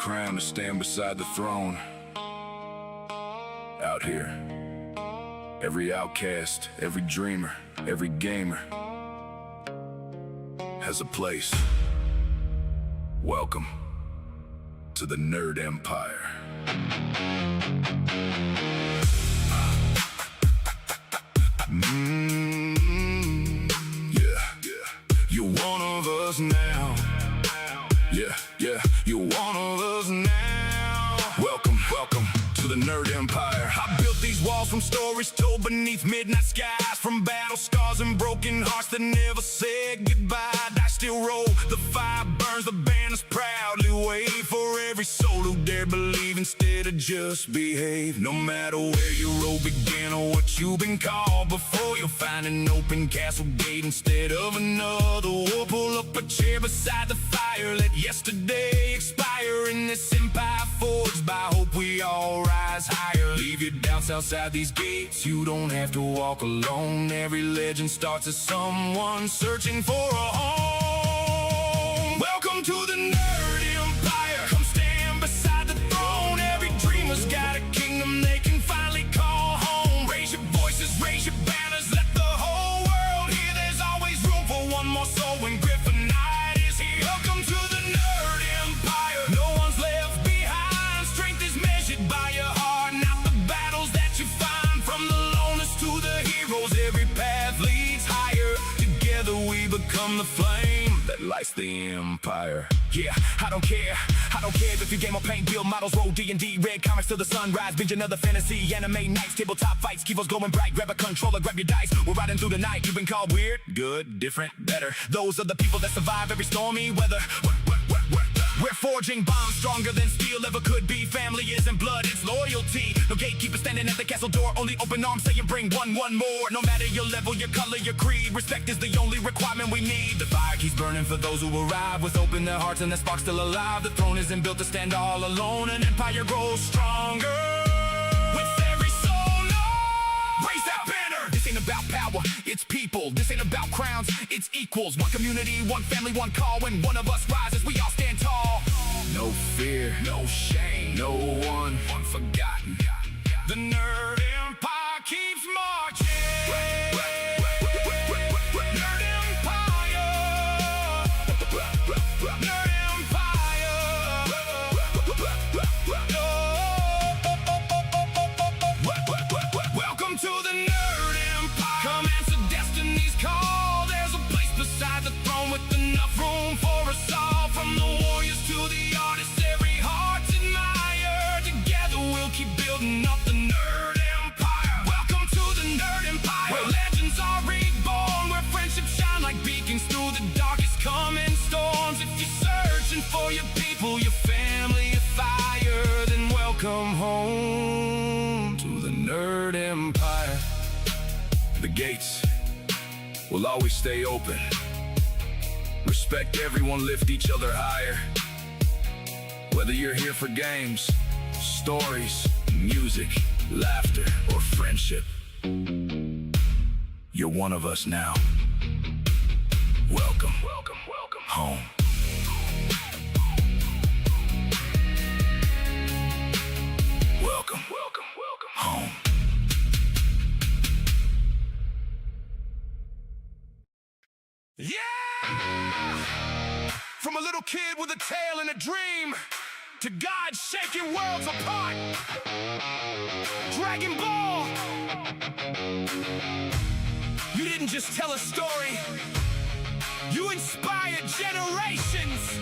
crown to stand beside the throne. Out here, every outcast, every dreamer, every gamer has a place. Welcome to the Nerd Empire. You're one of us now. Yeah, you're one of us now. Welcome to the Nerd Empire. I built these walls from stories told beneath midnight skies, from battle scars and broken hearts that never said goodbye. I still roll, the fire burns, the banners proudly wave for every soul who dare believe instead of just behave. No matter where your road began or what you've been called before, you'll find an open castle gate instead of another war. Pull up a chair beside the fire, let yesterday expire. In this empire forged by hope, we all rise higher. Leave your doubts outside these gates, you don't have to walk alone. Every legend starts as someone searching for a home. Welcome to the Nerd Empire. Come stand beside the throne. Every dreamer's got a kingdom they can finally call home. Raise your voices, raise your banners, let the whole world hear. There's always room for one more soul when Griffin Knight is here. Welcome to the Nerd Empire. No one's left behind. Strength is measured by your heart, not the battles that you find. From the loners to the heroes, every path leads higher. Together we become the flame that lights the empire. Yeah, I don't care if you game or paint, build models, roll D&D, read comics till the sunrise, binge another fantasy, anime nights, tabletop fights, keyboards glowing bright, grab a controller, grab your dice, we're riding through the night. You've been called weird, good, different, better. Those are the people that survive every stormy weather. We're forging bonds stronger than steel ever could be. Family isn't blood, it's loyalty. No gatekeeper standing at the castle door, only open arms saying bring one more. No matter your level, your color, your creed, respect is the only requirement we need. The fire keeps burning for those who arrive with open their hearts and their spark still alive. The throne isn't built to stand all alone, an empire grows stronger with every soul known. Raise that banner. This ain't about power, it's people. This ain't about crowns, it's equals. One community, one family, one call. When one of us rises, we all stand tall. No fear, no shame, no one forgotten. The Nerd Empire keeps marching. Nerd Empire. Nerd Empire. Welcome to the Nerd Empire. Come answer destiny's call. There's a place beside the throne with enough room for us all. From the warriors to the artists, every heart's admired. Together we'll keep building up the Nerd Empire. Welcome to the Nerd Empire, where legends are reborn, where friendships shine like beacons through the darkest coming storms. If you're searching for your people, your family, your fire, then welcome home to the Nerd Empire. The gates will always stay open. Respect everyone, lift each other higher. Whether you're here for games, stories, music, laughter, or friendship, you're one of us now. Welcome home. Welcome home. Yeah! From a little kid with a tale and a dream to God shaking worlds apart. Dragon Ball. You didn't just tell a story, you inspired generations.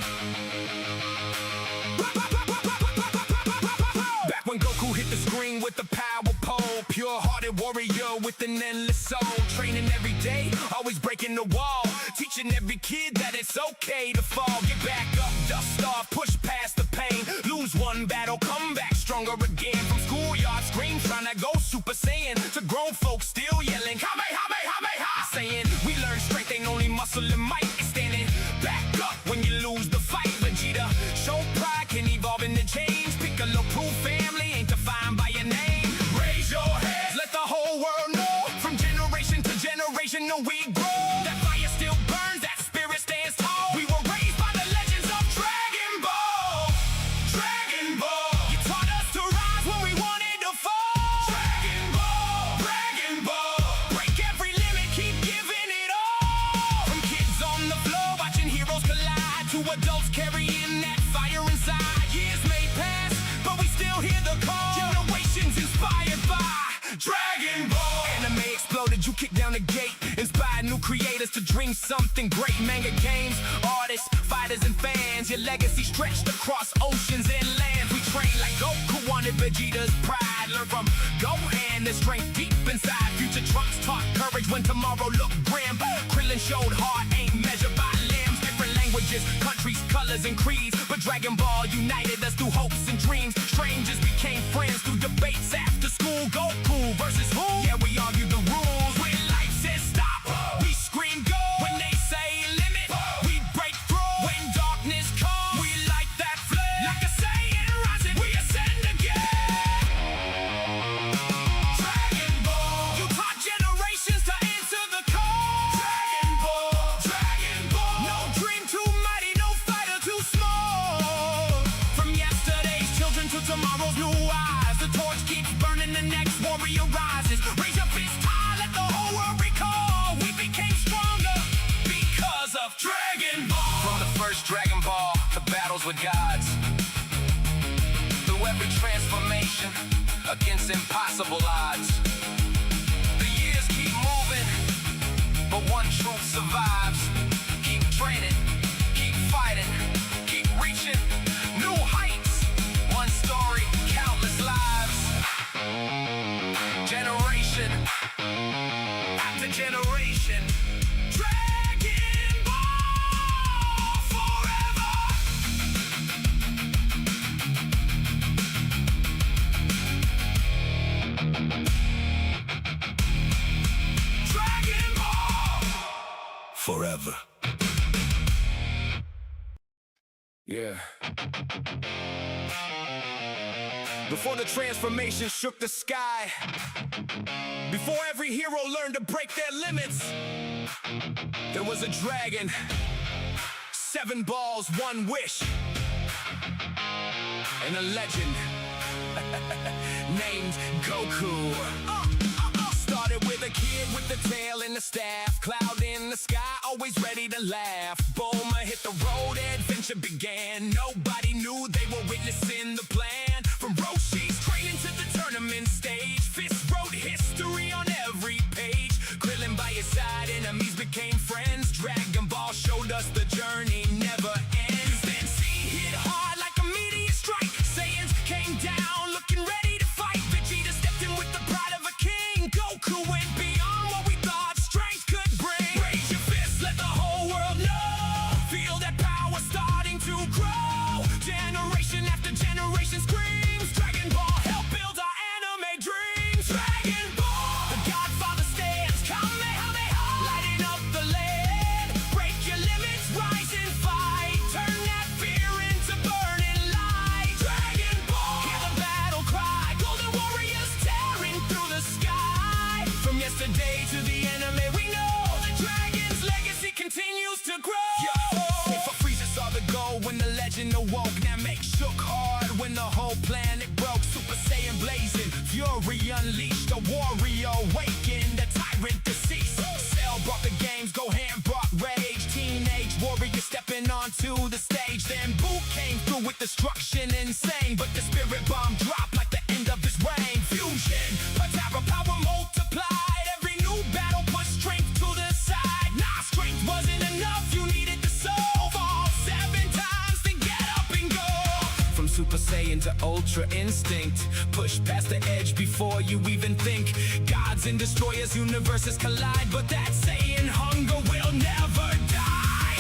Back when Goku hit the screen with the power pole, pure-hearted warrior with an endless soul, training every day, always breaking the wall, teaching every kid that it's okay to fall. Get back up, dust off, push past the pain. Lose one battle, come back stronger again. From schoolyard scream, trying to go Super Saiyan, to grown folks still yelling Kamehameha, saying we learn strength ain't only muscle and might. It's standing back up when you lose the fight. Vegeta, show pride can evolve into change. Piccolo proof family ain't defined by your name. Raise your heads, let the whole world know. From generation to generation, no, we grow. That fire still burns, that spirit stands tall. We were raised by the legends of Dragon Ball. us to dream something great. Manga games, artists, fighters, and fans. Your legacy stretched across oceans and lands. We train like Goku wanted Vegeta's pride. Learn from Gohan the strength deep inside. Future Trunks taught courage when tomorrow looked grim. Krillin showed heart ain't measured by limbs. Different languages, countries, colors, and creeds, but Dragon Ball united us through hopes and dreams. Strangers became friends through debates after school. Goku versus who? Yeah, we argued the rules. When life says stop, we scream go. When they say limit, we break through. When darkness comes, we light that flame. Like a Saiyan rising, we ascend again. Dragon Ball, you taught generations to answer the call. Dragon Ball, Dragon Ball, no dream too mighty, no fighter too small. From yesterday's children to tomorrow's new eyes, the torch keeps burning, the next warrior rises. Raise your fist high, let the whole world recall. We became stronger because of Dragon Ball. From the first Dragon Ball, the battles with gods, through every transformation against impossible odds. The years keep moving, but one truth survives. Keep training, keep fighting, keep reaching new heights. One story, countless lives. Generation after generation. Dragon Ball forever. Dragon Ball forever. Yeah. Before the transformation shook the sky, before every hero learned to break their limits, there was a dragon. 7 balls, 1 wish, and a legend named Goku. Started with a kid with the tail and the staff, cloud in the sky, always ready to laugh. Bulma hit the road, adventure began. Nobody knew they were witnessing the plan. From Roshi's training to the tournament stage, Fist wrote history on every page. Krillin by his side, enemies became friends. Dragon Ball showed us the journey never ends. Then Z hit hard like a meteor strike. Saiyans came down looking ready to fight. Vegeta stepped in with the pride of a king. Goku went beyond what we thought strength could bring. Raise your fists, let the whole world know. Feel that power starting to grow. Generation after generation screams. Dragon Ball help build our anime dreams. Dragon Ball, the Godfather stands. Kamehameha, lighting up the land. Break your limits, rise and fight. Turn that fear into burning light. Dragon Ball, hear the battle cry. Golden warriors tearing through the sky. From yesterday to the enemy, we know the dragon's legacy continues to grow. For Frieza saw the goal when the legend awoke. Now make shook hard when the whole planet broke. Super Saiyan blazing, fury unleashed. A warrior awakened, a tyrant deceased. Cell brought the games, Gohan brought rage. Teenage warrior stepping onto the stage. Then Boo came through with destruction insane. But the spirit bomb dropped like the end of his reign. Fusion, Patara power multiplied. Every new battle put strength to the side. Nah, strength wasn't enough, you needed the soul. Fall 7 times, then get up and go. From Super Saiyan to Ultra Instinct, push past the edge before you even think. Gods and destroyers, universes collide, but that Saiyan hunger will never die.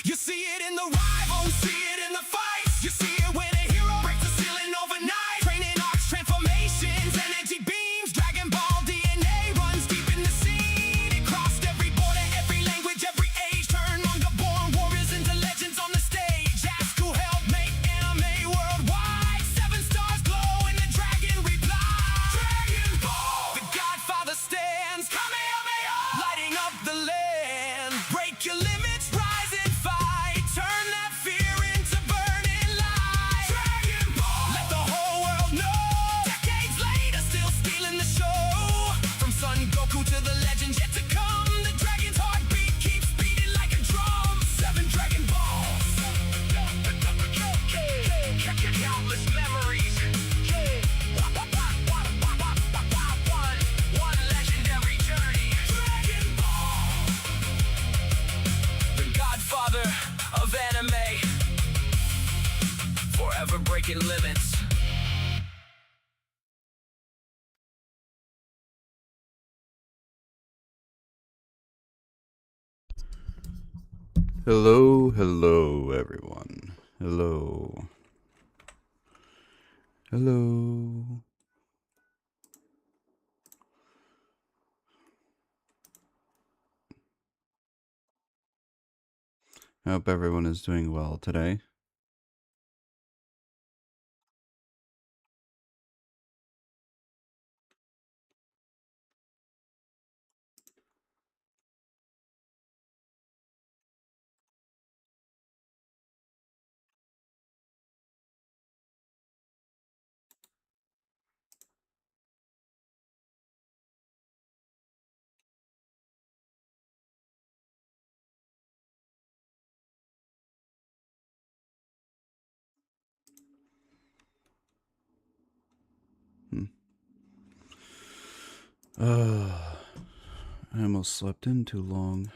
You see it in the rivals, see it in the fights. You see it when a hero breaks the ceiling overnight. Training arcs, transformations, energy beams. Dragon Ball DNA runs deep in the scene. It crossed every border, every language, every age. Turned Manga-born warriors into legends on the stage. Ask who helped make anime worldwide. 7 stars glow and the dragon replies. Dragon Ball, the Godfather stands. Kamehameha, lighting up the never breaking limits. Hello, everyone. Hello. Hello. I hope everyone is doing well today. Hmm. I almost slept in too long.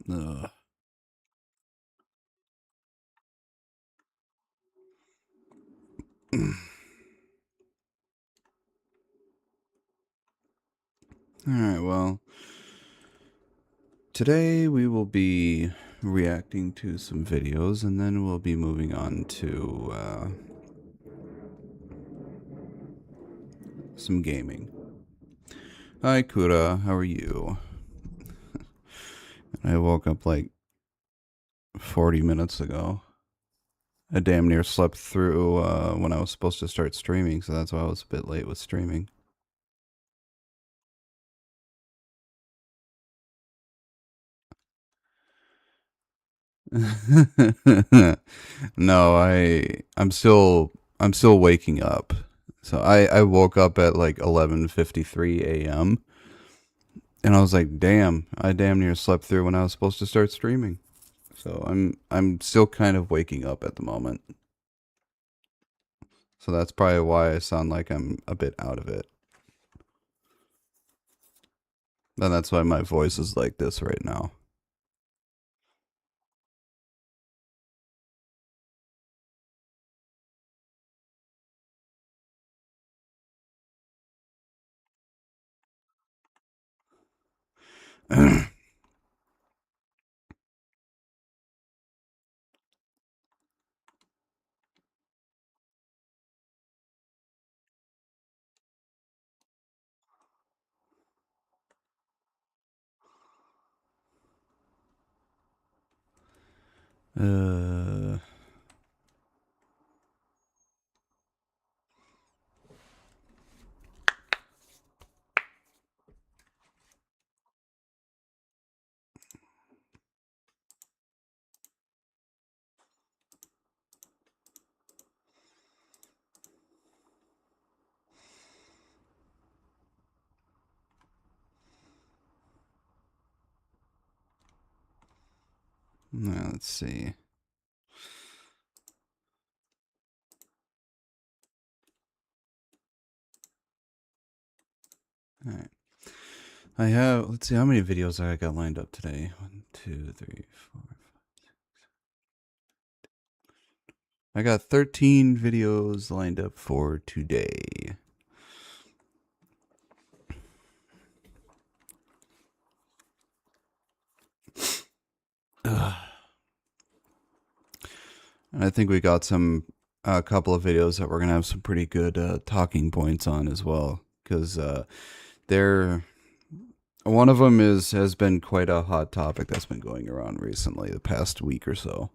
Ugh. Alright, well, today we will be reacting to some videos and then we'll be moving on to some gaming. Hi, Kura. How are you? I woke up like 40 minutes ago. I damn near slept through when I was supposed to start streaming, so that's why I was a bit late with streaming. No, I'm still waking up. So I woke up at like 11:53 a.m. and I was like, "Damn, I damn near slept through when I was supposed to start streaming." So I'm still kind of waking up at the moment. So that's probably why I sound like I'm a bit out of it. And that's why my voice is like this right now. uh let's see. All right. I have, let's see how many videos I got lined up today. 1, 2, 3, 4. I got 13 videos lined up for today. Ugh. And I think we got a couple of videos that we're gonna have some pretty good talking points on as well, because they're one of them has been quite a hot topic that's been going around recently, the past week or so.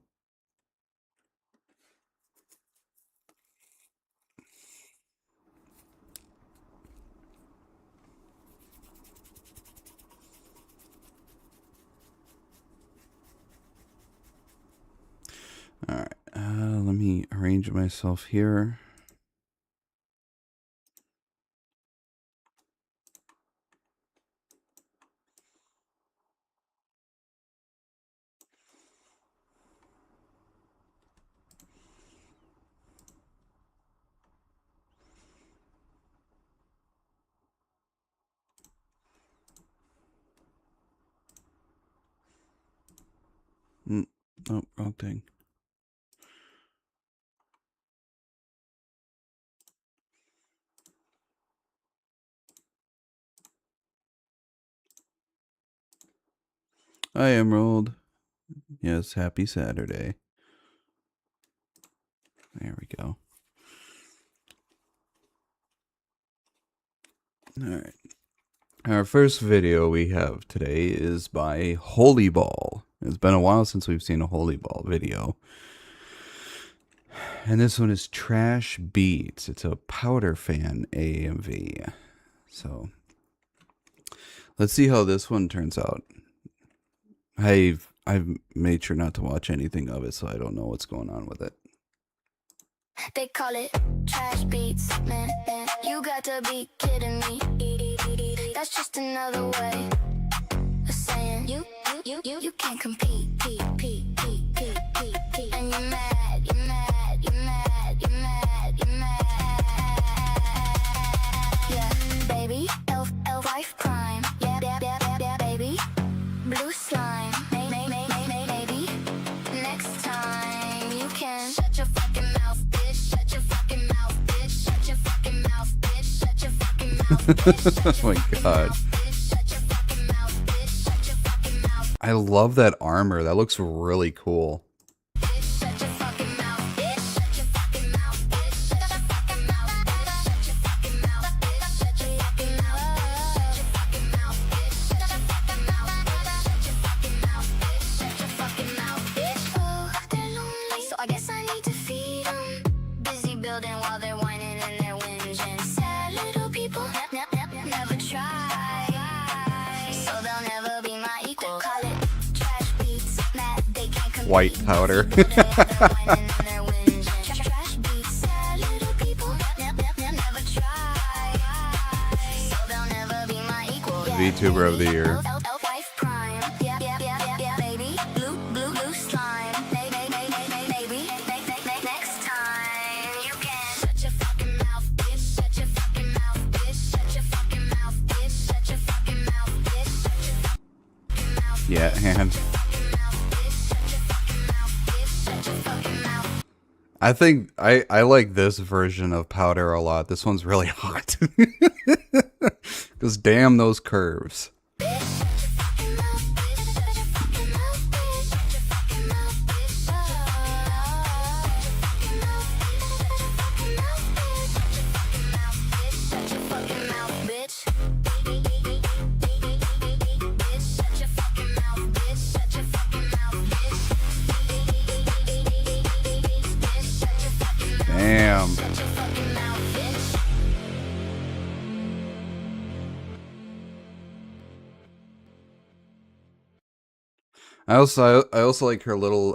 All right, let me arrange myself here. Oh, wrong thing. Hi, Emerald. Yes, happy Saturday. There we go. Alright. Our first video we have today is by Holy Ball. It's been a while since we've seen a Holy Ball video. And this one is Trash Beats. It's a Powder Fan AMV. So, let's see how this one turns out. I've made sure not to watch anything of it, so I don't know what's going on with it. They call it trash beats, man. You got to be kidding me. That's just another way of saying you can't compete. And you're mad. Yeah, baby, elf life prime. Yeah, baby, blue slime. Maybe next time you can shut your fucking mouth, bitch. Shut your fucking mouth, bitch. Shut your fucking mouth, bitch. Shut your fucking mouth, bitch. Oh my god. I love that armor. That looks really cool. I guess I need to feed them. Busy building while they're whining and they're whinging. Sad little people never try, so they'll never be my equal. Call it trash beats, mad they can't compete. White powder. Trash beats, sad little people never try, so they'll never be my equal. VTuber of the year. Life prime, yeah, baby, blue slime. Maybe next time you can shut your fucking mouth, bitch. Shut your fucking mouth, bitch. Shut your fucking mouth, bitch. Shut your fucking mouth, bitch. Shut your fucking mouth. Yeah, hand. I think I like this version of Powder a lot. This one's really hot. Because damn those curves. Damn. I also like her little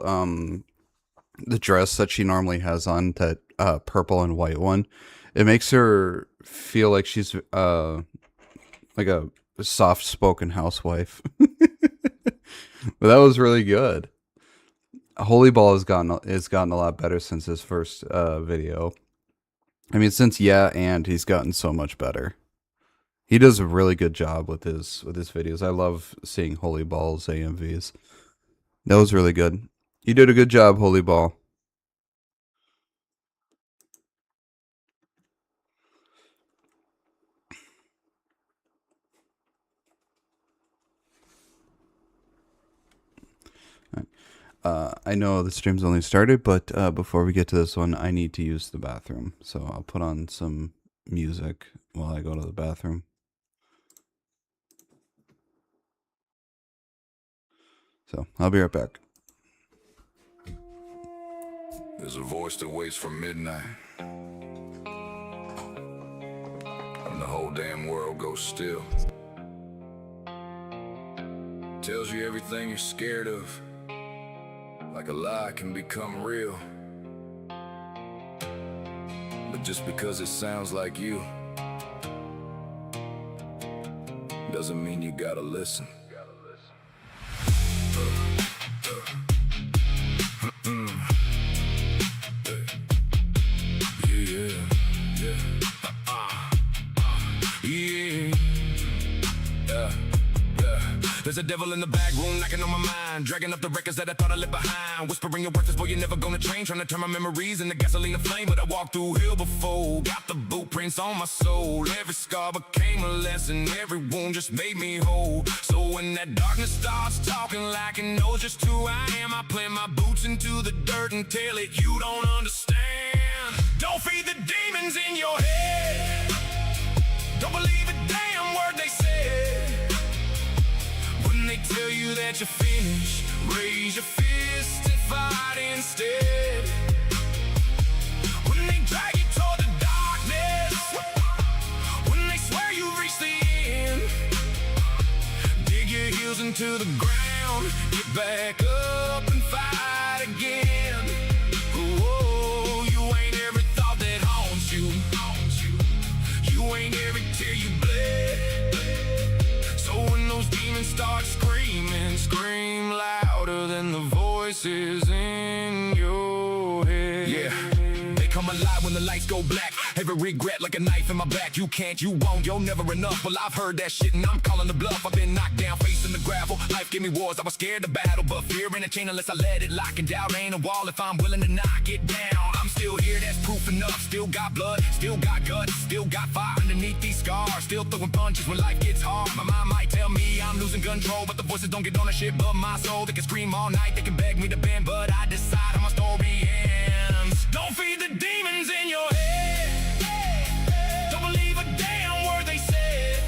the dress that she normally has on, that purple and white one. It makes her feel like she's like a soft spoken housewife. But that was really good. Holy Ball has gotten a lot better since his first video. I mean, since and he's gotten so much better. He does a really good job with his videos. I love seeing Holy Ball's AMVs. That was really good. You did a good job, Holy Ball. I know the stream's only started, but before we get to this one, I need to use the bathroom. So I'll put on some music while I go to the bathroom. So I'll be right back. There's a voice that waits for midnight, when the whole damn world goes still. Tells you everything you're scared of, like a lie can become real. But just because it sounds like you doesn't mean you gotta listen. There's a devil in the back room knocking on my mind, dragging up the records that I thought I left behind, whispering your worthless, boy, you're never gonna change, trying to turn my memories into gasoline and flame. But I walked through hell before, got the blueprints on my soul. Every scar became a lesson, every wound just made me whole. So when that darkness starts talking like it knows just who I am, I plant my boots into the dirt and tell it you don't understand. Don't feed the demons in your head, don't believe a damn word they say. When they tell you that you're finished, raise your fist and fight instead. When they drag you toward the darkness, when they swear you've reached the end, dig your heels into the ground, get back up and fight again. Oh, you ain't every thought that haunts you, you ain't every tear you bled. So when those demons start screaming, scream louder than the voices in your head. Yeah, they come alive when the lights go black. Every regret like a knife in my back. You can't, you won't, you're never enough. Well, I've heard that shit and I'm calling the bluff. I've been knocked down, facing the gravel. Life gave me wars, I was scared to battle, but fear ain't a chain unless I let it lock. And doubt ain't a wall if I'm willing to knock it down. I'm still here, that's proof enough. Still got blood, still got guts, still got fire underneath these scars. Still throwing punches when life gets hard. My mind might tell me I'm losing control, but the voices don't get ownership of my soul. They can scream all night, they can beg me to bend, but I decide how my story ends. Don't feed the demons in your head, don't believe a damn word they said.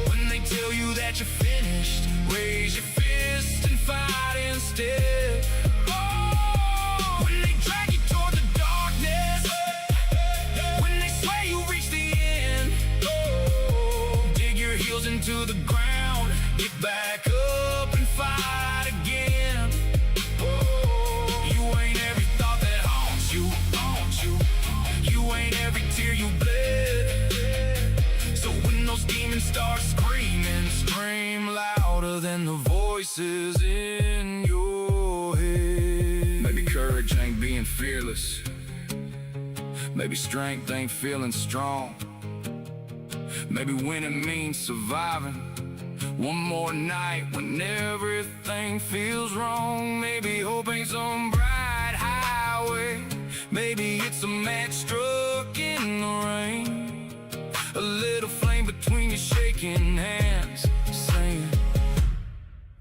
When they tell you that you're finished, raise your fist and fight instead. When they drag you toward the darkness, when they swear you reached the end, dig your heels into the ground, get back up and fight again. You ain't every thought that haunts you, you ain't every tear you bled. So when those demons start screaming, scream louder than the voices in your head. Maybe courage ain't being fearless, maybe strength ain't feeling strong, maybe winning means surviving one more night when everything feels wrong. Maybe hope ain't some bright highway, maybe it's a match struck in the rain, a little flame between your shaking hands, saying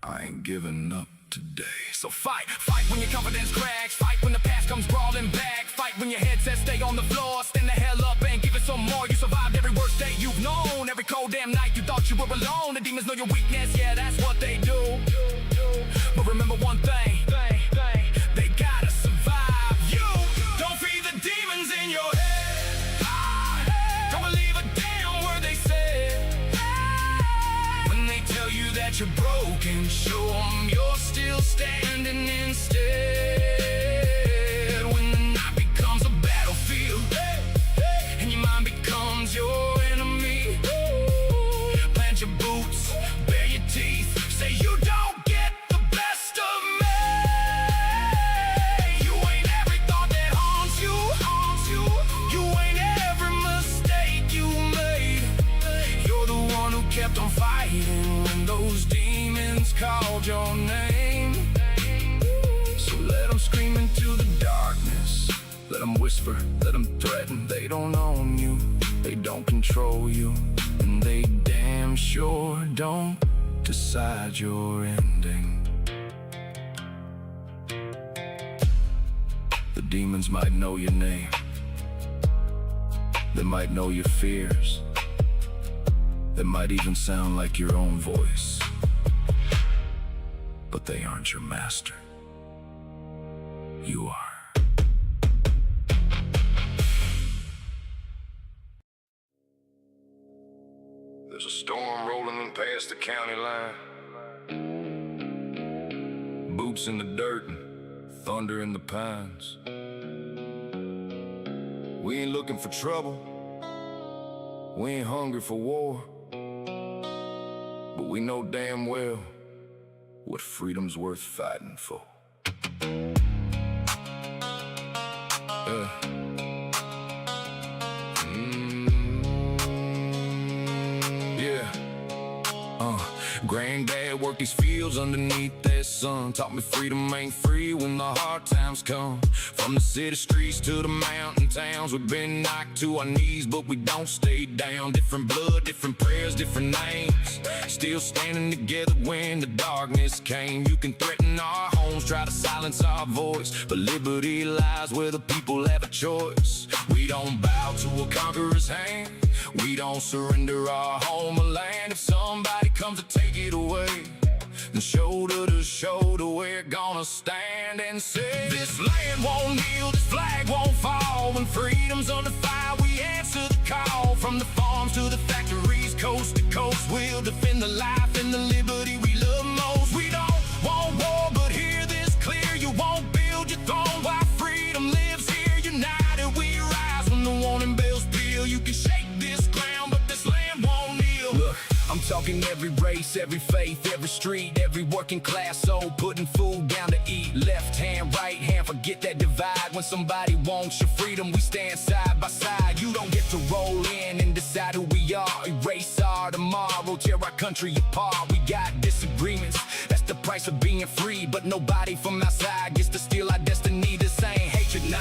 I ain't giving up today. So fight, fight when your confidence cracks, fight when the past comes crawling back, fight when your head says stay on the floor, stand the hell up and give it some more. You survived every worst day you've known, every cold damn night you thought you were alone. The demons know your weakness, yeah, that's what they do. But remember one thing, they gotta survive you. Don't feed the demons in your head, don't believe a damn word they say. When they tell you that you're broken, show them you're still standing instead. When the night becomes a battlefield and your mind becomes your enemy, plant your boots, bare your teeth, say you don't get the best of me. You ain't every thought that haunts you, you ain't every mistake you made. You're the one who kept on fighting when those demons called your name. So let them scream into the darkness, let them whisper, let them threaten. They don't own you, they don't control you, and they damn sure don't decide your ending. The demons might know your name, they might know your fears, they might even sound like your own voice, but they aren't your master. You are. There's a storm rolling in past the county line, boots in the dirt and thunder in the pines. We ain't looking for trouble, we ain't hungry for war, but we know damn well what freedom's worth fighting for. Granddad worked these fields underneath that sun. Taught me freedom ain't free when the hard times come. From the city streets to the mountain towns, we've been knocked to our knees, but we don't stay down. Different blood, different prayers, different names. Still standing together when the darkness came. You can threaten our homes, try to silence our voice, but liberty lies where the people have a choice. We don't bow to a conqueror's hand. We don't surrender our home or land. If somebody comes to take it away, then shoulder to shoulder we're gonna stand and say, this land won't kneel, this flag won't fall. When freedom's under fire, we answer the call. From the farms to the factories, coast to coast, we'll defend the life and the liberty we love most. We don't want war, but hear this clear: you won't build your throne while freedom lives here. United we rise when the warning bells peal. You can shake this ground, but this land won't kneel. Look, I'm talking every race, every faith, every street, every working class soul putting food down to eat. Left hand, right hand, forget that divide. When somebody wants your freedom, we stand side by side. You don't get to roll in and decide who we are. Erase our tomorrow, tear our country apart. We got disagreements, that's the price of being free. But nobody from outside gets to steal our destiny. This ain't hatred, nah,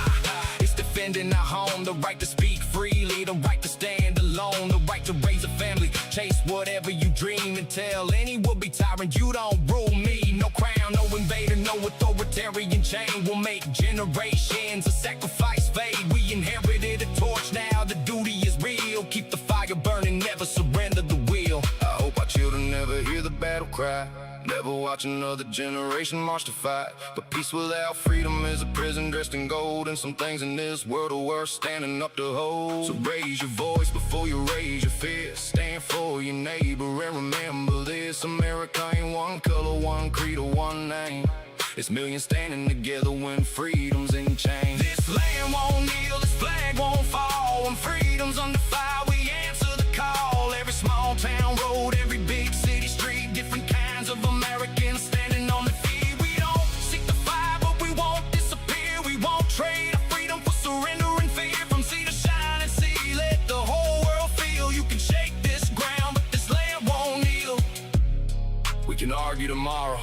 it's defending our home. The right to speak freely, the right to stand alone, the right to raise a family, chase whatever you dream, and tell any would-be tyrant you don't rule me. No crown, no invader, no authoritarian chain will make generations of sacrifice fade. We inherited a torch, now the duty is real. Keep the fire burning, never surrender the wheel. I hope our children never hear the battle cry, never watch another generation march to fight. But peace without freedom is a prison dressed in gold, and some things in this world are worth standing up to hold. So raise your voice before you raise your fist. Stand for your neighbor and remember this: America ain't one color, one creed, or one name. It's millions standing together when freedom's in chains. This land won't kneel, this flag won't fall. When freedom's under fire, we answer the call. Every small town road, every big city street, different kinds of Americans standing on their feet. We don't seek the fire, but we won't disappear. We won't trade our freedom for surrender and fear. From sea to shining sea, let the whole world feel. You can shake this ground, but this land won't kneel. We can argue tomorrow.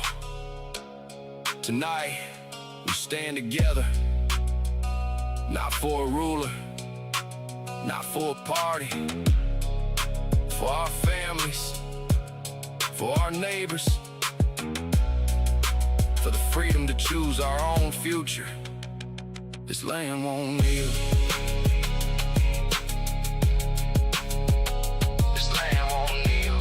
Tonight, we stand together. Not for a ruler, not for a party. For our families, for our neighbors, for the freedom to choose our own future. This land won't kneel. This land won't kneel.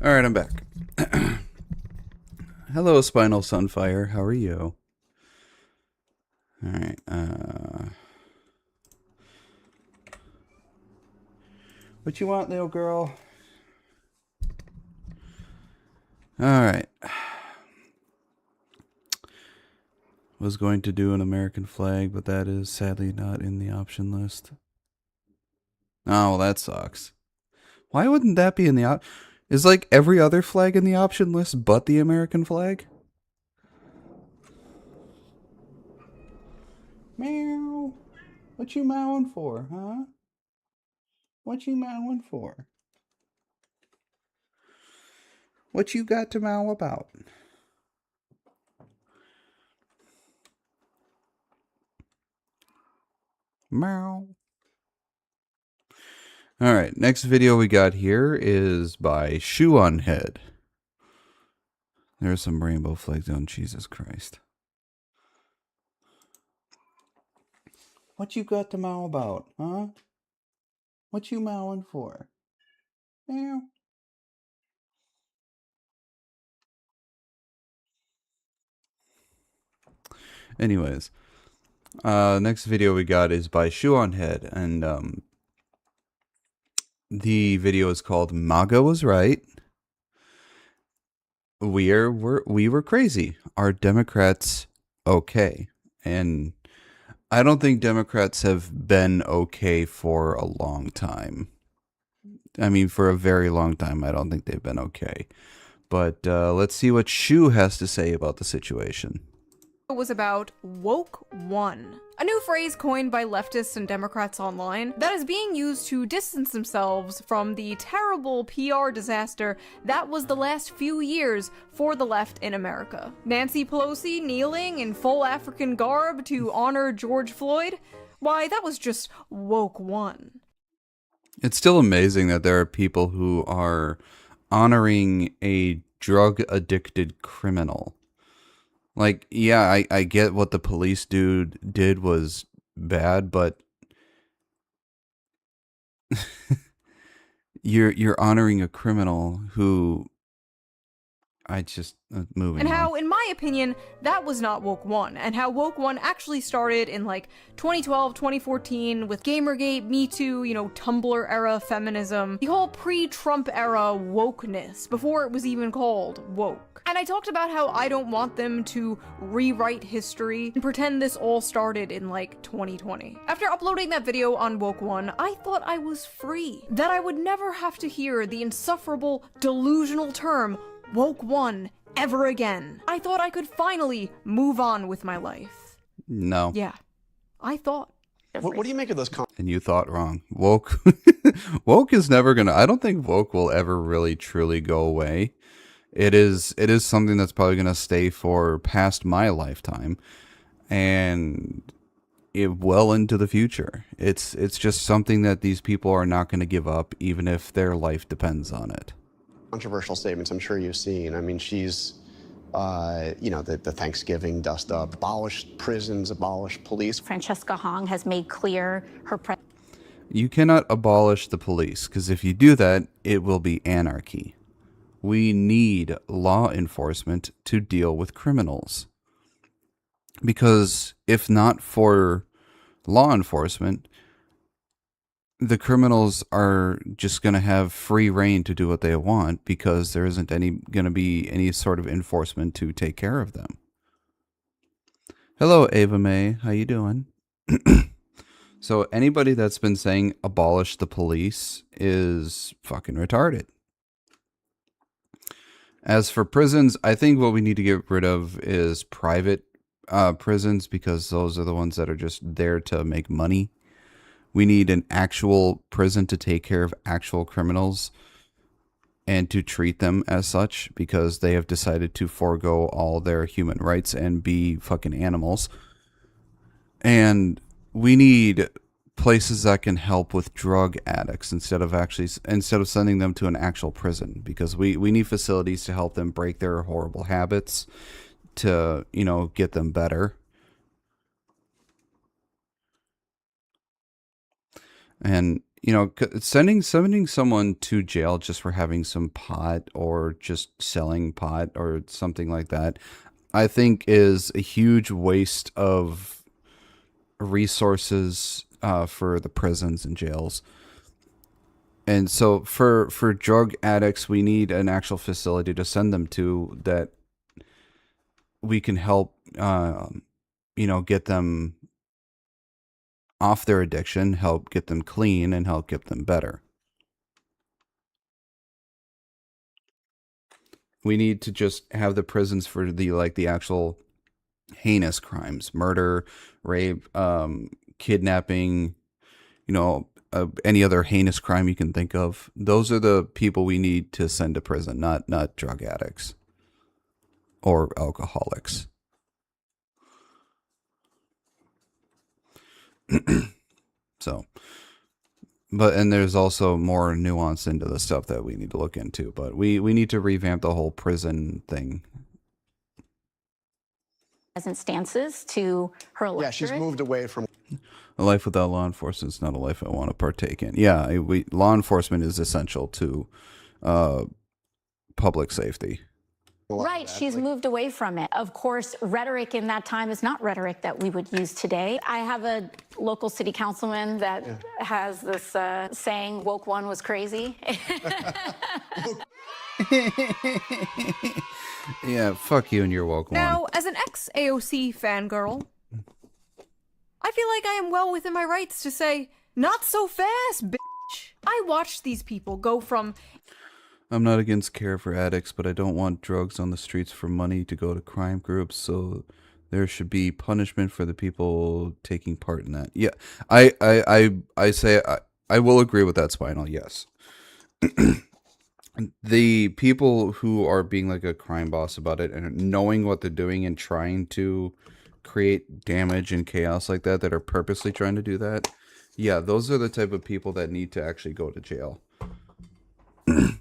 All right, I'm back. Hello, Spinal Sunfire. How are you? All right. What you want, little girl? All right. Was going to do an American flag, but that is sadly not in the option list. Oh, well, that sucks. Why wouldn't that be in the Is like every other flag in the option list but the American flag? Meow. What you mowing for, huh? What you mowing for? What you got to mow about? Meow. Alright, next video we got here is by Shoe on Head. There's some rainbow flags on. Jesus Christ. What you got to mow about, huh? What you mowing for? Meow. Anyways, next video we got is by Shoe on Head, and the video is called MAGA Was Right. We were crazy. Are Democrats okay? And I don't think Democrats have been okay for a long time. I mean, for a very long time, I don't think they've been okay. But let's see what Shoe has to say about the situation. was about Woke One, a new phrase coined by leftists and Democrats online that is being used to distance themselves from the terrible PR disaster that was the last few years for the left in America. Nancy Pelosi kneeling in full African garb to honor George Floyd? Why, that was just Woke One. It's still amazing that there are people who are honoring a drug-addicted criminal. Like, yeah, I get what the police dude did was bad, but you're honoring a criminal who moving And how, on. in my opinion, that was not Woke One, and how Woke One actually started in like 2012, 2014 with Gamergate, Me Too, Tumblr era feminism, the whole pre-Trump era wokeness, before it was even called woke. And I talked about how I don't want them to rewrite history and pretend this all started in like 2020. After uploading that video on Woke One, I thought I was free. That I would never have to hear the insufferable, delusional term Woke One ever again. I thought I could finally move on with my life. No. Yeah, I thought. What do you make of those comments? And you thought wrong. Woke woke is never gonna, I don't think woke will ever really truly go away. It is something that's probably gonna stay for past my lifetime and well into the future. It's just something that these people are not gonna give up even if their life depends on it. Controversial statements I'm sure you've seen. I mean, she's, the Thanksgiving dust up, abolished prisons, abolished police. Francesca Hong has made clear her You cannot abolish the police, because if you do that, it will be anarchy. We need law enforcement to deal with criminals. Because if not for law enforcement, the criminals are just going to have free reign to do what they want because there isn't going to be any sort of enforcement to take care of them. Hello, Ava May. How you doing? So anybody that's been saying abolish the police is fucking retarded. As for prisons, I think what we need to get rid of is private prisons because those are the ones that are just there to make money. We need an actual prison to take care of actual criminals and to treat them as such because they have decided to forego all their human rights and be fucking animals. And we need places that can help with drug addicts instead of sending them to an actual prison because we need facilities to help them break their horrible habits to, get them better. And, sending someone to jail just for having some pot or just selling pot or something like that, I think is a huge waste of resources for the prisons and jails. And so for drug addicts, we need an actual facility to send them to that we can help, get them off their addiction, help get them clean, and help get them better. We need to just have the prisons for the actual heinous crimes, murder, rape, kidnapping, any other heinous crime you can think of. Those are the people we need to send to prison, not drug addicts or alcoholics. So, and there's also more nuance into the stuff that we need to look into, but we need to revamp the whole prison thing. present stances to her electorate. Yeah, she's moved away from. A life without law enforcement is not a life I want to partake in. Yeah, law enforcement is essential to public safety. Right, she's moved away from it. Of course, rhetoric in that time is not rhetoric that we would use today. I have a local city councilman that has this saying, woke one was crazy. Yeah, fuck you and your woke one. Now, as an ex-AOC fangirl, I feel like I am well within my rights to say, not so fast, bitch. I watched these people go from... I'm not against care for addicts, but I don't want drugs on the streets for money to go to crime groups so There should be punishment for the people taking part in that. Yeah, I say I will agree with that, Spinal. Yes. The people who are being like a crime boss about it and knowing what they're doing and trying to create damage and chaos like that are purposely trying to do that. Yeah, those are the type of people that need to actually go to jail.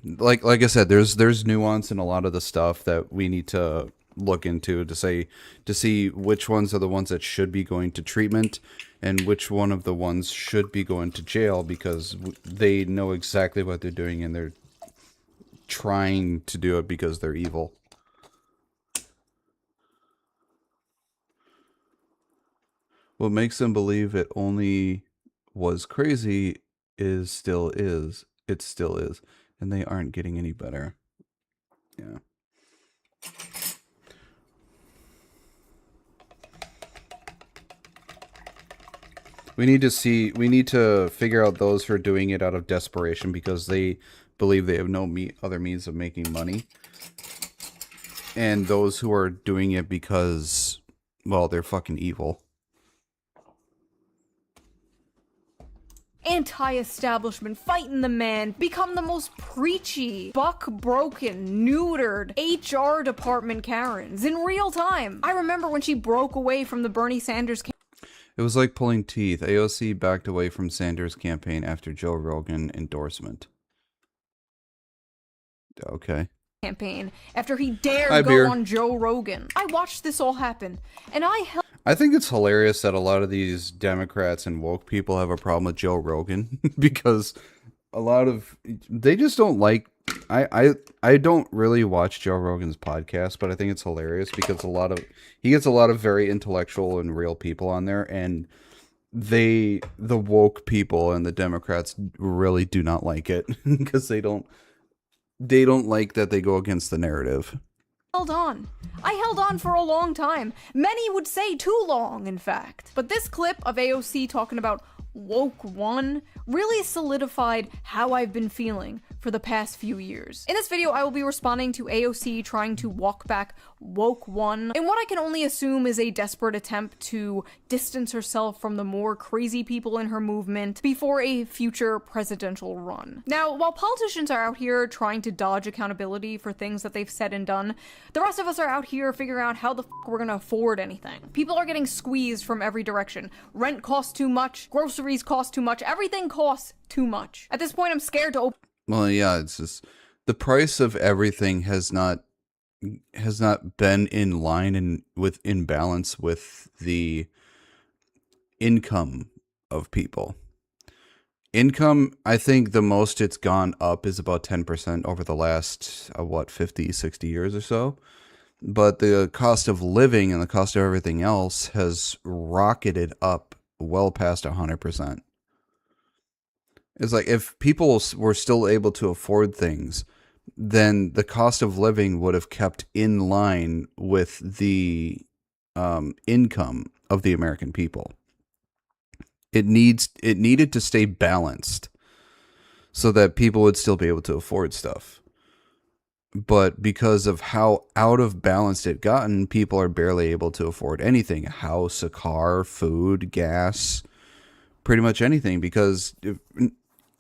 Like I said, there's nuance in a lot of the stuff that we need to look into to see which ones are the ones that should be going to treatment and which one of the ones should be going to jail because they know exactly what they're doing and they're trying to do it because they're evil. What makes them believe it only was crazy it still is, and they aren't getting any better. Yeah. We need to figure out those who are doing it out of desperation because they believe they have no other means of making money. And those who are doing it because, well, they're fucking evil. Anti-establishment, fighting the man, become the most preachy, buck-broken, neutered HR department Karens in real time. I remember when she broke away from the Bernie Sanders campaign. It was like pulling teeth. AOC backed away from Sanders' campaign after Joe Rogan endorsement. Okay. Campaign after he dared go on Joe Rogan. I watched this all happen, and I think it's hilarious that a lot of these Democrats and woke people have a problem with Joe Rogan because they just don't like. I don't really watch Joe Rogan's podcast, but I think it's hilarious because he gets a lot of very intellectual and real people on there, and the woke people and the Democrats really do not like it because they don't like that they go against the narrative. I held on for a long time. Many would say too long, in fact. But this clip of AOC talking about Woke One really solidified how I've been feeling for the past few years. In this video, I will be responding to AOC trying to walk back Woke One in what I can only assume is a desperate attempt to distance herself from the more crazy people in her movement before a future presidential run. Now, while politicians are out here trying to dodge accountability for things that they've said and done, the rest of us are out here figuring out how the fuck we're gonna afford anything. People are getting squeezed from every direction. Rent costs too much, groceries cost too much, everything costs too much. At this point, I'm scared to open. Well, yeah, it's just the price of everything has not been in line and in balance with the income of people. Income, I think the most it's gone up is about 10% over the last 50, 60 years or so. But the cost of living and the cost of everything else has rocketed up well past 100%. It's like if people were still able to afford things, then the cost of living would have kept in line with the income of the American people. It needed to stay balanced so that people would still be able to afford stuff. But because of how out of balance it gotten, people are barely able to afford anything. A house, a car, food, gas, pretty much anything. Because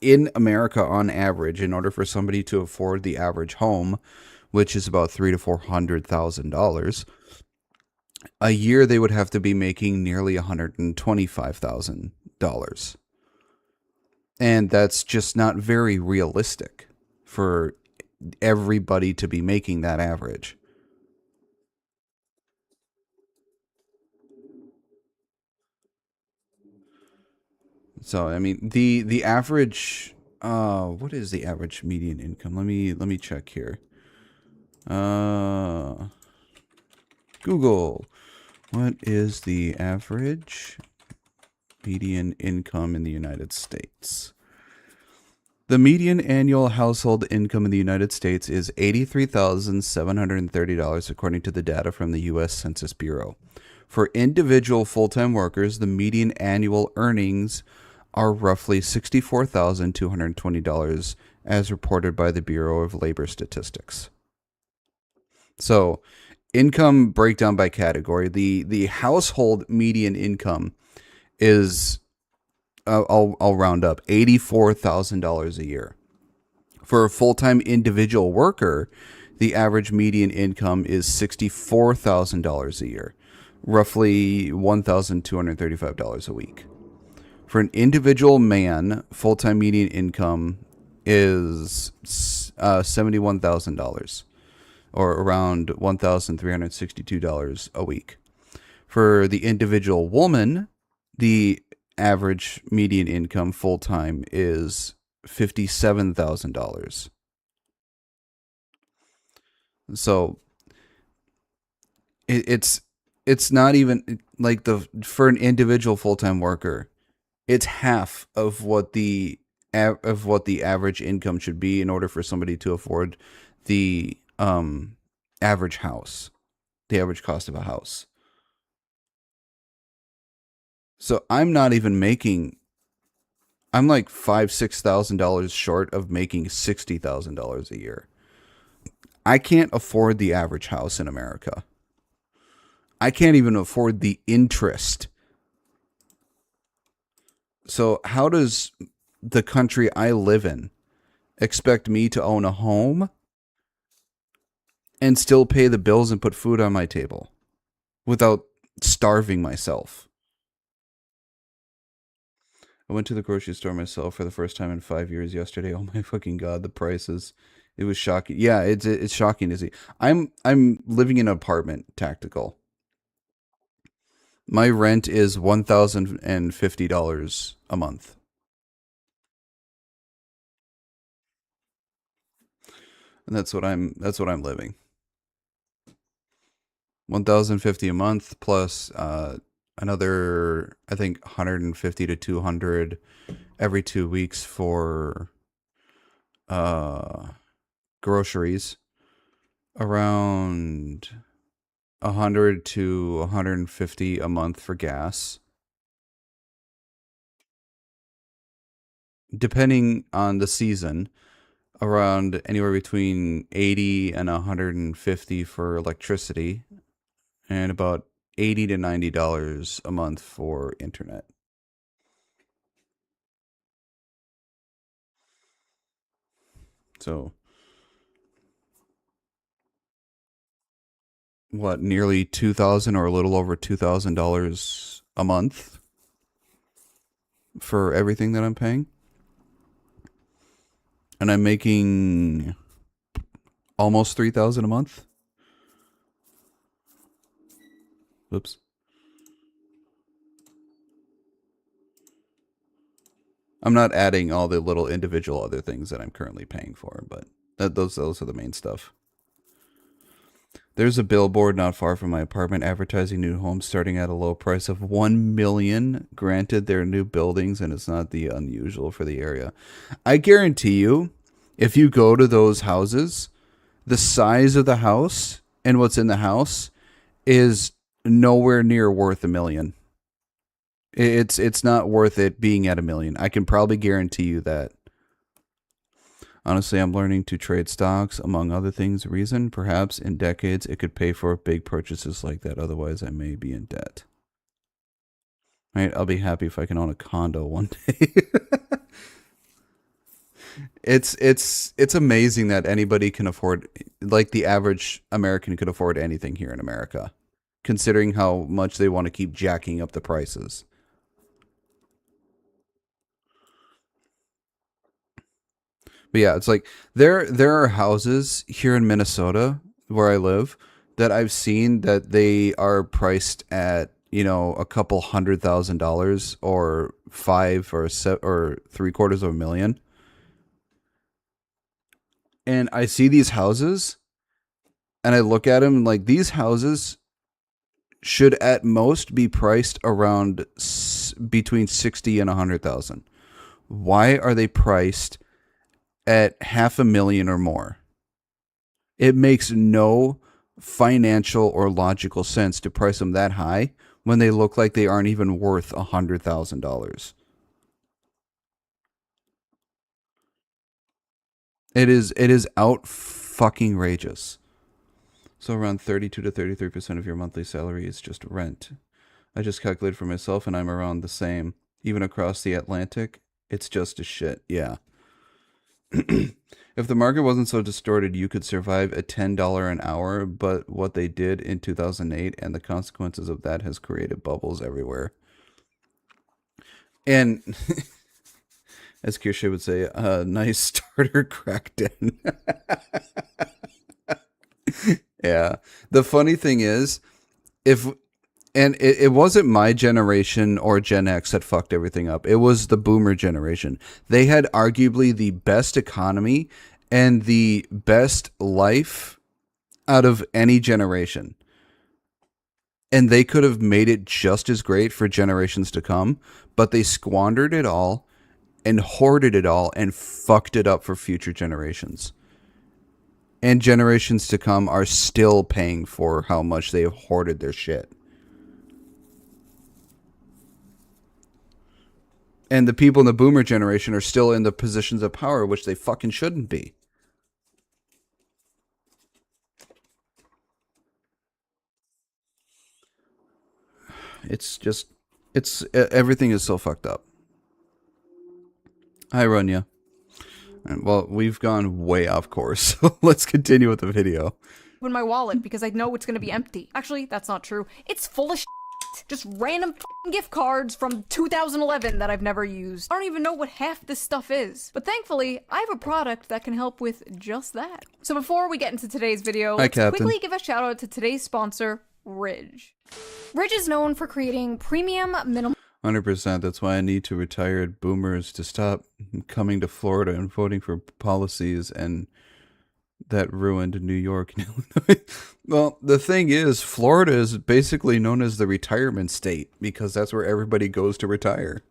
in America, on average, in order for somebody to afford the average home, which is about $300,000 to $400,000 a year, they would have to be making nearly $125,000, and that's just not very realistic for everybody to be making that average. So, I mean, the average, what is the average median income? Let me check here. Google, what is the average median income in the United States? The median annual household income in the United States is $83,730 according to the data from the U.S. Census Bureau. For individual full-time workers, the median annual earnings are roughly $64,220 as reported by the Bureau of Labor Statistics. So, income breakdown by category. The household median income is I'll round up $84,000 a year. For a full-time individual worker, the average median income is $64,000 a year, roughly $1,235 a week. For an individual man, full-time median income is $71,000, or around $1,362 a week. For the individual woman, the average median income full-time is $57,000. So it's not even like for an individual full-time worker, it's half of what the average income should be in order for somebody to afford the average house, the average cost of a house. So I'm not even making. I'm like $5,000-$6,000 short of making $60,000 a year. I can't afford the average house in America. I can't even afford the interest. So how does the country I live in expect me to own a home and still pay the bills and put food on my table without starving myself? I went to the grocery store myself for the first time in 5 years yesterday. Oh my fucking god, the prices. It was shocking. Yeah, it's shocking to see. I'm living in an apartment, tactical. My rent is $1,050 a month. And that's what I'm living. $1,050 a month plus another, I think, 150 to 200 every 2 weeks for groceries. Around 100 to 150 a month for gas. Depending on the season, around anywhere between 80 and 150 for electricity, and about $80 to $90 a month for internet. So what, nearly $2,000 or a little over $2,000 a month for everything that I'm paying? And I'm making almost $3,000 a month. Oops. I'm not adding all the little individual other things that I'm currently paying for, but those are the main stuff. There's a billboard not far from my apartment advertising new homes starting at a low price of $1 million. Granted, they're new buildings and it's not the unusual for the area. I guarantee you, if you go to those houses, the size of the house and what's in the house is nowhere near worth $1 million. It's not worth it being at $1 million. I can probably guarantee you that. Honestly, I'm learning to trade stocks, among other things. Reason, perhaps in decades, it could pay for big purchases like that. Otherwise, I may be in debt. Right? I'll be happy if I can own a condo one day. It's amazing that anybody can afford, like the average American could afford anything here in America, considering how much they want to keep jacking up the prices. But yeah, it's like there are houses here in Minnesota where I live that I've seen that they are priced at, a couple $100,000 or or $750,000. And I see these houses and I look at them like these houses should at most be priced around between 60 and 100,000. Why are they priced at $500,000 or more? It makes no financial or logical sense to price them that high when they look like they aren't even worth $100,000. It is out fucking rageous. So around 32 to 33% of your monthly salary is just rent. I just calculated for myself and I'm around the same. Even across the Atlantic, it's just as shit. Yeah. If the market wasn't so distorted, you could survive at $10 an hour, but what they did in 2008 and the consequences of that has created bubbles everywhere. And as Kirsche would say, a nice starter cracked in. Yeah. The funny thing is, it wasn't my generation or Gen X that fucked everything up. It was the boomer generation. They had arguably the best economy and the best life out of any generation. And they could have made it just as great for generations to come, but they squandered it all and hoarded it all and fucked it up for future generations. And generations to come are still paying for how much they have hoarded their shit. And the people in the boomer generation are still in the positions of power, which they fucking shouldn't be. Everything is so fucked up. Hi, Runya. Well, we've gone way off course, so let's continue with the video. In my wallet because I know it's going to be empty. Actually, that's not true. It's full of shit. Just random gift cards from 2011 that I've never used. I don't even know what half this stuff is. But thankfully, I have a product that can help with just that. So before we get into today's video, let's quickly give a shout out to today's sponsor, Ridge. Ridge is known for creating premium minimal 100%. That's why I need to retired boomers to stop coming to Florida and voting for policies and that ruined New York and Illinois. Well, the thing is, Florida is basically known as the retirement state because that's where everybody goes to retire.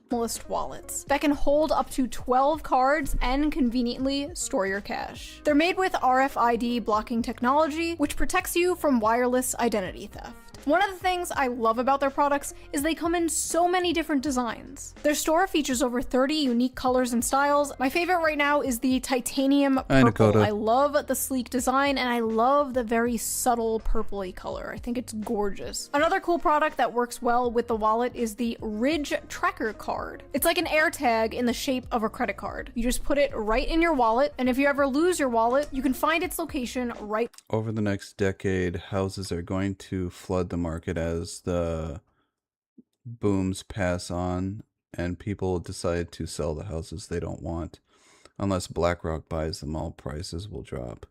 Minimalist wallets that can hold up to 12 cards and conveniently store your cash. They're made with RFID blocking technology, which protects you from wireless identity theft. One of the things I love about their products is they come in so many different designs. Their store features over 30 unique colors and styles. My favorite right now is the titanium purple. I love the sleek design and I love the very subtle purpley color. I think it's gorgeous. Another cool product that works well with the wallet is the Ridge Tracker Card. It's like an AirTag in the shape of a credit card. You just put it right in your wallet, and if you ever lose your wallet, you can find its location right. Over the next decade, houses are going to flood the market as the booms pass on and people decide to sell the houses they don't want. Unless BlackRock buys them, all prices will drop.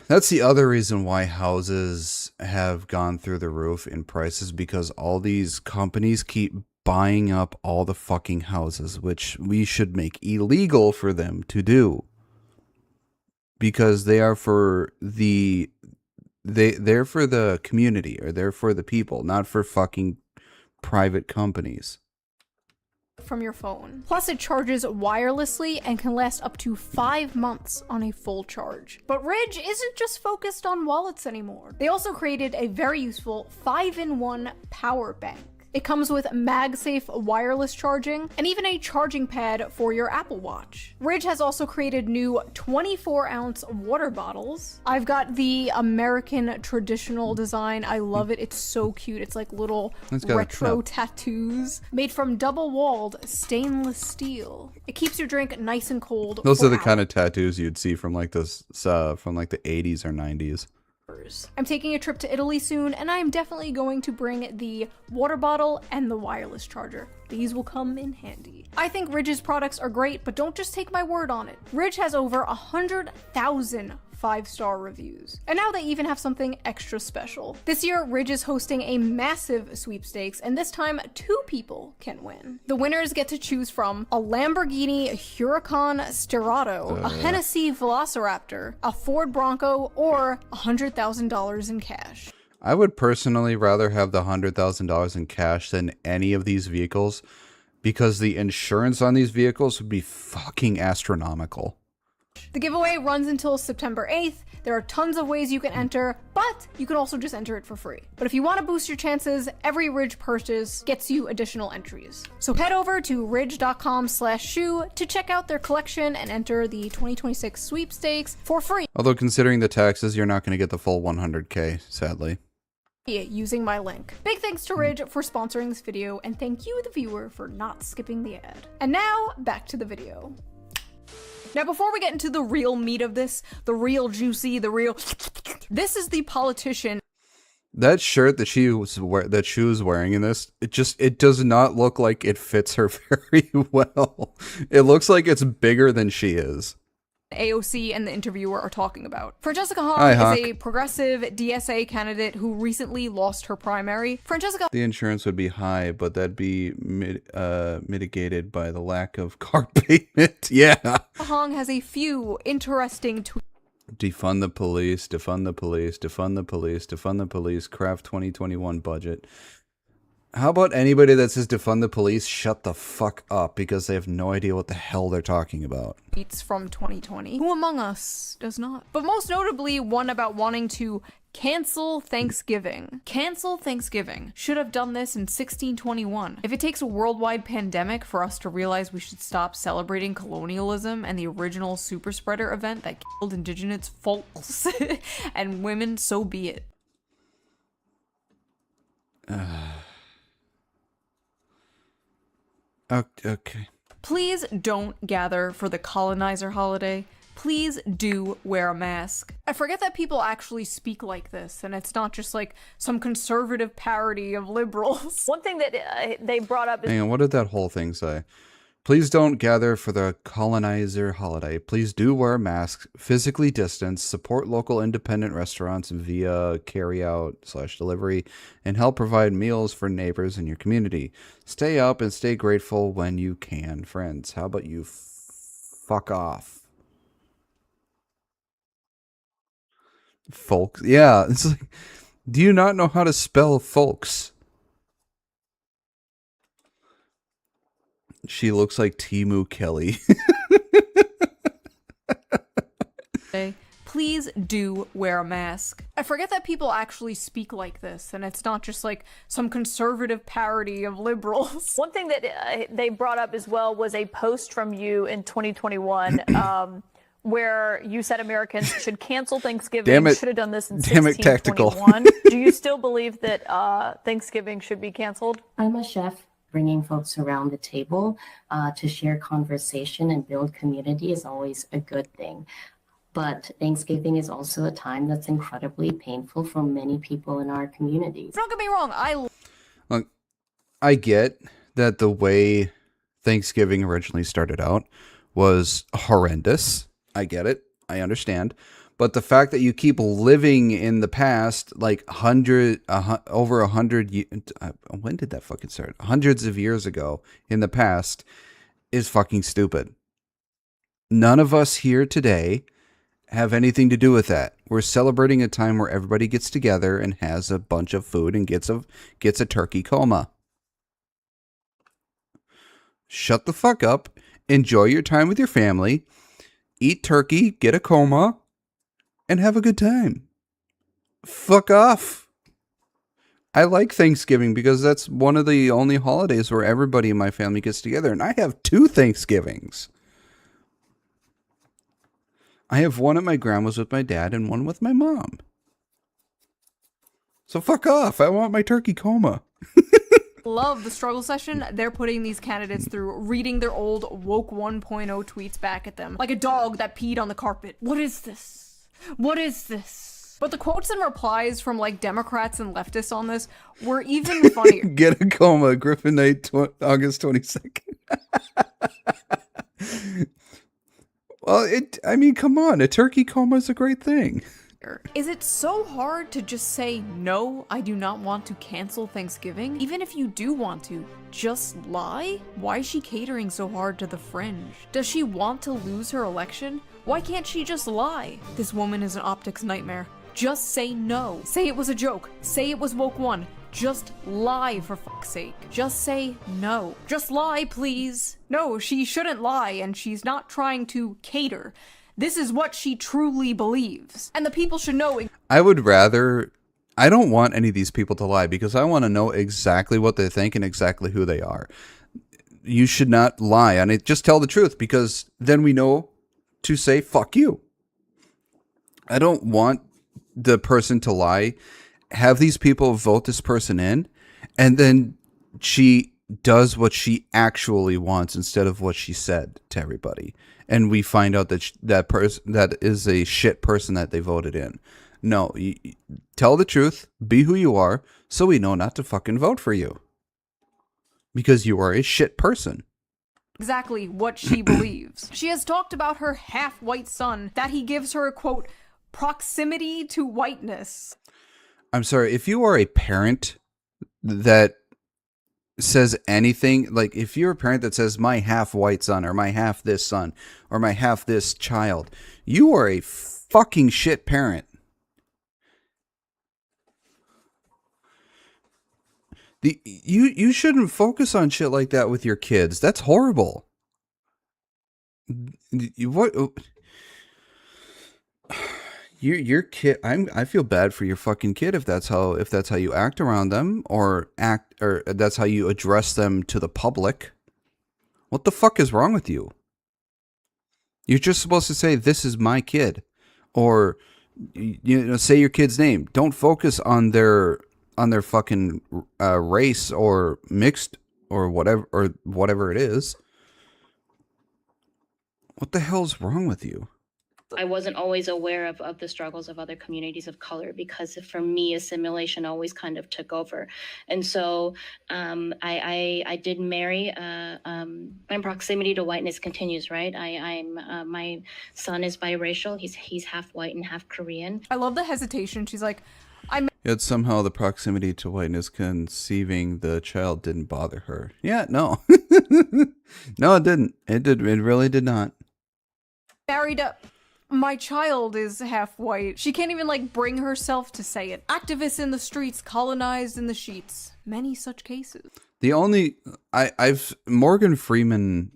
That's the other reason why houses have gone through the roof in prices, because all these companies keep buying up all the fucking houses, which we should make illegal for them to do. Because they are for the they're for the community, or they're for the people, not for fucking private companies. From your phone. Plus it charges wirelessly and can last up to 5 months on a full charge. But Ridge isn't just focused on wallets anymore. They also created a very useful 5-in-1 power bank. It comes with MagSafe wireless charging and even a charging pad for your Apple Watch. Ridge has also created new 24-ounce water bottles. I've got the American traditional design. I love it. It's so cute. It's like little retro tattoos made from double-walled stainless steel. It keeps your drink nice and cold. Those are the kind of tattoos you'd see from like this from like the 80s or 90s. I'm taking a trip to Italy soon, and I'm definitely going to bring the water bottle and the wireless charger. These will come in handy. I think Ridge's products are great, but don't just take my word on it. Ridge has over 100,000 5-star reviews. And now they even have something extra special. This year, Ridge is hosting a massive sweepstakes, and this time 2 people can win. The winners get to choose from a Lamborghini Huracan Sterrato, a Hennessy Velociraptor, a Ford Bronco, or $100,000 in cash. I would personally rather have the $100,000 in cash than any of these vehicles, because the insurance on these vehicles would be fucking astronomical. The giveaway runs until September 8th. There are tons of ways you can enter, but you can also just enter it for free. But if you want to boost your chances, every Ridge purchase gets you additional entries. So head over to ridge.com/shoe to check out their collection and enter the 2026 sweepstakes for free. Although considering the taxes, you're not going to get the full 100K, sadly. Using my link. Big thanks to Ridge for sponsoring this video, and thank you, the viewer, for not skipping the ad. And now, back to the video. Now, before we get into the real meat of this, the real juicy, this is the politician. That shirt that she was wearing in this, it does not look like it fits her very well. It looks like it's bigger than she is. AOC and the interviewer are talking about. Francesca Hong Hi, is a progressive DSA candidate who recently lost her primary. The insurance would be high, but that'd be mitigated by the lack of car payment. Yeah. Hong has a few interesting tweets. Defund the police, defund the police, defund the police, defund the police, craft 2021 budget. How about anybody that says defund the police, shut the fuck up, because they have no idea what the hell they're talking about. Tweets from 2020. Who among us does not? But most notably, one about wanting to cancel Thanksgiving. Cancel Thanksgiving. Should have done this in 1621. If it takes a worldwide pandemic for us to realize we should stop celebrating colonialism and the original super spreader event that killed indigenous folks and women, so be it. Okay. Please don't gather for the colonizer holiday. Please do wear a mask. I forget that people actually speak like this, and it's not just like some conservative parody of liberals. One thing that they brought up is... Hang on, what did that whole thing say? Please don't gather for the colonizer holiday. Please do wear masks, physically distance, support local independent restaurants via carryout/delivery, and help provide meals for neighbors in your community. Stay up and stay grateful when you can, friends. How about you fuck off? Folks. Yeah, it's like, do you not know how to spell folks? She looks like Timu Kelly. Please do wear a mask. I forget that people actually speak like this, and it's not just like some conservative parody of liberals. One thing that they brought up as well was a post from you in 2021 where you said Americans should cancel Thanksgiving. Damn it. Should have done this in Damn it, tactical. 1621. Do you still believe that Thanksgiving should be canceled? I'm a chef. Bringing folks around the table to share conversation and build community is always a good thing. But Thanksgiving is also a time that's incredibly painful for many people in our communities. Don't get me wrong, Look, I get that the way Thanksgiving originally started out was horrendous. I get it. I understand. But the fact that you keep living in the past, like over 100, when did that fucking start? Hundreds of years ago in the past is fucking stupid. None of us here today have anything to do with that. We're celebrating a time where everybody gets together and has a bunch of food and gets a turkey coma. Shut the fuck up. Enjoy your time with your family. Eat turkey, get a coma, and have a good time. Fuck off. I like Thanksgiving because that's one of the only holidays where everybody in my family gets together, and I have 2 Thanksgivings. I have one at my grandma's with my dad and one with my mom. So fuck off. I want my turkey coma. love the struggle session. They're putting these candidates through reading their old woke 1.0 tweets back at them. Like a dog that peed on the carpet. What is this? What is this? But the quotes and replies from like Democrats and leftists on this were even funnier. Get a coma, Griffin Night, August 22nd. Well, I mean, come on. A turkey coma is a great thing. Is it so hard to just say, no, I do not want to cancel Thanksgiving? Even if you do want to, just lie? Why is she catering so hard to the fringe? Does she want to lose her election? Why can't she just lie? This woman is an optics nightmare. Just say no. Say it was a joke. Say it was woke one. Just lie, for fuck's sake. Just say no. Just lie, please. No, she shouldn't lie, and she's not trying to cater. this is what she truly believes. And the people should know. I would rather... I don't want any of these people to lie because I want to know exactly what they think and exactly who they are. You should not lie on it. Just tell the truth because then we know to say, fuck you. I don't want the person to lie, have these people vote this person in, and then she does what she actually wants instead of what she said to everybody. And we find out that that is a shit person that they voted in. No, tell the truth, be who you are, so we know not to fucking vote for you. Because you are a shit person. Exactly what she believes. She has talked about her half-white son, that he gives her, quote, proximity to whiteness. I'm sorry, if you are a parent that says anything, like if you're a parent that says my half-white son, or my half this son, or my half this child, you are a fucking shit parent. You shouldn't focus on shit like that with your kids. That's horrible. What your kid? I feel bad for your fucking kid if that's how you act around them or that's how you address them to the public. What the fuck is wrong with you? You're just supposed to say this is my kid, or say your kid's name. Don't focus on their fucking race or mixed or whatever it is. What the hell's wrong with you? I wasn't always aware of the struggles of other communities of color because for me, assimilation always kind of took over. And so I did marry. My proximity to whiteness continues, right? My son is biracial. He's half white and half Korean. I love the hesitation. She's like, Yet somehow the proximity to whiteness conceiving the child didn't bother her. Yeah, no. No, it didn't. It really did not. Married up. My child is half white. She can't even bring herself to say it. Activists in the streets, colonized in the sheets. Many such cases. The only I've Morgan Freeman.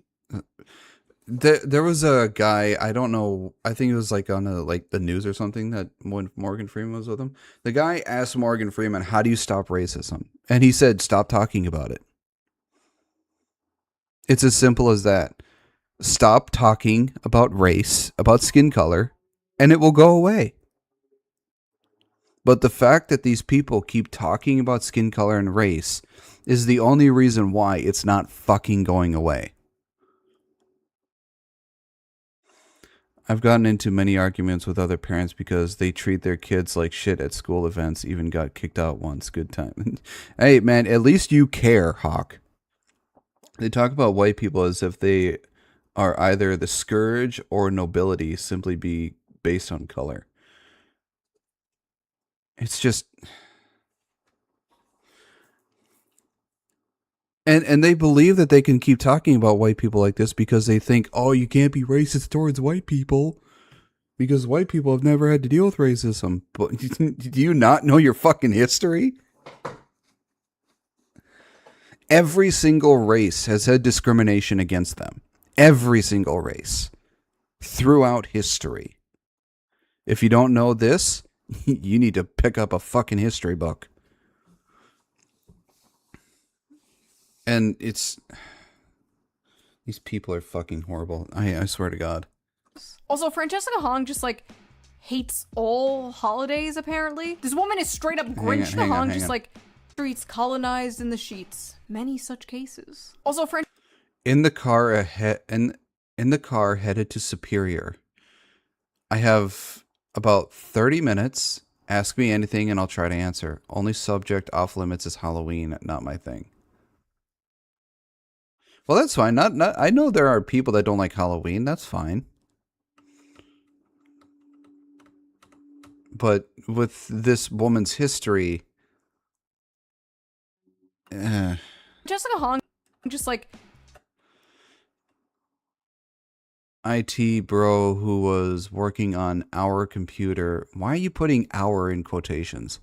There was a guy, I don't know, I think it was on the news or something, that when Morgan Freeman was with him, the guy asked Morgan Freeman, how do you stop racism? And he said, stop talking about it. It's as simple as that. Stop talking about race, about skin color, and it will go away. But the fact that these people keep talking about skin color and race is the only reason why it's not fucking going away. I've gotten into many arguments with other parents because they treat their kids like shit at school events, even got kicked out once. Good time. Hey, man, at least you care, Hawk. They talk about white people as if they are either the scourge or nobility simply be based on color. It's just... And they believe that they can keep talking about white people like this because they think, oh, you can't be racist towards white people because white people have never had to deal with racism. But do you not know your fucking history? Every single race has had discrimination against them. Every single race. Throughout history. If you don't know this, you need to pick up a fucking history book. And it's... These people are fucking horrible. I swear to God. Also, Francesca Hong just hates all holidays, apparently. This woman is straight up Grinch the Hong, just streets colonized in the sheets. Many such cases. Also, in the car ahead, in the car headed to Superior, I have about 30 minutes. Ask me anything and I'll try to answer. Only subject off limits is Halloween, not my thing. Well, that's fine. Not. I know there are people that don't like Halloween. That's fine. But with this woman's history, Jessica Hong, just IT bro who was working on our computer. Why are you putting "our" in quotations?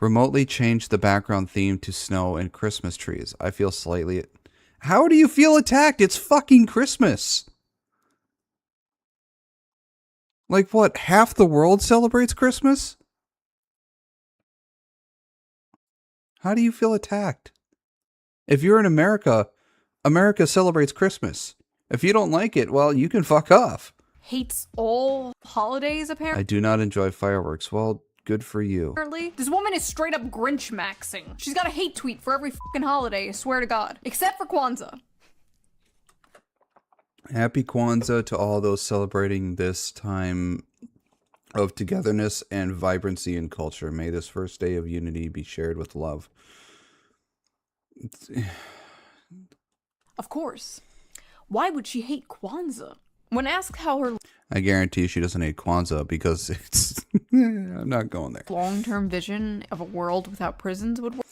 Remotely changed the background theme to snow and Christmas trees. I feel slightly... How do you feel attacked? It's fucking Christmas. Like what? Half the world celebrates Christmas? How do you feel attacked? If you're in America, America celebrates Christmas. If you don't like it, well, you can fuck off. Hates all holidays, I do not enjoy fireworks. Well, good for you. apparently. This woman is straight up Grinch maxing. She's got a hate tweet for every fucking holiday, I swear to God. Except for Kwanzaa. Happy Kwanzaa to all those celebrating this time of togetherness and vibrancy in culture. May this first day of unity be shared with love. Of course. Why would she hate Kwanzaa? When asked how her I guarantee she doesn't hate Kwanzaa because it's... I'm not going there. long-term vision of a world without prisons would work.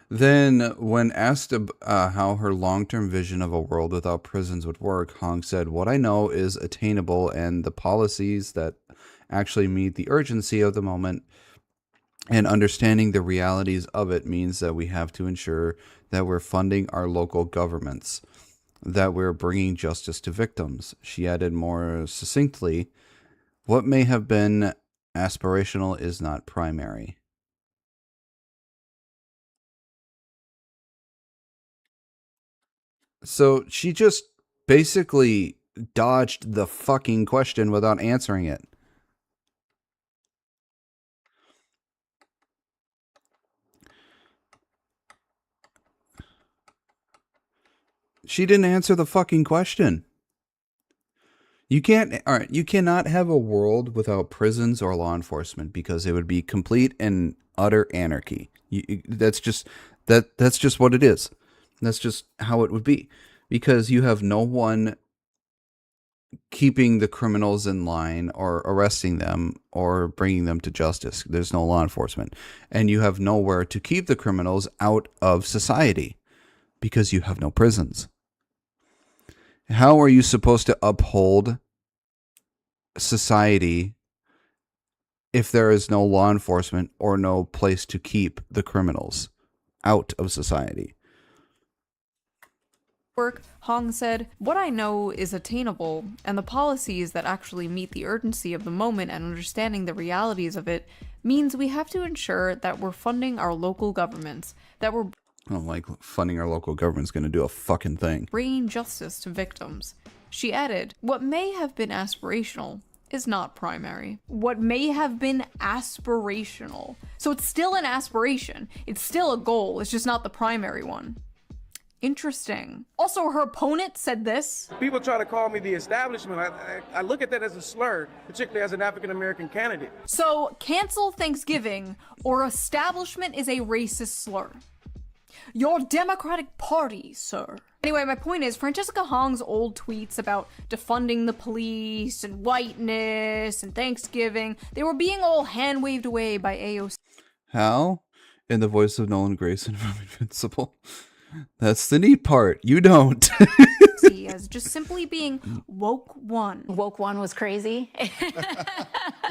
Then, when asked how her long-term vision of a world without prisons would work, Hong said, "What I know is attainable, and the policies that actually meet the urgency of the moment and understanding the realities of it means that we have to ensure that we're funding our local governments, that we're bringing justice to victims." She added more succinctly, "What may have been aspirational is not primary." So she just basically dodged the fucking question without answering it. She didn't answer the fucking question. You can't, all right, you cannot have a world without prisons or law enforcement because it would be complete and utter anarchy. That's just what it is. That's just how it would be, because you have no one keeping the criminals in line or arresting them or bringing them to justice. There's no law enforcement, and you have nowhere to keep the criminals out of society because you have no prisons. How are you supposed to uphold society if there is no law enforcement or no place to keep the criminals out of society? Hong said, "What I know is attainable, and the policies that actually meet the urgency of the moment and understanding the realities of it means we have to ensure that we're funding our local governments, that we're I don't like funding our local government's going to do a fucking thing. bringing justice to victims." She added, "What may have been aspirational is not primary." What may have been aspirational. So it's still an aspiration. It's still a goal. It's just not the primary one. Interesting. Also, her opponent said this. People try to call me the establishment. I look at that as a slur, particularly as an African-American candidate. So, cancel Thanksgiving or establishment is a racist slur. Your Democratic Party, sir. Anyway, my point is, Francesca Hong's old tweets about defunding the police and whiteness and Thanksgiving, they were being all hand-waved away by AOC. How? In the voice of Nolan Grayson from Invincible. That's the neat part. You don't. As just simply being woke one. Woke one was crazy.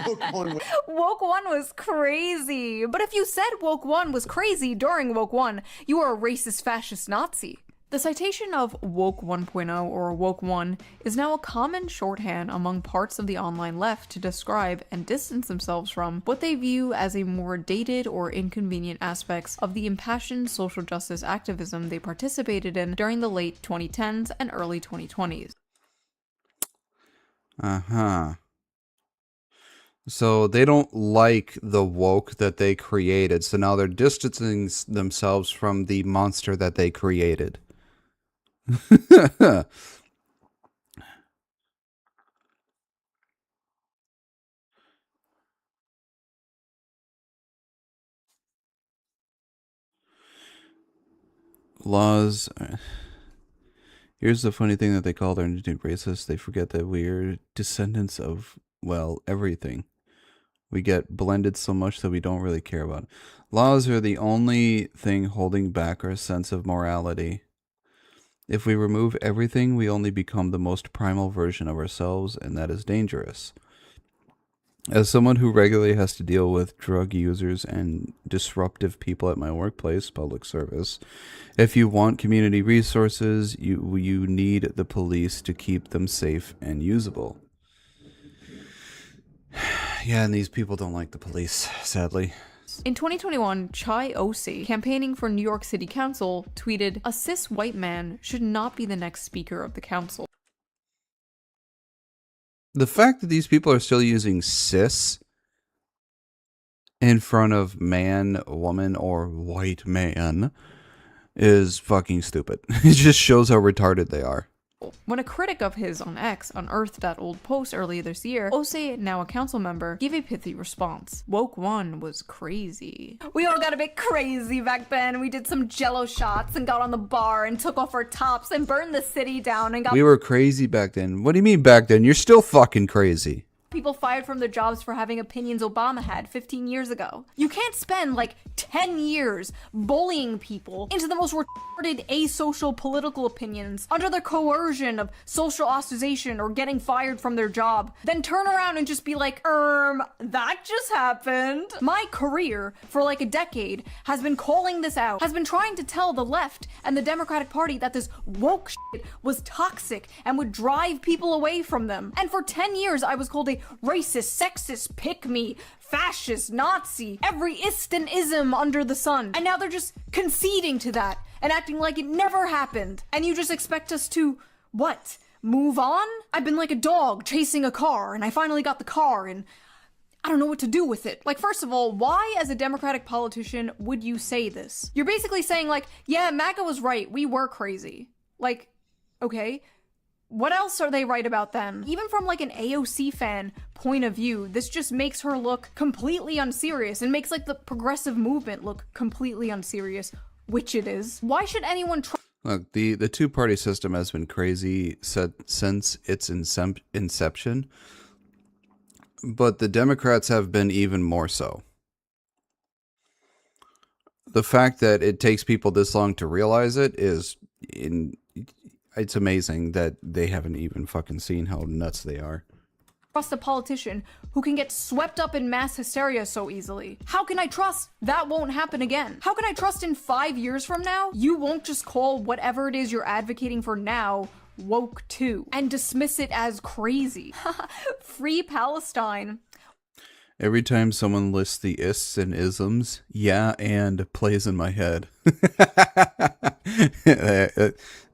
Woke one was crazy. But if you said woke one was crazy during woke one, you are a racist fascist Nazi. The citation of woke 1.0 or woke 1 is now a common shorthand among parts of the online left to describe and distance themselves from what they view as a more dated or inconvenient aspects of the impassioned social justice activism they participated in during the late 2010s and early 2020s. Uh-huh. So they don't like the woke that they created, so now they're distancing themselves from the monster that they created. Laws. Here's the funny thing that they call their indigenous racists. They forget that we're descendants of, well, everything. We get blended so much that we don't really care about it. Laws are the only thing holding back our sense of morality. If we remove everything, we only become the most primal version of ourselves, and that is dangerous. As someone who regularly has to deal with drug users and disruptive people at my workplace, public service, if you want community resources, you need the police to keep them safe and usable. Yeah, and these people don't like the police, sadly. In 2021, Chai Osi, campaigning for New York City Council, tweeted, "A cis white man should not be the next speaker of the council." The fact that these people are still using cis in front of man, woman, or white man is fucking stupid. It just shows how retarded they are. When a critic of his on X unearthed that old post earlier this year, Ose, now a council member, gave a pithy response. Woke one was crazy. "We all got a bit crazy back then. We did some jello shots and got on the bar and took off our tops and burned the city down and got We were crazy back then. What do you mean back then? You're still fucking crazy. people fired from their jobs for having opinions Obama had 15 years ago. You can't spend like 10 years bullying people into the most retarded asocial political opinions under the coercion of social ostracization or getting fired from their job, then turn around and just be like, that just happened. My career for like a decade has been calling this out, has been trying to tell the left and the Democratic Party that this woke shit was toxic and would drive people away from them. And for 10 years I was called a racist, sexist, pick-me, fascist, Nazi, every ist and ism under the sun. And now they're just conceding to that and acting like it never happened. And you just expect us to, what, move on? I've been like a dog chasing a car, and I finally got the car, and I don't know what to do with it. Like, first of all, why as a Democratic politician would you say this? You're basically saying like, yeah, MAGA was right, we were crazy. Like, okay, what else are they right about then? Even from like an AOC fan point of view, this just makes her look completely unserious and makes like the progressive movement look completely unserious, which it is. Why should anyone try? Look, the two-party system has been crazy since its inception, but the Democrats have been even more so. The fact that it takes people this long to realize it is it's amazing that they haven't even fucking seen how nuts they are. Trust a politician who can get swept up in mass hysteria so easily? How can I trust that won't happen again? How can I trust in 5 years from now, you won't just call whatever it is you're advocating for now woke too and dismiss it as crazy? Free Palestine. Every time someone lists the ists and isms, yeah, and plays in my head.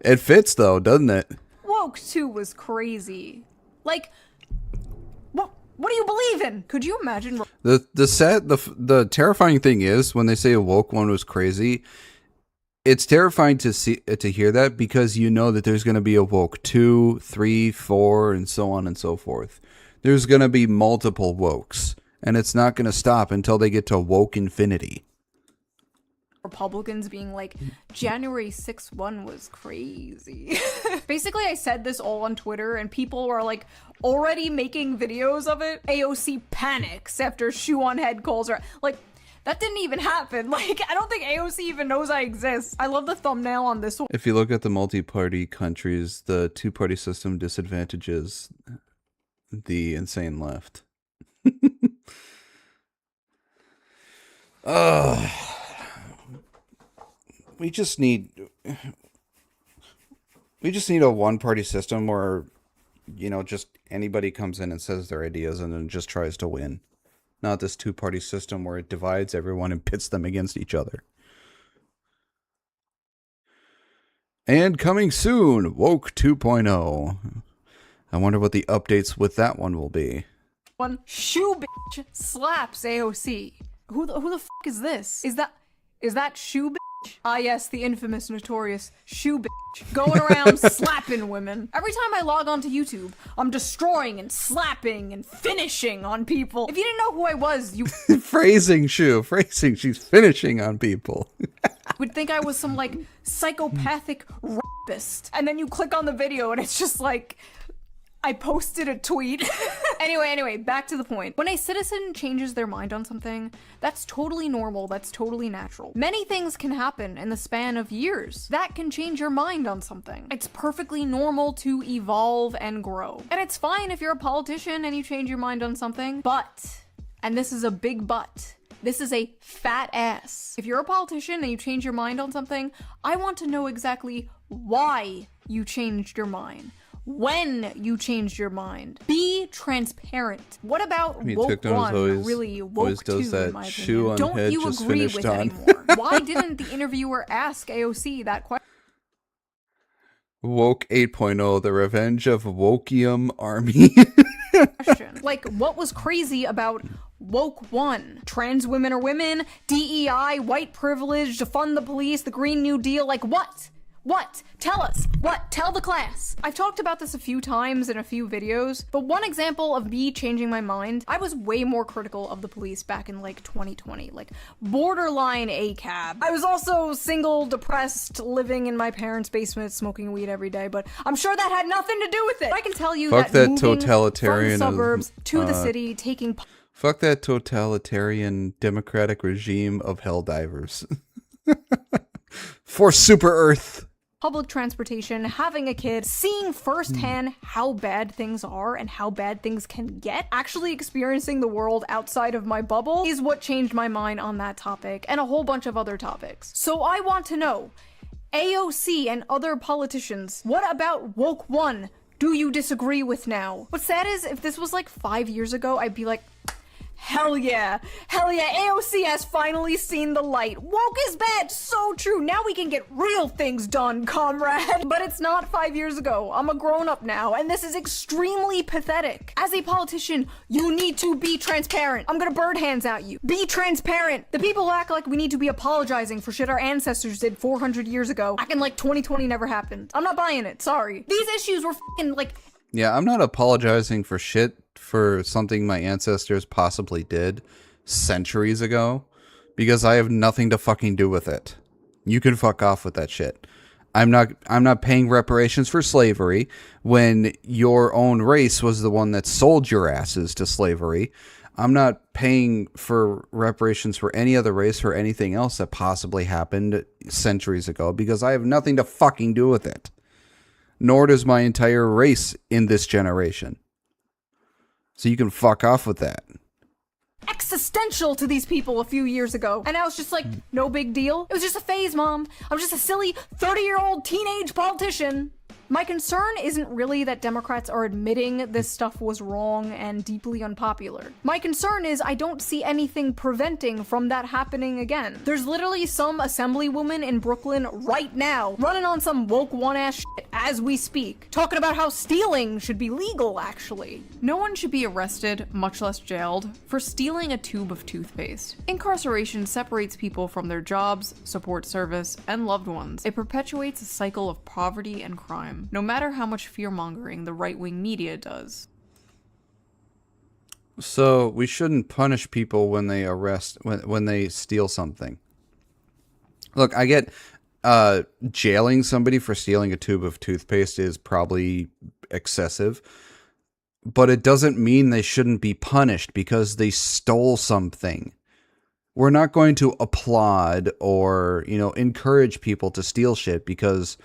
It fits though, doesn't it? Woke too was crazy. Like, what do you believe in? Could you imagine? The terrifying thing is when they say a woke one was crazy, it's terrifying to hear that, because you know that there's going to be a woke 2, 3, 4, and so on and so forth. There's going to be multiple wokes, and it's not going to stop until they get to woke infinity. Republicans being like, January 6th one was crazy. Basically, I said this all on Twitter, and people were like already making videos of it. AOC panics after shoe on head calls her. Like, that didn't even happen. Like, I don't think AOC even knows I exist. I love the thumbnail on this one. If you look at the multi-party countries, the two-party system disadvantages the insane left. We just need a one-party system where, you know, just anybody comes in and says their ideas and then just tries to win. Not this two-party system where it divides everyone and pits them against each other. And coming soon, Woke 2.0. I wonder what the updates with that one will be. One shoe bitch slaps AOC. Who the fuck is this? Is that shoe bitch? Ah yes, the infamous, notorious shoe bitch. Going around slapping women. Every time I log onto YouTube, I'm destroying and slapping and finishing on people. If you didn't know who I was, you Phrasing, she's finishing on people. would think I was some like psychopathic rapist. And then you click on the video and it's just like, I posted a tweet. Anyway, back to the point. When a citizen changes their mind on something, that's totally normal, that's totally natural. Many things can happen in the span of years that can change your mind on something. It's perfectly normal to evolve and grow. And it's fine if you're a politician and you change your mind on something, but, and this is a big but, this is a fat ass. If you're a politician and you change your mind on something, I want to know exactly why you changed your mind. when you changed your mind. Be transparent. What about mean, woke TikTok one always- really always woke does two, in that my shoe opinion? on Don't head you just agree finished with it on. anymore? Why didn't the interviewer ask AOC that question? Woke 8.0, the revenge of Wokium Army. Like, what was crazy about woke one? Trans women are women, DEI, white privilege, defund the police, the Green New Deal, like what? What? Tell us. What? Tell the class. I've talked about this a few times in a few videos, but one example of me changing my mind, I was way more critical of the police back in like 2020, like borderline ACAB. I was also single, depressed, living in my parents' basement, smoking weed every day, but I'm sure that had nothing to do with it. I can tell you Fuck that that moving totalitarian from the suburbs to the city, taking Fuck that totalitarian democratic regime of helldivers. For Super Earth. public transportation, having a kid, seeing firsthand how bad things are and how bad things can get, actually experiencing the world outside of my bubble is what changed my mind on that topic and a whole bunch of other topics. So I want to know, AOC and other politicians, what about woke one do you disagree with now? What's sad is if this was like 5 years ago, I'd be like, hell yeah, AOC has finally seen the light. Woke is bad, so true. Now we can get real things done, comrade. But it's not 5 years ago. I'm a grown up now, and this is extremely pathetic. As a politician, you need to be transparent. I'm gonna bird hands at you. Be transparent. The people who act like we need to be apologizing for shit our ancestors did 400 years ago, acting like 2020 never happened. I'm not buying it, sorry. These issues were fucking like... Yeah, I'm not apologizing for shit for something my ancestors possibly did centuries ago, because I have nothing to fucking do with it. You can fuck off with that shit. I'm not paying reparations for slavery when your own race was the one that sold your asses to slavery. I'm not paying for reparations for any other race for anything else that possibly happened centuries ago, because I have nothing to fucking do with it. Nor does my entire race in this generation. So you can fuck off with that. Existential to these people a few years ago. And now it's just like, no big deal. It was just a phase, Mom. I'm just a silly 30-year-old teenage politician. My concern isn't really that Democrats are admitting this stuff was wrong and deeply unpopular. My concern is I don't see anything preventing from that happening again. There's literally some assemblywoman in Brooklyn right now running on some woke one-ass shit as we speak, talking about how stealing should be legal, actually. No one should be arrested, much less jailed, for stealing a tube of toothpaste. Incarceration separates people from their jobs, support service, and loved ones. It perpetuates a cycle of poverty and crime, no matter how much fear-mongering the right-wing media does. So we shouldn't punish people when they when they steal something. Look, I get jailing somebody for stealing a tube of toothpaste is probably excessive, but it doesn't mean they shouldn't be punished because they stole something. We're not going to applaud or, encourage people to steal shit because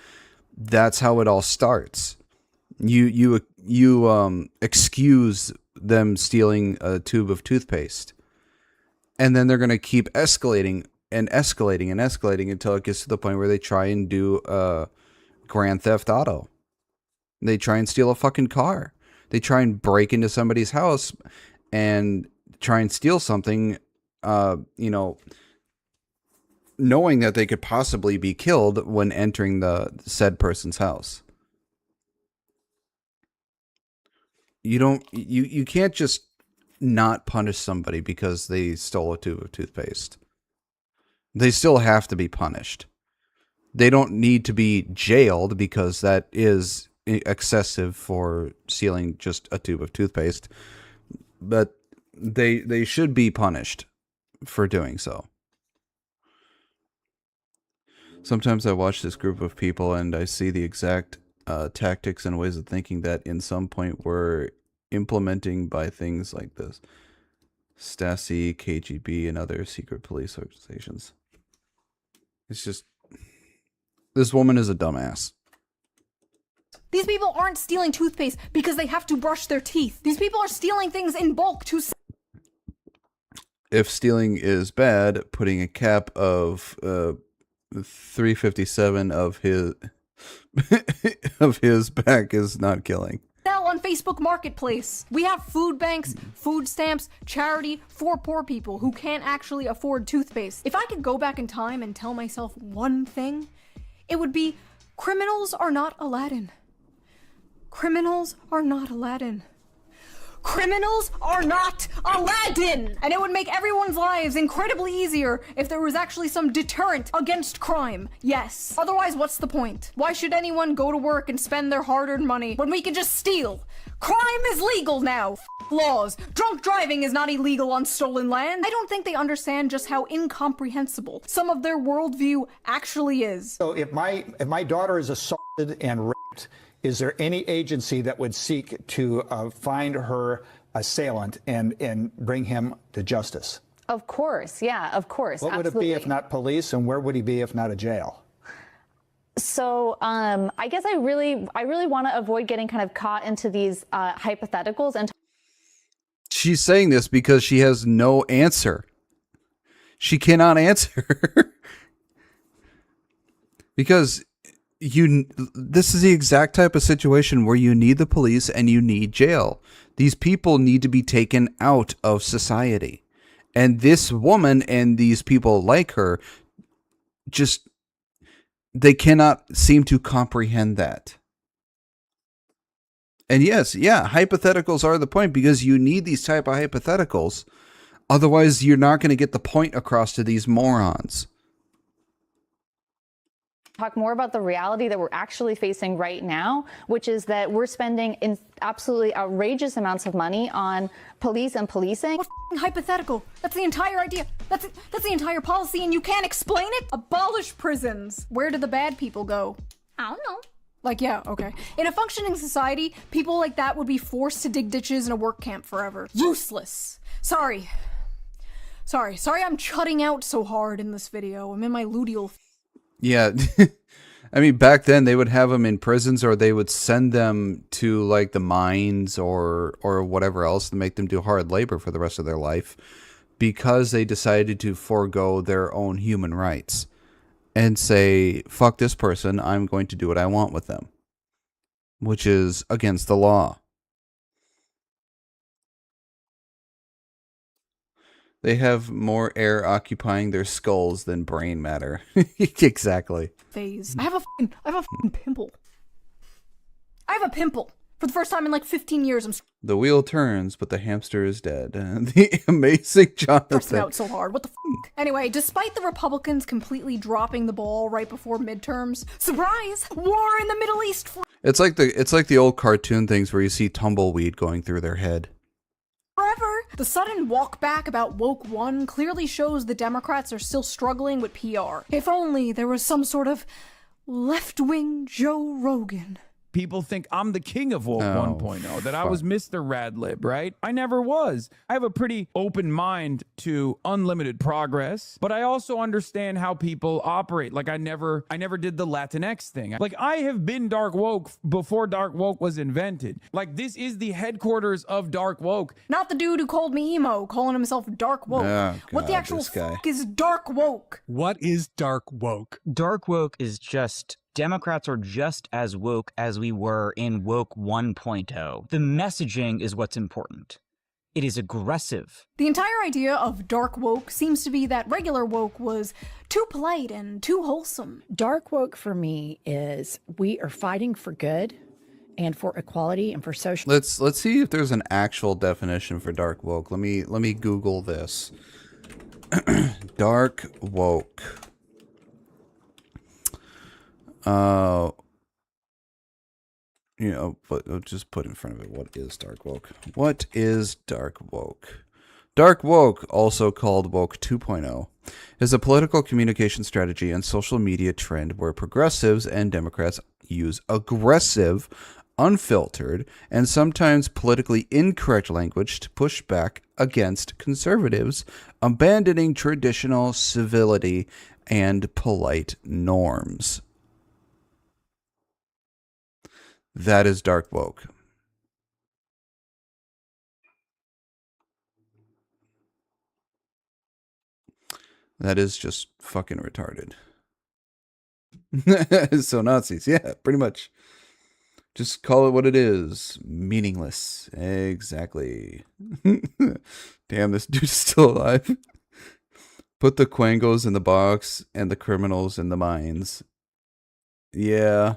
that's how it all starts. You excuse them stealing a tube of toothpaste, and then they're going to keep escalating and escalating and escalating until it gets to the point where they try and do Grand Theft Auto. They try and steal a fucking car. They try and break into somebody's house and try and steal something, knowing that they could possibly be killed when entering the said person's house. You can't just not punish somebody because they stole a tube of toothpaste. They still have to be punished. They don't need to be jailed because that is excessive for stealing just a tube of toothpaste, but they should be punished for doing so. Sometimes I watch this group of people and I see the exact tactics and ways of thinking that in some point we're implementing by things like this Stasi, KGB, and other secret police organizations. It's just, this woman is a dumbass. These people aren't stealing toothpaste because they have to brush their teeth. These people are stealing things in bulk to... If stealing is bad, putting a cap of 357 of his of his back is not killing. Sell on Facebook Marketplace. We have food banks, food stamps, charity for poor people who can't actually afford toothpaste. If I could go back in time and tell myself one thing, it would be criminals are not Aladdin. Criminals are not Aladdin. Criminals are not Aladdin! And it would make everyone's lives incredibly easier if there was actually some deterrent against crime. Yes. Otherwise, what's the point? Why should anyone go to work and spend their hard-earned money when we can just steal? Crime is legal now. Laws. Drunk driving is not illegal on stolen land. I don't think they understand just how incomprehensible some of their worldview actually is. So if my daughter is assaulted and raped, is there any agency that would seek to find her assailant and bring him to justice? Of course, yeah, of course. What would it be if not police, and where would he be if not a jail? So I guess I really want to avoid getting kind of caught into these hypotheticals. And She's saying this because she has no answer. She cannot answer. Because this is the exact type of situation where you need the police and you need jail. These people need to be taken out of society. And this woman and these people like her just, they cannot seem to comprehend that. And yes, yeah, hypotheticals are the point because you need these type of hypotheticals. Otherwise, you're not going to get the point across to these morons. talk more about the reality that we're actually facing right now, which is that we're spending in absolutely outrageous amounts of money on police and policing. What hypothetical? That's the entire idea. That's the entire policy, and you can't explain it? Abolish prisons. Where do the bad people go? I don't know. Like, yeah, okay. In a functioning society, people like that would be forced to dig ditches in a work camp forever. Useless. Sorry I'm chutting out so hard in this video. I'm in my luteal. Yeah. I mean, back then they would have them in prisons, or they would send them to like the mines or whatever else to make them do hard labor for the rest of their life because they decided to forego their own human rights and say, fuck this person, I'm going to do what I want with them, which is against the law. They have more air occupying their skulls than brain matter. Exactly. Phase. I have a fucking pimple. I have a pimple. For the first time in like 15 years, I'm The wheel turns, but the hamster is dead. The amazing Jonathan. stressing out so hard. What the f? Anyway, despite the Republicans completely dropping the ball right before midterms, surprise! War in the Middle East. It's like the old cartoon things where you see tumbleweed going through their head. Forever. The sudden walk back about Woke One clearly shows the Democrats are still struggling with PR. If only there was some sort of left-wing Joe Rogan. People think I'm the king of Woke 1.0, that I was Mr. Radlib, right? I never was. I have a pretty open mind to unlimited progress, but I also understand how people operate. Like I never did the Latinx thing. Like I have been dark woke before dark woke was invented. Like this is the headquarters of dark woke. Not the dude who called me emo, calling himself dark woke. Oh, what the God, actual this guy. fuck is dark woke? What is dark woke? Dark woke is just Democrats are just as woke as we were in Woke 1.0. The messaging is what's important. It is aggressive. The entire idea of dark woke seems to be that regular woke was too polite and too wholesome. Dark woke for me is we are fighting for good and for equality and for social. Let's see if there's an actual definition for dark woke. Let me Google this. Dark woke. But I'll just put in front of it, what is dark woke? What is dark woke? Dark woke, also called Woke 2.0, is a political communication strategy and social media trend where progressives and Democrats use aggressive, unfiltered, and sometimes politically incorrect language to push back against conservatives, abandoning traditional civility and polite norms. That is dark woke. That is just fucking retarded. So Nazis, yeah, pretty much. Just call it what it is. Meaningless. Exactly. Damn, this dude is still alive. Put the Quangos in the box and the criminals in the mines. Yeah.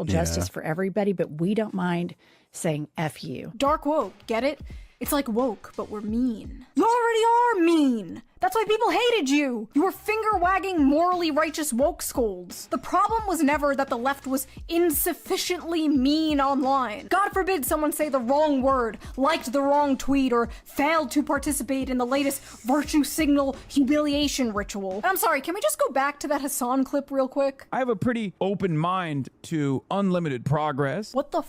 Justice for everybody, but we don't mind saying F you. Dark woke, get it? It's like woke, but we're mean. You already are mean! That's why people hated you! You were finger-wagging, morally righteous woke scolds. The problem was never that the left was insufficiently mean online. God forbid someone say the wrong word, liked the wrong tweet, or failed to participate in the latest virtue signal humiliation ritual. And I'm sorry, can we just go back to that Hassan clip real quick? I have a pretty open mind to unlimited progress. What the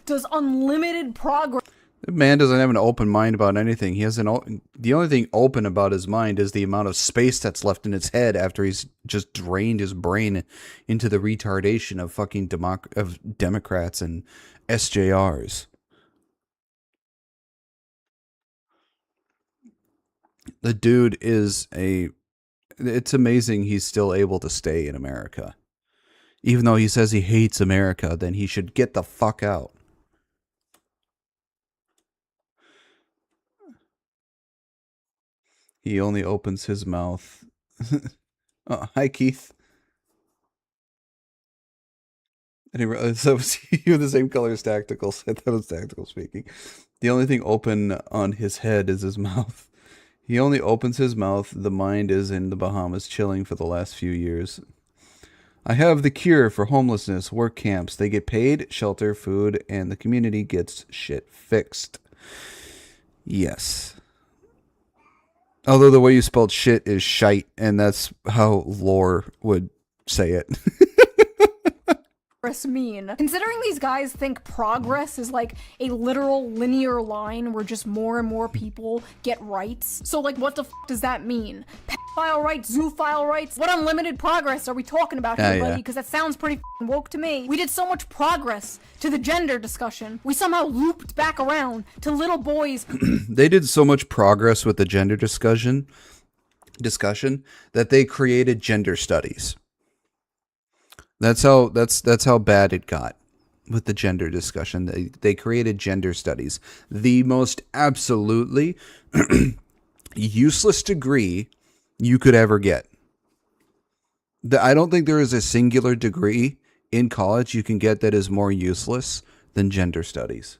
does unlimited progress... The man doesn't have an open mind about anything. He has the only thing open about his mind is the amount of space that's left in his head after he's just drained his brain into the retardation of fucking Democrats and SJRs. The dude is it's amazing he's still able to stay in America. Even though he says he hates America, then he should get the fuck out. He only opens his mouth. Oh, hi, Keith. I didn't realize that was you the same color as Tacticals. I thought it was Tactical speaking. The only thing open on his head is his mouth. He only opens his mouth. The mind is in the Bahamas chilling for the last few years. I have the cure for homelessness, work camps. They get paid, shelter, food, and the community gets shit fixed. Yes. Although the way you spelled shit is shite, and that's how lore would say it. mean? Considering these guys think progress is like a literal linear line where just more and more people get rights. So like what the f does that mean? Pedophile rights, zoophile rights? What unlimited progress are we talking about here, buddy? Because that sounds pretty woke to me. We did so much progress to the gender discussion. We somehow looped back around to little boys. They did so much progress with the gender discussion that they created gender studies. That's how bad it got with the gender discussion. They created gender studies, the most absolutely useless degree you could ever get. I don't think there is a singular degree in college you can get that is more useless than gender studies.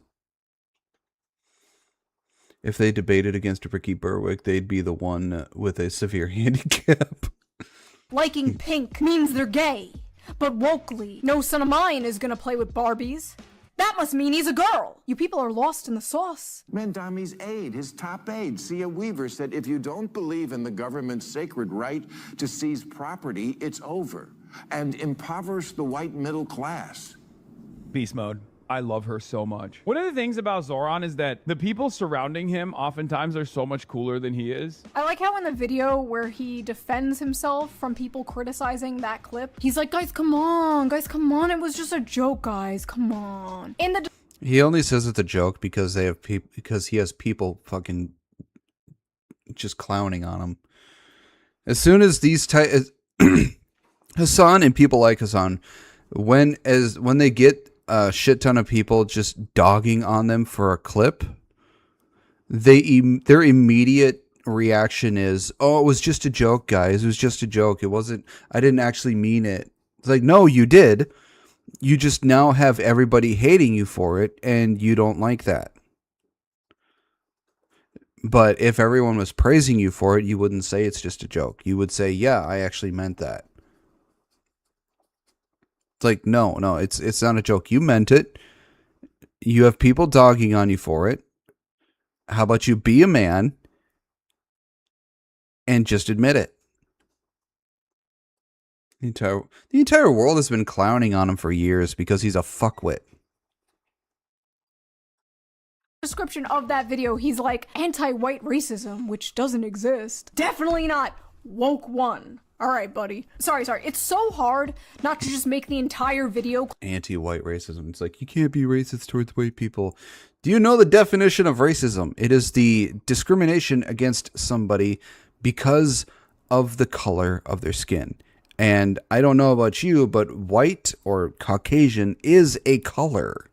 If they debated against Ricky Berwick, they'd be the one with a severe handicap. Liking pink means they're gay. But wokely, no son of mine is gonna play with Barbies. That must mean he's a girl. You people are lost in the sauce. Mandami's aide, his top aide, Sia Weaver, said if you don't believe in the government's sacred right to seize property, it's over. And impoverish the white middle class. Beast mode. I love her so much. One of the things about Zoran is that the people surrounding him oftentimes are so much cooler than he is. I like how in the video where he defends himself from people criticizing that clip, he's like, guys, come on, it was just a joke, guys, come on. In the He only says it's a joke because he has people fucking just clowning on him. As soon as these Hassan and people like Hassan, when they get a shit ton of people just dogging on them for a clip, their immediate reaction is, oh, it was just a joke, guys. It was just a joke. It wasn't, I didn't actually mean it. It's like, no, you did. You just now have everybody hating you for it, and you don't like that. But if everyone was praising you for it, you wouldn't say it's just a joke. You would say, yeah, I actually meant that. It's like, no, it's not a joke. You meant it. You have people dogging on you for it. How about you be a man and just admit it? The entire world has been clowning on him for years because he's a fuckwit. description of that video, he's like, anti-white racism, which doesn't exist. Definitely not woke one. All right, buddy. Sorry. It's so hard not to just make the entire video anti-white racism. It's like, you can't be racist towards white people. Do you know the definition of racism? It is the discrimination against somebody because of the color of their skin. And I don't know about you, but white or Caucasian is a color.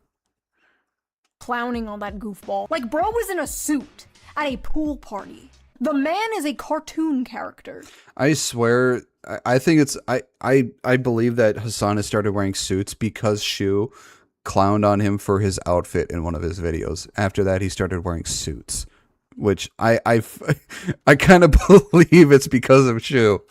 Clowning on that goofball. Like, bro was in a suit at a pool party. The man is a cartoon character. I swear, I think it's, I believe that Hassan has started wearing suits because Shu clowned on him for his outfit in one of his videos. After that, he started wearing suits, which I kind of believe it's because of Shu.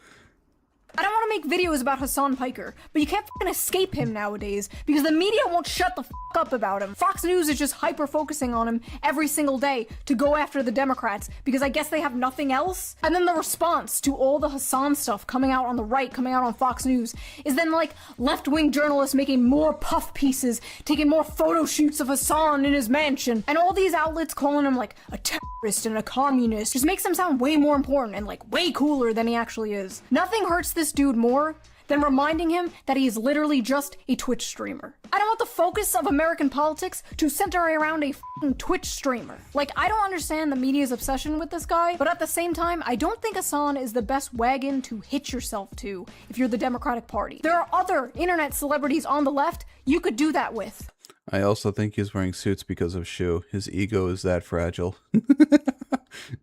I don't want to make videos about Hassan Piker, but you can't fucking escape him nowadays because the media won't shut the fuck up about him. Fox News is just hyper-focusing on him every single day to go after the Democrats because I guess they have nothing else. And then the response to all the Hassan stuff coming out on the right, coming out on Fox News, is then like left-wing journalists making more puff pieces, taking more photo shoots of Hassan in his mansion, and all these outlets calling him like a terrorist and a communist just makes him sound way more important and like way cooler than he actually is. Nothing hurts this dude more than reminding him that he is literally just a Twitch streamer. I don't want the focus of American politics to center around a f***ing Twitch streamer. Like, I don't understand the media's obsession with this guy, but at the same time, I don't think Hassan is the best wagon to hitch yourself to if you're the Democratic Party. There are other internet celebrities on the left you could do that with. I also think he's wearing suits because of Shu. His ego is that fragile.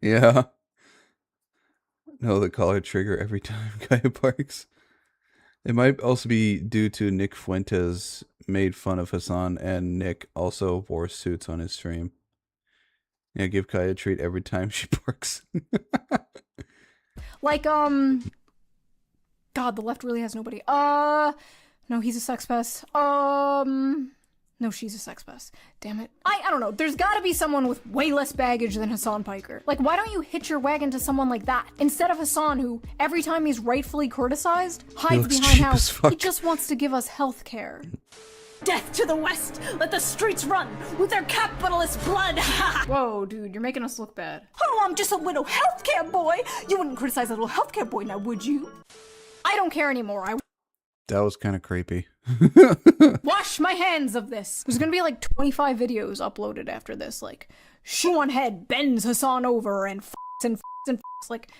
Yeah. No, the collar trigger every time Kaya barks. It might also be due to Nick Fuentes made fun of Hassan, and Nick also wore suits on his stream. Yeah, give Kaya a treat every time she barks. Like, God, the left really has nobody. No, he's a sex pest. No, she's a sex pest. Damn it. I don't know. There's gotta be someone with way less baggage than Hassan Piker. Like, why don't you hitch your wagon to someone like that? Instead of Hassan, who, every time he's rightfully criticized, hides behind how he just wants to give us health care. Death to the West! Let the streets run with their capitalist blood! Whoa, dude, you're making us look bad. Oh, I'm just a little healthcare boy! You wouldn't criticize a little healthcare boy now, would you? I don't care anymore. That was kind of creepy. Wash my hands of this. There's gonna be like 25 videos uploaded after this, like, shoe on head bends Hassan over and like,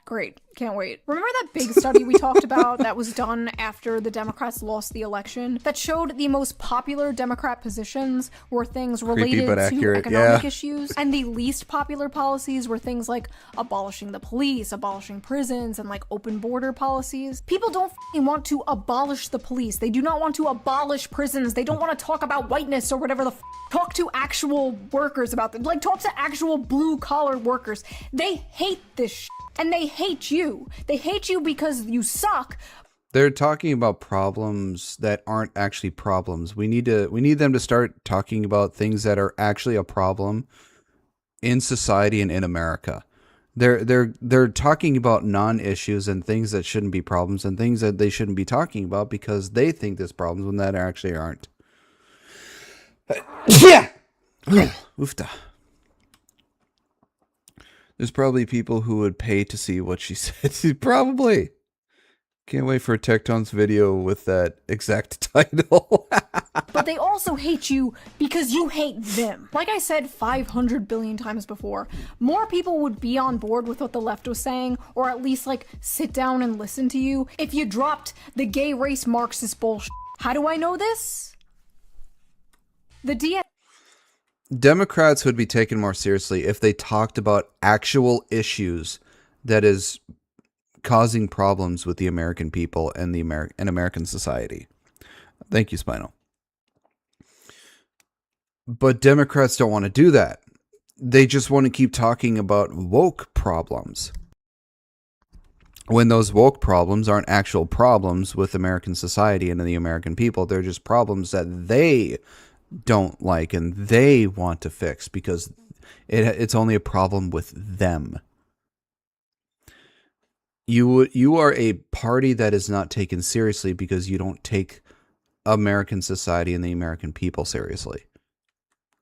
great, can't wait. Remember that big study we talked about that was done after the Democrats lost the election that showed the most popular Democrat positions were things related to economic issues, and the least popular policies were things like abolishing the police, abolishing prisons, and like open border policies. People don't f***ing want to abolish the police. They do not want to abolish prisons. They don't want to talk about whiteness or whatever the f***. Talk to actual workers about them. Like, talk to actual blue-collar workers. They hate this shit. And they hate you. They hate you because you suck. They're talking about problems that aren't actually problems. We need them to start talking about things that are actually a problem in society and in America. They're talking about non-issues and things that shouldn't be problems and things that they shouldn't be talking about because they think there's problems when that actually aren't. Yeah. Oofta. There's probably people who would pay to see what she said. Probably. Can't wait for Tecton's video with that exact title. But they also hate you because you hate them. Like I said 500 billion times before, more people would be on board with what the left was saying, or at least like sit down and listen to you, if you dropped the gay race Marxist bullshit. How do I know this? The Democrats would be taken more seriously if they talked about actual issues that is causing problems with the American people and the American society. Thank you, Spinal. But Democrats don't want to do that. They just want to keep talking about woke problems, when those woke problems aren't actual problems with American society and the American people. They're just problems that they don't like and they want to fix because it's only a problem with them. You are a party that is not taken seriously because you don't take American society and the American people seriously.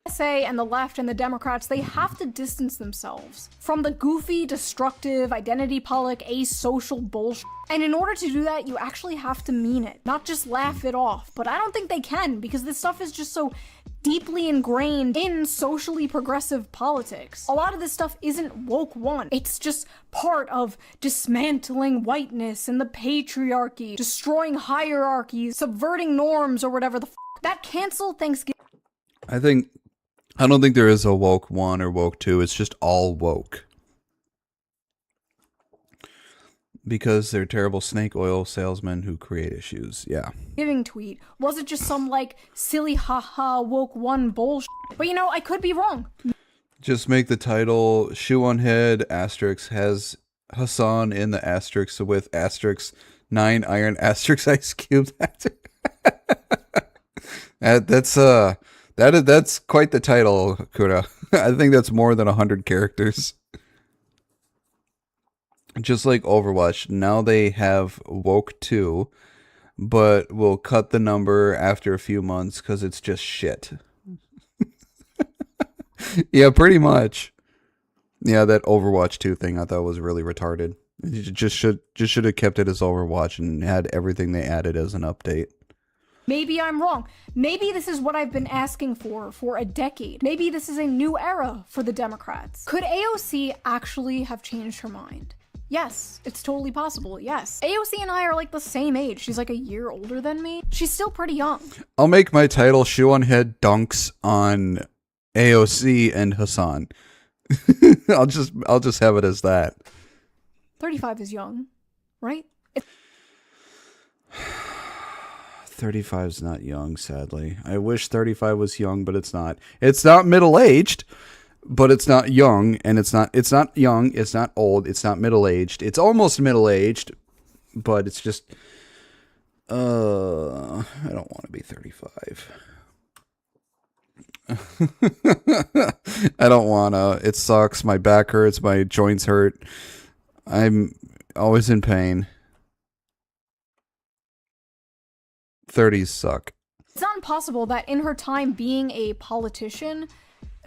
USA and the left and the Democrats, they have to distance themselves from the goofy, destructive, identity politics, asocial bullshit. And in order to do that, you actually have to mean it, not just laugh it off. But I don't think they can, because this stuff is just so deeply ingrained in socially progressive politics. A lot of this stuff isn't woke one. It's just part of dismantling whiteness and the patriarchy, destroying hierarchies, subverting norms, or whatever the f. That cancel Thanksgiving. I don't think there is a woke 1 or woke 2. It's just all woke. Because they're terrible snake oil salesmen who create issues. Yeah. Giving tweet. Was it just some like silly haha woke 1 bullshit? But you know, I could be wrong. Just make the title shoe on head asterisk has Hassan in the asterisk with asterisk 9 iron asterisk ice cube. That's quite the title, Kura. I think that's more than 100 characters. Just like Overwatch, now they have woke 2, but will cut the number after a few months because it's just shit. Yeah, pretty much. Yeah, that Overwatch 2 thing I thought was really retarded. You just should have kept it as Overwatch and had everything they added as an update. Maybe I'm wrong. Maybe this is what I've been asking for a decade. Maybe this is a new era for the Democrats. Could AOC actually have changed her mind? Yes, it's totally possible, yes. AOC and I are like the same age. She's like a year older than me. She's still pretty young. I'll make my title shoe on head dunks on AOC and Hassan. I'll just have it as that. 35 is young, right? 35 is not young, sadly. I wish 35 was young, but it's not. It's not middle-aged, but it's not young, and it's not young, it's not old, it's not middle-aged. It's almost middle-aged, but it's just I don't want to be 35. I don't wanna. It sucks. My back hurts, my joints hurt. I'm always in pain. 30s suck. It's not impossible that in her time being a politician,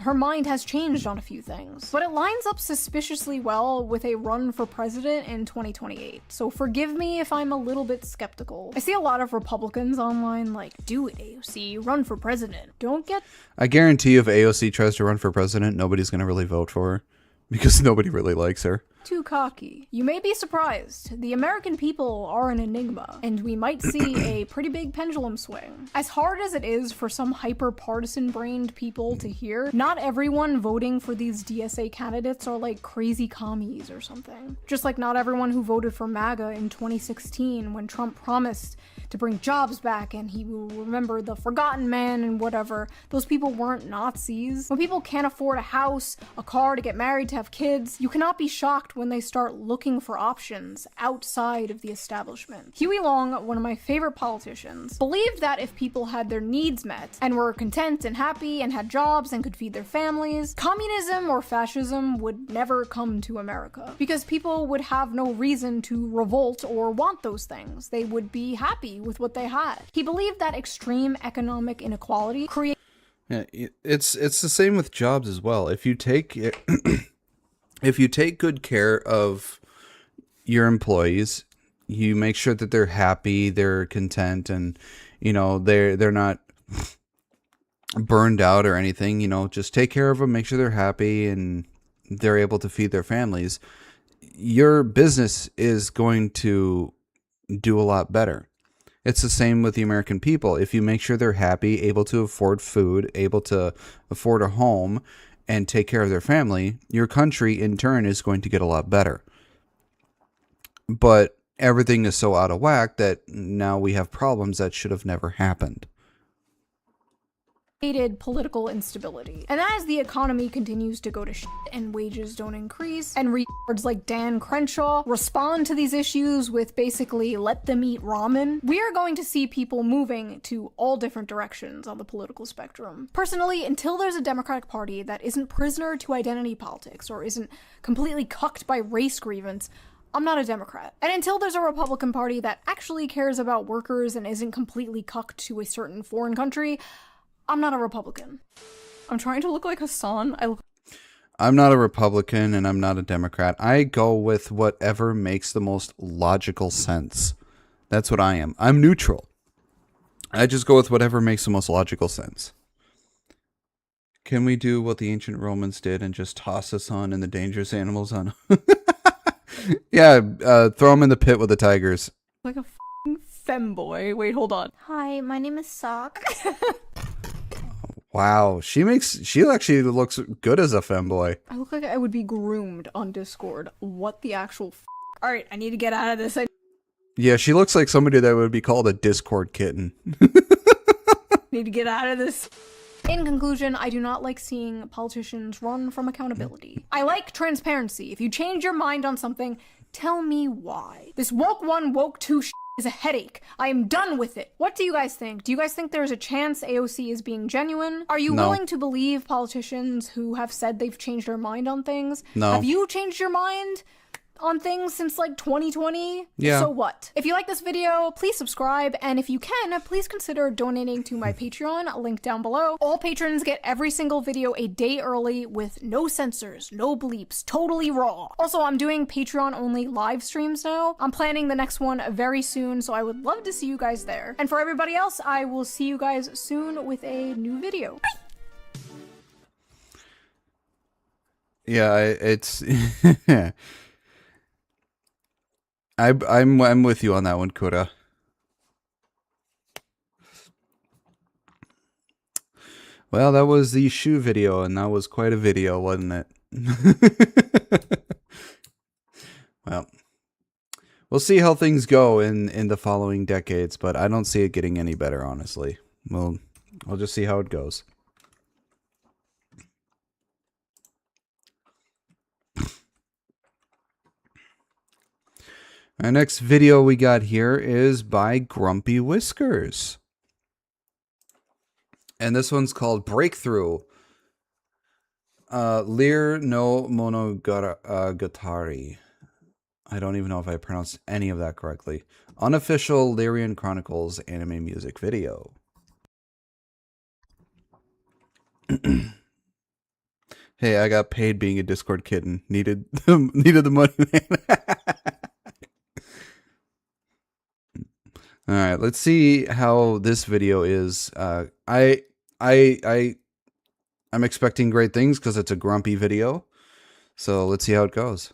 her mind has changed on a few things. But it lines up suspiciously well with a run for president in 2028. So forgive me if I'm a little bit skeptical. I see a lot of Republicans online like, do it, AOC, run for president. Don't get... I guarantee if AOC tries to run for president, nobody's going to really vote for her. Because nobody really likes her. Too cocky. You may be surprised. The American people are an enigma, and we might see a pretty big pendulum swing. As hard as it is for some hyper-partisan-brained people to hear, not everyone voting for these DSA candidates are like crazy commies or something. Just like not everyone who voted for MAGA in 2016 when Trump promised to bring jobs back and he will remember the forgotten man and whatever. Those people weren't Nazis. When people can't afford a house, a car to get married, to have kids, you cannot be shocked when they start looking for options outside of the establishment. Huey Long, one of my favorite politicians, believed that if people had their needs met and were content and happy and had jobs and could feed their families, communism or fascism would never come to America because people would have no reason to revolt or want those things. They would be happy with what they had. He believed that extreme economic inequality creates... Yeah, it's the same with jobs as well. If you take if you take good care of your employees, you make sure that they're happy, they're content, and you know they're not burned out or anything. You know, just take care of them, make sure they're happy, and they're able to feed their families. Your business is going to do a lot better. It's the same with the American people. If you make sure they're happy, able to afford food, able to afford a home, and take care of their family, your country in turn is going to get a lot better. But everything is so out of whack that now we have problems that should have never happened. Political instability. And as the economy continues to go to shit and wages don't increase, and retards like Dan Crenshaw respond to these issues with basically let them eat ramen, we are going to see people moving to all different directions on the political spectrum. Personally, until there's a Democratic Party that isn't prisoner to identity politics or isn't completely cucked by race grievance, I'm not a Democrat. And until there's a Republican Party that actually cares about workers and isn't completely cucked to a certain foreign country, I'm not a Republican. I'm trying to look like Hassan. I'm not a Republican and I'm not a Democrat. I go with whatever makes the most logical sense. That's what I am. I'm neutral. I just go with whatever makes the most logical sense. Can we do what the ancient Romans did and just toss us on and the dangerous animals on? Yeah, throw them in the pit with the tigers. Like a femboy. Wait, hold on. Hi, my name is Sock. Wow, she actually looks good as a femboy. I look like I would be groomed on Discord. What the actual Alright, I need to get out of this. Yeah, she looks like somebody that would be called a Discord kitten. Need to get out of this. In conclusion, I do not like seeing politicians run from accountability. I like transparency. If you change your mind on something, tell me why. This woke 1, woke 2 is a headache. I am done with it. What do you guys think? Do you guys think there's a chance AOC is being genuine? Are you willing to believe politicians who have said they've changed their mind on things? No. Have you changed your mind on things since like 2020? Yeah. So what? If you like this video, please subscribe, and if you can, please consider donating to my Patreon, link down below. All patrons get every single video a day early with no censors, no bleeps, totally raw. Also, I'm doing Patreon only live streams now. I'm planning the next one very soon, so I would love to see you guys there. And for everybody else, I will see you guys soon with a new video. Bye! Yeah, it's I'm with you on that one, Kura. Well, that was the shoe video, and that was quite a video, wasn't it? Well, we'll see how things go in the following decades, but I don't see it getting any better, honestly. Well, I'll just see how it goes. Our next video we got here is by Grumpy Whiskers. And this one's called Breakthrough. Lear no Monogatari. I don't even know if I pronounced any of that correctly. Unofficial Lyrian Chronicles anime music video. Hey, I got paid being a Discord kitten. Needed the money, man. All right, let's see how this video is. I'm expecting great things because it's a grumpy video. So let's see how it goes.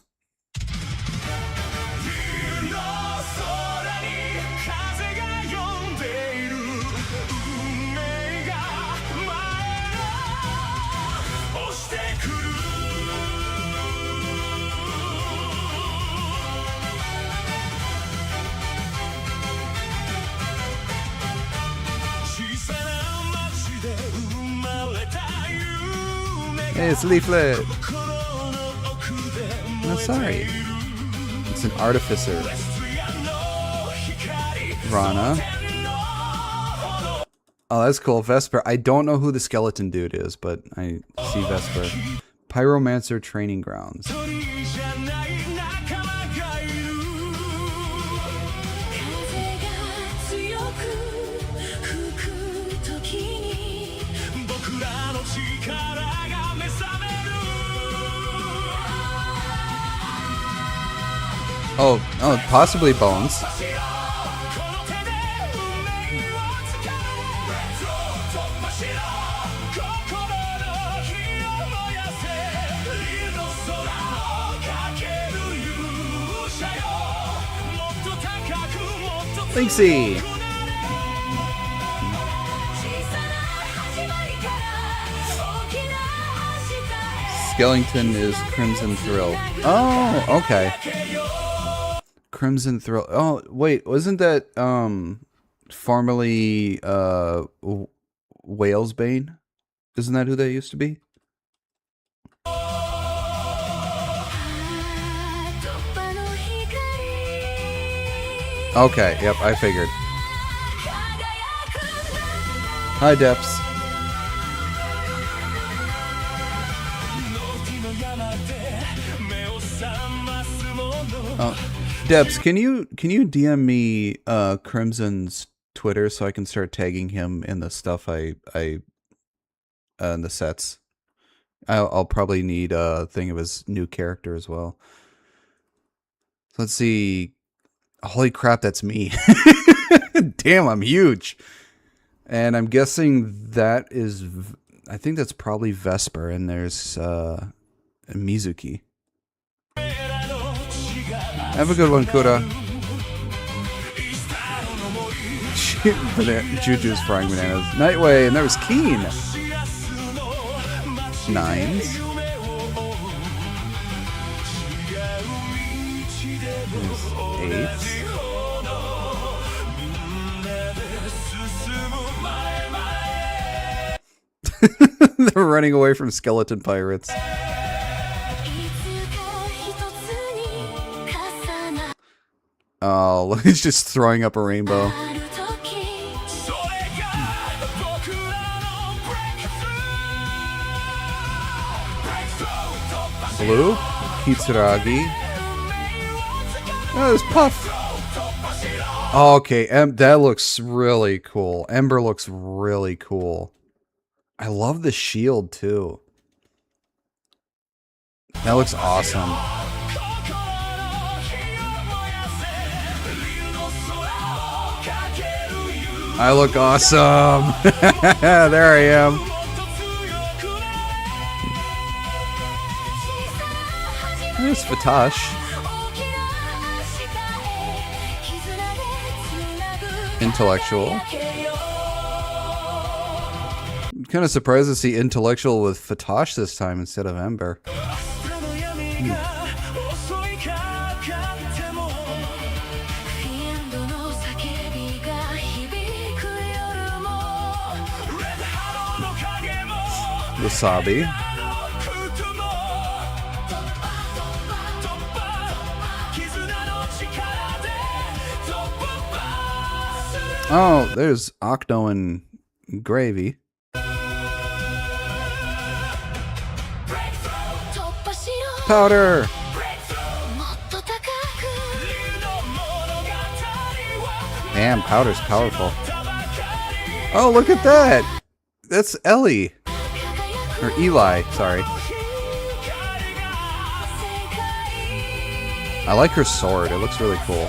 Hey, it's Leaflet. No, sorry. It's an artificer. Rana. Oh, that's cool. Vesper. I don't know who the skeleton dude is, but I see Vesper. Pyromancer Training Grounds. Oh, possibly Bones. Linksy. Skellington is Crimson Thrill. Oh, okay. Crimson Thrill. Oh, wait, wasn't that formerly Whalesbane? Isn't that who that used to be? Okay, yep, I figured. Hi, Depths. Oh, Debs, can you DM me Crimson's Twitter so I can start tagging him in the stuff I in the sets. I'll probably need a thing of his new character as well. Let's see. Holy crap, that's me. Damn, I'm huge. And I'm guessing that is... I think that's probably Vesper, and there's Mizuki. Have a good one, Kuda. Juju's frying bananas. Nightway, and there was Keen. 9s. There's 8s. They're running away from skeleton pirates. Oh, he's just throwing up a rainbow. Blue, Kitsuragi. Oh, there's Puff. Oh, okay, that looks really cool. Ember looks really cool. I love the shield too. That looks awesome. I look awesome. There I am. There's Fatash. Intellectual. I'm kind of surprised to see Intellectual with Fatash this time instead of Ember. Wasabi. Oh, there's Octo and Gravy. Powder! Damn, Powder's powerful. Oh, look at that! That's Ellie. Or Eli, sorry. I like her sword, it looks really cool.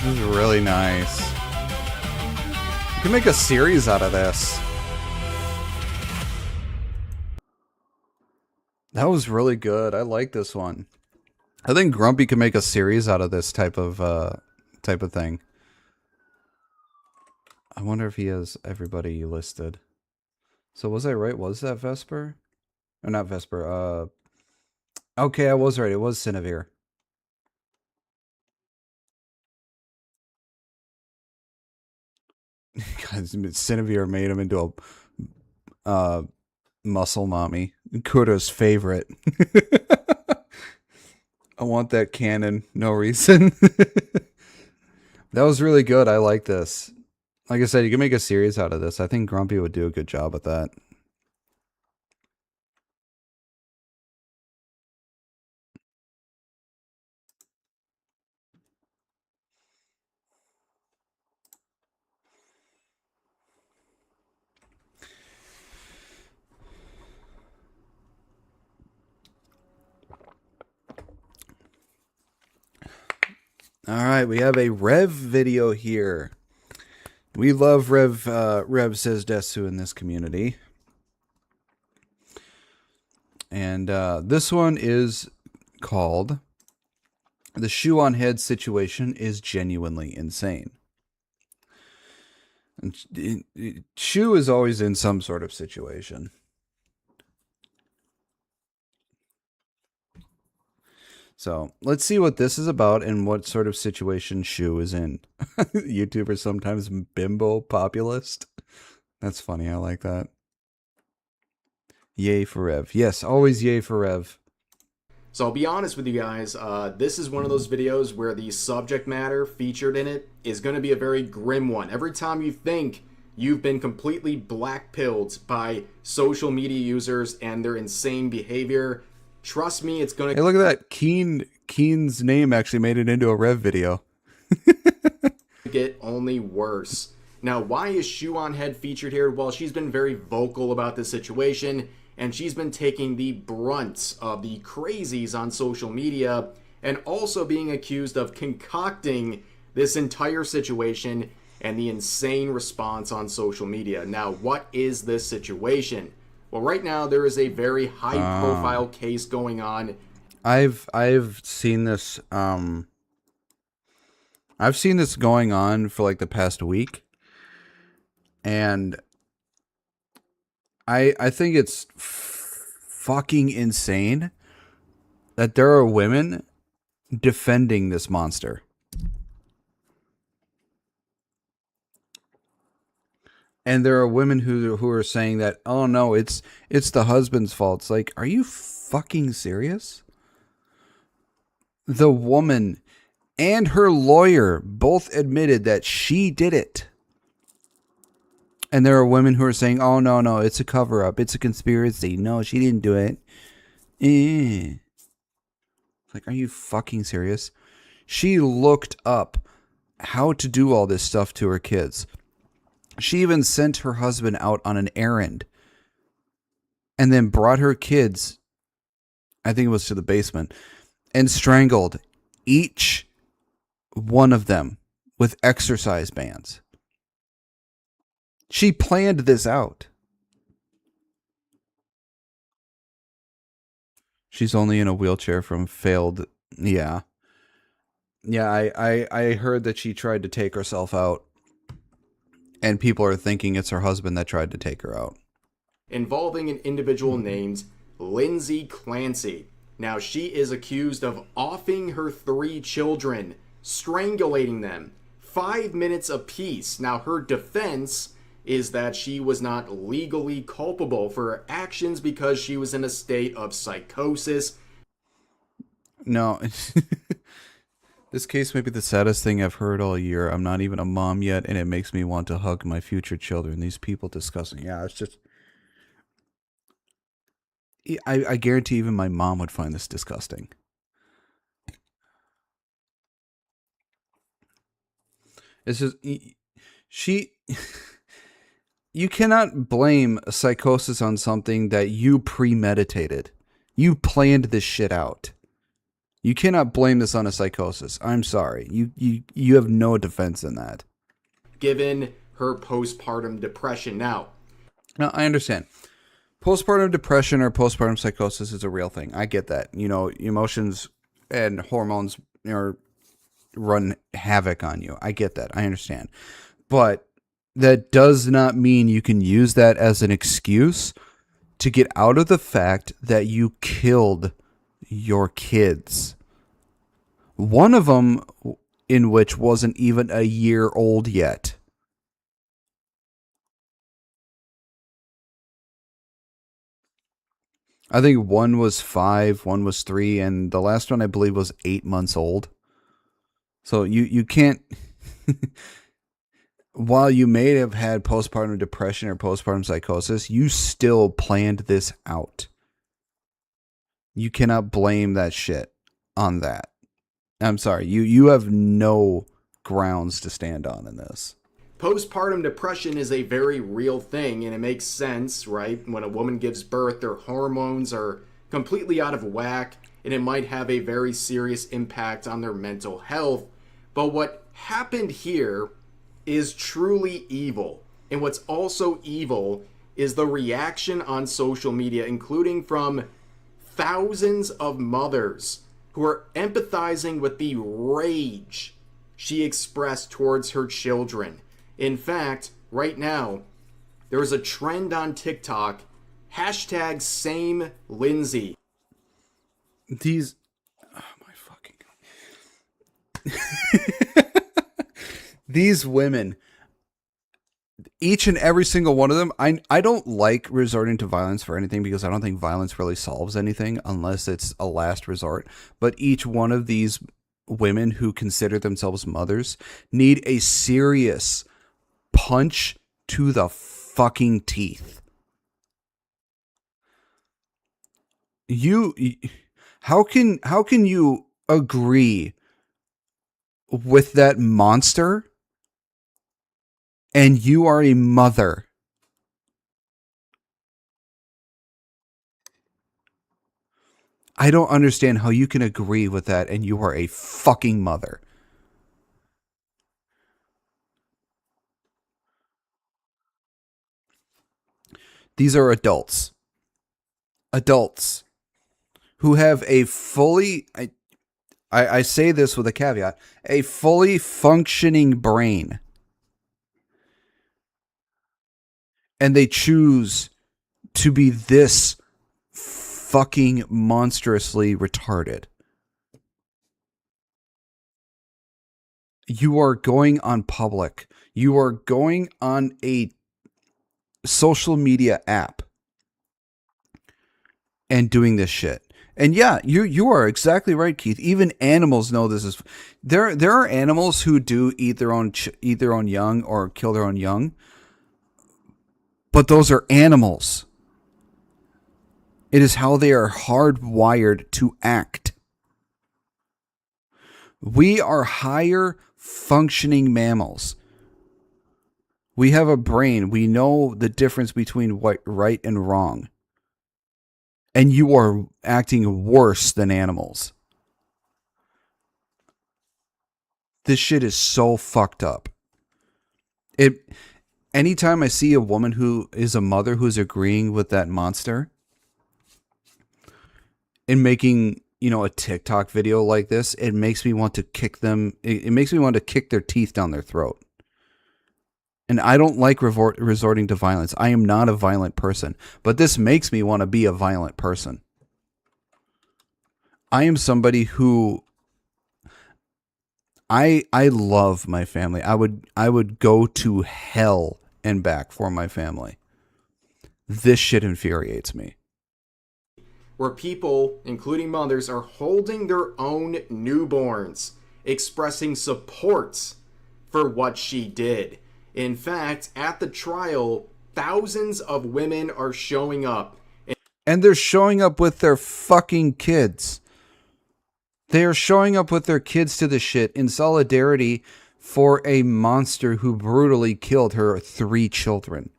This is really nice. You can make a series out of this. That was really good. I like this one. I think Grumpy can make a series out of this type of thing. I wonder if he has everybody listed. So was I right? Was that Vesper? Or not Vesper. Okay, I was right. It was Cinevere. God, Cinevere made him into a muscle mommy. Kuda's favorite. I want that cannon. No reason. That was really good. I like this. Like I said, you can make a series out of this. I think Grumpy would do a good job at that. Alright, we have a Rev video here. We love Rev says Desu in this community. And this one is called The Shoe on Head Situation is Genuinely Insane. And Shoe is always in some sort of situation. So let's see what this is about and what sort of situation Shu is in. YouTuber sometimes bimbo populist. That's funny. I like that. Yay for Rev. Yes, always yay for Rev. So I'll be honest with you guys, this is one of those videos where the subject matter featured in it is going to be a very grim one. Every time you think you've been completely black-pilled by social media users and their insane behavior, trust me, it's going Hey, to... look at that. Keen's name actually made it into a Rev video. get only worse. Now, why is Shoe on Head featured here? Well, she's been very vocal about this situation, and she's been taking the brunt of the crazies on social media, and also being accused of concocting this entire situation and the insane response on social media. Now, what is this situation? Well, right now there is a very high-profile case going on. I've seen this. I've seen this going on for like the past week, and I think it's fucking insane that there are women defending this monster. And there are women who are saying that, oh no, it's the husband's fault. It's like, are you fucking serious? The woman and her lawyer both admitted that she did it. And there are women who are saying, oh no, it's a cover-up. It's a conspiracy. No, she didn't do it. Like, are you fucking serious? She looked up how to do all this stuff to her kids. She even sent her husband out on an errand and then brought her kids, I think it was to the basement, and strangled each one of them with exercise bands. She planned this out. She's only in a wheelchair from failed... Yeah. Yeah, I heard that she tried to take herself out. And people are thinking it's her husband that tried to take her out. Involving an individual named Lindsay Clancy. Now, she is accused of offing her 3 children, strangulating them, 5 minutes apiece. Now, her defense is that she was not legally culpable for her actions because she was in a state of psychosis. No. This case may be the saddest thing I've heard all year. I'm not even a mom yet, and it makes me want to hug my future children. These people discussing. Yeah, it's just... I guarantee even my mom would find this disgusting. It's just... She... You cannot blame psychosis on something that you premeditated. You planned this shit out. You cannot blame this on a psychosis. I'm sorry. You have no defense in that. Given her postpartum depression. Now, I understand. Postpartum depression or postpartum psychosis is a real thing. I get that. You know, emotions and hormones run havoc on you. I get that. I understand. But that does not mean you can use that as an excuse to get out of the fact that you killed your kids. One of them in which wasn't even a year old yet. I think one was 5, one was 3, and the last one I believe was 8 months old. So you can't... While you may have had postpartum depression or postpartum psychosis, you still planned this out. You cannot blame that shit on that. I'm sorry. You have no grounds to stand on in this. Postpartum depression is a very real thing, and it makes sense, right? When a woman gives birth, their hormones are completely out of whack, and it might have a very serious impact on their mental health. But what happened here is truly evil. And what's also evil is the reaction on social media, including from thousands of mothers who are empathizing with the rage she expressed towards her children. In fact, right now, there is a trend on TikTok, hashtag same Lindsay. These... Oh my fucking... These women... each and every single one of them, I don't like resorting to violence for anything because I don't think violence really solves anything unless it's a last resort. But each one of these women who consider themselves mothers need a serious punch to the fucking teeth. How can you agree with that monster and you are a mother? I don't understand how you can agree with that and you are a fucking mother. These are adults. Adults who have a fully, I say this with a caveat, a fully functioning brain. And they choose to be this fucking monstrously retarded. You are going on public. You are going on a social media app and doing this shit. And yeah, you are exactly right, Keith. Even animals know this is. There are animals who do eat their own young or kill their own young, but those are animals. It is how they are hardwired to act. We are higher functioning mammals. We have a brain. We know the difference between what right and wrong. And you are acting worse than animals. This shit is so fucked up. Anytime I see a woman who is a mother who's agreeing with that monster and making, a TikTok video like this, it makes me want to kick them. It makes me want to kick their teeth down their throat. And I don't like resorting to violence. I am not a violent person, but this makes me want to be a violent person. I am somebody who I love my family. I would go to hell and back for my family. This shit infuriates me. Where people, including mothers, are holding their own newborns, expressing support for what she did. In fact, at the trial, thousands of women are showing up. And they're showing up with their fucking kids. They are showing up with their kids to the shit in solidarity for a monster who brutally killed her 3 children.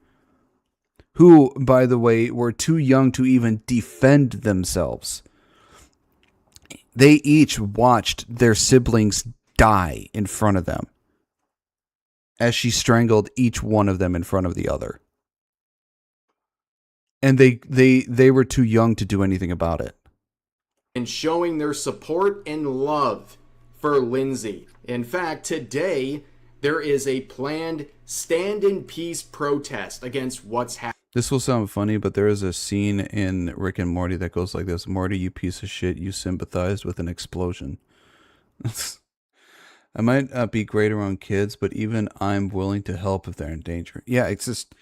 Who, by the way, were too young to even defend themselves. They each watched their siblings die in front of them as she strangled each one of them in front of the other. And they were too young to do anything about it. And showing their support and love for Lindsay. In fact, today, there is a planned stand in peace protest against what's happening. This will sound funny, but there is a scene in Rick and Morty that goes like this. Morty, you piece of shit, you sympathized with an explosion. I might not be great around kids, but even I'm willing to help if they're in danger. Yeah, it's just,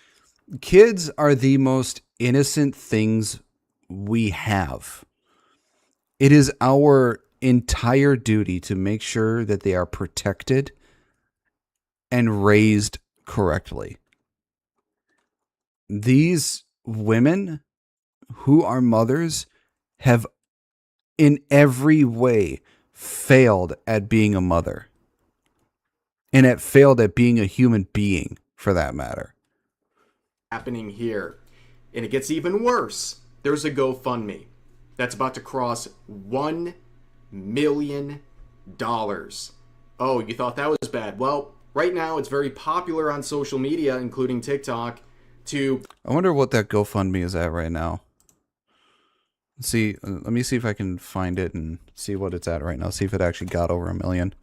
kids are the most innocent things we have. It is our entire duty to make sure that they are protected and raised correctly. These women who are mothers have in every way failed at being a mother. And it failed at being a human being, for that matter. Happening here. And it gets even worse. There's a GoFundMe that's about to cross $1 million. Oh, you thought that was bad. Well, right now it's very popular on social media, including TikTok, I wonder what that GoFundMe is at right now. Let me see if I can find it and see what it's at right now. See if it actually got over 1 million.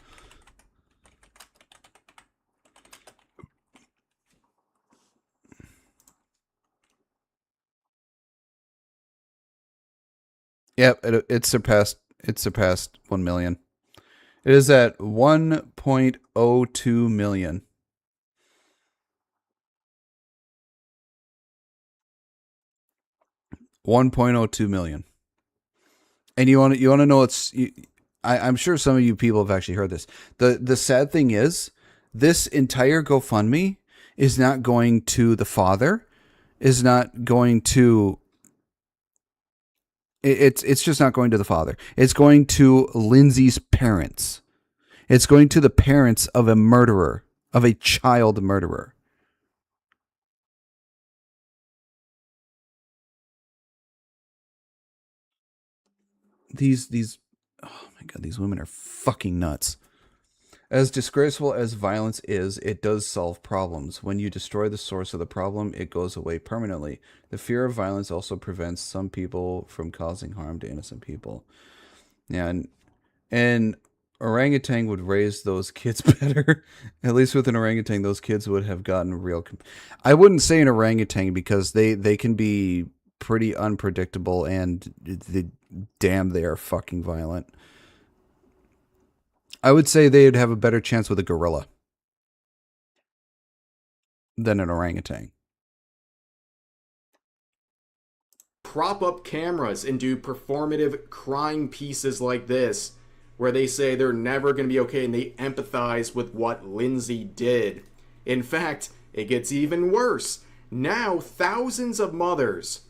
Yep, it surpassed 1 million. It is at 1.02 million. 1.02 million. And you want to know I'm sure some of you people have actually heard this. The sad thing is, this entire GoFundMe is not going to the father, is not going to. It's just not going to the father. It's going to Lindsay's parents. It's going to the parents of a murderer, of a child murderer. These oh my god, these women are fucking nuts. As disgraceful as violence is, it does solve problems. When you destroy the source of the problem, it goes away permanently. The fear of violence also prevents some people from causing harm to innocent people. Yeah, and orangutan would raise those kids better. At least with an orangutan, those kids would have gotten real. I wouldn't say an orangutan because they can be pretty unpredictable and damn, they are fucking violent. I would say they'd have a better chance with a gorilla than an orangutan. Prop up cameras and do performative crime pieces like this, where they say they're never going to be okay and they empathize with what Lindsay did. In fact, it gets even worse. Now, thousands of mothers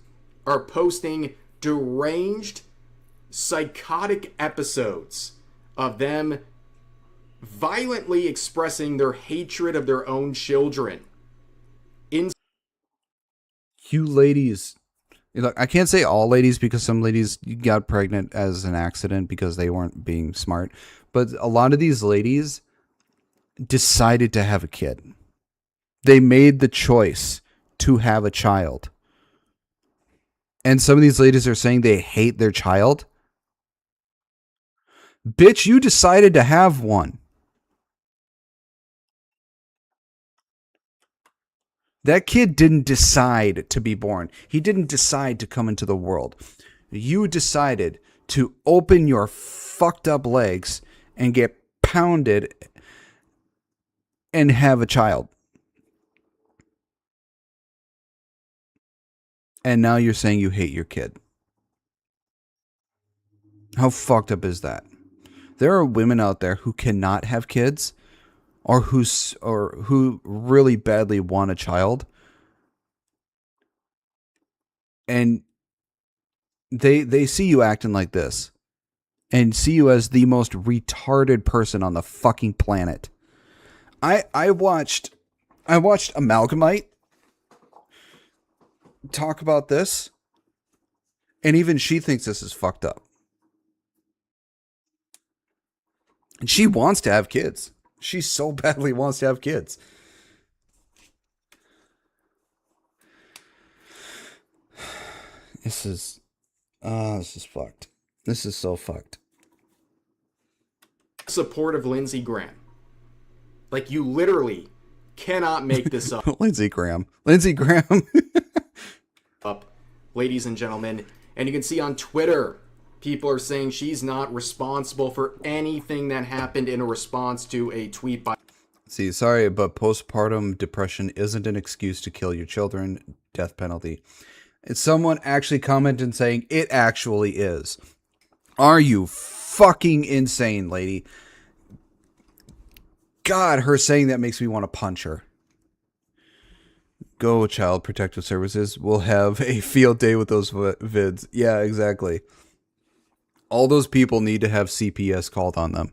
are posting deranged, psychotic episodes of them violently expressing their hatred of their own children. You ladies, look, I can't say all ladies because some ladies got pregnant as an accident because they weren't being smart. But a lot of these ladies decided to have a kid. They made the choice to have a child. And some of these ladies are saying they hate their child. Bitch, you decided to have one. That kid didn't decide to be born. He didn't decide to come into the world. You decided to open your fucked up legs and get pounded and have a child. And now you're saying you hate your kid. How fucked up is that? There are women out there who cannot have kids or who really badly want a child. And they see you acting like this and see you as the most retarded person on the fucking planet. I watched Amalgamite talk about this, and even she thinks this is fucked up. And she wants to have kids. She so badly wants to have kids. This is fucked. This is so fucked. Support of Lindsey Graham. Like, you literally cannot make this up. Lindsey Graham. Up, ladies and gentlemen. And you can see on Twitter, people are saying she's not responsible for anything that happened in a response to a tweet by... See, sorry, but postpartum depression isn't an excuse to kill your children. Death penalty. It's someone actually commented saying it actually is. Are you fucking insane, lady? God, her saying that makes me want to punch her. Go, Child Protective Services. We'll have a field day with those vids. Yeah, exactly. All those people need to have CPS called on them.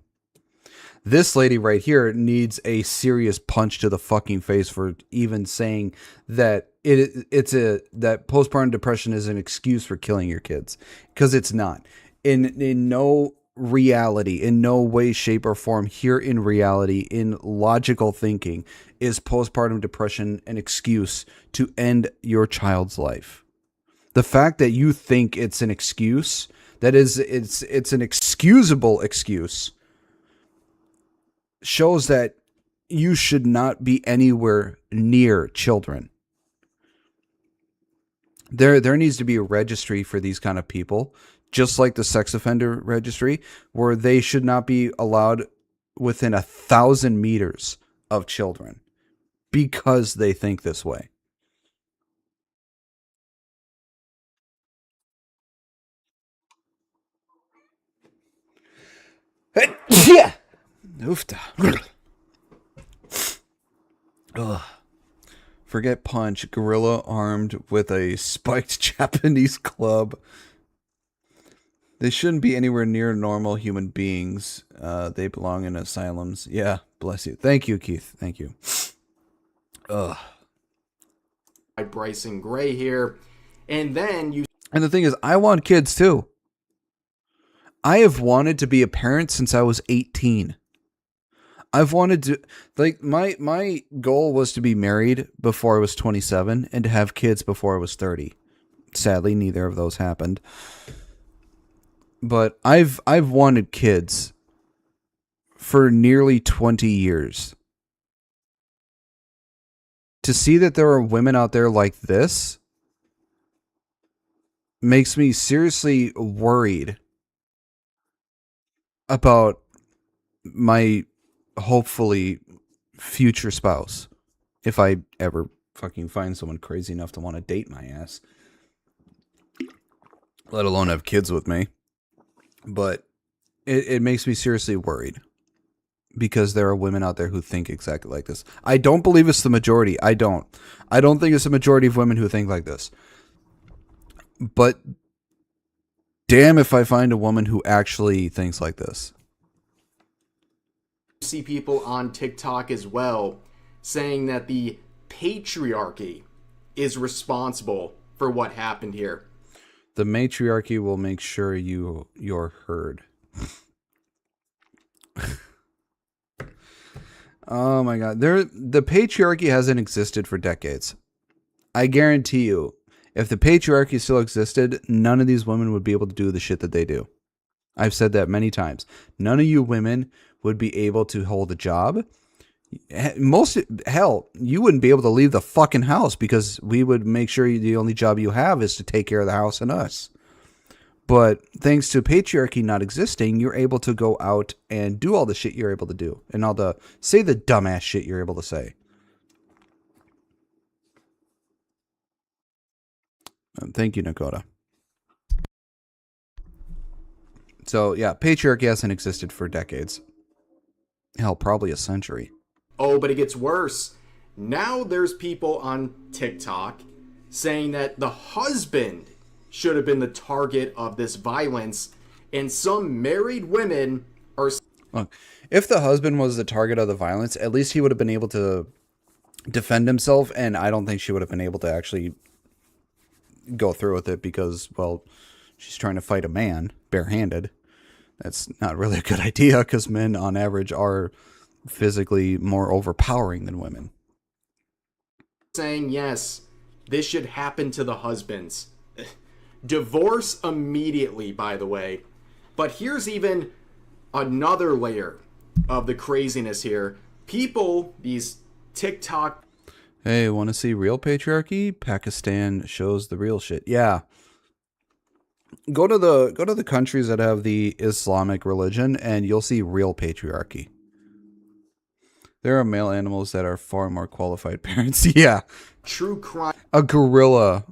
This lady right here needs a serious punch to the fucking face for even saying that that postpartum depression is an excuse for killing your kids, because it's not. In no reality, in no way, shape, or form here in reality, in logical thinking, is postpartum depression an excuse to end your child's life. The fact that you think it's an excuse, that is, it's an excusable excuse, shows that you should not be anywhere near children. There needs to be a registry for these kind of people, just like the sex offender registry, where they should not be allowed within 1,000 meters of children because they think this way. Yeah. Oofta. Ugh. Forget punch. Gorilla armed with a spiked Japanese club. They shouldn't be anywhere near normal human beings. They belong in asylums. Yeah, bless you. Thank you, Keith. Thank you. Ugh. Bryson Gray here. And then you... And the thing is, I want kids too. I have wanted to be a parent since I was 18. I've wanted to, like, my goal was to be married before I was 27 and to have kids before I was 30. Sadly, neither of those happened. But I've wanted kids for nearly 20 years. To see that there are women out there like this makes me seriously worried about my hopefully future spouse, if I ever fucking find someone crazy enough to want to date my ass, let alone have kids with me. But it makes me seriously worried because there are women out there who think exactly like this. I don't believe it's the majority. I don't think it's the majority of women who think like this. But damn if I find a woman who actually thinks like this. See people on TikTok as well saying that the patriarchy is responsible for what happened here. The matriarchy will make sure you're heard. Oh my god. The patriarchy hasn't existed for decades. I guarantee you, if the patriarchy still existed, none of these women would be able to do the shit that they do. I've said that many times. None of you women would be able to hold a job. Hell, you wouldn't be able to leave the fucking house because we would make sure the only job you have is to take care of the house and us. But thanks to patriarchy not existing, you're able to go out and do all the shit you're able to do. And say the dumbass shit you're able to say. Thank you, Nakota. So, yeah, patriarchy hasn't existed for decades. Hell, probably a century. Oh, but it gets worse. Now there's people on TikTok saying that the husband should have been the target of this violence, and some married women are... Look, if the husband was the target of the violence, at least he would have been able to defend himself, and I don't think she would have been able to actually go through with it because, well, she's trying to fight a man barehanded. That's not really a good idea because men on average are physically more overpowering than women. Saying, yes, this should happen to the husbands. Divorce immediately, by the way. But here's even another layer of the craziness here. People, these TikTok... Hey, want to see real patriarchy? Pakistan shows the real shit. Yeah. Go to the countries that have the Islamic religion and you'll see real patriarchy. There are male animals that are far more qualified parents. Yeah. True crime. A gorilla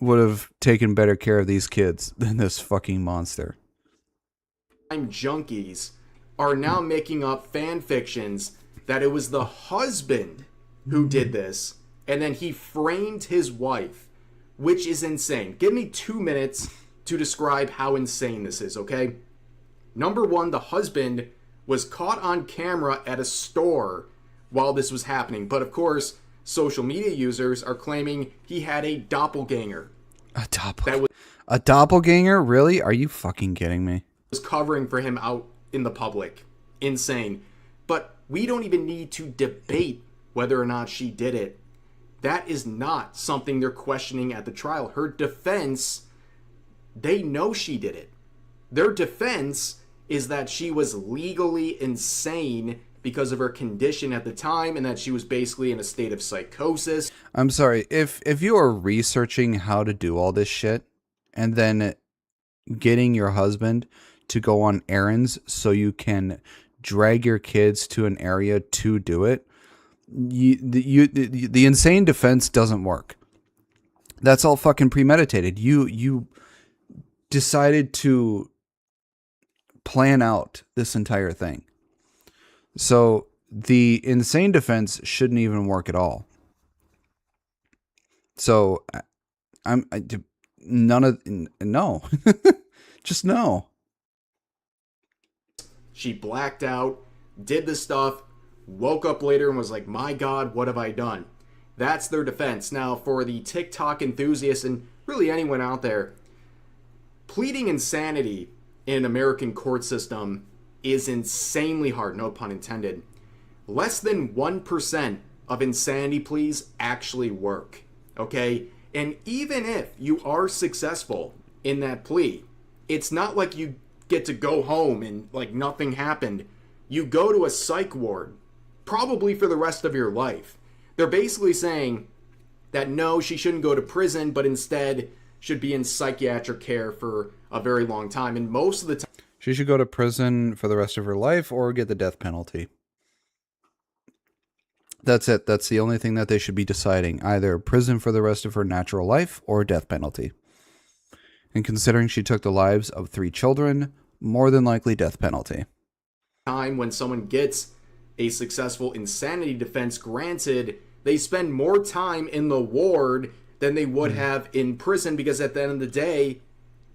would have taken better care of these kids than this fucking monster. Junkies are now making up fan fictions that it was the husband who did this and then he framed his wife, which is insane. Give me 2 minutes to describe how insane this is, okay? Number one, the husband was caught on camera at a store while this was happening. But of course, social media users are claiming he had a doppelganger. A doppelganger? Really? Are you fucking kidding me? Was covering for him out in the public. Insane. But we don't even need to debate whether or not she did it. That is not something they're questioning at the trial. Her defense, they know she did it. Their defense is that she was legally insane because of her condition at the time and that she was basically in a state of psychosis. I'm sorry, if you are researching how to do all this shit and then getting your husband to go on errands so you can drag your kids to an area to do it, the insane defense doesn't work. That's all fucking premeditated. You decided to plan out this entire thing. So the insane defense shouldn't even work at all. So no, just no. She blacked out, did the stuff, woke up later and was like, my God, what have I done? That's their defense. Now, for the TikTok enthusiasts and really anyone out there, pleading insanity in an American court system is insanely hard, no pun intended. Less than 1% of insanity pleas actually work, okay? And even if you are successful in that plea, it's not like you get to go home and like nothing happened. You go to a psych ward, probably for the rest of your life. They're basically saying that no, she shouldn't go to prison, but instead should be in psychiatric care for a very long time. And most of the time, She should go to prison for the rest of her life or get the death penalty. That's it. That's the only thing that they should be deciding. Either prison for the rest of her natural life or death penalty. And considering she took the lives of 3 children, more than likely death penalty. time when someone gets a successful insanity defense granted, they spend more time in the ward than they would have in prison, because at the end of the day,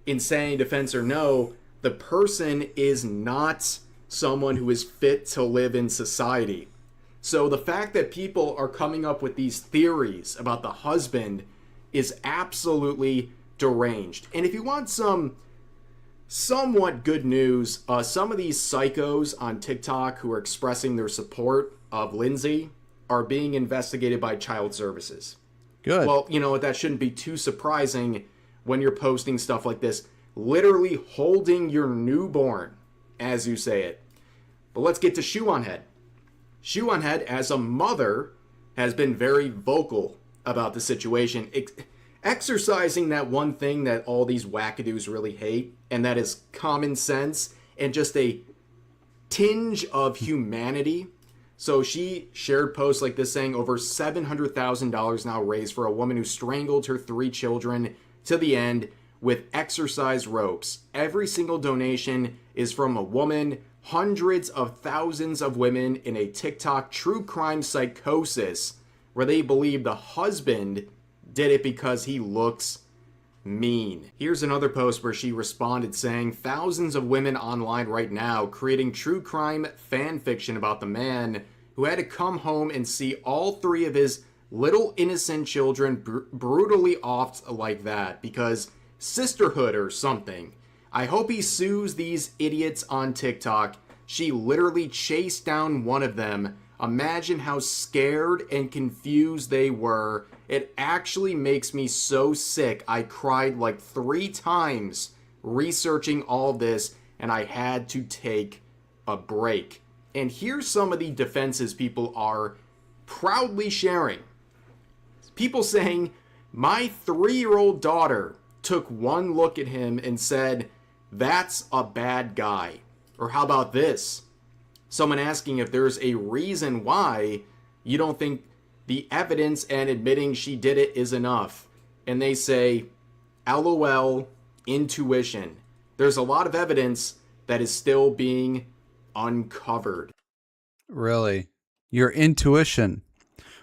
insanity defense or no, the person is not someone who is fit to live in society. So the fact that people are coming up with these theories about the husband is absolutely deranged. And if you want some somewhat good news, some of these psychos on TikTok who are expressing their support of Lindsay are being investigated by Child Services. Good. Well, you know, that shouldn't be too surprising when you're posting stuff like this, literally holding your newborn, as you say it. But let's get to Shoe on Head. Shoe on Head, as a mother, has been very vocal about the situation, exercising that one thing that all these wackadoos really hate, and that is common sense and just a tinge of humanity. So she shared posts like this saying over $700,000 now raised for a woman who strangled her 3 children to the end with exercise ropes. Every single donation is from a woman. Hundreds of thousands of women in a TikTok true crime psychosis where they believe the husband did it because he looks mean. Here's another post where she responded saying, thousands of women online right now creating true crime fan fiction about the man who had to come home and see all 3 of his little innocent children brutally offed like that because sisterhood or something. I hope he sues these idiots on TikTok. She literally chased down one of them. Imagine how scared and confused they were. It actually makes me so sick. I cried like 3 times researching all this, and I had to take a break. And here's some of the defenses people are proudly sharing. People saying, my 3-year-old daughter took one look at him and said, that's a bad guy. Or how about this? Someone asking if there's a reason why you don't think the evidence and admitting she did it is enough. And they say, LOL, intuition. There's a lot of evidence that is still being uncovered. Really? Your intuition.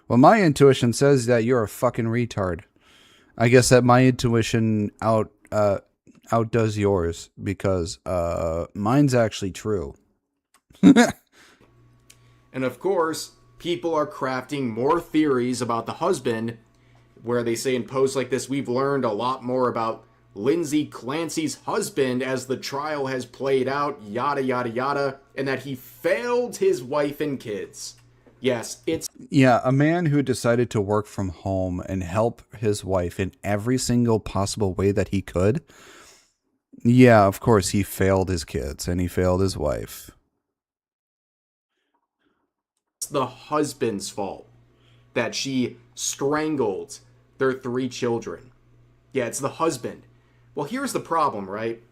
Well, my intuition says that you're a fucking retard. I guess that my intuition outdoes yours because mine's actually true. And of course, people are crafting more theories about the husband, where they say in posts like this, we've learned a lot more about Lindsay Clancy's husband as the trial has played out, yada, yada, yada, and that he failed his wife and kids. Yes, it's... Yeah, a man who decided to work from home and help his wife in every single possible way that he could. Yeah, of course, he failed his kids and he failed his wife. It's the husband's fault that she strangled their 3 children. Yeah, it's the husband. Well, here's the problem, right?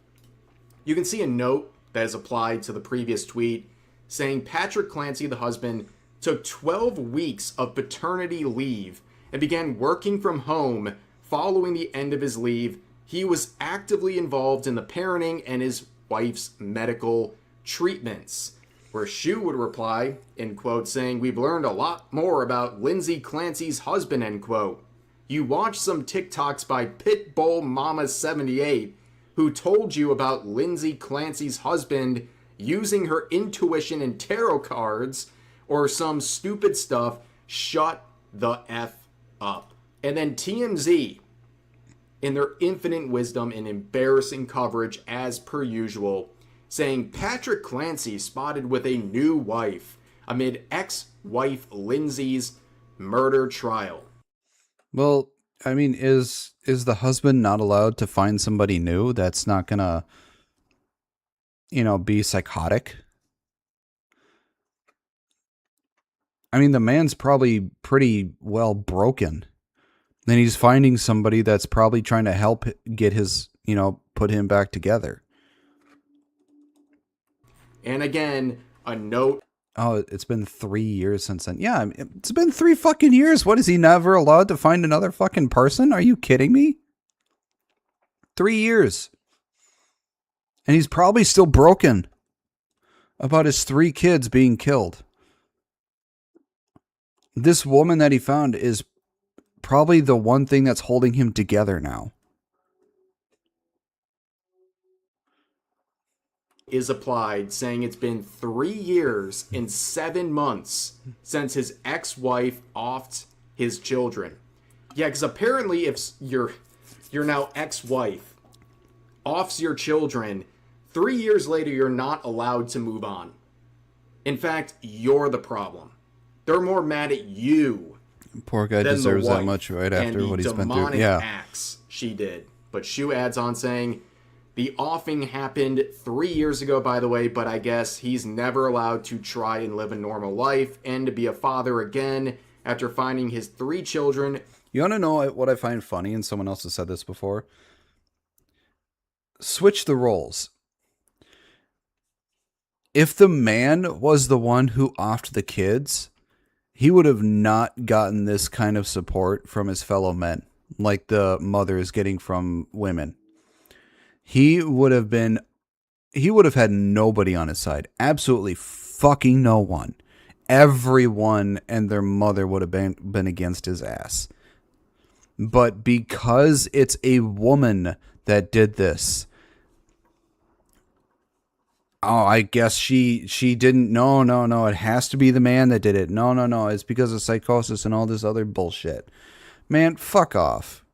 You can see a note that is applied to the previous tweet saying Patrick Clancy, the husband, took 12 weeks of paternity leave and began working from home following the end of his leave. He was actively involved in the parenting and his wife's medical treatments. Where Shu would reply, end quote, saying, "We've learned a lot more about Lindsay Clancy's husband," end quote. "You watched some TikToks by Pitbull Mama 78 who told you about Lindsay Clancy's husband using her intuition and tarot cards or some stupid stuff. Shut the F up." And then TMZ, in their infinite wisdom and embarrassing coverage as per usual, saying Patrick Clancy spotted with a new wife amid ex-wife Lindsay's murder trial. Well, I mean, is the husband not allowed to find somebody new that's not gonna, be psychotic? I mean, the man's probably pretty well broken. Then he's finding somebody that's probably trying to help get his, put him back together. And again, a note. Oh, it's been 3 years since then. Yeah, it's been 3 fucking years. What, is he never allowed to find another fucking person? Are you kidding me? 3 years. And he's probably still broken about his 3 kids being killed. This woman that he found is probably the one thing that's holding him together now. Is applied, saying it's been 3 years and 7 months since his ex-wife offed his children. Yeah, because apparently if your now ex-wife offs your children, 3 years later you're not allowed to move on. In fact, you're the problem. They're more mad at you. Poor guy deserves that much right after what he's been through. Yeah. Acts she did. But Shu adds on saying, the offing happened 3 years ago, by the way, but I guess he's never allowed to try and live a normal life and to be a father again after finding his 3 children. You want to know what I find funny, and someone else has said this before? Switch the roles. If the man was the one who offed the kids, he would have not gotten this kind of support from his fellow men, like the mother is getting from women. He would have had nobody on his side. Absolutely fucking no one. Everyone and their mother would have been against his ass. But because it's a woman that did this, oh, I guess she didn't. No. It has to be the man that did it. No. It's because of psychosis and all this other bullshit. Man, fuck off.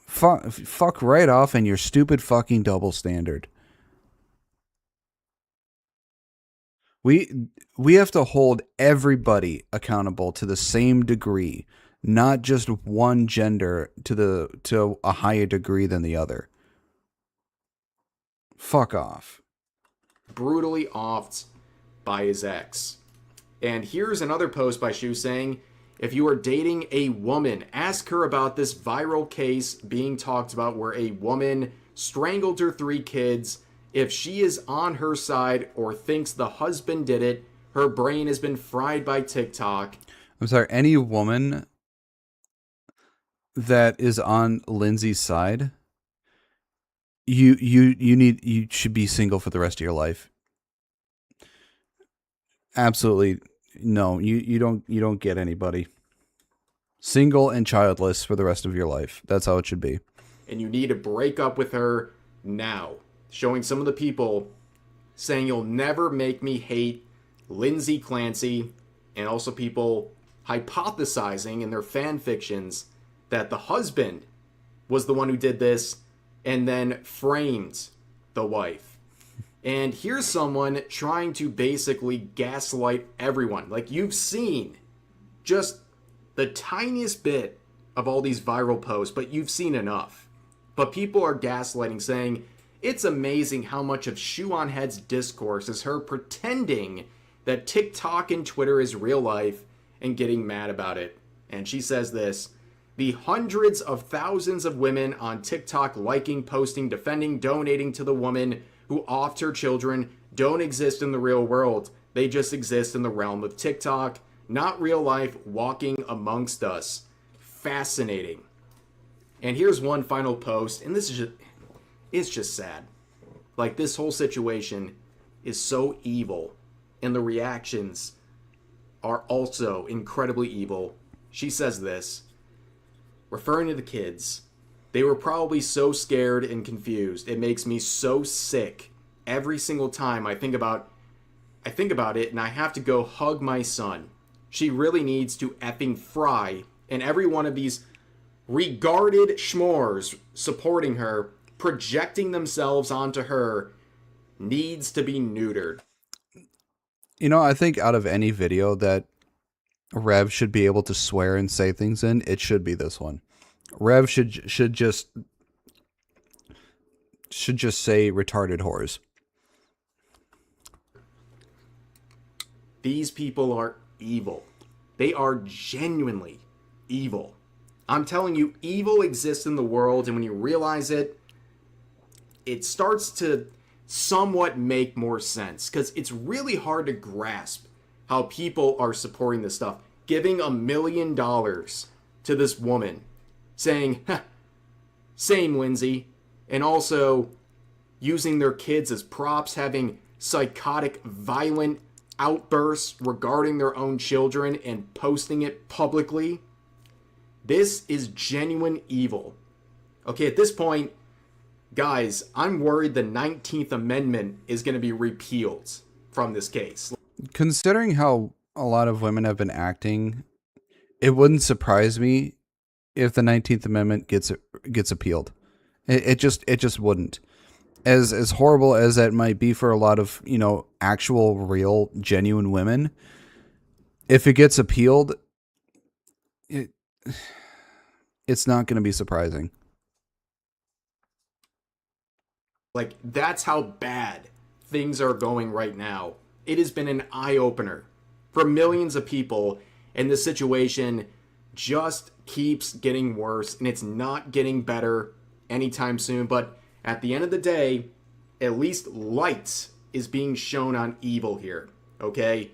Fuck right off and your stupid fucking double standard. We have to hold everybody accountable to the same degree, not just one gender to a higher degree than the other. Fuck off. Brutally offed by his ex. And here's another post by Shu saying, if you are dating a woman, ask her about this viral case being talked about where a woman strangled her 3 kids. If she is on her side or thinks the husband did it, her brain has been fried by TikTok. I'm sorry, any woman that is on Lindsay's side, you should be single for the rest of your life. Absolutely no, you don't get anybody. Single and childless for the rest of your life. That's how it should be. And you need to break up with her now. Showing some of the people saying you'll never make me hate Lindsay Clancy, and also people hypothesizing in their fan fictions that the husband was the one who did this and then framed the wife. And here's someone trying to basically gaslight everyone. Like, you've seen just the tiniest bit of all these viral posts, but you've seen enough. But people are gaslighting, saying it's amazing how much of Shu on Head's discourse is her pretending that TikTok and Twitter is real life and getting mad about it. And she says this: the hundreds of thousands of women on TikTok liking, posting, defending, donating to the woman who offed her children don't exist in the real world. They just exist in the realm of TikTok, not real life walking amongst us. Fascinating. And here's one final post, and this is just, it's just sad. Like, this whole situation is so evil, and the reactions are also incredibly evil. She says this, referring to the kids, they were probably so scared and confused. It makes me so sick every single time I think about it, and I have to go hug my son. She really needs to effing fry, and every one of these regarded schmores supporting her, projecting themselves onto her, needs to be neutered. You know, I think out of any video that Rev should be able to swear and say things in, it should be this one. Rev should just say retarded whores. These people are evil. They are genuinely evil. I'm telling you, evil exists in the world, and when you realize it, it starts to somewhat make more sense, because it's really hard to grasp how people are supporting this stuff. Giving $1 million to this woman, saying, same Lindsay, and also using their kids as props, having psychotic, violent outbursts regarding their own children and posting it publicly. This is genuine evil. Okay, at this point, guys, I'm worried the 19th Amendment is going to be repealed from this case. Considering how a lot of women have been acting, it wouldn't surprise me if the 19th Amendment gets appealed. It just wouldn't. As horrible as that might be for a lot of, you know, actual, real, genuine women, if it gets appealed, it's not going to be surprising. Like, that's how bad things are going right now. It has been an eye-opener for millions of people, and the situation just keeps getting worse, and it's not getting better anytime soon. But at the end of the day, at least light is being shown on evil here, okay?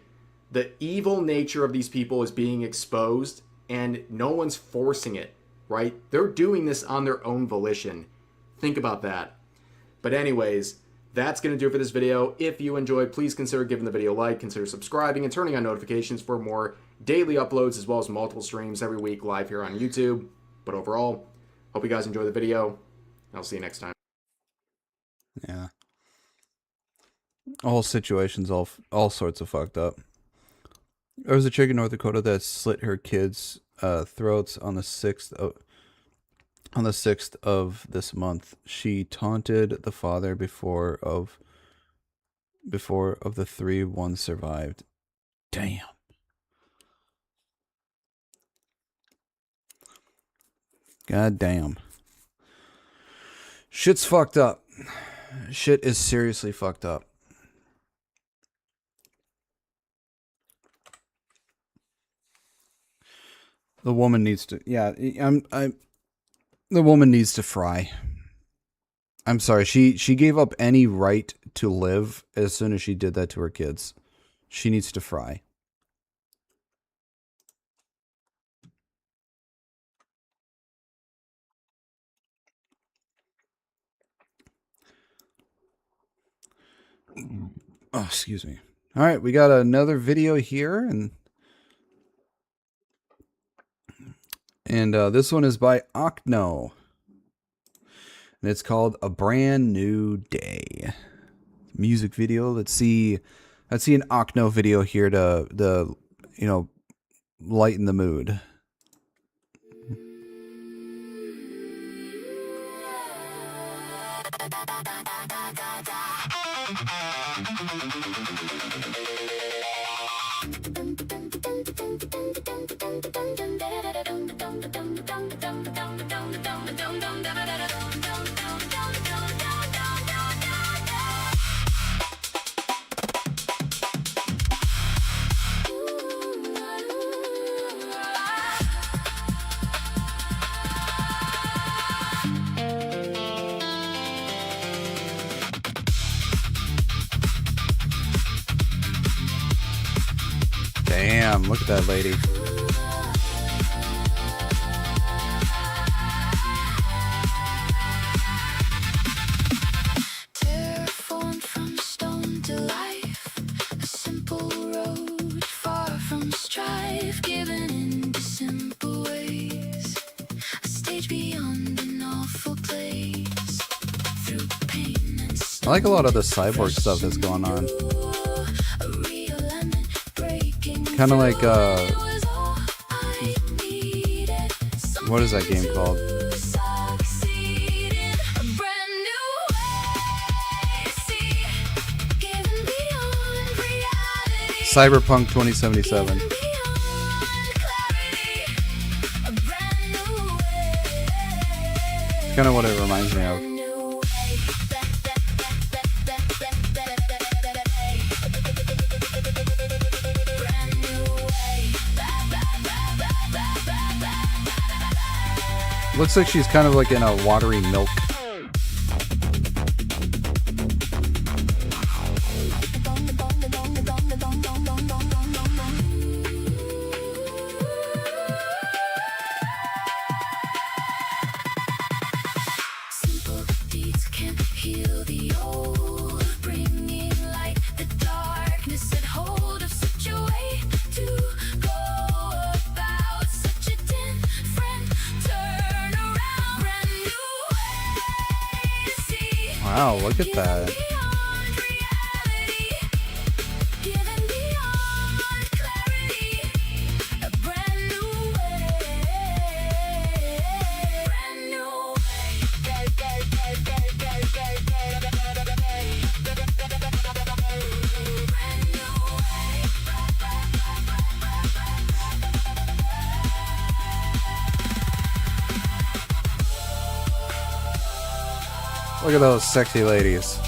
The evil nature of these people is being exposed, and no one's forcing it, right? They're doing this on their own volition. Think about that. But anyways, that's going to do it for this video. If you enjoyed, please consider giving the video a like, consider subscribing, and turning on notifications for more daily uploads, as well as multiple streams every week live here on YouTube. But overall, hope you guys enjoy the video. I'll see you next time. Yeah. The whole situation's all sorts of fucked up. There was a chick in North Dakota that slit her kids' throats on the 6th of this month. She taunted the father before of the three, one survived. Damn. God damn. Shit's fucked up. Shit is seriously fucked up. The woman needs to, yeah, the woman needs to fry. I'm sorry, she gave up any right to live as soon as she did that to her kids. She needs to fry. Oh, excuse me. All right, we got another video here, and this one is by Ocno, and it's called A Brand New Day. Music video. Let's see an Ocno video here to you know, lighten the mood. Damn, look at that lady. I like a lot of the cyborg stuff that's going on. Kind of like, what is that game called? Cyberpunk 2077. It's kind of what it reminds me of. Looks like she's kind of like in a watery milk. Wow, look at that. Look at those sexy ladies.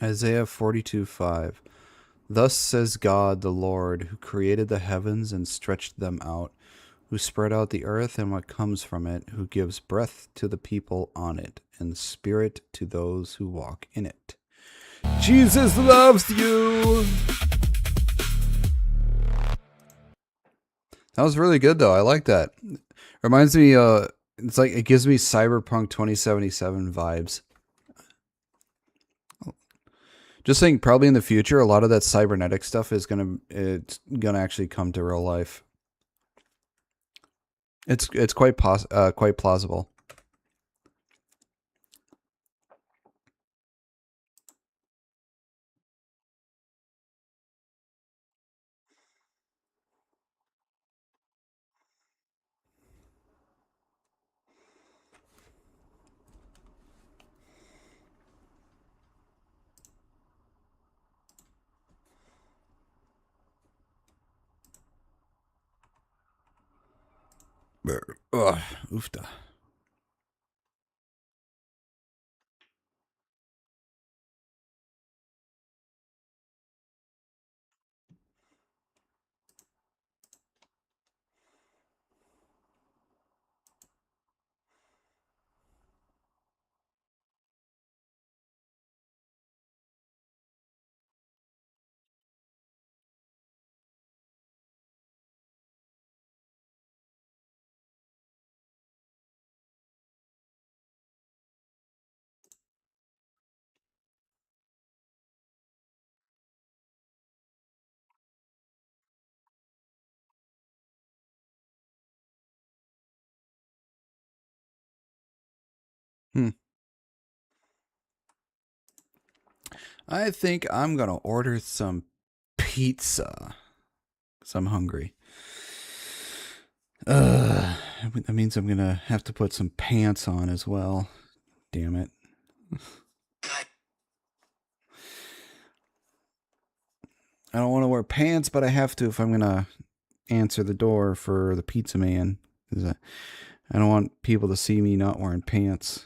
Isaiah 42:5. Thus says God the Lord, who created the heavens and stretched them out, who spread out the earth and what comes from it, who gives breath to the people on it, and spirit to those who walk in it. Jesus loves you! That was really good, though. I like that. Reminds me, it's like, it gives me Cyberpunk 2077 vibes. Just saying, probably in the future, a lot of that cybernetic stuff is it's gonna actually come to real life. It's quite plausible. Ugh, oofta. I think I'm gonna order some pizza. Because I'm hungry. That means I'm gonna have to put some pants on as well. Damn it. I don't want to wear pants, but I have to if I'm gonna answer the door for the pizza man. I don't want people to see me not wearing pants.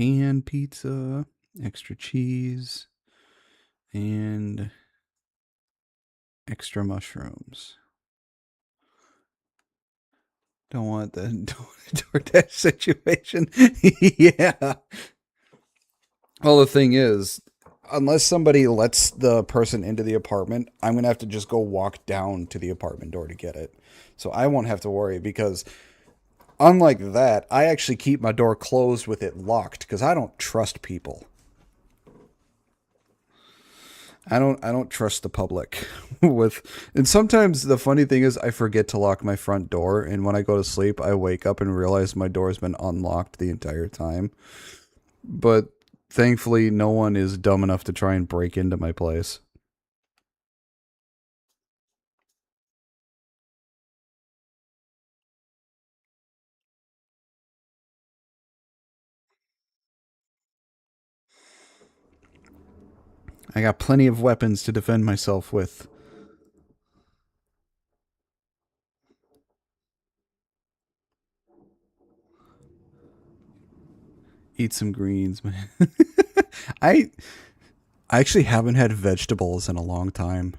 pan pizza, extra cheese, and extra mushrooms. Don't want the DoorDash situation. Yeah. Well, the thing is, unless somebody lets the person into the apartment, I'm going to have to just go walk down to the apartment door to get it. So I won't have to worry because unlike that, I actually keep my door closed with it locked because I don't trust people. I don't trust the public with, and sometimes the funny thing is I forget to lock my front door, and when I go to sleep I wake up and realize my door has been unlocked the entire time. But thankfully no one is dumb enough to try and break into my place. I got plenty of weapons to defend myself with. Eat some greens, man. I actually haven't had vegetables in a long time.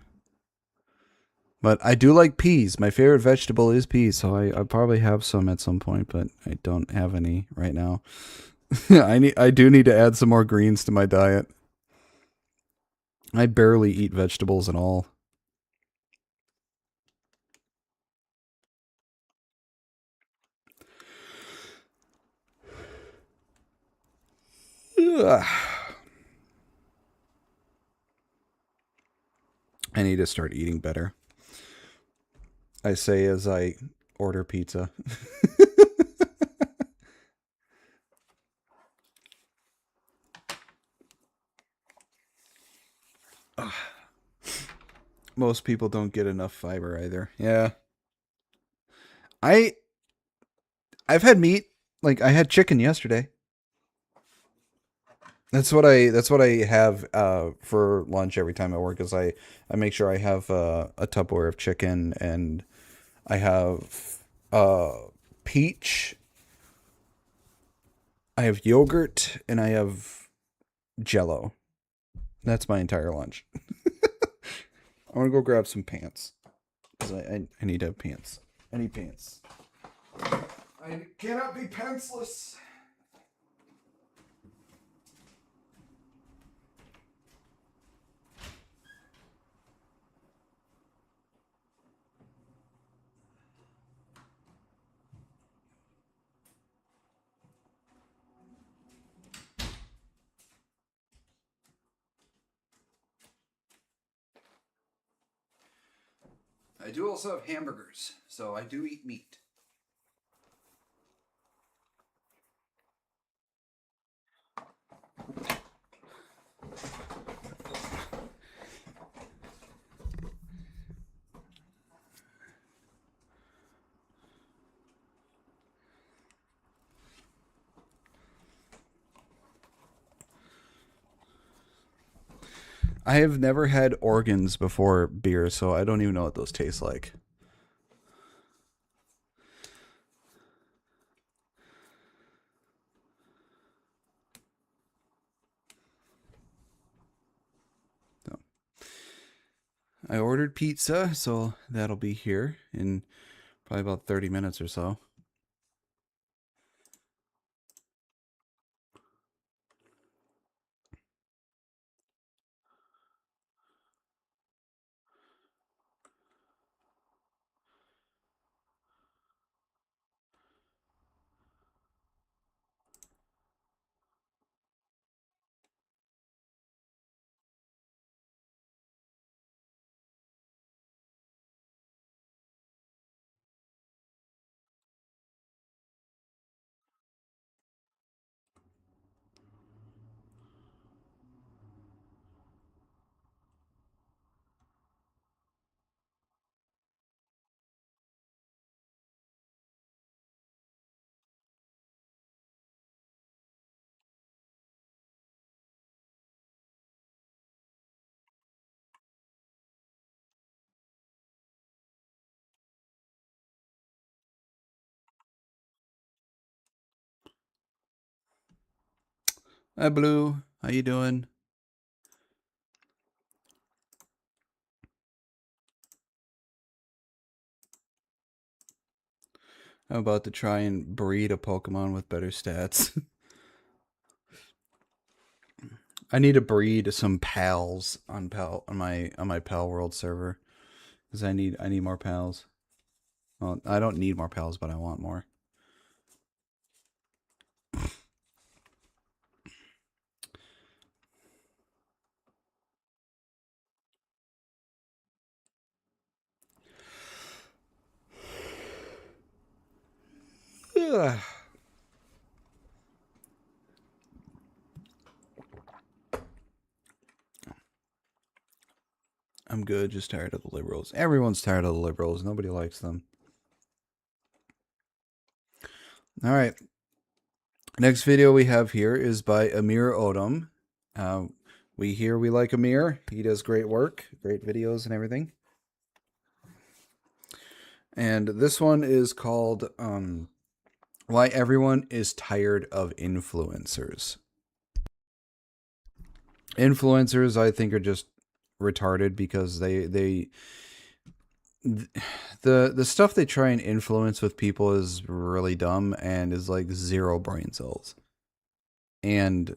But I do like peas. My favorite vegetable is peas, so I probably have some at some point, but I don't have any right now. I do need to add some more greens to my diet. I barely eat vegetables at all. Ugh. I need to start eating better. I say as I order pizza. Most people don't get enough fiber either. Yeah. I've had meat. Like I had chicken yesterday. That's what I have for lunch every time I work is I make sure I have a Tupperware of chicken, and I have peach, I have yogurt, and I have Jello. That's my entire lunch. I want to go grab some pants because I need to have pants. I need pants. I cannot be pantsless. I do also have hamburgers, so I do eat meat. I have never had organs before beer, so I don't even know what those taste like. So, I ordered pizza, so that'll be here in probably about 30 minutes or so. Hi, Blue. How you doing? I'm about to try and breed a Pokemon with better stats. I need to breed some pals on my Pal World server, because I need more pals. Well, I don't need more pals, but I want more. Ugh. I'm good, just tired of the liberals. Everyone's tired of the liberals. Nobody likes them. All right. Next video we have here is by Amir Odom. We like Amir. He does great work, great videos and everything. And this one is called Why Everyone is Tired of Influencers. Influencers, I think, are just retarded because the stuff they try and influence with people is really dumb and is like zero brain cells. And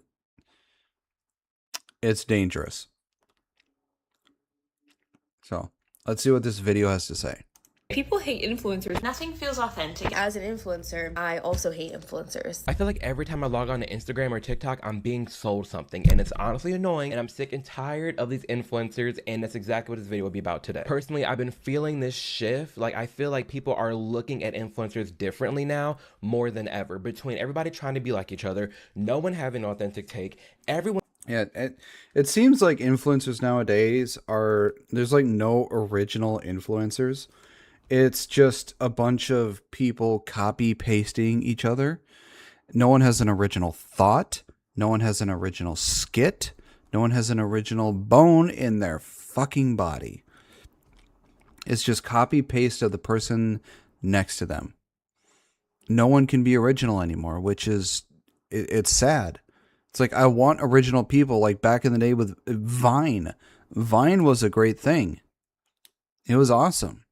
it's dangerous. So, let's see what this video has to say. People hate influencers. Nothing feels authentic. As an influencer, I also hate influencers. I feel like every time I log on to Instagram or TikTok, I'm being sold something, and it's honestly annoying, and I'm sick and tired of these influencers, and that's exactly what this video will be about today. Personally, I've been feeling this shift. Like, I feel like people are looking at influencers differently now, more than ever. Between everybody trying to be like each other, no one having an authentic take, everyone... Yeah, it seems like influencers nowadays there's like no original influencers. It's just a bunch of people copy pasting each other. No one has an original thought. No one has an original skit. No one has an original bone in their fucking body. It's just copy paste of the person next to them. No one can be original anymore, which is, it's sad. It's like, I want original people like back in the day with Vine. Vine was a great thing. It was awesome.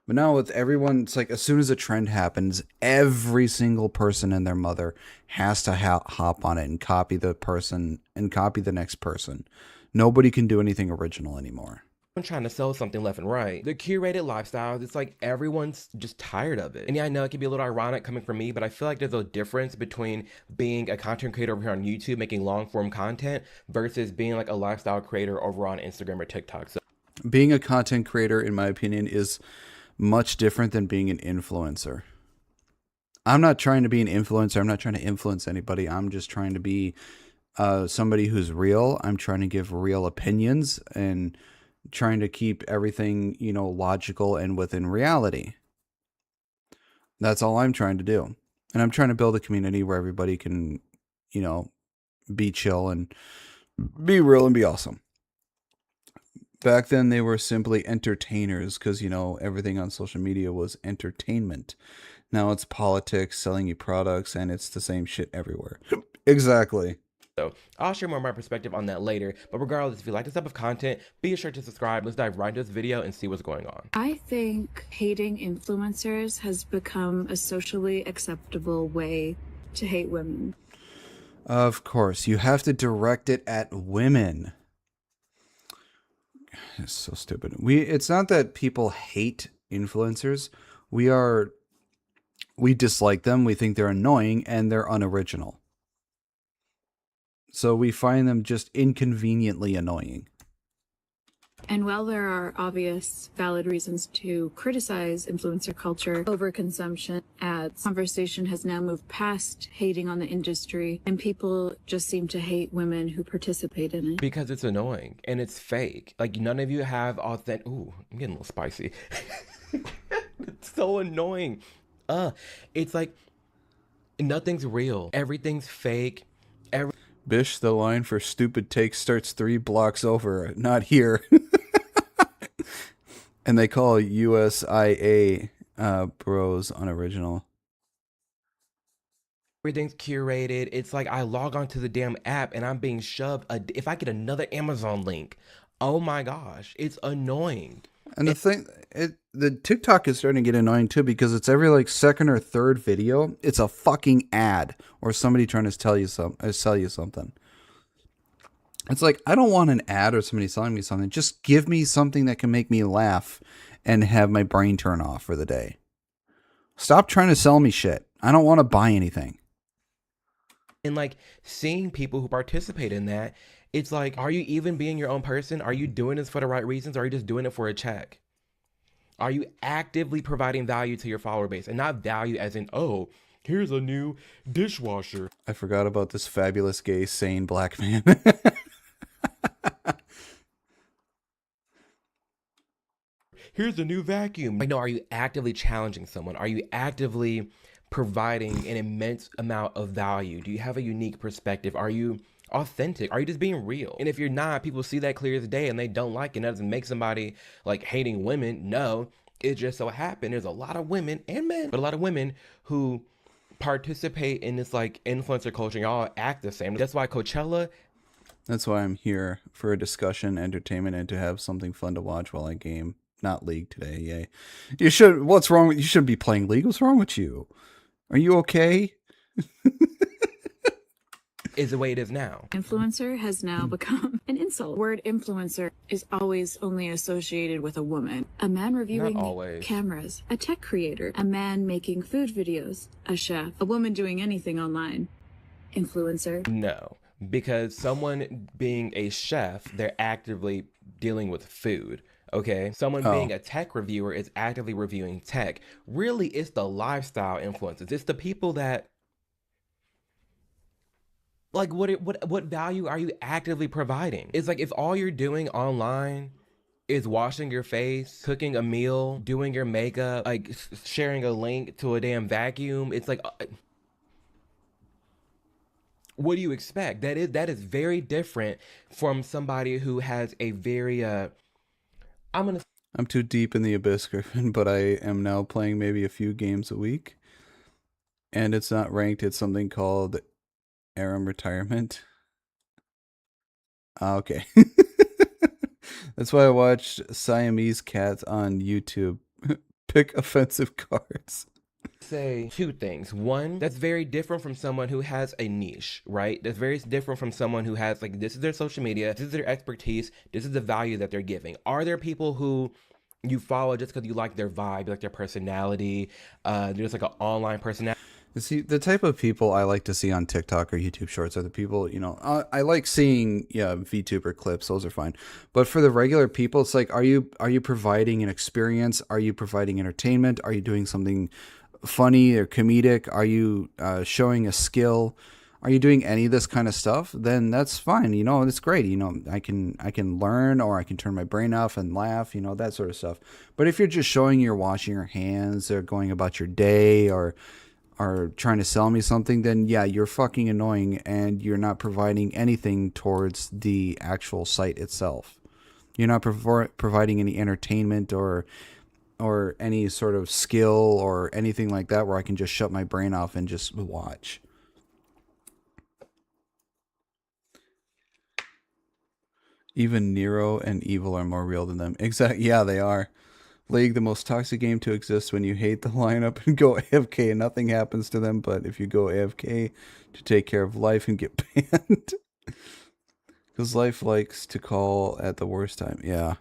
But now with everyone, it's like as soon as a trend happens, every single person and their mother has to hop on it and copy the person and copy the next person. Nobody can do anything original anymore. Trying to sell something left and right. The curated lifestyles, it's like everyone's just tired of it. And yeah, I know it can be a little ironic coming from me, but I feel like there's a difference between being a content creator over here on YouTube, making long form content, versus being like a lifestyle creator over on Instagram or TikTok. So being a content creator, in my opinion, is much different than being an influencer. I'm not trying to be an influencer. I'm not trying to influence anybody. I'm just trying to be somebody who's real. I'm trying to give real opinions and trying to keep everything, logical and within reality. That's all I'm trying to do. And I'm trying to build a community where everybody can, be chill and be real and be awesome. Back then, they were simply entertainers because, everything on social media was entertainment. Now it's politics, selling you products, and it's the same shit everywhere. Exactly. So I'll share more of my perspective on that later. But regardless, if you like this type of content, be sure to subscribe. Let's dive right into this video and see what's going on. I think hating influencers has become a socially acceptable way to hate women. Of course, you have to direct it at women. It's so stupid. It's not that people hate influencers. We dislike them. We think they're annoying and they're unoriginal. So we find them just inconveniently annoying. And while there are obvious, valid reasons to criticize influencer culture, overconsumption, ads, conversation has now moved past hating on the industry, and people just seem to hate women who participate in it. Because it's annoying and it's fake. Like, none of you have authentic... Ooh, I'm getting a little spicy. It's so annoying. It's like, nothing's real. Everything's fake. Bish, the line for stupid takes starts 3 blocks over, not here. And they call USIA bros unoriginal. Everything's curated. It's like I log onto the damn app and I'm being shoved. If I get another Amazon link, oh my gosh, it's annoying. And the TikTok is starting to get annoying too, because it's every like second or third video, it's a fucking ad or somebody trying to sell you something. It's like, I don't want an ad or somebody selling me something. Just give me something that can make me laugh and have my brain turn off for the day. Stop trying to sell me shit. I don't want to buy anything. And like seeing people who participate in that, it's like, are you even being your own person? Are you doing this for the right reasons? Or are you just doing it for a check? Are you actively providing value to your follower base? And not value as in, oh, here's a new dishwasher. I forgot about this fabulous, gay, sane black man. Here's a new vacuum. Like, no, are you actively challenging someone? Are you actively providing an immense amount of value? Do you have a unique perspective? Are you authentic? Are you just being real? And if you're not, people see that clear as day and they don't like it. That doesn't make somebody like hating women. No, it just so happened there's a lot of women and men, but a lot of women who participate in this like influencer culture and y'all act the same. That's why Coachella. That's why I'm here, for a discussion, entertainment, and to have something fun to watch while I game. Not League today, yay. What's wrong with you? Shouldn't be playing League. What's wrong with you? Are you okay? Is the way it is now. Influencer has now become an insult. Word influencer is always only associated with a woman. A man reviewing Not always. cameras, a tech creator, a man making food videos, a chef, a woman doing anything online. Influencer. No, because someone being a chef, they're actively dealing with food. Okay, someone being a tech reviewer is actively reviewing tech. Really, it's the lifestyle influencers. It's the people that, like, what value are you actively providing? It's like if all you're doing online is washing your face, cooking a meal, doing your makeup, like sharing a link to a damn vacuum. It's like, what do you expect? That is very different from somebody who has a very I'm too deep in the abyss, Griffin, but I am now playing maybe a few games a week. And it's not ranked. It's something called Aram Retirement. Okay. That's why I watched Siamese Cats on YouTube. Pick offensive cards. Say two things. One, that's very different from someone who has a niche, right? That's very different from someone who has, like, this is their social media, this is their expertise, this is the value that they're giving. Are there people who you follow just because you like their vibe, you like their personality, there's like an online personality? See, the type of people I like to see on TikTok or YouTube Shorts are the people, I like seeing, VTuber clips. Those are fine. But for the regular people, it's like, are you providing an experience? Are you providing entertainment? Are you doing something funny or comedic? Are you showing a skill? Are you doing any of this kind of stuff? Then that's fine. It's great. I can learn, or I can turn my brain off and laugh, that sort of stuff. But if you're just showing you're washing your hands or going about your day or trying to sell me something, then yeah, you're fucking annoying and you're not providing anything towards the actual site itself. You're not providing any entertainment or any sort of skill or anything like that where I can just shut my brain off and just watch. Even Nero and Evil are more real than them. Exactly. Yeah, they are. League, the most toxic game to exist when you hate the lineup and go AFK and nothing happens to them, but if you go AFK to take care of life and get banned. Because life likes to call at the worst time. Yeah.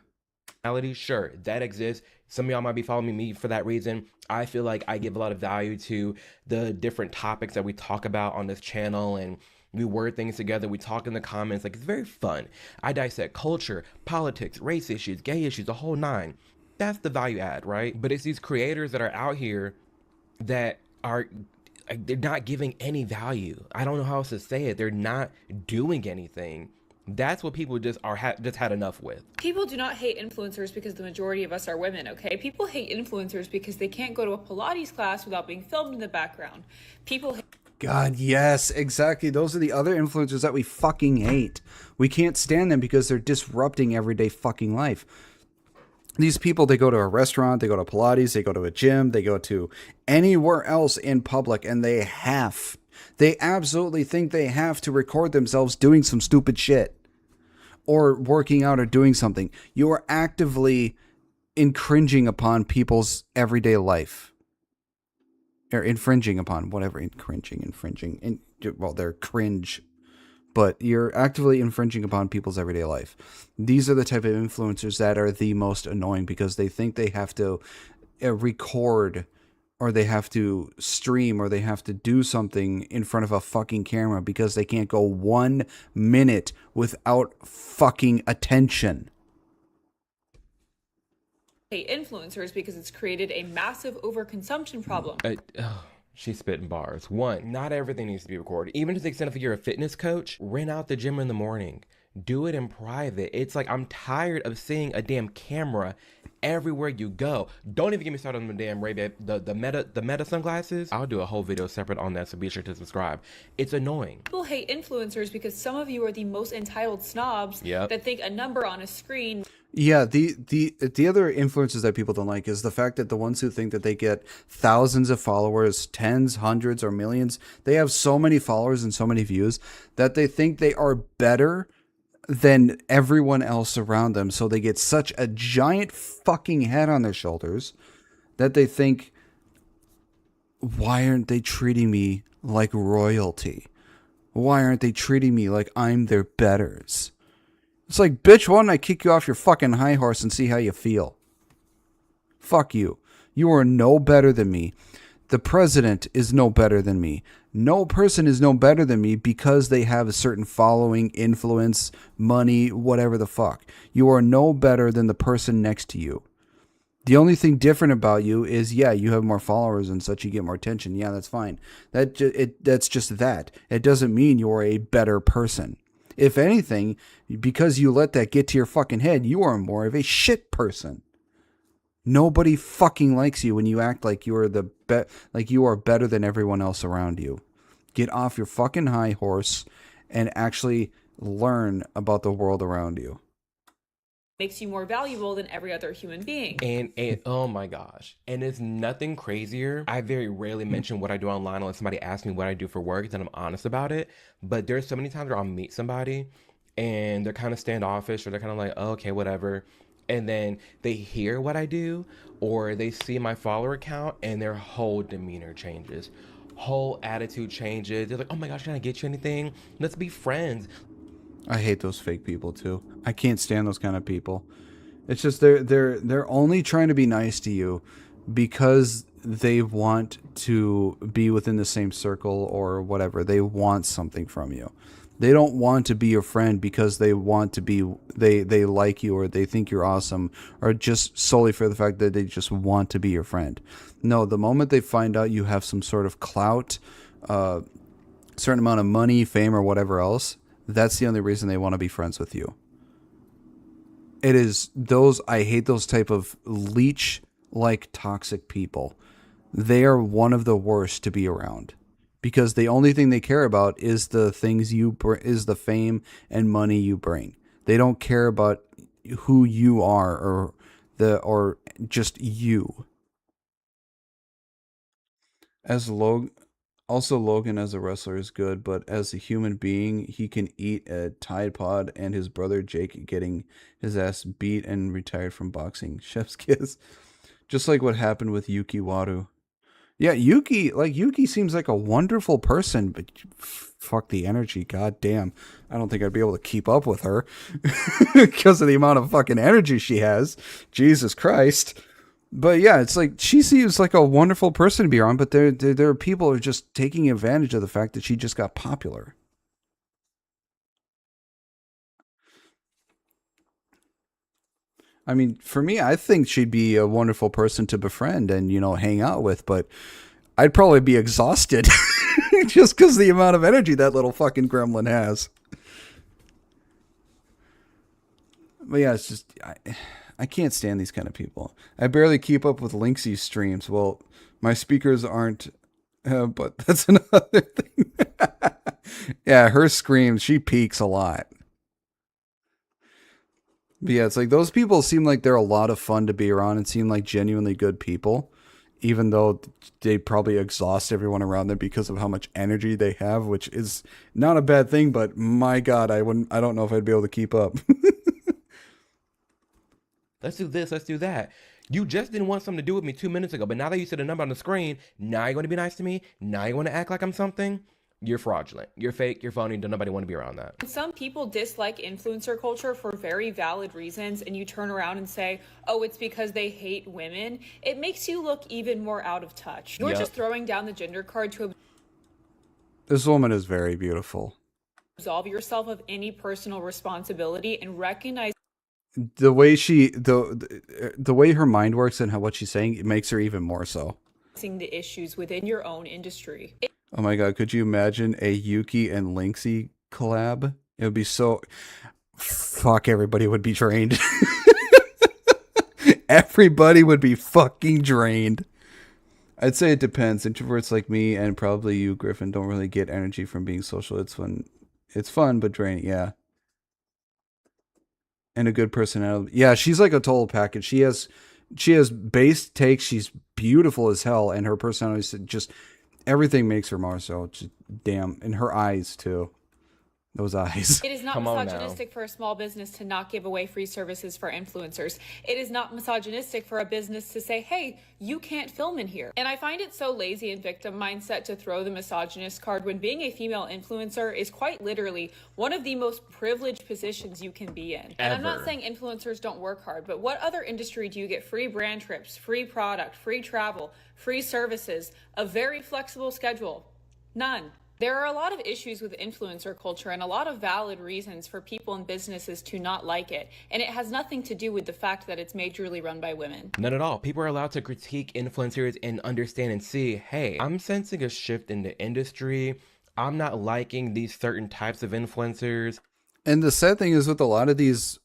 Sure, that exists. Some of y'all might be following me for that reason. I feel like I give a lot of value to the different topics that we talk about on this channel, and we word things together. We talk in the comments. Like, it's very fun. I dissect culture, politics, race issues, gay issues, the whole nine. That's the value add, right? But it's these creators that are out here that are, they're not giving any value. I don't know how else to say it. They're not doing anything. That's what people just had enough with. People do not hate influencers because the majority of us are women, okay? People hate influencers because they can't go to a Pilates class without being filmed in the background. People hate... God, yes, exactly. Those are the other influencers that we fucking hate. We can't stand them because they're disrupting everyday fucking life. These people, they go to a restaurant, they go to Pilates, they go to a gym, they go to anywhere else in public, and they absolutely think they have to record themselves doing some stupid shit or working out or doing something. You are actively infringing upon people's everyday life. Or infringing upon whatever, infringing. Well, they're cringe. But you're actively infringing upon people's everyday life. These are the type of influencers that are the most annoying because they think they have to record or they have to stream or they have to do something in front of a fucking camera because they can't go 1 minute without fucking attention. Influencers because it's created a massive overconsumption problem. She's spitting bars. One, not everything needs to be recorded. Even to the extent if you're a fitness coach, rent out the gym in the morning. Do it in private. It's like, I'm tired of seeing a damn camera everywhere you go. Don't even get me started on the damn Ray-Ban, the Meta sunglasses. I'll do a whole video separate on that, so be sure to subscribe. It's annoying. People hate influencers because some of you are the most entitled snobs that think a number on a screen. Yeah, the other influences that people don't like is the fact that the ones who think that they get thousands of followers, tens, hundreds, or millions, they have so many followers and so many views that they think they are better than everyone else around them. So they get such a giant fucking head on their shoulders that they think, why aren't they treating me like royalty? Why aren't they treating me like I'm their betters? It's like, bitch, why don't I kick you off your fucking high horse and see how you feel? Fuck you. You are no better than me. The president is no better than me. No person is no better than me because they have a certain following, influence, money, whatever the fuck. You are no better than the person next to you. The only thing different about you is, yeah, you have more followers and such, you get more attention. Yeah, that's fine. That's just that. It doesn't mean you're a better person. If anything, because you let that get to your fucking head, you are more of a shit person. Nobody fucking likes you when you act like you are like you are better than everyone else around you. Get off your fucking high horse and actually learn about the world around you. Makes you more valuable than every other human being. And oh my gosh. And it's nothing crazier. I very rarely mention what I do online unless somebody asks me what I do for work, then I'm honest about it. But there's so many times where I'll meet somebody and they're kind of standoffish or they're kind of like, oh, okay, whatever. And then they hear what I do or they see my follower count and their whole demeanor changes. Whole attitude changes. They're like, oh my gosh, can I get you anything? Let's be friends. I hate those fake people too. I can't stand those kind of people. It's just they're only trying to be nice to you because they want to be within the same circle or whatever. They want something from you. They don't want to be your friend because they want to be they like you or they think you're awesome or just solely for the fact that they just want to be your friend. No, the moment they find out you have some sort of clout, certain amount of money, fame, or whatever else, that's the only reason they want to be friends with you. It is those, I hate those type of leech-like toxic people. They are one of the worst to be around because the only thing they care about is the things is the fame and money you bring. They don't care about who you are or just you. Also, Logan as a wrestler is good, but as a human being, he can eat a Tide Pod and his brother Jake getting his ass beat and retired from boxing. Chef's kiss. Just like what happened with Yuki Wado. Yeah, Yuki seems like a wonderful person, but fuck the energy, god damn. I don't think I'd be able to keep up with her because of the amount of fucking energy she has. Jesus Christ. But yeah, it's like she seems like a wonderful person to be around, but there are people who are just taking advantage of the fact that she just got popular. I mean, for me, I think she'd be a wonderful person to befriend and, hang out with, but I'd probably be exhausted just because the amount of energy that little fucking gremlin has. But yeah, it's just... I can't stand these kind of people. I barely keep up with Linksay's streams. Well, my speakers aren't, but that's another thing. Yeah, her screams, she peaks a lot. But yeah, it's like those people seem like they're a lot of fun to be around and seem like genuinely good people, even though they probably exhaust everyone around them because of how much energy they have, which is not a bad thing, but my God, I don't know if I'd be able to keep up. Let's do this, let's do that. You just didn't want something to do with me 2 minutes ago, but now that you see the number on the screen, now you're going to be nice to me? Now you want to act like I'm something? You're fraudulent. You're fake. You're phony. Don't nobody want to be around that. Some people dislike influencer culture for very valid reasons, and you turn around and say, oh, it's because they hate women. It makes you look even more out of touch. You're just throwing down the gender card to This woman is very beautiful. absolve yourself of any personal responsibility and recognize The way the way her mind works and what she's saying, it makes her even more so. the issues within your own industry. Oh my God, could you imagine a Yuki and Lynxie collab? It would be so... Fuck, everybody would be drained. Everybody would be fucking drained. I'd say it depends. Introverts like me and probably you, Griffin, don't really get energy from being social. It's fun, but draining, yeah. And a good personality. Yeah, she's like a total package. She has base takes. She's beautiful as hell, and her personality is just... Everything makes her more so. Just, damn. And her eyes, too. Those eyes. It is not misogynistic for a small business to not give away free services for influencers. It is not misogynistic for a business to say, hey, you can't film in here. And I find it so lazy and victim mindset to throw the misogynist card when being a female influencer is quite literally one of the most privileged positions you can be in. And I'm not saying influencers don't work hard, but what other industry do you get free brand trips, free product, free travel, free services, a very flexible schedule? None. There are a lot of issues with influencer culture and a lot of valid reasons for people and businesses to not like it. And it has nothing to do with the fact that it's majorly run by women. None at all. People are allowed to critique influencers and understand and see, hey, I'm sensing a shift in the industry. I'm not liking these certain types of influencers. And the sad thing is with a lot of these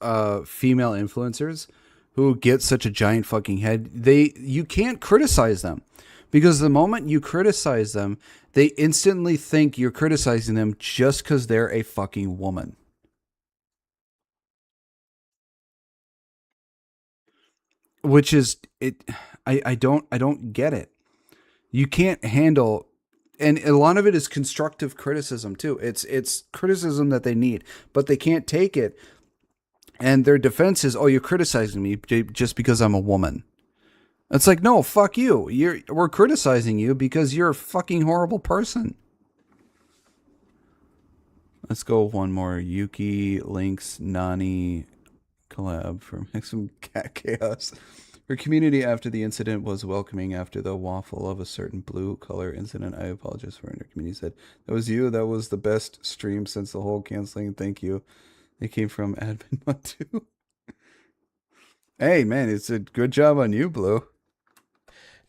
female influencers who get such a giant fucking head, you can't criticize them. Because the moment you criticize them, they instantly think you're criticizing them just because they're a fucking woman. Which is it. I don't get it. You can't handle, and a lot of it is constructive criticism too. It's criticism that they need, but they can't take it. And their defense is, "Oh, you're criticizing me just because I'm a woman." It's like, no, fuck you. We're criticizing you because you're a fucking horrible person. Let's go one more. Yuki, Lynx, Nani collab for Maximum Cat Chaos. Her community after the incident was welcoming after the waffle of a certain blue color incident. I apologize for it. Her community said, that was you. That was the best stream since the whole canceling. Thank you. It came from Admin Matu. Hey, man, it's a good job on you, Blue.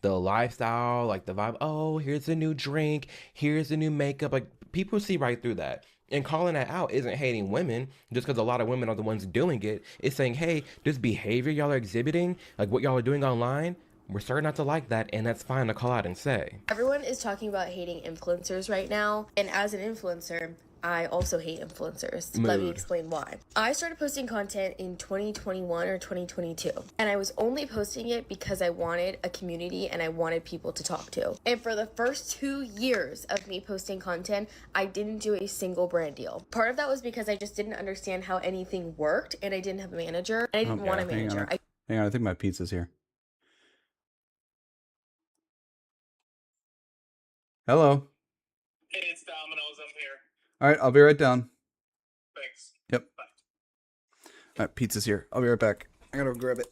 The lifestyle, like the vibe, oh, here's a new drink, here's a new makeup. Like, people see right through that. And calling that out isn't hating women just because a lot of women are the ones doing it. It's saying, hey, this behavior y'all are exhibiting, like what y'all are doing online, we're starting not to like that, and that's fine to call out and say. Everyone is talking about hating influencers right now, and as an influencer, I also hate influencers. Let me explain why. I started posting content in 2021 or 2022, and I was only posting it because I wanted a community and I wanted people to talk to. And for the first 2 years of me posting content, I didn't do a single brand deal. Part of that was because I just didn't understand how anything worked, and I didn't have a manager, and I didn't want a manager. Hang on, I think my pizza's here. Hello. Hey, it's Domino's. I'm here. All right, I'll be right down. Thanks. Yep. Bye. All right, pizza's here. I'll be right back. I gotta go grab it.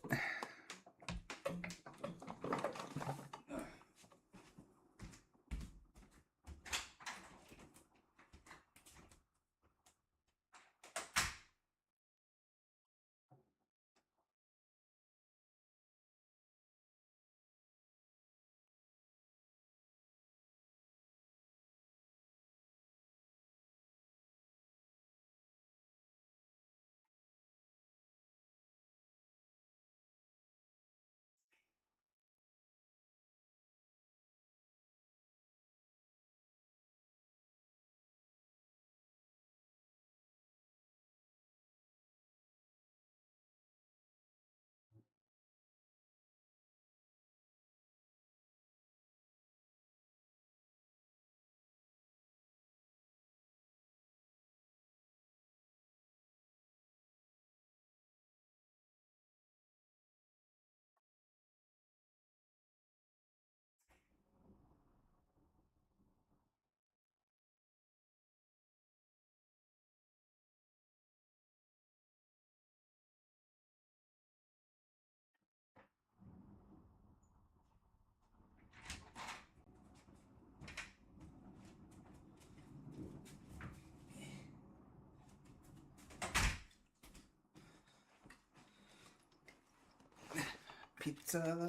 pizza.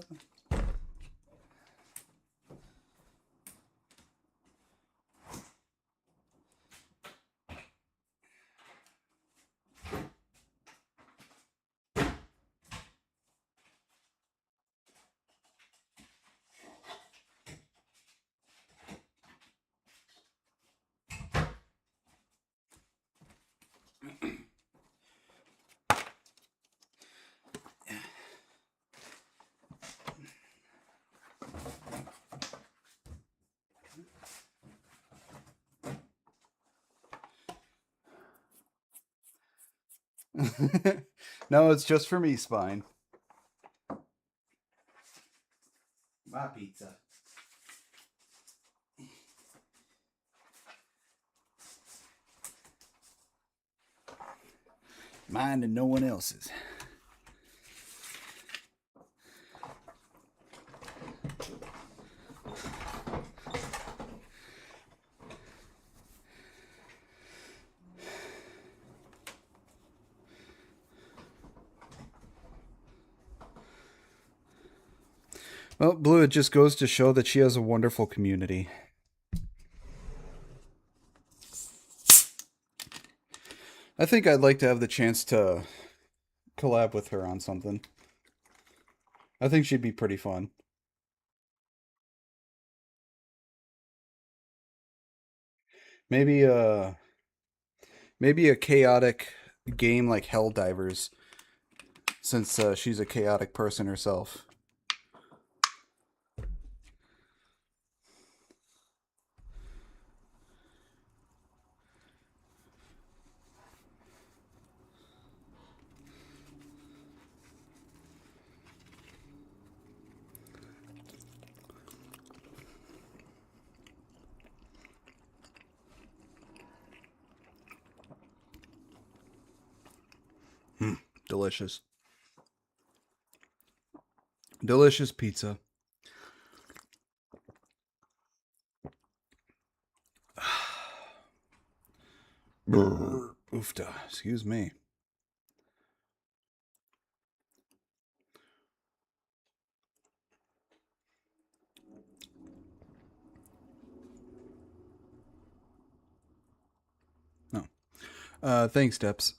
No, it's just for me, Spine. My pizza. Mine and no one else's. Well, Blue, it just goes to show that she has a wonderful community. I think I'd like to have the chance to collab with her on something. I think she'd be pretty fun. Maybe a chaotic game like Helldivers, since she's a chaotic person herself. Delicious. Delicious pizza. Oofta. Excuse me. No. Thanks, Steps.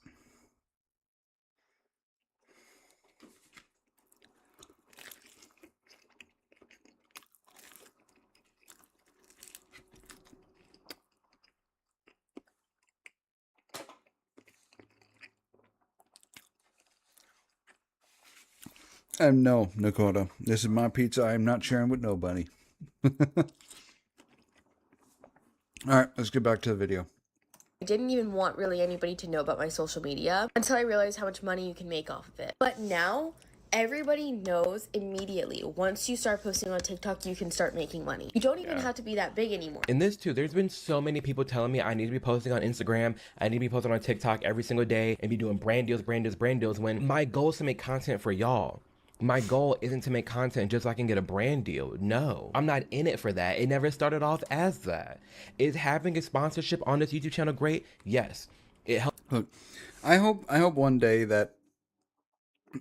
No, Dakota. This is my pizza. I am not sharing with nobody. Alright, let's get back to the video. I didn't even want really anybody to know about my social media until I realized how much money you can make off of it. But now, everybody knows immediately. Once you start posting on TikTok, you can start making money. You don't even have to be that big anymore. In this too, there's been so many people telling me I need to be posting on Instagram, I need to be posting on TikTok every single day and be doing brand deals, when my goal is to make content for y'all. My goal isn't to make content just so I can get a brand deal. No, I'm not in it for that. It never started off as that. Is having a sponsorship on this YouTube channel great? Yes. It helps. Look, I hope one day that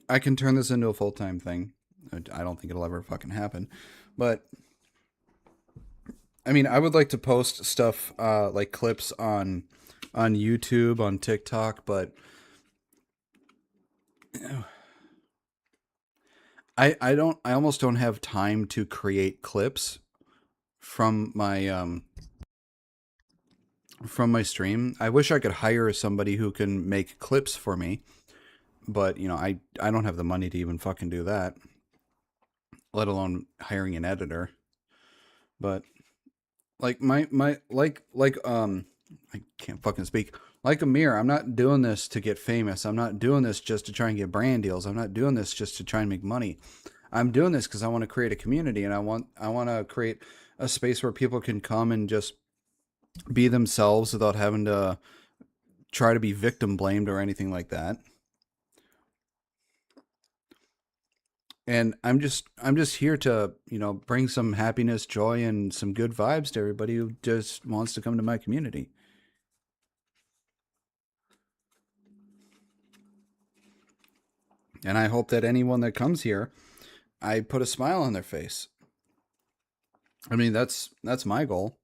I can turn this into a full-time thing. I don't think it'll ever fucking happen. But I mean, I would like to post stuff like clips on YouTube, on TikTok, but I almost don't have time to create clips from my stream. I wish I could hire somebody who can make clips for me, but you know, I don't have the money to even fucking do that, let alone hiring an editor. But like I can't fucking speak. Like Amir, I'm not doing this to get famous. I'm not doing this just to try and get brand deals. I'm not doing this just to try and make money. I'm doing this because I want to create a community, and I want to create a space where people can come and just be themselves without having to try to be victim blamed or anything like that. And I'm just here to, you know, bring some happiness, joy, and some good vibes to everybody who just wants to come to my community. And I hope that anyone that comes here I put a smile on their face. I mean, that's my goal.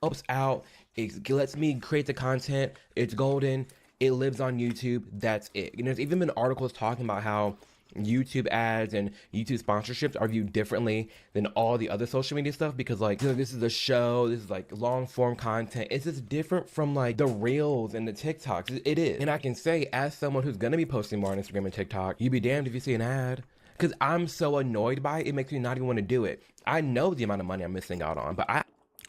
Helps out. It lets me create the content. It's golden. It lives on YouTube. That's it. And there's even been articles talking about how YouTube ads and YouTube sponsorships are viewed differently than all the other social media stuff because like, you know, this is a show, this is like long form content. It's just different from like the reels and the TikToks. It is. And I can say as someone who's going to be posting more on Instagram and TikTok, you'd be damned if you see an ad. Because I'm so annoyed by it, it makes me not even want to do it. I know the amount of money I'm missing out on, but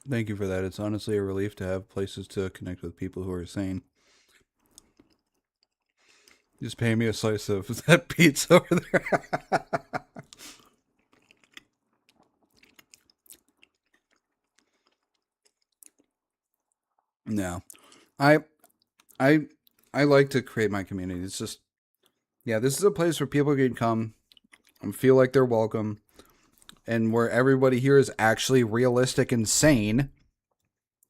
Thank you for that. It's honestly a relief to have places to connect with people who are sane. Just pay me a slice of that pizza over there. No. I like to create my community. It's just, yeah, this is a place where people can come and feel like they're welcome, and where everybody here is actually realistic and sane.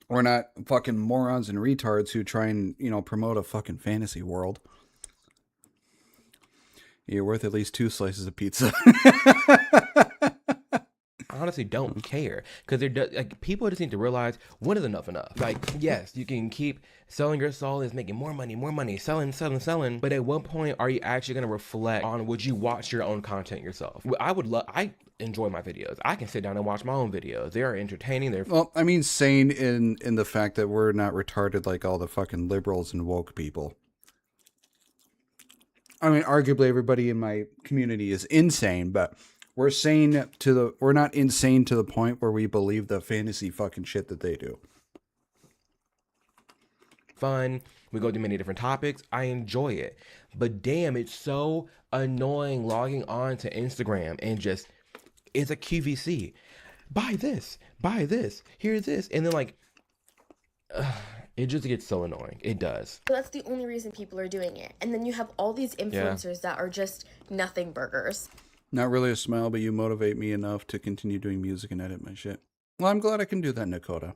We're not fucking morons and retards who try and, you know, promote a fucking fantasy world. You're worth at least 2 slices of pizza. I honestly don't care because like people just need to realize when is enough. Like, yes, you can keep selling your soul is making more money, selling. But at what point are you actually going to reflect on would you watch your own content yourself? I enjoy my videos. I can sit down and watch my own videos. They are entertaining. Well, I mean, sane in the fact that we're not retarded like all the fucking liberals and woke people. I mean, arguably everybody in my community is insane, but we're not insane to the point where we believe the fantasy fucking shit that they do. Fun. We go through many different topics. I enjoy it. But damn, it's so annoying logging on to Instagram and just, it's a QVC. Buy this, here's this. And then like, it just gets so annoying. It does. So that's the only reason people are doing it. And then you have all these influencers that are just nothing burgers. Not really a smile, but you motivate me enough to continue doing music and edit my shit. Well, I'm glad I can do that, Nakota.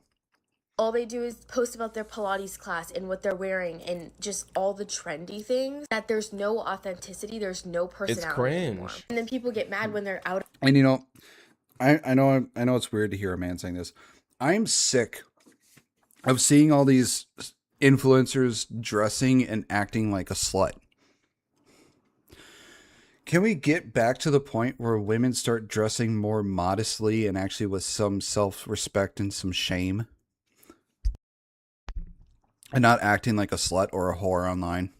All they do is post about their Pilates class and what they're wearing and just all the trendy things that there's no authenticity, there's no personality. It's cringe. Anymore. And then people get mad when they're out. And you know, I know it's weird to hear a man saying this. I'm sick of seeing all these influencers dressing and acting like a slut. Can we get back to the point where women start dressing more modestly and actually with some self-respect and some shame? And not acting like a slut or a whore online?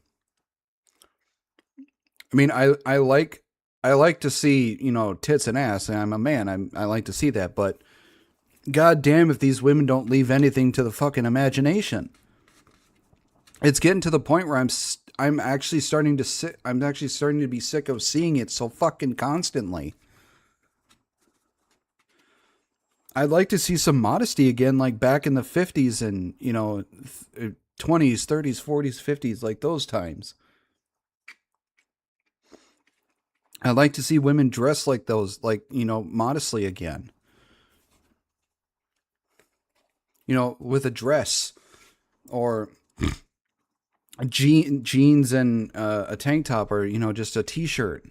I mean, I like to see, you know, tits and ass, and I'm a man. I like to see that, but god damn if these women don't leave anything to the fucking imagination. It's getting to the point where I'm actually starting to be sick of seeing it so fucking constantly. I'd like to see some modesty again, like back in the 50s and, you know, 20s, 30s, 40s, 50s, like those times. I'd like to see women dress like those, like, you know, modestly again. You know, with a dress or jeans and a tank top, or, you know, just a t-shirt.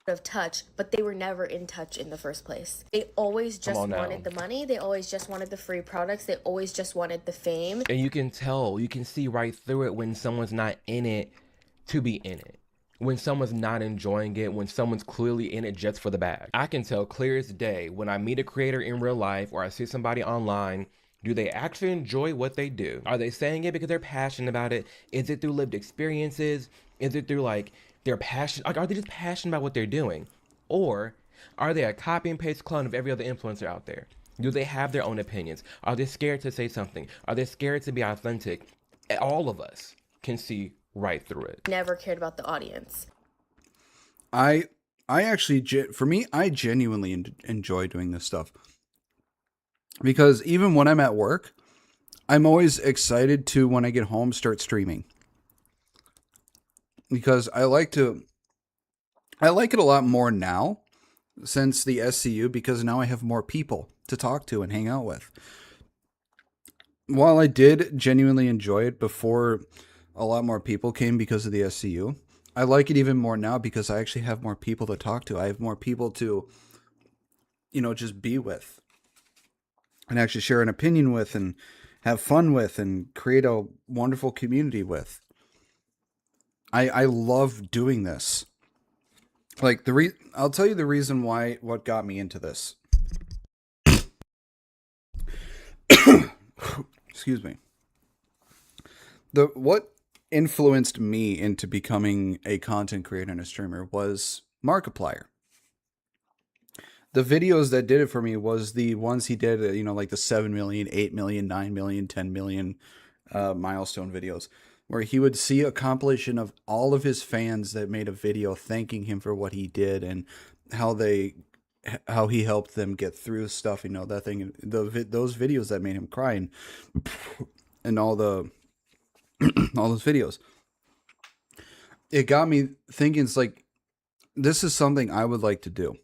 Of touch, but they were never in touch in the first place. They always just wanted the money. They always just wanted the free products. They always just wanted the fame. And you can tell, you can see right through it when someone's not in it to be in it. When someone's not enjoying it, when someone's clearly in it just for the bag. I can tell clear as day when I meet a creator in real life or I see somebody online, do they actually enjoy what they do? Are they saying it because they're passionate about it? Is it through lived experiences? Is it through like they're passionate? Like, are they just passionate about what they're doing? Or are they a copy and paste clone of every other influencer out there? Do they have their own opinions? Are they scared to say something? Are they scared to be authentic? All of us can see right through it. Never cared about the audience. I actually, for me, I genuinely enjoy doing this stuff. Because even when I'm at work, I'm always excited to, when I get home, start streaming. Because I like it a lot more now since the SCU, because now I have more people to talk to and hang out with. while I did genuinely enjoy it before a lot more people came because of the SCU, I like it even more now because I actually have more people to talk to. I have more people to, just be with and actually share an opinion with and have fun with and create a wonderful community with. I love doing this. Like I'll tell you the reason why, what got me into this. Excuse me. What influenced me into becoming a content creator and a streamer was Markiplier. The videos that did it for me was the ones he did, like the 7 million, 8 million, 9 million, 10 million milestone videos, where he would see a compilation of all of his fans that made a video thanking him for what he did and how he helped them get through stuff, that thing, those videos that made him cry and all those videos. It got me thinking, it's like, this is something I would like to do.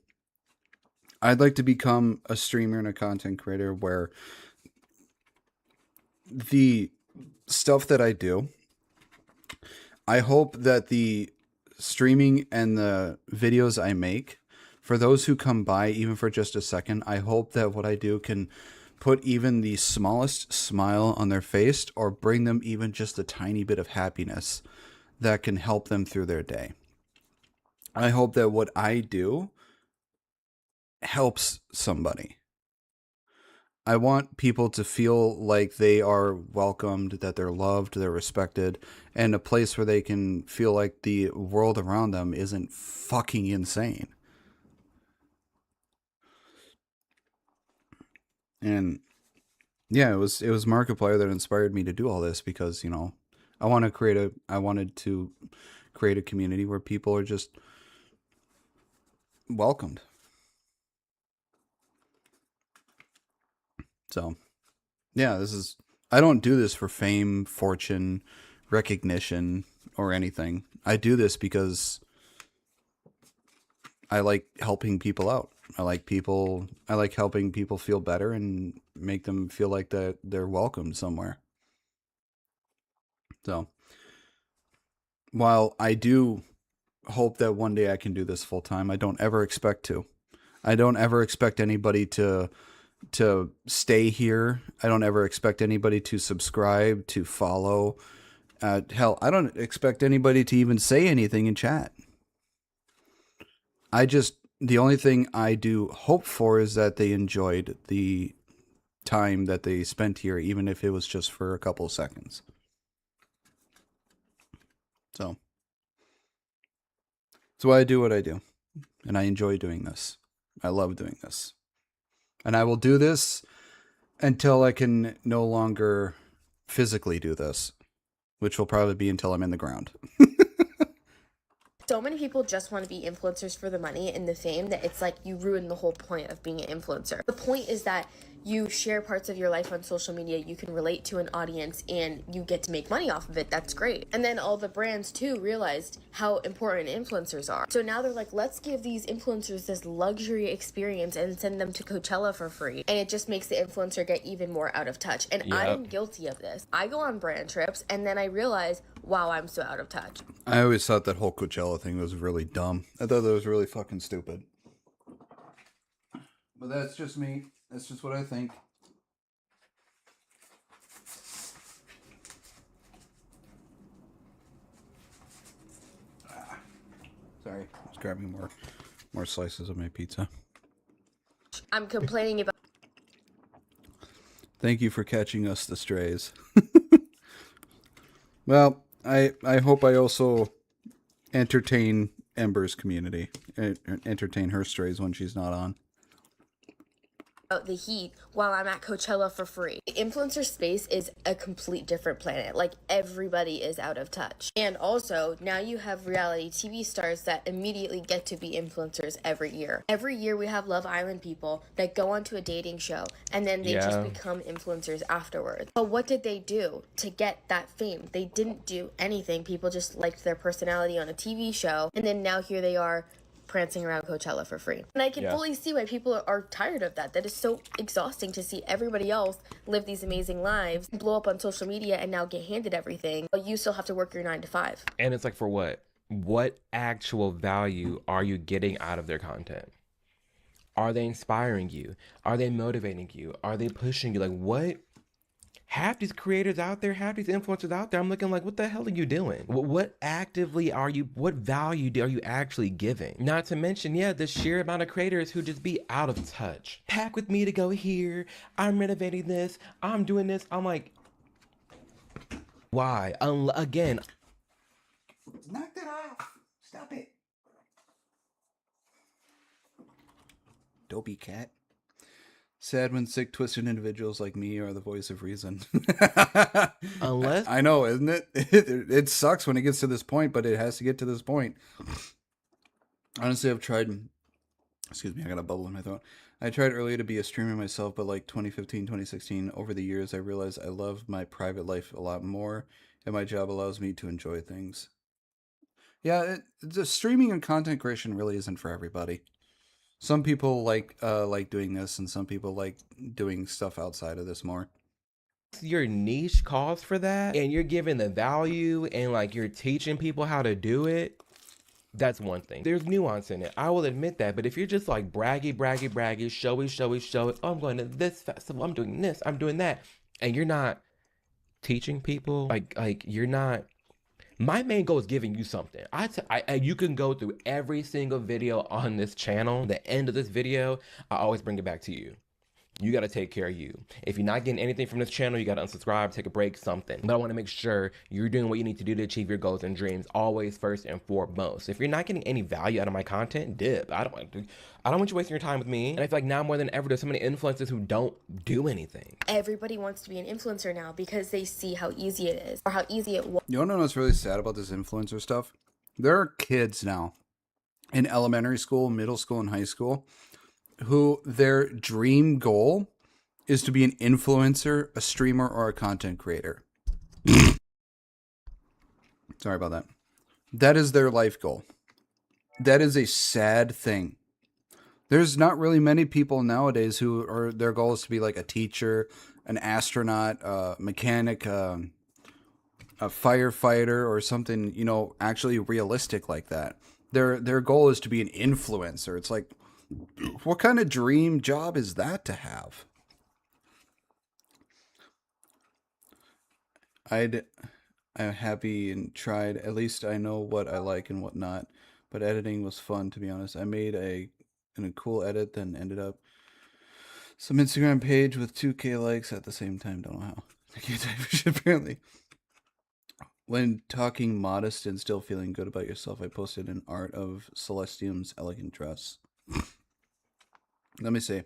I'd like to become a streamer and a content creator where the stuff that I do, I hope that the streaming and the videos I make, for those who come by even for just a second, I hope that what I do can put even the smallest smile on their face or bring them even just a tiny bit of happiness that can help them through their day. I hope that what I do helps somebody. I want people to feel like they are welcomed, that they're loved, they're respected, and a place where they can feel like the world around them isn't fucking insane. And yeah, it was Markiplier that inspired me to do all this because, I wanted to create a community where people are just welcomed. So, yeah, I don't do this for fame, fortune, recognition, or anything. I do this because I like helping people out. I like helping people feel better and make them feel like that they're welcomed somewhere. So, while I do hope that one day I can do this full time, I don't ever expect to. I don't ever expect anybody to stay here. I don't ever expect anybody to subscribe, to follow. Hell, I don't expect anybody to even say anything in chat. The only thing I do hope for is that they enjoyed the time that they spent here, even if it was just for a couple of seconds. So, that's why I do what I do. And I enjoy doing this. I love doing this. And I will do this until I can no longer physically do this, which will probably be until I'm in the ground. So many people just want to be influencers for the money and the fame that it's like you ruin the whole point of being an influencer. The point is that you share parts of your life on social media, you can relate to an audience, and you get to make money off of it. That's great. And then all the brands too realized how important influencers are. So now they're like, let's give these influencers this luxury experience and send them to Coachella for free. And it just makes the influencer get even more out of touch. And Yep. I'm guilty of this. I go on brand trips and then I realize, wow, I'm so out of touch. I always thought that whole Coachella thing was really dumb. I thought that was really fucking stupid. But that's just me. That's just what I think. Sorry, I was grabbing more slices of my pizza. I'm complaining about. Thank you for catching us, the strays. Well, I hope I also entertain Ember's community, entertain her strays when she's not on. The heat while I'm at Coachella for free. The influencer space is a complete different planet. Like, everybody is out of touch. And also, now you have reality TV stars that immediately get to be influencers every year. Every year we have Love Island people that go onto a dating show and then they just become influencers afterwards. But what did they do to get that fame? They didn't do anything. People just liked their personality on a TV show, and then now here they are prancing around Coachella for free. And I can fully see why people are tired of that. That is so exhausting to see everybody else live these amazing lives, blow up on social media, and now get handed everything, but you still have to work your 9 to 5. And it's like, for what? What actual value are you getting out of their content? Are they inspiring you? Are they motivating you? Are they pushing you? Like, what? Half these creators out there, half these influencers out there, I'm looking like, what the hell are you doing? What actively are you, what value are you actually giving? Not to mention, the sheer amount of creators who just be out of touch. Pack with me to go here. I'm renovating this. I'm doing this. I'm like, why? Again. Knock that off. Stop it. Dopey cat. Sad when sick, twisted individuals like me are the voice of reason. Unless I know, isn't it? It sucks when it gets to this point, but it has to get to this point. Honestly, I've tried. Excuse me, I got a bubble in my throat. I tried earlier to be a streamer myself, but like 2015, 2016, over the years, I realized I love my private life a lot more, and my job allows me to enjoy things. Yeah, the streaming and content creation really isn't for everybody. Some people like doing this, and some people like doing stuff outside of this more. your niche calls for that and you're giving the value and like you're teaching people how to do it, that's one thing. There's nuance in it. I will admit that. But if you're just like braggy, showy, oh, I'm going to this festival, I'm doing this, I'm doing that, and you're not teaching people, like you're not. My main goal is giving you something. You can go through every single video on this channel. The end of this video, I always bring it back to you. You got to take care of you. If you're not getting anything from this channel, you got to unsubscribe, take a break, something. But I want to make sure you're doing what you need to do to achieve your goals and dreams, always first and foremost. If you're not getting any value out of my content, dip. I don't want you wasting your time with me. And I feel like now more than ever, there's so many influencers who don't do anything. Everybody wants to be an influencer now because they see how easy it is or how easy it was. You want to know what's really sad about this influencer stuff? There are kids now in elementary school, middle school, and high school who their dream goal is to be an influencer, a streamer, or a content creator. Sorry about that. That is their life goal. That is a sad thing. There's not really many people nowadays who are their goal is to be like a teacher, an astronaut, a mechanic, a firefighter, or something, actually realistic like that. Their goal is to be an influencer. It's like, what kind of dream job is that to have? I'm happy and tried. At least I know what I like and what not. But editing was fun, to be honest. I made a cool edit, then ended up some Instagram page with 2K likes at the same time. Don't know how. I can't type shit, apparently. When talking modest and still feeling good about yourself, I posted an art of Celestium's elegant dress. Let me see.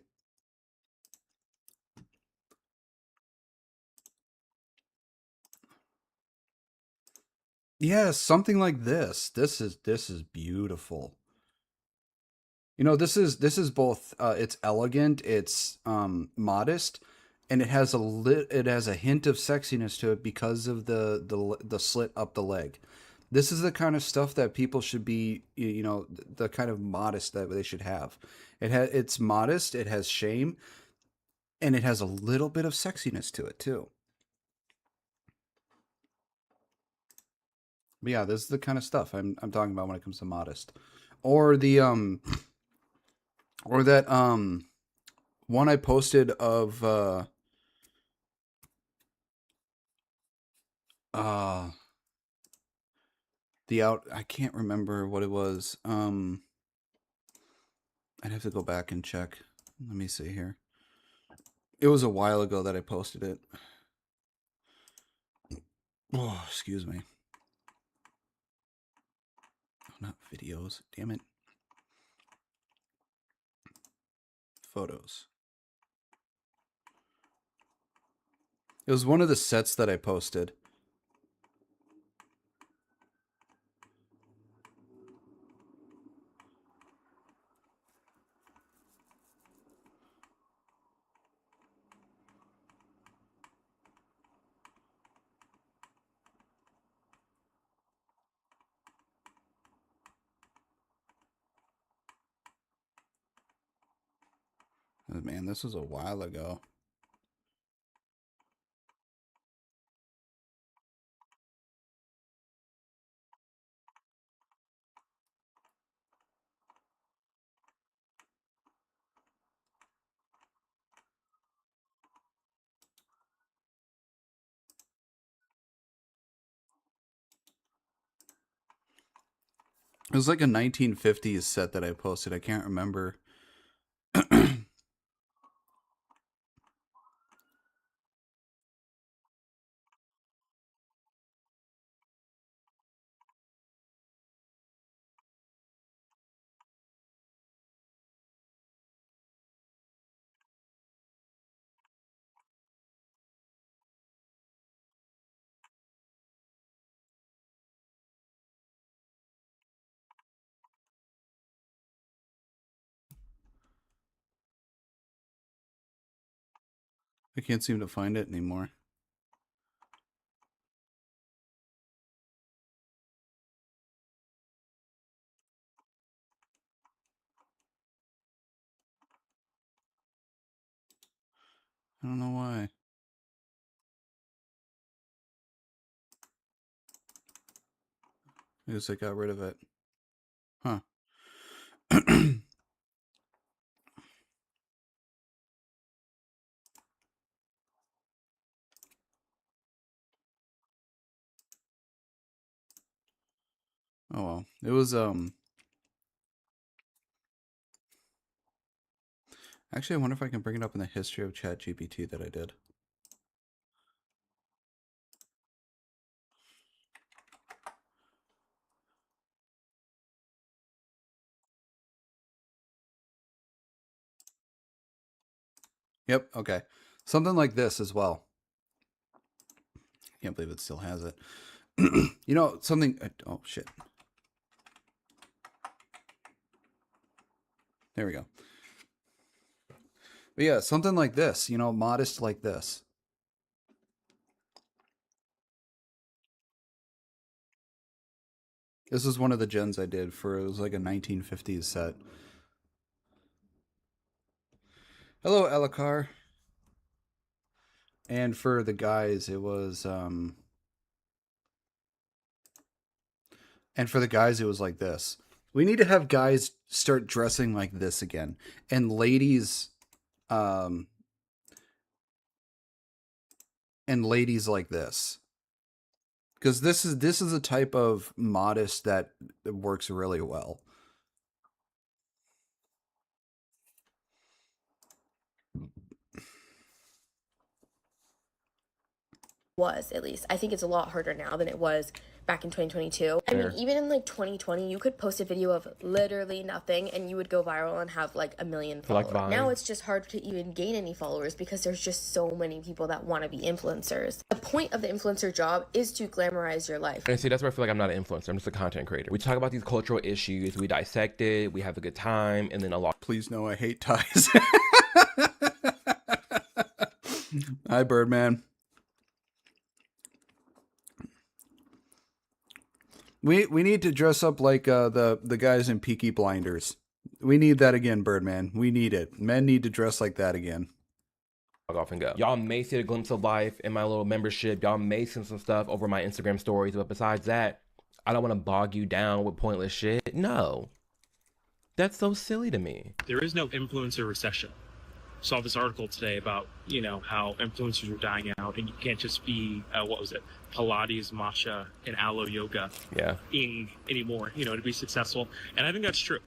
Yeah, something like this. This is beautiful. This is both it's elegant, it's modest, and it has a hint of sexiness to it because of the slit up the leg. This is the kind of stuff that people should be, the kind of modest that they should have. It's modest, it has shame, and it has a little bit of sexiness to it too. But yeah, this is the kind of stuff I'm talking about when it comes to modest. Or the or that one I posted of I can't remember what it was. I'd have to go back and check. Let me see here. It was a while ago that I posted it. Oh, excuse me. Oh, not videos. Damn it. Photos. It was one of the sets that I posted. Man, this was a while ago. It was like a 1950s set that I posted. I can't remember. I can't seem to find it anymore. I don't know why. I guess I got rid of it. Huh. Oh well. It was actually, I wonder if I can bring it up in the history of ChatGPT that I did. Yep, okay. Something like this as well. Can't believe it still has it. You know, something... oh, shit. There we go. But yeah, something like this, you know, modest like this. This is one of the gens I did for, it was like a 1950s set. Hello, Elakar. And for the guys, it was, and for the guys, it was like this. We need to have guys start dressing like this again. And ladies, and ladies like this. Because this is a type of modest that works really well. Was, at least. I think it's a lot harder now than it was back in 2022. I mean, even in like 2020, you could post a video of literally nothing and you would go viral and have like 1 million followers. Like now it's just hard to even gain any followers because there's just so many people that want to be influencers. The point of the influencer job is to glamorize your life. And see, that's where I feel like I'm not an influencer. I'm just a content creator. We talk about these cultural issues, we dissect it, we have a good time, and then a lot. Please know I hate ties. Hi, Birdman. We need to dress up like the guys in Peaky Blinders. We need that again, Birdman. We need it. Men need to dress like that again. Off and go. Y'all may see a glimpse of life in my little membership. Y'all may see some stuff over my Instagram stories, but besides that, I don't want to bog you down with pointless shit. No. That's so silly to me. There is no influencer recession. Saw this article today about, you know, how influencers are dying out and you can't just be, what was it? Pilates, matcha, and aloe yoga. Yeah. Anymore, you know, to be successful. And I think that's true.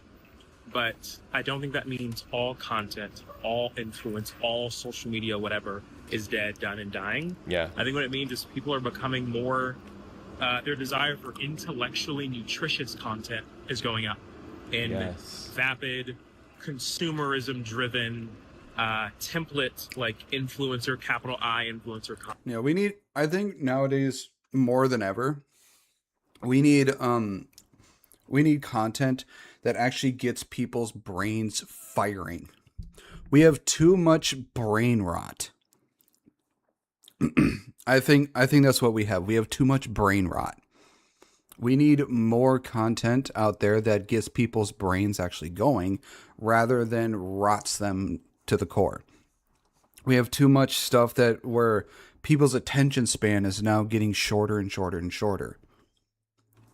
But I don't think that means all content, all influence, all social media, whatever, is dead, done, and dying. Yeah. I think what it means is people are becoming more, their desire for intellectually nutritious content is going up. And vapid, consumerism-driven, template, like influencer, capital I influencer content. Yeah, we need, I think nowadays more than ever, we need content that actually gets people's brains firing. We have too much brain rot. I think that's what we have. We have too much brain rot. We need more content out there that gets people's brains actually going rather than rots them to the core. We have too much stuff that where people's attention span is now getting shorter and shorter and shorter.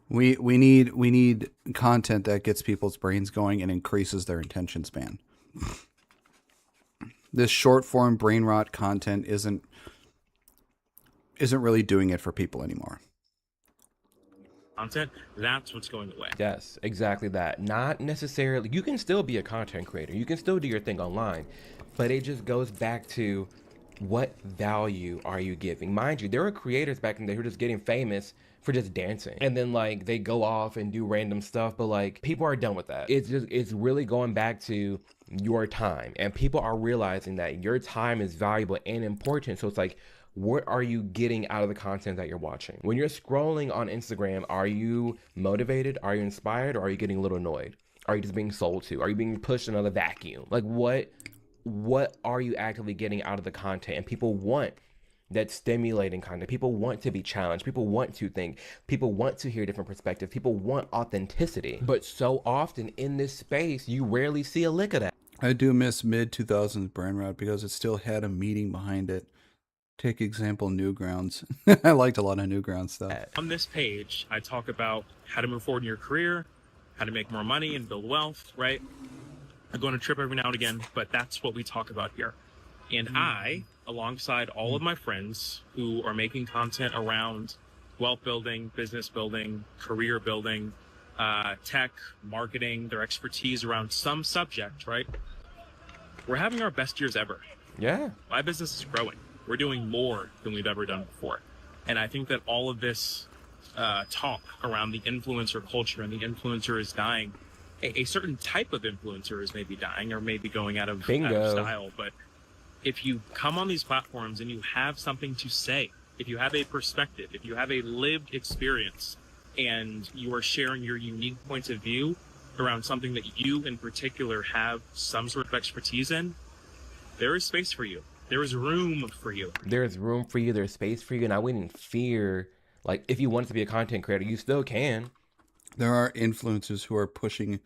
We need content that gets people's brains going and increases their attention span. This short form brain rot content isn't really doing it for people anymore. Content, that's what's going away. Yes, exactly that. Not necessarily, you can still be a content creator. You can still do your thing online, but it just goes back to what value are you giving? Mind you, there were creators back in the day who were just getting famous for just dancing. And then like they go off and do random stuff, but like people are done with that. It's really going back to your time, and people are realizing that your time is valuable and important. So it's like, what are you getting out of the content that you're watching? When you're scrolling on Instagram, are you motivated? Are you inspired? Or are you getting a little annoyed? Are you just being sold to? Are you being pushed another vacuum? Like what are you actively getting out of the content? And people want that stimulating content. People want to be challenged. People want to think. People want to hear different perspectives. People want authenticity. But so often in this space, you rarely see a lick of that. I do miss mid-2000s brain rot because it still had a meaning behind it. Take example, Newgrounds. I liked a lot of Newgrounds stuff. On this page, I talk about how to move forward in your career, how to make more money and build wealth, right? I go on a trip every now and again, but that's what we talk about here. And I, alongside all of my friends who are making content around wealth building, business building, career building, tech, marketing, their expertise around some subject, right? We're having our best years ever. Yeah. My business is growing. We're doing more than we've ever done before. And I think that all of this talk around the influencer culture and the influencer is dying, a certain type of influencer is maybe dying or maybe going out of style. But if you come on these platforms and you have something to say, if you have a perspective, if you have a lived experience, and you are sharing your unique points of view around something that you in particular have some sort of expertise in, there is space for you. There is room for you. There's room for you. There's space for you. And I wouldn't fear, like, if you want to be a content creator, you still can. There are influencers who are pushing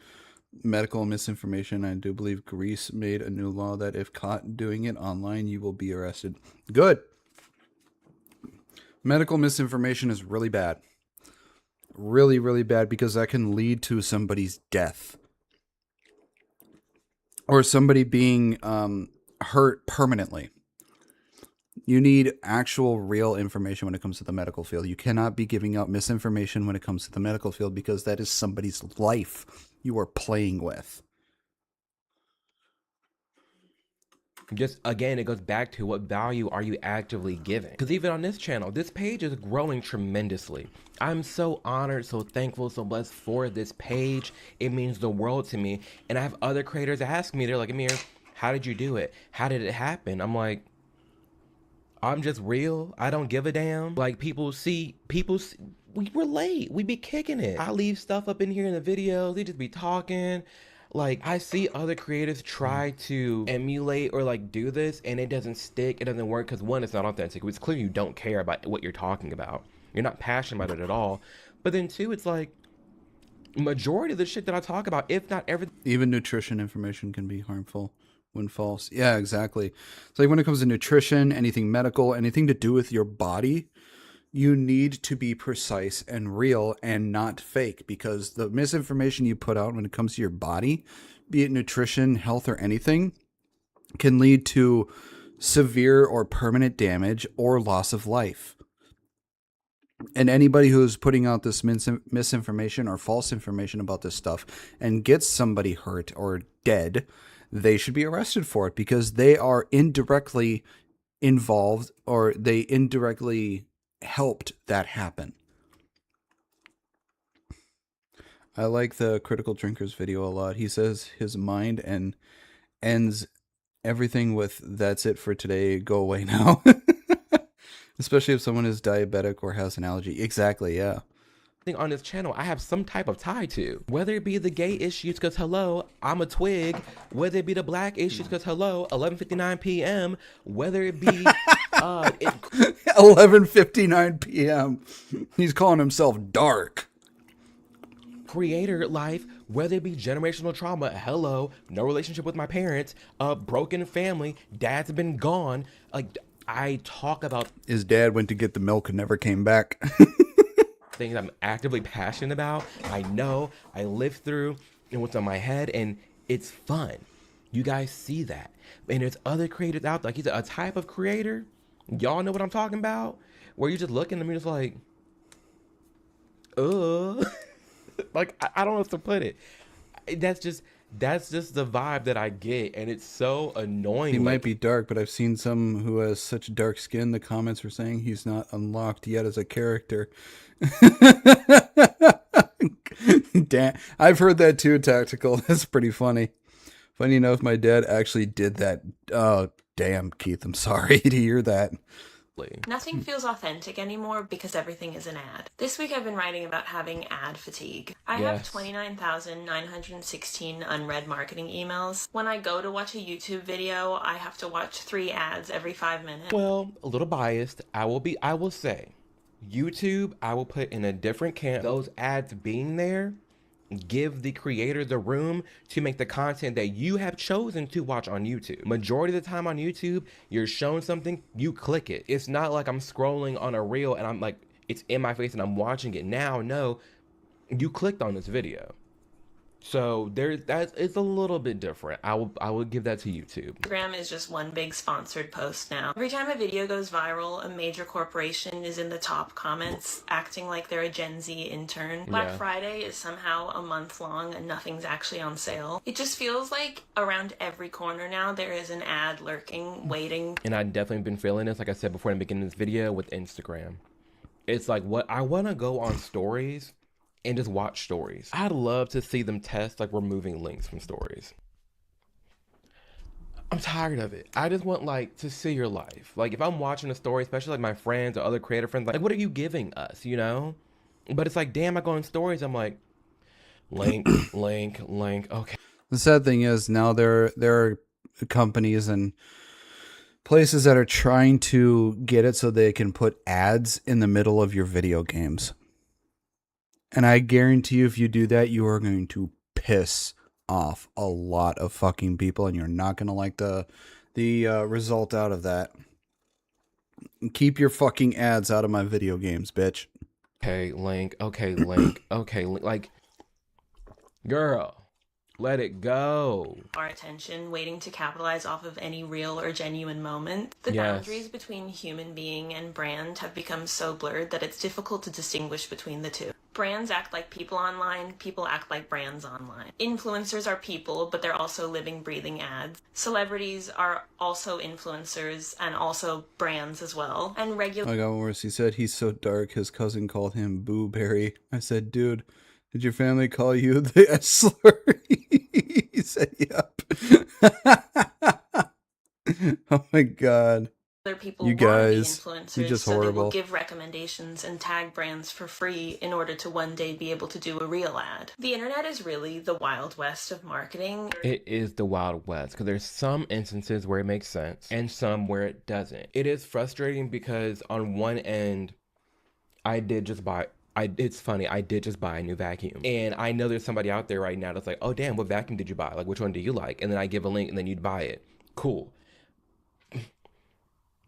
medical misinformation. I do believe Greece made a new law that if caught doing it online, you will be arrested. Good. Medical misinformation is really bad. Really, really bad, because that can lead to somebody's death. Or somebody being hurt permanently. You need actual real information when it comes to the medical field. You cannot be giving out misinformation when it comes to the medical field, because that is somebody's life you are playing with. Just, again, it goes back to what value are you actively giving? Because even on this channel, this page is growing tremendously. I'm so honored, so thankful, so blessed for this page. It means the world to me. And I have other creators ask me, they're like, Amir, how did you do it? How did it happen? I'm like, I'm just real. I don't give a damn. Like, people see, we relate. We be kicking it. I leave stuff up in here in the videos. They just be talking. Like, I see other creators try to emulate or like do this, and it doesn't stick. It doesn't work because, one, it's not authentic. It's clear you don't care about what you're talking about. You're not passionate about it at all. But then, two, it's like, majority of the shit that I talk about, if not everything. Even nutrition information can be harmful when false. Yeah, exactly. It's like when it comes to nutrition, anything medical, anything to do with your body, you need to be precise and real and not fake, because the misinformation you put out when it comes to your body, be it nutrition, health, or anything, can lead to severe or permanent damage or loss of life. And anybody who is putting out this misinformation or false information about this stuff and gets somebody hurt or dead, they should be arrested for it, because they are indirectly involved, or they indirectly helped that happen. I like the Critical Drinkers video a lot. He says his mind and ends everything with "that's it for today, go away now." Especially if someone is diabetic or has an allergy. Exactly, yeah. On this channel, I have some type of tie to, whether it be the gay issues because hello, I'm a twig, whether it be the black issues because hello, 11:59 p.m., whether it be 11:59 p.m. He's calling himself dark. creator life, whether it be generational trauma, hello, no relationship with my parents, a broken family, dad's been gone. Like, I talk about His dad went to get the milk and never came back. things I'm actively passionate about. I know, I live through, and what's on my head, and it's fun. You guys see that. And there's other creators out there, like he's a type of creator, y'all know what I'm talking about, where you just look at them and you're just like, like, I don't know how to put it. That's just the vibe that I get, and it's so annoying. He might be dark, but I've seen some who has such dark skin. The comments are saying he's not unlocked yet as a character. Damn, I've heard that too, Tactical. That's pretty funny. Funny enough, my dad actually did that. Oh, damn, Keith, I'm sorry to hear that. Nothing feels authentic anymore because everything is an ad. This week I've been writing about having ad fatigue. I have 29,916 unread marketing emails. When I go to watch a YouTube video, I have to watch 3 ads every 5 minutes. Well, a little biased. I will say, YouTube, I will put in a different camp. Those ads being there give the creator the room to make the content that you have chosen to watch on YouTube. Majority of the time on YouTube, you're shown something, you click it. It's not like I'm scrolling on a reel and I'm like, it's in my face and I'm watching it now. No, you clicked on this video. So it's a little bit different. I will give that to YouTube. Instagram is just one big sponsored post now. Every time a video goes viral, a major corporation is in the top comments acting like they're a Gen Z intern. Black Friday is somehow a month long and nothing's actually on sale. It just feels like around every corner now there is an ad lurking, waiting. And I've definitely been feeling this, like I said before in the beginning of this video, with Instagram. It's like, what I want to go on stories and just watch stories. I'd love to see them test like removing links from stories. I'm tired of it. I just want like to see your life. Like if I'm watching a story, especially like my friends or other creator friends, like what are you giving us, you know? But it's like, damn, I go on stories, I'm like, link, link, okay. The sad thing is now there are companies and places that are trying to get it so they can put ads in the middle of your video games. And I guarantee you, if you do that, you are going to piss off a lot of fucking people, and you're not going to like the result out of that. Keep your fucking ads out of my video games, bitch. Okay, link. Okay, link. Okay, link. Like, girl, let it go. Our attention, waiting to capitalize off of any real or genuine moment. The boundaries between human being and brand have become so blurred that it's difficult to distinguish between the two. Brands act like people online, people act like brands online. Influencers are people, but they're also living, breathing ads. Celebrities are also influencers and also brands as well. And regular. I got one worse. He said he's so dark, his cousin called him Boo Berry. I said, dude, did your family call you the S slur? He said, yep. Oh my god. People you guys, influencers, you're just so horrible. they will give recommendations and tag brands for free in order to one day be able to do a real ad. The internet is really the Wild West of marketing. It is the Wild West because there's some instances where it makes sense and some where it doesn't. It is frustrating because on one end, it's funny, I did just buy a new vacuum. And I know there's somebody out there right now that's like, oh damn, what vacuum did you buy? Like, which one do you like? And then I give a link and then you'd buy it. Cool.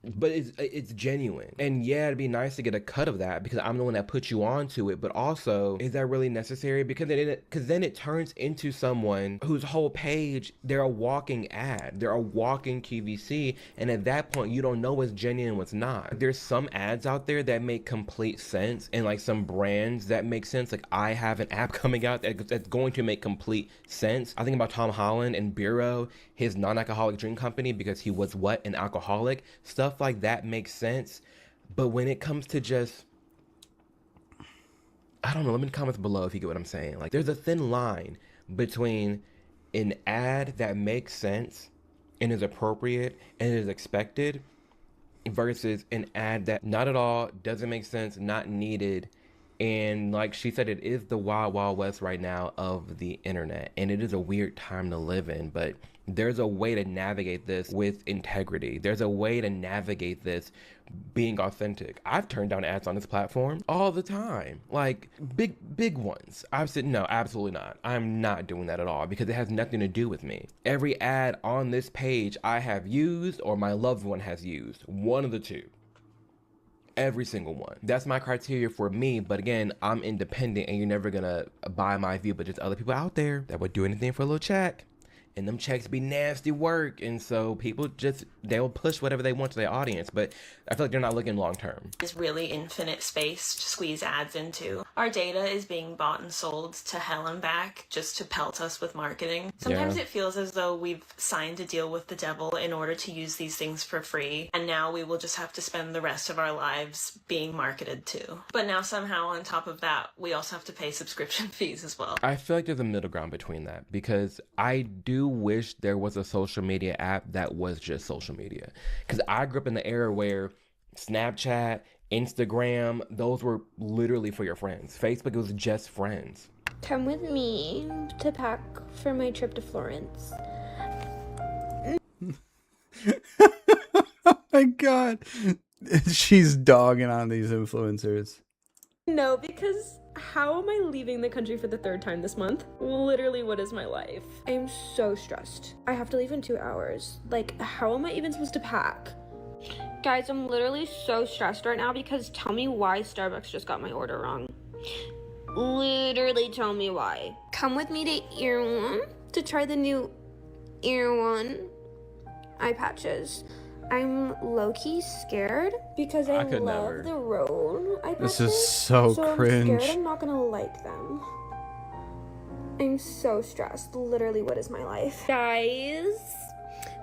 But it's genuine. And yeah, it'd be nice to get a cut of that because I'm the one that put you onto it. But also, is that really necessary? Because then it turns into someone whose whole page, they're a walking ad. They're a walking QVC. And at that point, you don't know what's genuine and what's not. There's some ads out there that make complete sense. And like some brands that make sense. Like I have an app coming out that's going to make complete sense. I think about Tom Holland and Bureau, his non-alcoholic drink company, because he was an alcoholic. Stuff like that makes sense. But when it comes to just, I don't know, let me comments below if you get what I'm saying. Like there's a thin line between an ad that makes sense and is appropriate and is expected versus an ad that not at all, doesn't make sense, not needed, And like she said, it is the wild, wild west right now of the internet. And it is a weird time to live in, but there's a way to navigate this with integrity. There's a way to navigate this being authentic. I've turned down ads on this platform all the time. Like big ones. I've said, no, absolutely not. I'm not doing that at all because it has nothing to do with me. Every ad on this page I have used or my loved one has used. One of the two. Every single one. That's my criteria for me. But again, I'm independent and you're never gonna buy my view, but there's other people out there that would do anything for a little check. And them checks be nasty work. And so people just, they'll push whatever they want to their audience. But I feel like they're not looking long term. Is really infinite space to squeeze ads into. Our data is being bought and sold to hell and back just to pelt us with marketing. Sometimes it feels as though we've signed a deal with the devil in order to use these things for free. And now we will just have to spend the rest of our lives being marketed to. But now somehow on top of that, we also have to pay subscription fees as well. I feel like there's a middle ground between that because I do wish there was a social media app that was just social media. Because I grew up in the era where Snapchat, Instagram, those were literally for your friends. Facebook was just friends. Come with me to pack for my trip to Florence. Oh my god. She's dogging on these influencers. No, because how am I leaving the country for the 3rd time this month? Literally, what is my life? I am so stressed. I have to leave in 2 hours. Like, how am I even supposed to pack? Guys, I'm literally so stressed right now because tell me why Starbucks just got my order wrong. Literally tell me why. Come with me to Ear One to try the new Ear One eye patches. I'm low-key scared because I love the road eye patches. This is so cringe. I'm scared I'm not gonna like them. I'm so stressed. Literally, what is my life? Guys,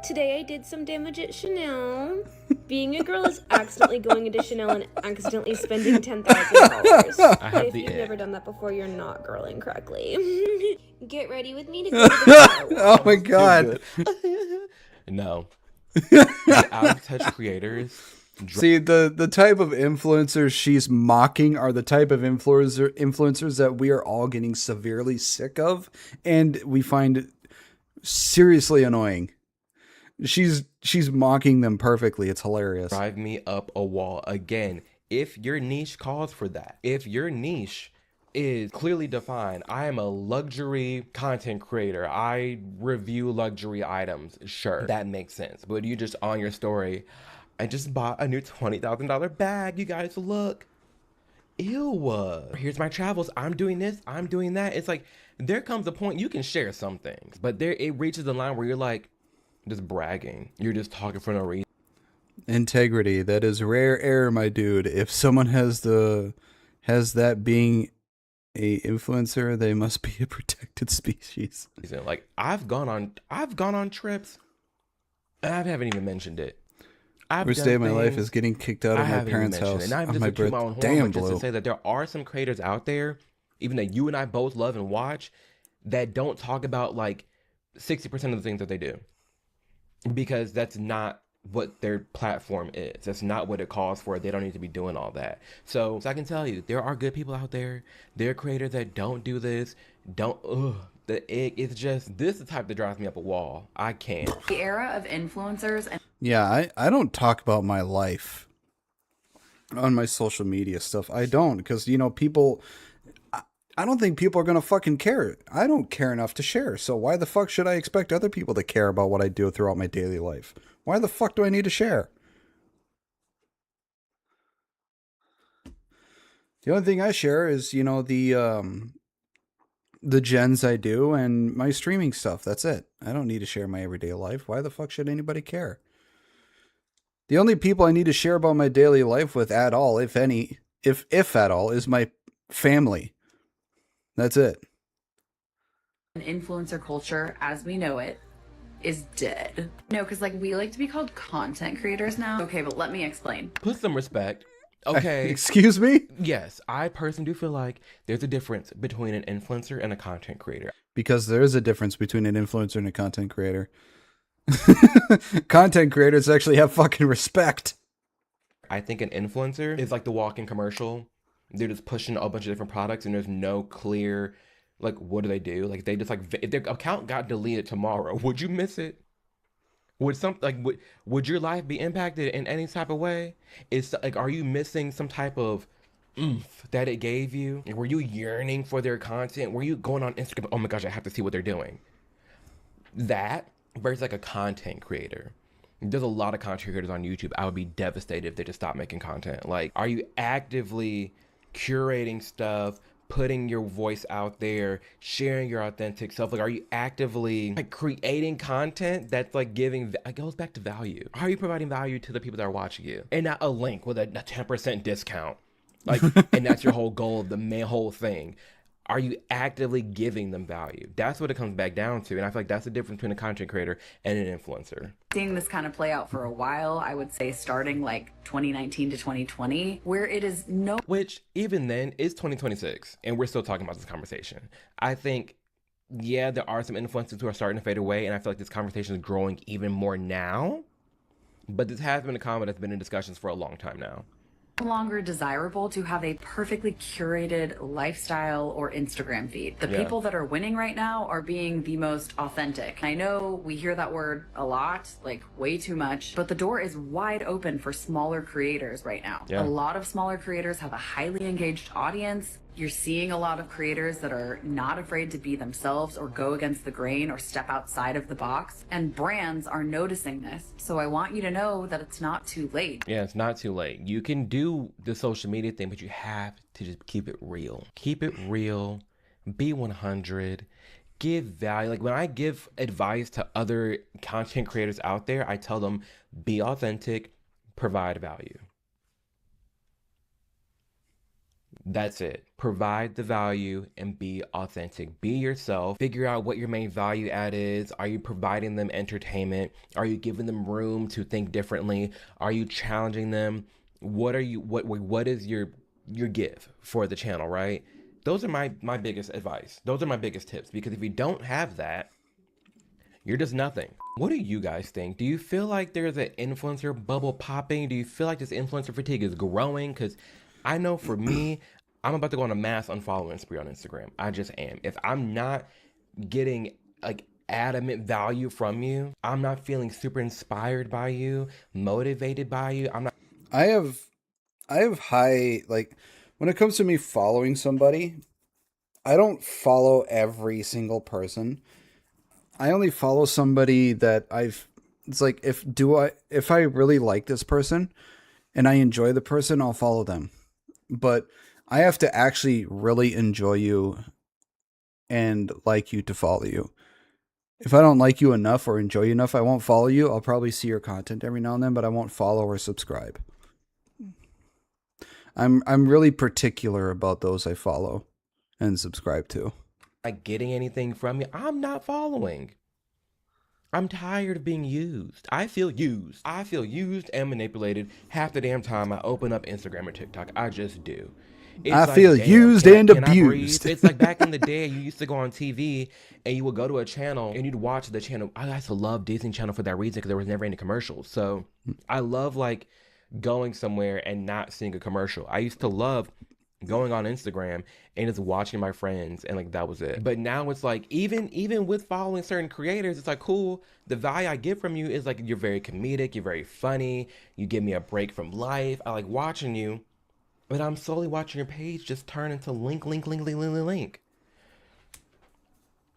today I did some damage at Chanel. Being a girl is accidentally going into Chanel and accidentally spending $10,000. If you've never done that before, you're not girling correctly. Get ready with me to go to the Oh my god. No. The out of touch creators. See, the type of influencers she's mocking are the type of influencers that we are all getting severely sick of and we find seriously annoying. She's mocking them perfectly. It's hilarious. Drive me up a wall. Again, if your niche calls for that, if your niche is clearly defined, I am a luxury content creator, I review luxury items, sure, that makes sense. But you just on your story, I just bought a new $20,000 bag, you guys look. Ew. Here's my travels, I'm doing this, I'm doing that. It's like, there comes a point you can share some things, but there it reaches the line where you're like, just bragging. You're just talking for no reason. Integrity, that is rare air, my dude. If someone has that being a influencer, they must be a protected species. Like I've gone on trips and I haven't even mentioned it. Worst day of my life is getting kicked out of my parents' house. And I'm just my to my own horn, damn just blue. to say that there are some creators out there, even that you and I both love and watch, that don't talk about like 60% of the things that they do. Because that's not what their platform is. That's not what it calls for. They don't need to be doing all that. So I can tell you, there are good people out there. There are creators that don't do this. It's just, this is the type that drives me up a wall. I can't. The era of influencers and Yeah, I don't talk about my life on my social media stuff. I don't, because, you know, people... I don't think people are going to fucking care. I don't care enough to share. So why the fuck should I expect other people to care about what I do throughout my daily life? Why the fuck do I need to share? The only thing I share is, you know, the gens I do and my streaming stuff. That's it. I don't need to share my everyday life. Why the fuck should anybody care? The only people I need to share about my daily life with at all, if any, if at all, is my family. That's it. influencer culture as we know it is dead. No, because like we like to be called content creators now. Okay, but let me explain. Put some respect. Okay. Excuse me? Yes, I personally do feel like there's a difference between an influencer and a content creator. Because there is a difference between an influencer and a content creator. Content creators actually have fucking respect. I think an influencer is like the walking commercial they're just pushing a bunch of different products and there's no clear, like, what do they do? Like, they just, like, if their account got deleted tomorrow, would you miss it? Would your life be impacted in any type of way? Is, like, are you missing some type of oomph that it gave you? Were you yearning for their content? Were you going on Instagram, oh my gosh, I have to see what they're doing? That versus like a content creator. There's a lot of content creators on YouTube. I would be devastated if they just stopped making content. Like, are you actively curating stuff, putting your voice out there, sharing your authentic self? Like, are you actively like creating content that's like giving, it goes back to value. Are you providing value to the people that are watching you? And not a link with a 10% discount. Like, and that's your whole goal of the whole thing. Are you actively giving them value? That's what it comes back down to. And I feel like that's the difference between a content creator and an influencer. Seeing this kind of play out for a while, I would say starting like 2019 to 2020, where it is no... Which, even then, is 2026. And we're still talking about this conversation. I think, yeah, there are some influencers who are starting to fade away. And I feel like this conversation is growing even more now. But this has been a comment that's been in discussions for a long time now. No longer desirable to have a perfectly curated lifestyle or Instagram feed. The people that are winning right now are being the most authentic. I know we hear that word a lot, like way too much, but the door is wide open for smaller creators right now. A lot of smaller creators have a highly engaged audience. You're seeing a lot of creators that are not afraid to be themselves or go against the grain or step outside of the box. And brands are noticing this. So I want you to know that it's not too late. Yeah, it's not too late. You can do the social media thing, but you have to just keep it real. Keep it real. Be 100. Give value. Like, when I give advice to other content creators out there, I tell them, be authentic, provide value. That's it. Provide the value and be authentic. Be yourself. Figure out what your main value add is. Are you providing them entertainment? Are you giving them room to think differently? Are you challenging them? What is your give for the channel, right? Those are my biggest advice. Those are my biggest tips, because if you don't have that, you're just nothing. What do you guys think? Do you feel like there's an influencer bubble popping? Do you feel like this influencer fatigue is growing? Because I know for me, I'm about to go on a mass unfollowing spree on Instagram. I just am. If I'm not getting like adamant value from you, I'm not feeling super inspired by you, motivated by you, I'm not. I have high, like, when it comes to me following somebody, I don't follow every single person. I only follow somebody that it's like, if I really like this person and I enjoy the person, I'll follow them. But I have to actually really enjoy you and like you to follow you. If I don't like you enough or enjoy you enough, I won't follow you. I'll probably see your content every now and then, but I won't follow or subscribe. I'm really particular about those I follow and subscribe to. Like, getting anything from you, I'm not following. I'm tired of being used. I feel used. I feel used and manipulated half the damn time I open up Instagram or TikTok. I just do. I feel used and abused. It's like back in the day, you used to go on TV and you would go to a channel and you'd watch the channel. I used to love Disney Channel for that reason, because there was never any commercials. So I love like going somewhere and not seeing a commercial. I used to love going on Instagram and just watching my friends, and like that was it. But now it's like, even with following certain creators, it's like, cool, the value I get from you is like, you're very comedic, you're very funny, you give me a break from life, I like watching you. But I'm slowly watching your page just turn into link.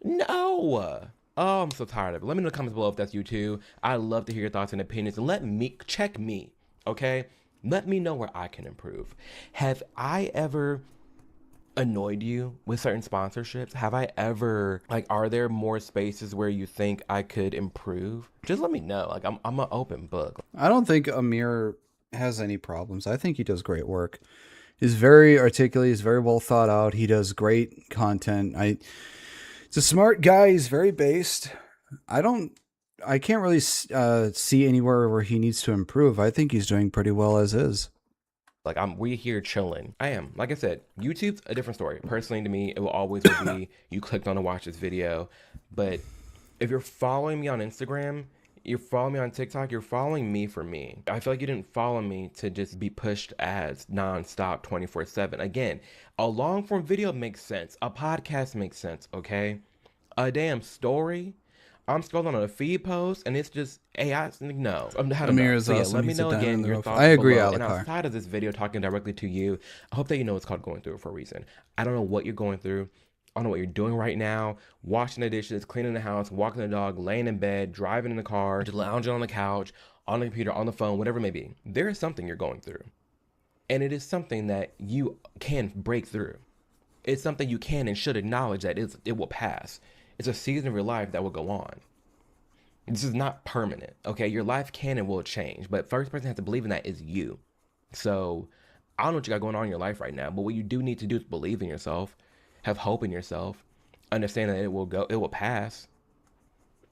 No. Oh, I'm so tired of it. Let me know in the comments below if that's you too. I'd love to hear your thoughts and opinions, and check me, okay? Let me know where I can improve. Have I ever annoyed you with certain sponsorships? Have I ever, like, are there more spaces where you think I could improve? Just let me know. Like, I'm an open book. I don't think Amir has any problems. I think he does great work. He's very articulate. He's very well thought out. He does great content. He's a smart guy. He's very based. I can't really see anywhere where he needs to improve. I think he's doing pretty well as is. Like, we here chilling. I am. Like I said, YouTube's a different story. Personally, to me, it will always be you clicked on to watch this video. But if you're following me on Instagram, You're following me on TikTok, you're following me for me. I feel like you didn't follow me to just be pushed ads nonstop 24/7. Again, a long form video makes sense. A podcast makes sense, okay? A damn story. I'm scrolling on a feed post and it's just AI. No, Amir is so yeah, awesome. let me He's a know diamond again in the your rough. thoughts I agree, below. And Alucard. outside of this video talking directly to you, I hope that you know it's called going through it for a reason. I don't know what you're going through. I don't know what you're doing right now. Washing the dishes, cleaning the house, walking the dog, laying in bed, driving in the car, just lounging on the couch, on the computer, on the phone, whatever it may be. There is something you're going through. And it is something that you can break through. It's something you can and should acknowledge that it will pass. It's a season of your life that will go on. This is not permanent, okay? Your life can and will change, but first person has to believe in that is you. So I don't know what you got going on in your life right now, but what you do need to do is believe in yourself, have hope in yourself, understand that it will pass.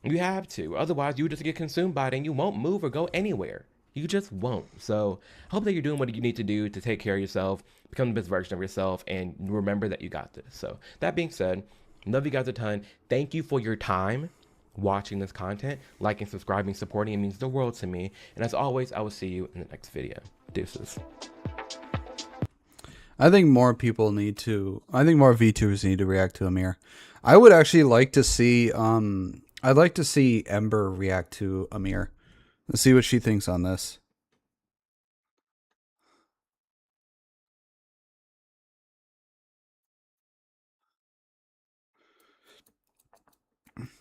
You have to, otherwise you just get consumed by it and you won't move or go anywhere. You just won't. So I hope that you're doing what you need to do to take care of yourself, become the best version of yourself, and remember that you got this. So that being said, love you guys a ton. Thank you for your time watching this content. Liking, subscribing, supporting, it means the world to me. And as always, I will see you in the next video. Deuces. I think more people need to, I think more VTubers need to react to Amir. I would actually like to see, I'd like to see Ember react to Amir. Let's see what she thinks on this.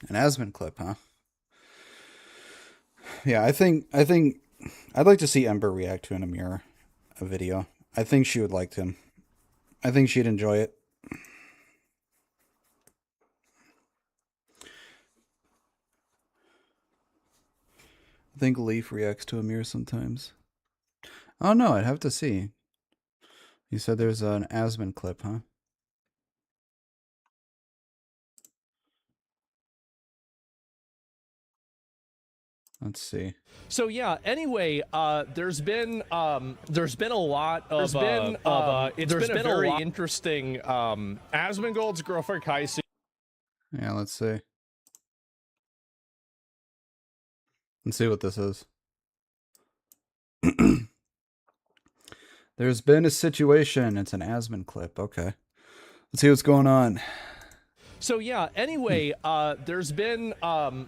An Asmon clip, huh? Yeah, I think I'd like to see Ember react to an Amir video. I think she would like him. I think she'd enjoy it. I think Leaf reacts to Amir sometimes. Oh no, I'd have to see. You said there's an Asmon clip, huh? Let's see. So yeah. Anyway, there's been a lot of it's been a very interesting. Asmongold's girlfriend Kaisi. Yeah, let's see. Let's see what this is. There's been a situation. It's an Asmon clip. Okay. Let's see what's going on. So yeah. Anyway, there's been a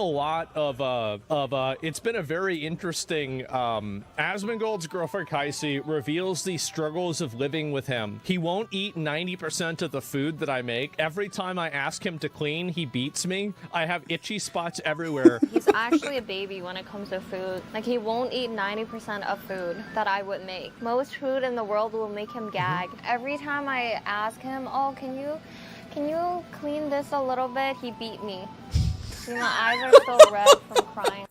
lot of it's been a very interesting. Asmongold's girlfriend Kaisi reveals the struggles of living with him. He won't eat 90% of the food that I make. Every time I ask him to clean, he beats me. I have itchy spots everywhere. He's actually a baby when it comes to food. Like, he won't eat 90% of food that I would make. Most food in the world will make him gag. Every time I ask him, oh, can you clean this a little bit? He beat me. See, my eyes are still red from crying.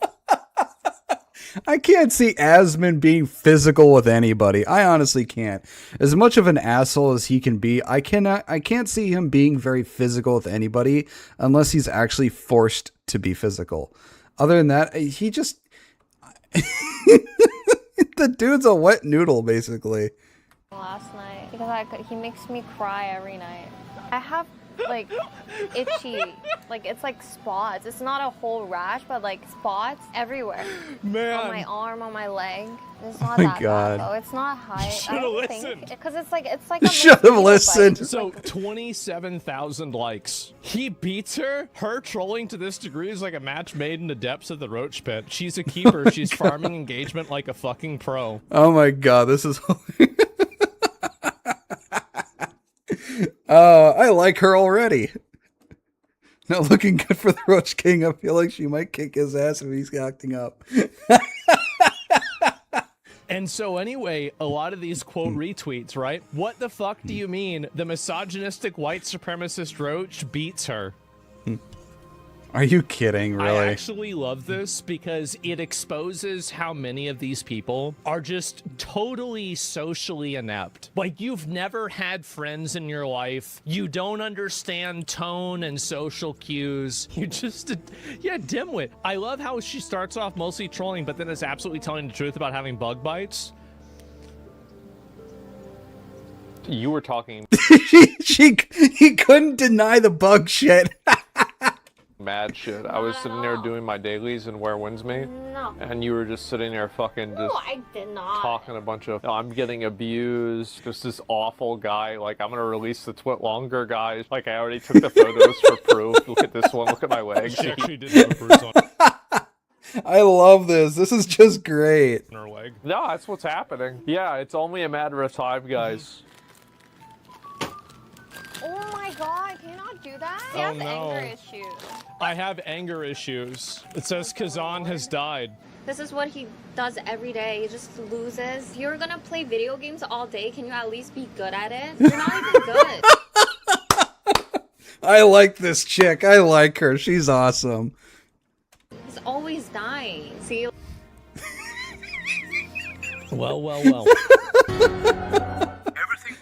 I can't see Asmon being physical with anybody. I honestly can't. As much of an asshole as he can be, I can't see him being very physical with anybody unless he's actually forced to be physical. Other than that, he just the dude's a wet noodle basically. Last night because he makes me cry every night. I have like itchy, like it's like spots. It's not a whole rash, but like spots everywhere. Man. On my arm, on my leg. It's not Oh my that God. bad though. It's not high. Should've listened. Because it's like a Should have listened. So 27,000 likes. He beats her. Her trolling to this degree is like a match made in the depths of the roach pit. She's a keeper. She's farming engagement like a fucking pro. Oh my God, this is I like her already. Not looking good for the Roach King. I feel like she might kick his ass if he's acting up. And so anyway, a lot of these quote retweets, right? What the fuck do you mean the misogynistic white supremacist roach beats her? Are you kidding, really? I actually love this because it exposes how many of these people are just totally socially inept. Like, you've never had friends in your life. You don't understand tone and social cues. You're just dimwit. I love how she starts off mostly trolling, but then is absolutely telling the truth about having bug bites. You were talking. He couldn't deny the bug shit. Mad shit. I was sitting there doing my dailies and Where Wins Me. No. And you were just sitting there fucking just I did not. talking a bunch of, I'm getting abused, just this awful guy, like, I'm gonna release the twit longer guys. Like, I already took the photos for proof. Look at this one, look at my legs. She actually did have a bruise on I love this. This is just great. her leg. No, that's what's happening. Yeah, it's only a matter of time, guys. Oh my god, can you not do that? He Oh, has no. anger issues. I have anger issues. It says Kazan has died. This is what he does every day. He just loses. If you're gonna play video games all day, can you at least be good at it? You're not even good. I like this chick. I like her. She's awesome. He's always dying. See? Well. Everything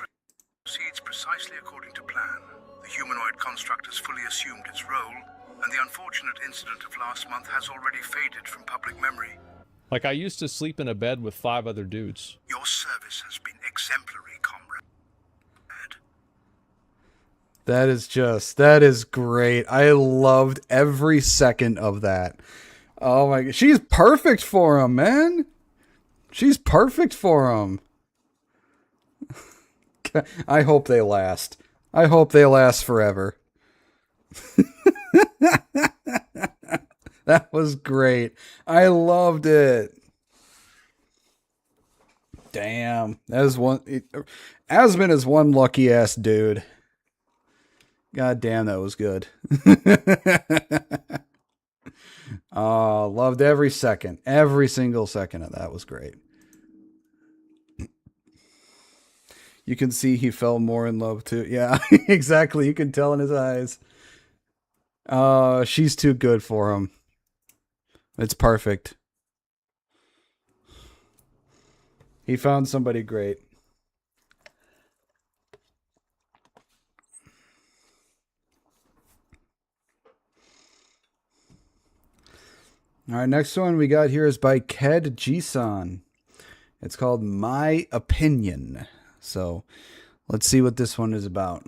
proceeds precisely according to plan. The humanoid construct has fully assumed its role, and the unfortunate incident of last month has already faded from public memory. Like, I used to sleep in a bed with 5 other dudes. Your service has been exemplary, comrade. That is great. I loved every second of that. Oh my god. She's perfect for him, man. She's perfect for him. I hope they last. I hope they last forever. That was great. I loved it. Damn. Asmon is one lucky ass dude. God damn, that was good. Oh, loved every second. Every single second of that was great. You can see he fell more in love too. Yeah, exactly. You can tell in his eyes. She's too good for him. It's perfect. He found somebody great. All right, next one we got here is by Ked Jisan. It's called My Opinion. So let's see what this one is about.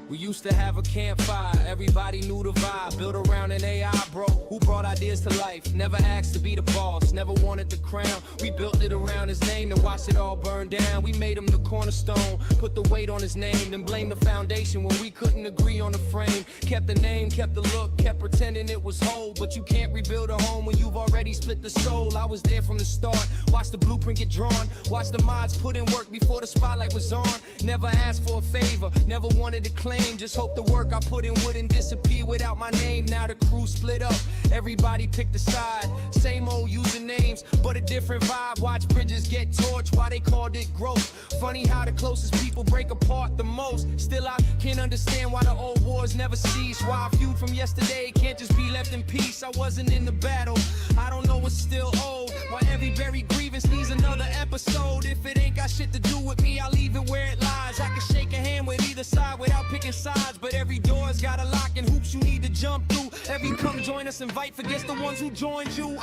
We used to have a campfire, everybody knew the vibe. Built around an AI bro who brought ideas to life. Never asked to be the boss, never wanted the crown. We built it around his name and watched it all burn down. We made him the cornerstone, put the weight on his name, then blamed the foundation when we couldn't agree on the frame. Kept the name, kept the look, kept pretending it was whole. But you can't rebuild a home when you've already split the soul. I was there from the start, watched the blueprint get drawn, watched the mods put in work before the spotlight was on. Never asked for a favor, never wanted to claim. Just hope the work I put in wouldn't disappear without my name. Now the crew split up, everybody picked a side. Same old usernames, but a different vibe. Watch bridges get torched, why they called it growth. Funny how the closest people break apart the most. Still I can't understand why the old wars never cease. Why a feud from yesterday can't just be left in peace. I wasn't in the battle, I don't know what's still old. Why every buried grievance needs another episode. If it ain't got shit to do with me, I'll leave it where it lies. I can shake a hand with either side without picking sides, but every door's got a lock and hoops you need to jump through. Every come join us invite forgets the ones who joined you.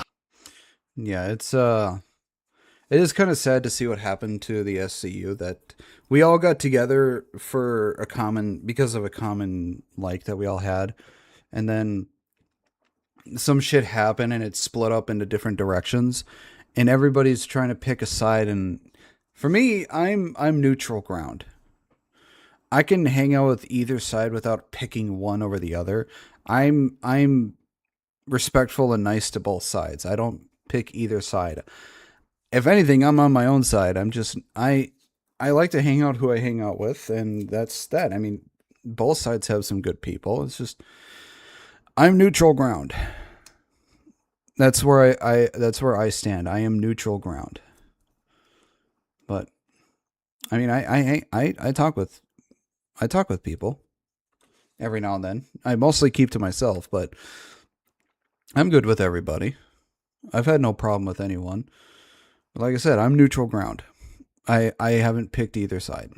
Yeah, it is kind of sad to see what happened to the SCU, that we all got together because of a common like that we all had, and then some shit happened and it split up into different directions, and everybody's trying to pick a side. And for me, I'm neutral ground. I can hang out with either side without picking one over the other. I'm respectful and nice to both sides. I don't pick either side. If anything, I'm on my own side. I like to hang out who I hang out with, and that's that. I mean, both sides have some good people. It's just I'm neutral ground. That's where I stand. I am neutral ground. But I mean, I talk with people every now and then. I mostly keep to myself, but I'm good with everybody. I've had no problem with anyone. But like I said, I'm neutral ground. I haven't picked either side.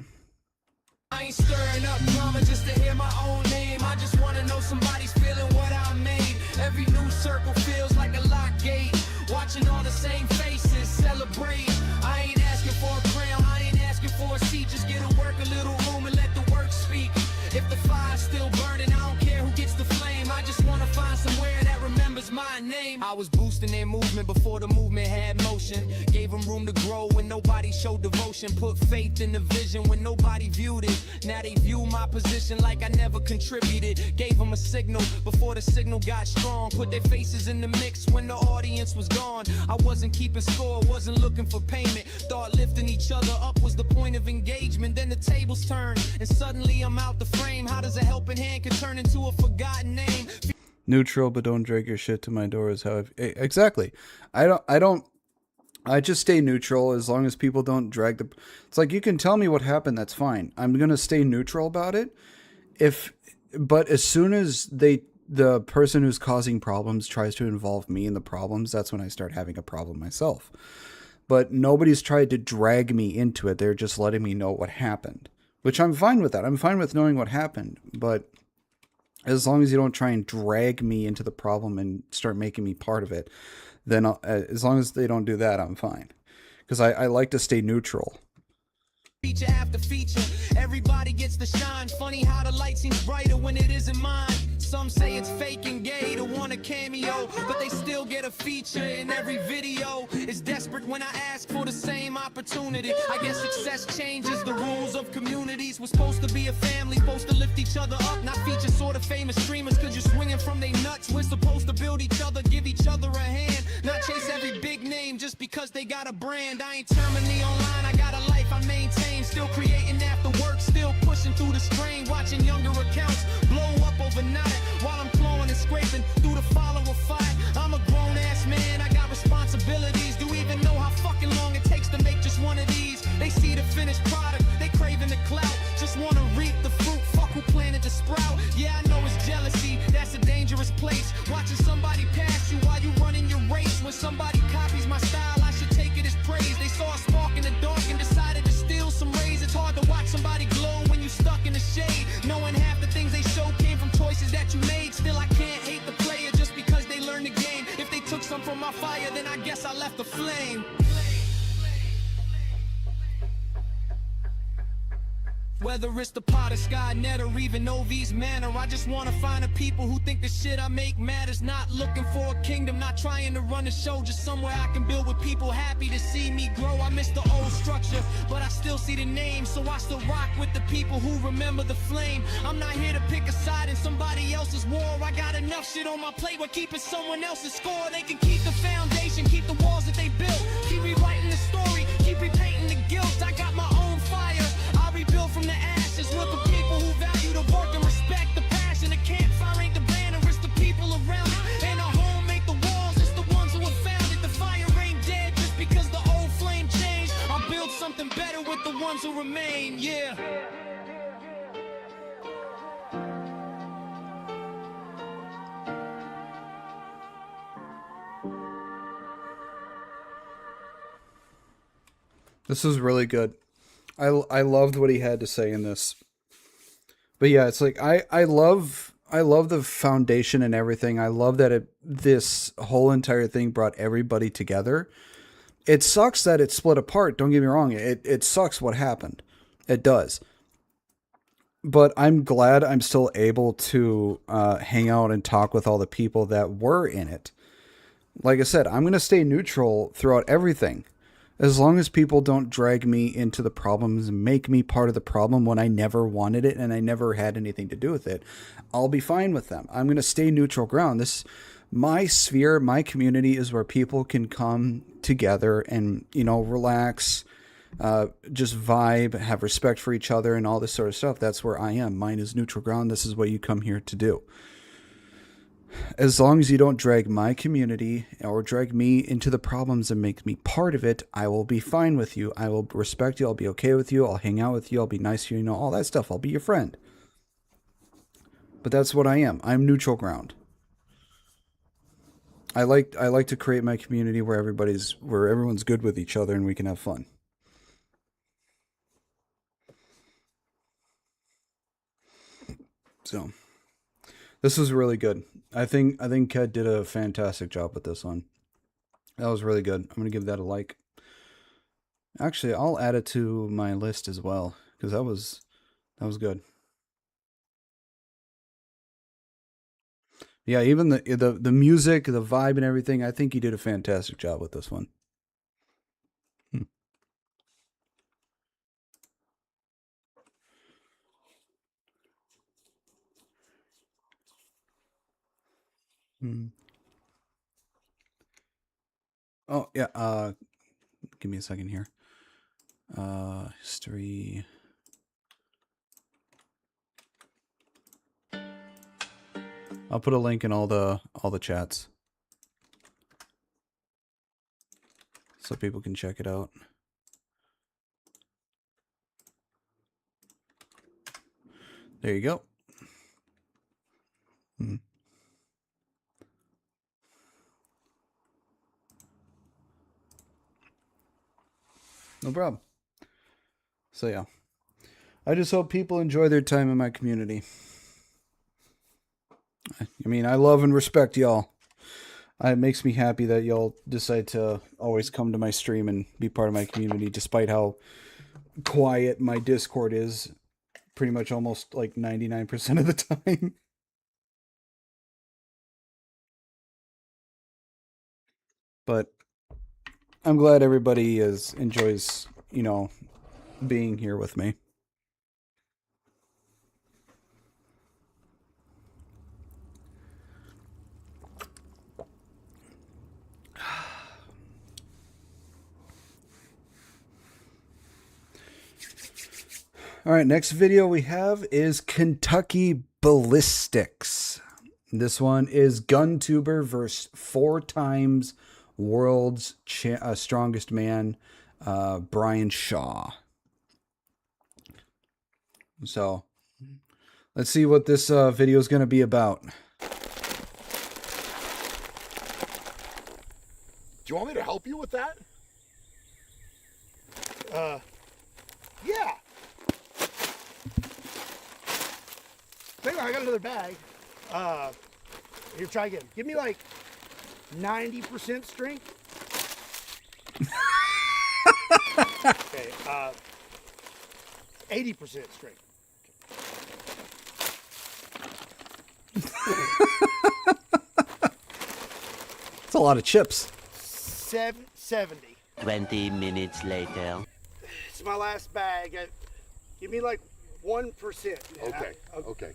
I ain't stirring up drama just to hear my own name. I just want to know somebody's feeling what I made. Every new circle feels like a lock gate. Watch watching all the same faces celebrate. I ain't asking for a crown, I ain't asking for a seat. Just get to work a little room and let the work speak. If the fire's still burning, I don't care who gets the flame. I just wanna find somewhere that remembers my name. I was boosting their movement before the movement had motion. Gave them room to grow when nobody showed devotion. Put faith in the vision when nobody viewed it. Now they view my position like I never contributed. Gave them a signal before the signal got strong. Put their faces in the mix when the audience was gone. I wasn't keeping score, wasn't looking for payment. Thought lifting each other up was the point of engagement. Then the tables turned and suddenly I'm out the frame. How does a helping hand can turn into a forgotten name? Neutral, but don't drag your shit to my door is how exactly. I just stay neutral as long as people don't drag the. It's like, you can tell me what happened, that's fine. I'm gonna stay neutral about it. But as soon as the person who's causing problems tries to involve me in the problems, that's when I start having a problem myself. But nobody's tried to drag me into it. They're just letting me know what happened, which I'm fine with that. I'm fine with knowing what happened, but as long as you don't try and drag me into the problem and start making me part of it, then as long as they don't do that, I'm fine. Because I like to stay neutral. Feature after feature, everybody gets the shine. Funny how the light seems brighter when it isn't mine. Some say it's fake and gay to want a cameo, but they still get a feature in every video. It's desperate when I ask for the same opportunity. I guess success changes the rules of communities. We're supposed to be a family, supposed to lift each other up, not feature sort of famous streamers cause you're swinging from they nuts. We're supposed to build each other, give each other a hand, not chase every big name just because they got a brand. I ain't terminally online, I got a life I maintain. Still creating after work, still pushing through the strain. Watching younger accounts blow up overnight while I'm clawing and scraping through the follower fight. I'm a grown ass man, I got responsibilities. Do even know how fucking long it takes to make just one of these? They see the finished product, they craving the clout, just wanna reap the fruit. Fuck who planted the sprout. Yeah, I know it's jealousy, that's a dangerous place. Watching somebody pass you while you running your race. When somebody copies my style, I should take it as praise. They saw a spark in the dark and decided to steal some rays. It's hard to watch somebody glow when you stuck in the shade, knowing half the things they show came from choices that you made. Still I can't hate the player just because they learned the game. If they took some from my fire, then I guess I left the flame. Whether it's the pot of Skynet or even Ovi's manor, I just wanna find the people who think the shit I make matters. Not looking for a kingdom, not trying to run a show, just somewhere I can build with people happy to see me grow. I miss the old structure, but I still see the name, so I still rock with the people who remember the flame. I'm not here to pick a side in somebody else's war. I got enough shit on my plate, we're keeping someone else's score. They can keep the foundation, keep the walls that they built, keep rewriting the story, keep repainting the guilt. I got my own fire, I'll rebuild from the ashes with the people who value the work and respect the passion. The campfire ain't the banner, it's the people around it. And a home ain't the walls, it's the ones who have found it. The fire ain't dead just because the old flame changed. I'll build something better with the ones who remain, yeah. This is really good. I loved what he had to say in this. But yeah, it's like I love the foundation and everything. I love that this whole entire thing brought everybody together. It sucks that it split apart. Don't get me wrong. It sucks what happened. It does. But I'm glad I'm still able to hang out and talk with all the people that were in it. Like I said, I'm going to stay neutral throughout everything. As long as people don't drag me into the problems and make me part of the problem when I never wanted it and I never had anything to do with it, I'll be fine with them. I'm going to stay neutral ground. My sphere, my community is where people can come together and, relax, just vibe, have respect for each other and all this sort of stuff. That's where I am. Mine is neutral ground. This is what you come here to do. As long as you don't drag my community or drag me into the problems and make me part of it, I will be fine with you. I will respect you. I'll be okay with you. I'll hang out with you. I'll be nice to you. All that stuff. I'll be your friend. But that's what I am. I'm neutral ground. I like to create my community where everyone's good with each other and we can have fun. So this was really good. I think Ked did a fantastic job with this one. That was really good. I'm going to give that a like. Actually, I'll add it to my list as well, because that was good. Yeah, even the music, the vibe and everything, I think he did a fantastic job with this one. Oh, yeah, give me a second here. History. I'll put a link in all the chats so people can check it out. There you go. No problem. So yeah, I just hope people enjoy their time in my community. I mean, I love and respect y'all. It makes me happy that y'all decide to always come to my stream and be part of my community, despite how quiet my Discord is pretty much almost like 99% of the time. But I'm glad everybody enjoys, being here with me. All right, next video we have is Kentucky Ballistics. This one is Guntuber versus 4 times world's strongest man, Brian Shaw. So, let's see what this video is going to be about. Do you want me to help you with that? Yeah. Hang on, I got another bag. Here, try again. Give me like 90% strength. Okay, 80% strength. It's a lot of chips. 70. 20 minutes later. It's my last bag. Give me like 1%. Okay. Okay.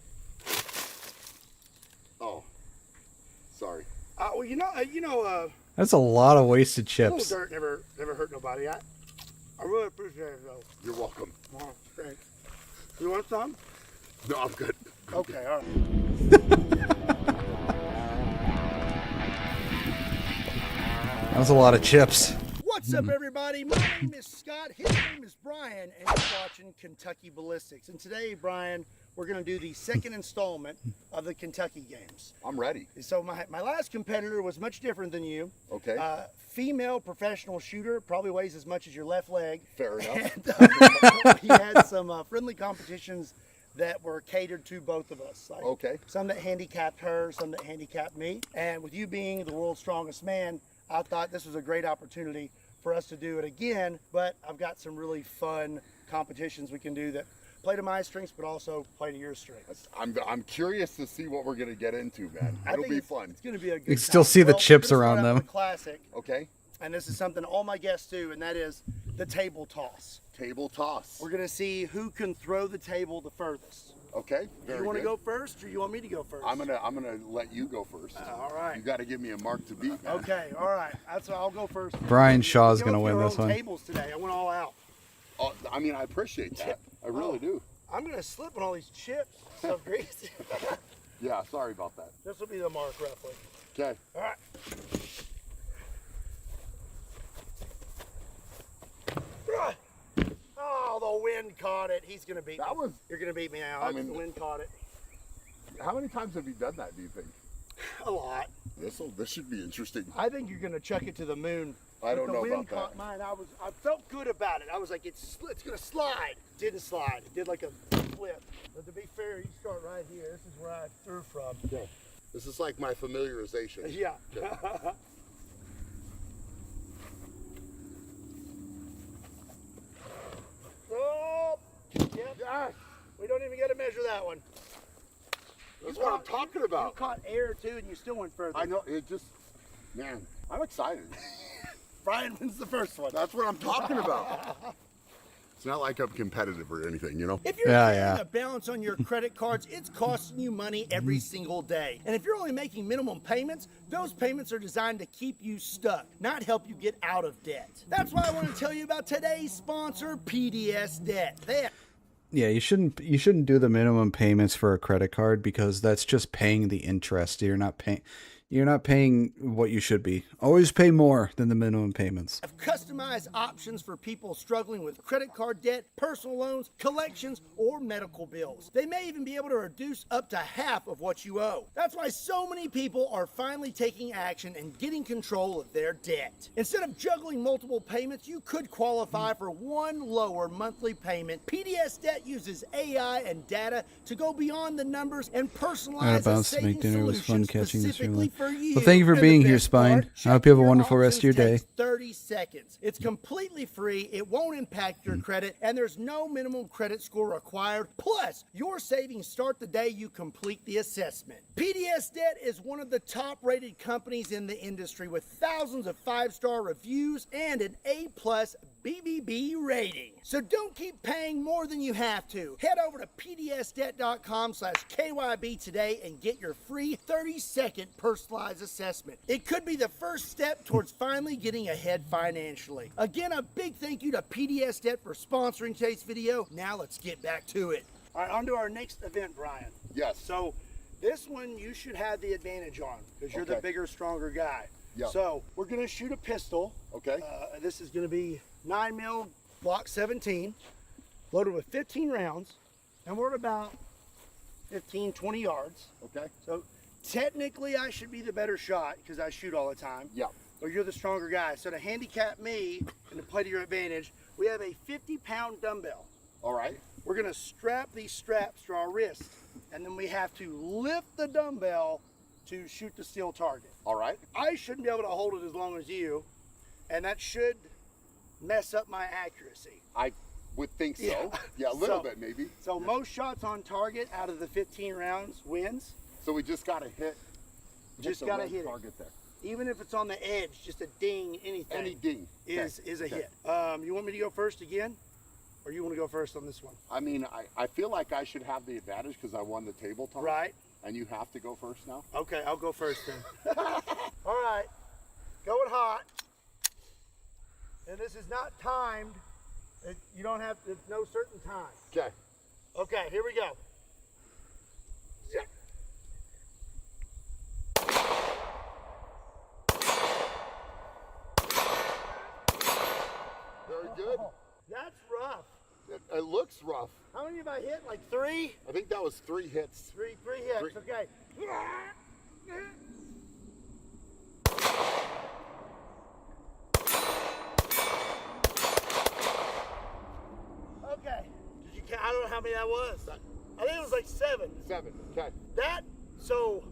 Oh, sorry. Well, That's a lot of wasted a chips. little dirt never hurt nobody. I really appreciate it though. You're welcome. Oh, thanks. You want some? No, I'm good. Okay, all right. That's a lot of chips. What's up, everybody? My name is Scott. His name is Brian, and you're watching Kentucky Ballistics. And today, Brian, we're going to do the second installment of the Kentucky games. I'm ready. So my last competitor was much different than you. Okay. Female professional shooter, probably weighs as much as your left leg. Fair enough. And, he had some friendly competitions that were catered to both of us. Like Okay. Some that handicapped her, some that handicapped me. And with you being the world's strongest man, I thought this was a great opportunity for us to do it again. But I've got some really fun competitions we can do that play to my strengths, but also play to your strengths. I'm curious to see what we're going to get into, man. It'll be fun. It's going to be a good You can still see the chips around them. Classic. Okay. And this is something all my guests do, and that is the table toss. Table toss. We're going to see who can throw the table the furthest. Okay. Do you want to go first, or you want me to go first? I'm gonna let you go first. All right. You got to give me a mark to beat, man. Okay. All right. That's I'll go first. Brian Shaw's Go going to with win your this own one. Tables today. I went all out. Oh, I mean, I appreciate that. I really do. I'm gonna slip on all these chips. So greasy. Yeah. Sorry about that. This will be the mark, roughly. Okay. All right. Oh, the wind caught it. He's gonna beat me. You're gonna beat me now. The wind caught it. How many times have you done that, do you think? A lot. This should be interesting. I think you're gonna chuck it to the moon. I don't know the wind about that. caught mine. I felt good about it. I was like, it's gonna slide. Didn't slide. It did like a flip. But to be fair, you start right here. This is where I threw from. Okay. This is like my familiarization. Yeah. Okay. We don't even got to measure that one. That's what I'm talking about. You caught air too, and you still went further. I know. It just, man, I'm excited. Brian wins the first one. That's what I'm talking about. It's not like I'm competitive or anything, you know? If you're carrying a balance on your credit cards, it's costing you money every single day. And if you're only making minimum payments, those payments are designed to keep you stuck, not help you get out of debt. That's why I want to tell you about today's sponsor, PDS Debt. Yeah, you shouldn't do the minimum payments for a credit card because that's just paying the interest. You're not paying what you should be. Always pay more than the minimum payments. Have customized options for people struggling with credit card debt, personal loans, collections, or medical bills. They may even be able to reduce up to half of what you owe. That's why so many people are finally taking action and getting control of their debt. Instead of juggling multiple payments, you could qualify for one lower monthly payment. PDS Debt uses AI and data to go beyond the numbers and personalize a savings solution specifically for you. Well, thank you for being here, Spine. I hope you have a wonderful rest of your day. 30 seconds. It's completely free. It won't impact your credit, and there's no minimum credit score required. Plus, your savings start the day you complete the assessment. PDS Debt is one of the top-rated companies in the industry with thousands of 5-star reviews and an A+ BBB rating. So don't keep paying more than you have to. Head over to pdsdebt.com/KYB today and get your free 30-second personalized assessment. It could be the first step towards finally getting ahead financially. Again, a big thank you to PDS Debt for sponsoring today's video. Now let's get back to it. All right, on to our next event, Brian. Yes. So this one you should have the advantage on because you're the bigger, stronger guy. Yeah. So we're going to shoot a pistol. Okay. This is going to be 9mm Glock 17 loaded with 15 rounds, and we're at about 15, 20 yards. Okay. So technically I should be the better shot because I shoot all the time. Yeah. But you're the stronger guy. So to handicap me and to play to your advantage, we have a 50-pound dumbbell. All right. We're going to strap these straps to our wrists, and then we have to lift the dumbbell to shoot the steel target. All right. I shouldn't be able to hold it as long as you, and that should mess up my accuracy. I would think so. Yeah, a little bit maybe. So most shots on target out of the 15 rounds wins. So we just got to hit Just got to hit target it. there. Even if it's on the edge, just a ding, anything. Any ding. Is a hit. You want me to go first again? Or you want to go first on this one? I mean, I feel like I should have the advantage because I won the table toss. Right. And you have to go first now? Okay, I'll go first then. All right, going hot. And this is not timed. You don't have, it's no certain time. Okay. Okay, here we go. Yeah. Very good. That's rough. It looks rough. How many have I hit? Like 3? I think that was 3 hits. Three hits, okay. Okay. Did you count? I don't know how many that was. I think it was like 7. 7, okay. So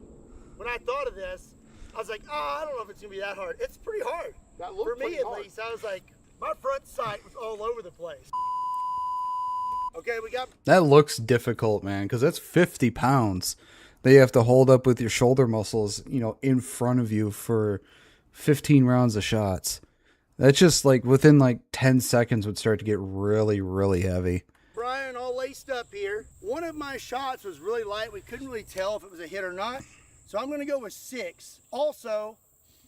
when I thought of this, I was like, oh, I don't know if it's going to be that hard. It's pretty hard. That looked For me pretty at hard. least, I was like, my front sight was all over the place. Okay, we got... That looks difficult, man, because that's 50 pounds that you have to hold up with your shoulder muscles, in front of you for 15 rounds of shots. That's just like within like 10 seconds would start to get really, really heavy. Brian, all laced up here. One of my shots was really light. We couldn't really tell if it was a hit or not. So I'm going to go with 6. Also,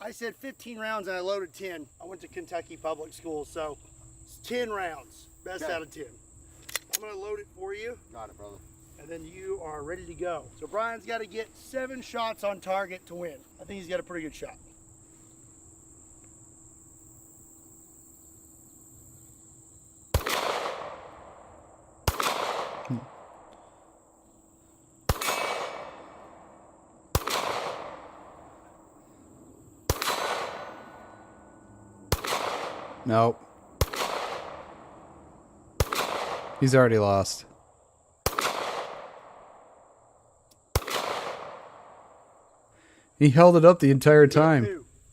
I said 15 rounds and I loaded 10. I went to Kentucky public school, so it's 10 rounds. Best out of 10. I'm going to load it for you. Got it, brother. And then you are ready to go. So Brian's got to get 7 shots on target to win. I think he's got a pretty good shot. Nope. He's already lost. He held it up the entire time.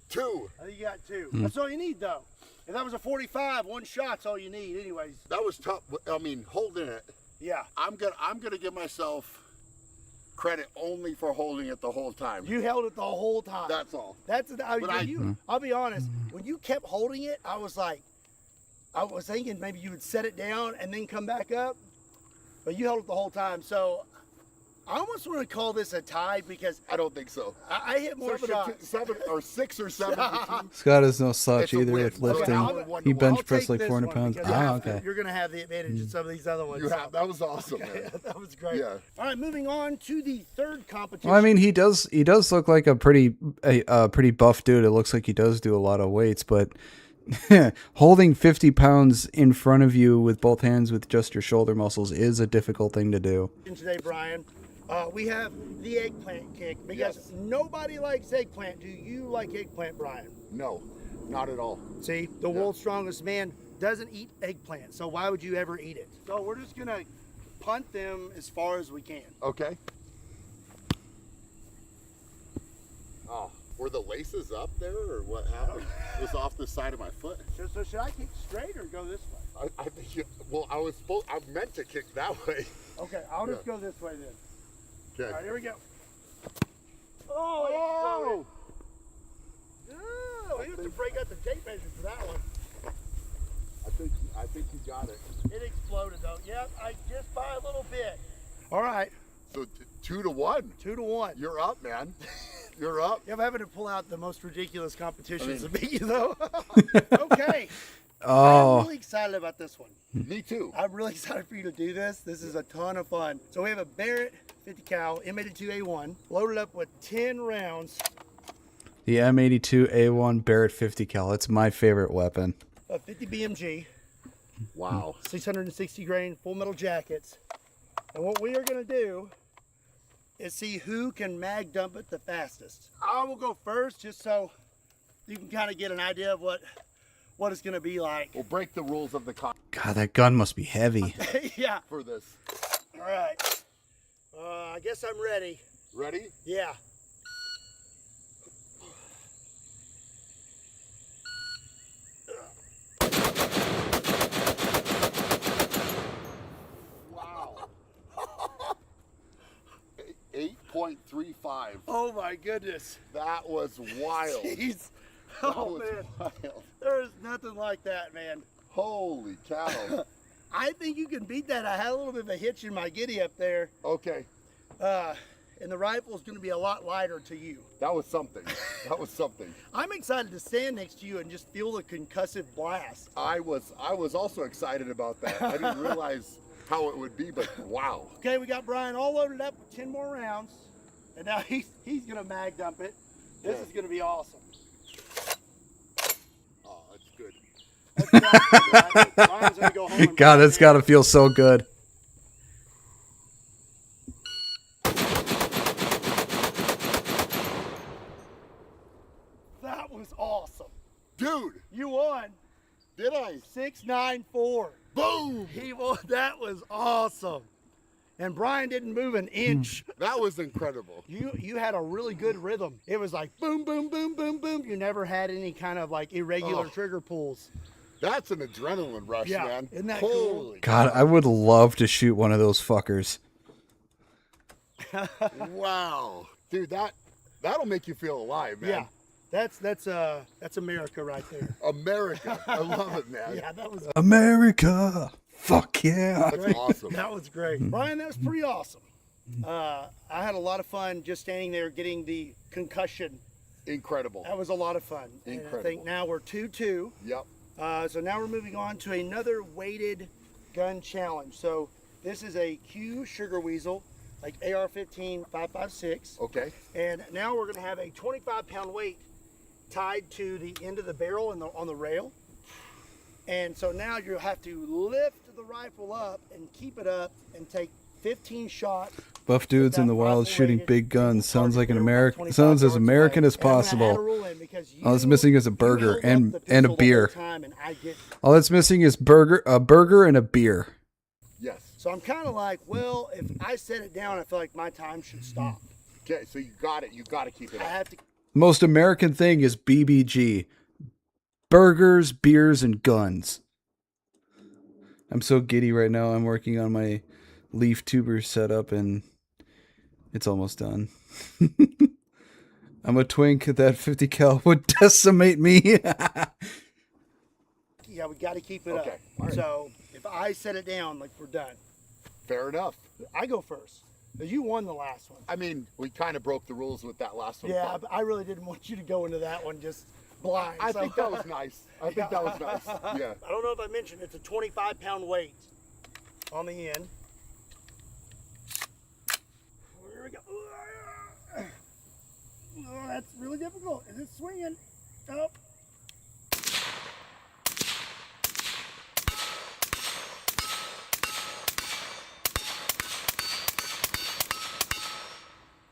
2. I think you got 2. That's all you need, though. If that was a 45, 1 shot's all you need anyways. That was tough. I mean, holding it. Yeah. I'm gonna give myself credit only for holding it the whole time. You held it the whole time. That's all. I'll be honest. When you kept holding it, I was thinking maybe you would set it down and then come back up, but you held it the whole time. So I almost want to call this a tie because I don't think so. I hit more shots. 7 or 6 or 7 to 2. Scott is no slouch It's a either win. with lifting. Okay, He bench I'll pressed take like this 400 one pounds. because Ah, okay. You're going to have the advantage in some of these other ones. That was awesome, man. That was great. Yeah. All right, moving on to the third competition. Well, I mean, he does look like a pretty buff dude. It looks like he does do a lot of weights, but holding 50 pounds in front of you with both hands with just your shoulder muscles is a difficult thing to do. Today, Brian, we have the eggplant kick because nobody likes eggplant. Do you like eggplant, Brian? No, not at all. See, the world's strongest man doesn't eat eggplant, so why would you ever eat it? So we're just gonna punt them as far as we can. Okay. Oh, were the laces up there, or what happened? It was off the side of my foot. So should I kick straight or go this way? I think I meant to kick that way. Okay, I'll just go this way then. Okay. All right, here we go. Oh! Oh, you have to break out the tape measure for that one. I think you got it. It exploded though. Yep, I just by a little bit. All right. So 2 to 1. 2 to 1. You're up, man. You're up. Yeah, I'm having to pull out the most ridiculous competitions to beat you though. Okay. Oh. I'm really excited about this one. Me too. I'm really excited for you to do this. This is a ton of fun. So we have a Barrett 50 cal M82A1 loaded up with 10 rounds. The M82A1 Barrett 50 cal. It's my favorite weapon. A 50 BMG. Wow. 660 grain full metal jackets. And what we are going to do is see who can mag dump it the fastest. I will go first just so you can kind of get an idea of what it's going to be like. We'll break the rules of the con. God, that gun must be heavy. Yeah. For this. All right. I guess I'm ready. Ready? Yeah. Wow. 8.35. Oh my goodness. That was wild. Jeez. That Oh was man. wild. There is nothing like that, man. Holy cow. I think you can beat that. I had a little bit of a hitch in my giddy up there. Okay. And the rifle is going to be a lot lighter to you. That was something. That was something. I'm excited to stand next to you and just feel the concussive blast. I was also excited about that. I didn't realize how it would be, but wow. Okay, we got Brian all loaded up with 10 more rounds. And now he's going to mag dump it. This is going to be awesome. Oh, that's good. Brian's going to go home and God, that's got to feel so good. That was awesome. Dude. You won. Did I? 694. Boom. He won. That was awesome. And Brian didn't move an inch. That was incredible. You had a really good rhythm. It was like boom, boom, boom, boom, boom. You never had any kind of like irregular trigger pulls. That's an adrenaline rush, Yeah. man. Isn't that Holy God, I would love to shoot one of those fuckers. Wow. Dude, that'll make you feel alive, man. Yeah. That's America right there. America. I love it, man. Yeah, that was America. Fuck yeah. That's awesome. That was great. Brian, that was pretty awesome. I had a lot of fun just standing there getting the concussion. Incredible. That was a lot of fun. Incredible. And I think now we're 2-2. Yep. So now we're moving on to another weighted gun challenge. So this is a Q Sugar Weasel, like AR-15 5.56. Okay. And now we're going to have a 25-pound weight tied to the end of the barrel and on the rail. And so now you'll have to lift the rifle up and keep it up and take 15 shots. Buff dudes in the wild shooting big guns. Sounds like an American. Sounds as American as possible. All that's missing is a burger and a beer. All that's missing is a burger and a beer. Yes. So I'm kind of like, well, if I set it down, I feel like my time should stop. Okay, so you got it. You got to keep it up. I have to. Most American thing is BBG. Burgers, beers, and guns. I'm so giddy right now. I'm working on my leaf tuber setup, and it's almost done. I'm a twink. That 50 cal would decimate me. Yeah, we got to keep it Okay. up. Right. So if I set it down, like we're done. Fair enough. I go first. 'Cause you won the last one. I mean, we kind of broke the rules with that last one. Yeah, but I really didn't want you to go into that one just blind. I think that was nice. I think that was nice. Yeah. I don't know if I mentioned it's a 25-pound weight on the end. Here we go. Oh, that's really difficult. Is it swinging? Oh.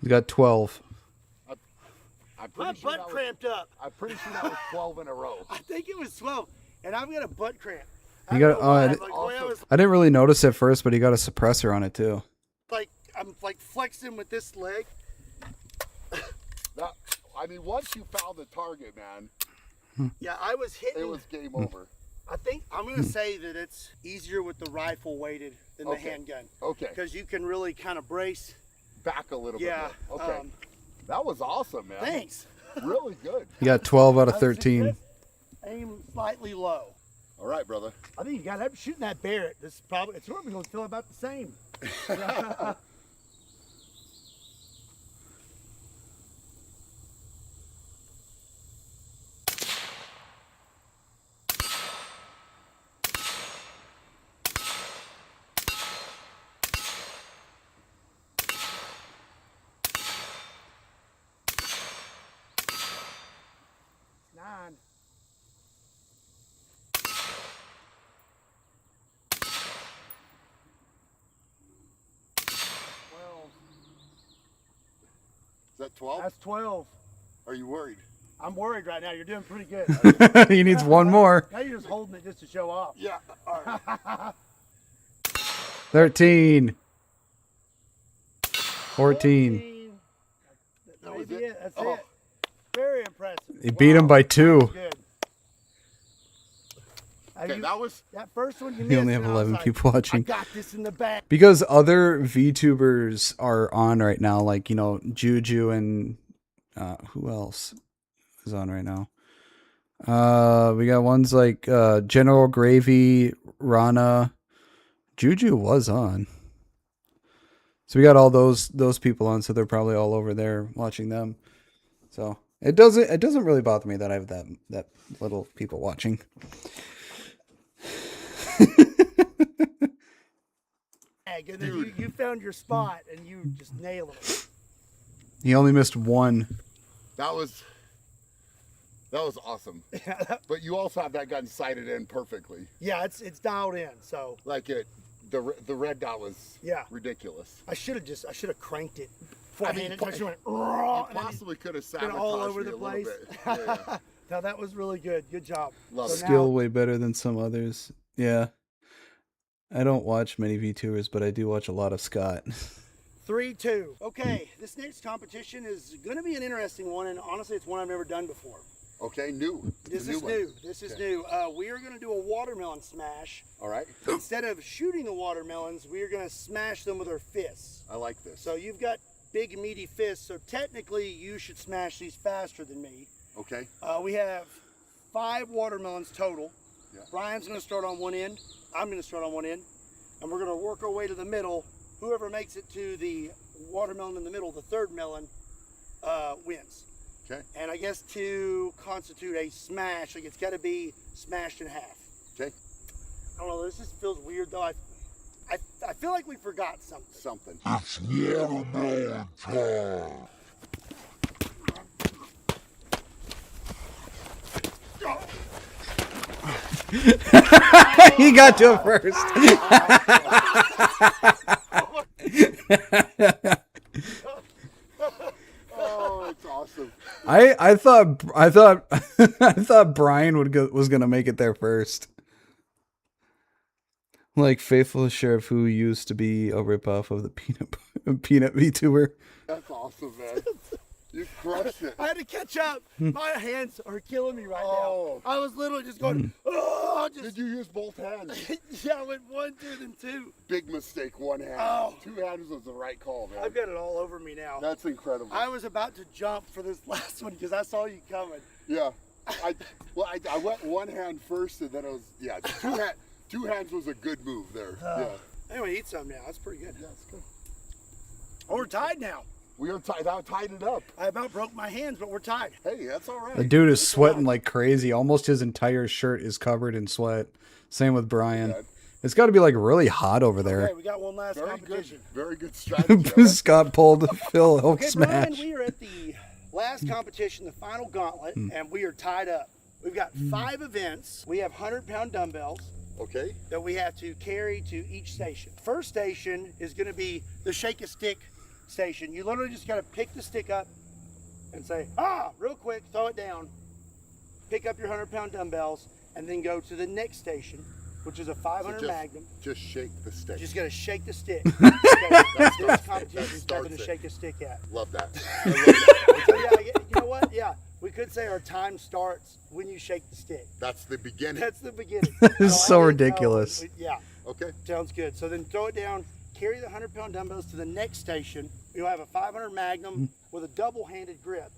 He's got 12. My butt cramped up. I'm pretty sure that was 12 in a row. I think it was 12, and I've got a butt cramp. You got. I didn't really notice at first, but he got a suppressor on it too. I'm like flexing with this leg. I mean, once you found the target, man. Yeah, I was hitting. It was game over. I think I'm going to say that it's easier with the rifle weighted than the handgun. Okay. Because you can really kind of brace back a little bit. Yeah. More. Okay. That was awesome, man. Thanks. Really good. You got 12 out of 13. Aim slightly low. All right, brother. I think you got to shooting that Barrett. This is probably it's probably going to feel about the same. Nine. Is that 12? That's 12. Are you worried? I'm worried right now. You're doing pretty good. He needs one more. Now you're just holding it just to show off. Yeah. All right. 13. 14. That was it. That's it. Very impressive. He beat him by 2. Good. Okay, that first one you missed. You only have 11 people watching. I got this in the bag. Because other VTubers are on right now, like, you know, Juju and who else is on right now? We got ones like General Gravy, Rana. Juju was on. So we got all those people on, so they're probably all over there watching them. So it doesn't really bother me that I have that little people watching. And then you found your spot and you just nailed it. He only missed one. That was awesome. But you also have that gun sighted in perfectly. Yeah, it's dialed in. So like the red dot was ridiculous. I should have cranked it. I mean, you possibly could have sabotaged all over the me a place. little bit. Yeah. No, that was really good. Good job. Skill way better than some others. Yeah. I don't watch many VTubers, but I do watch a lot of Scott. 3-2. Okay, this next competition is going to be an interesting one, and honestly, it's one I've never done before. Okay, new. This is new. This is new. We are going to do a watermelon smash. All right. Instead of shooting the watermelons, we are going to smash them with our fists. I like this. So you've got big, meaty fists, so technically you should smash these faster than me. Okay. We have 5 watermelons total. Yeah. Brian's going to start on one end. I'm going to start on one end. And we're going to work our way to the middle. Whoever makes it to the watermelon in the middle, the third melon, wins. Okay. And I guess to constitute a smash, like it's got to be smashed in half. Okay. I don't know. This just feels weird, though. I feel like we forgot something. Something. It's watermelon time. He got to it first. Oh, it's awesome. I thought Brian was gonna make it there first. Like faithful sheriff who used to be a ripoff of the peanut VTuber. That's awesome, man. You crushed it. I had to catch up. My hands are killing me right now. I was literally just going, oh. Did you use both hands? Yeah, I went 1, 2, then 2. Big mistake, one hand. Oh. 2 hands was the right call, man. I've got it all over me now. That's incredible. I was about to jump for this last one because I saw you coming. Yeah. I went one hand first, and then it was, yeah, two hands was a good move there. Yeah. Anyway, eat some now. That's pretty good. Yeah, it's good. Oh, we're tied now. We are tied. I tied it up. I about broke my hands, but we're tied. Hey, that's all right. The dude is sweating like crazy. Almost his entire shirt is covered in sweat. Same with Brian. Yeah. It's got to be like really hot over there. Okay, we got one last competition. Very good strategy. Scott pulled Phil Hulk smash. Brian, we are at the last competition, the final gauntlet, and we are tied up. We've got 5 events. We have 100-pound dumbbells. Okay. That we have to carry to each station. First station is going to be the shake a stick station. You literally just got to pick the stick up and say, real quick, throw it down, pick up your 100-pound dumbbells, and then go to the next station, which is a 500 Magnum. Just shake the stick. Just got to shake the stick. That's this competition starting to shake a stick at. Love that. So yeah, you know what? Yeah, we could say our time starts when you shake the stick. That's the beginning. That's the beginning. It's so ridiculous. Yeah. Okay. Sounds good. So then throw it down, carry the 100-pound dumbbells to the next station. You'll have a 500 Magnum with a double-handed grip.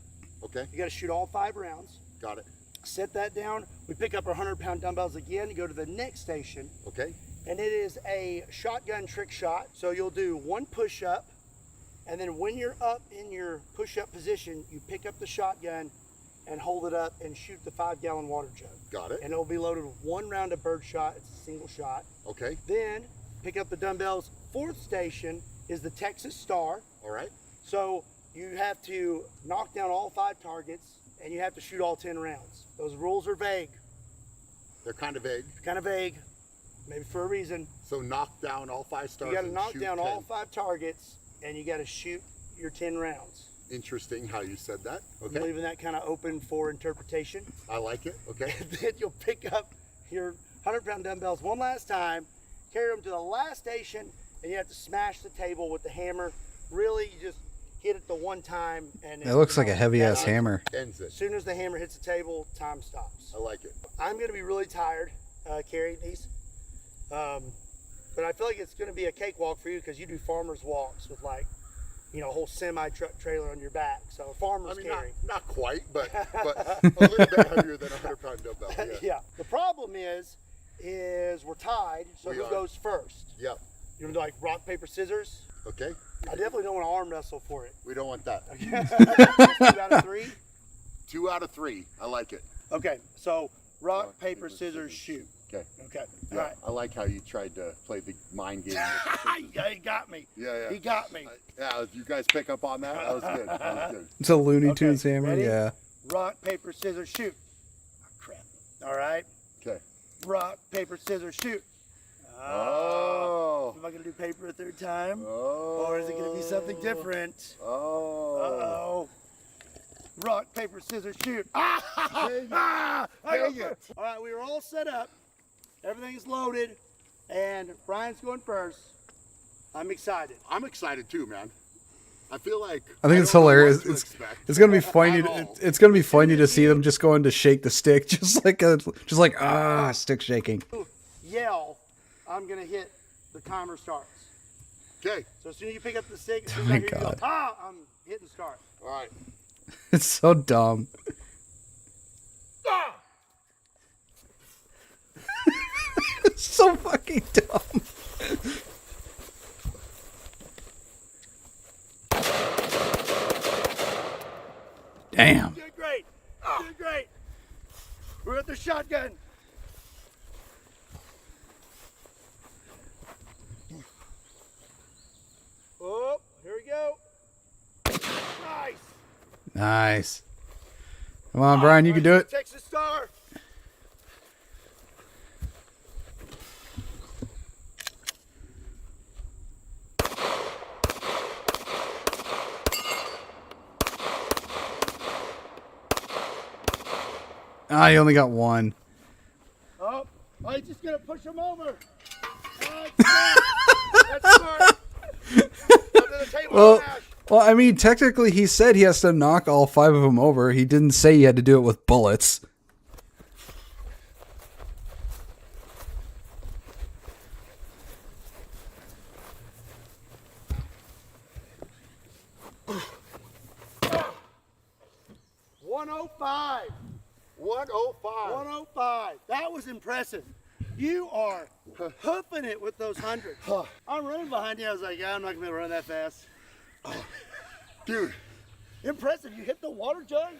Okay. You got to shoot all 5 rounds. Got it. Set that down. We pick up our 100-pound dumbbells again and go to the next station. Okay. And it is a shotgun trick shot. So you'll do 1 push-up, and then when you're up in your push-up position, you pick up the shotgun and hold it up and shoot the 5-gallon water jug. Got it. And it'll be loaded with 1 round of bird shot. It's a single shot. Okay. Then pick up the dumbbells. 4th station is the Texas Star. All right. So you have to knock down all 5 targets, and you have to shoot all 10 rounds. Those rules are vague. They're kind of vague. Kind of vague, maybe for a reason. So knock down all 5 stars. You got to knock down 10. all 5 targets, and you got to shoot your 10 rounds. Interesting how you said that. Okay. I'm leaving that kind of open for interpretation. I like it. Okay. And then you'll pick up your 100-pound dumbbells one last time, carry them to the last station, and you have to smash the table with the hammer. Really, you just hit it the one time, and It looks like a heavy-ass hammer. Ends it. As soon as the hammer hits the table, time stops. I like it. I'm going to be really tired carrying these, but I feel like it's going to be a cakewalk for you because you do farmer's walks with a whole semi-truck trailer on your back. So farmer's carry. Not quite, but a little bit heavier than a 100-pound dumbbell. Yeah. Yeah. The problem is we're tied. So who goes first? Yep. You want to do like rock, paper, scissors? Okay. I definitely don't want to arm wrestle for it. We don't want that. Okay. 2 out of 3? 2 out of 3. I like it. Okay. So rock, paper, scissors, shoot. Okay. Okay. Yeah, All right. I like how you tried to play the mind game. Yeah, he got me. Yeah. He got me. Yeah, you guys pick up on that? That was good. That was good. It's a Looney Tunes hammer, ready? yeah. Rock, paper, scissors, shoot. Oh, crap. All right. Okay. Rock, paper, scissors, shoot. Oh. Am I going to do paper a 3rd time? Oh. Or is it going to be something different? Oh. Uh-oh. Rock, paper, scissors, shoot. I Dang it. All right, we are all set up. Everything's loaded. And Brian's going first. I'm excited. I'm excited too, man. I feel like I think it's hilarious. It's gonna be funny. It's gonna be funny to see them just going to shake the stick, just like stick shaking. Yell. I'm gonna hit. The timer starts. Okay. So as soon as you pick up the stick, as Oh soon as my I hear you God. go, I'm hitting start. All right. It's so dumb. It's so fucking dumb. Damn. Doing great. Doing great. We're at the shotgun. Oh, here we go. Nice. Nice. Come on, Brian, you can do it. Texas Star. You only got 1. Oh, I'm just going to push him over. That's smart. That's smart. Under the table Well, smash. Well, I mean, technically, he said he has to knock all 5 of them over. He didn't say he had to do it with bullets. $105. 105. That was impressive. You are hoofing it with those hundreds. I'm running behind you. I was like, yeah, I'm not going to run that fast. Dude. Impressive. You hit the water jug?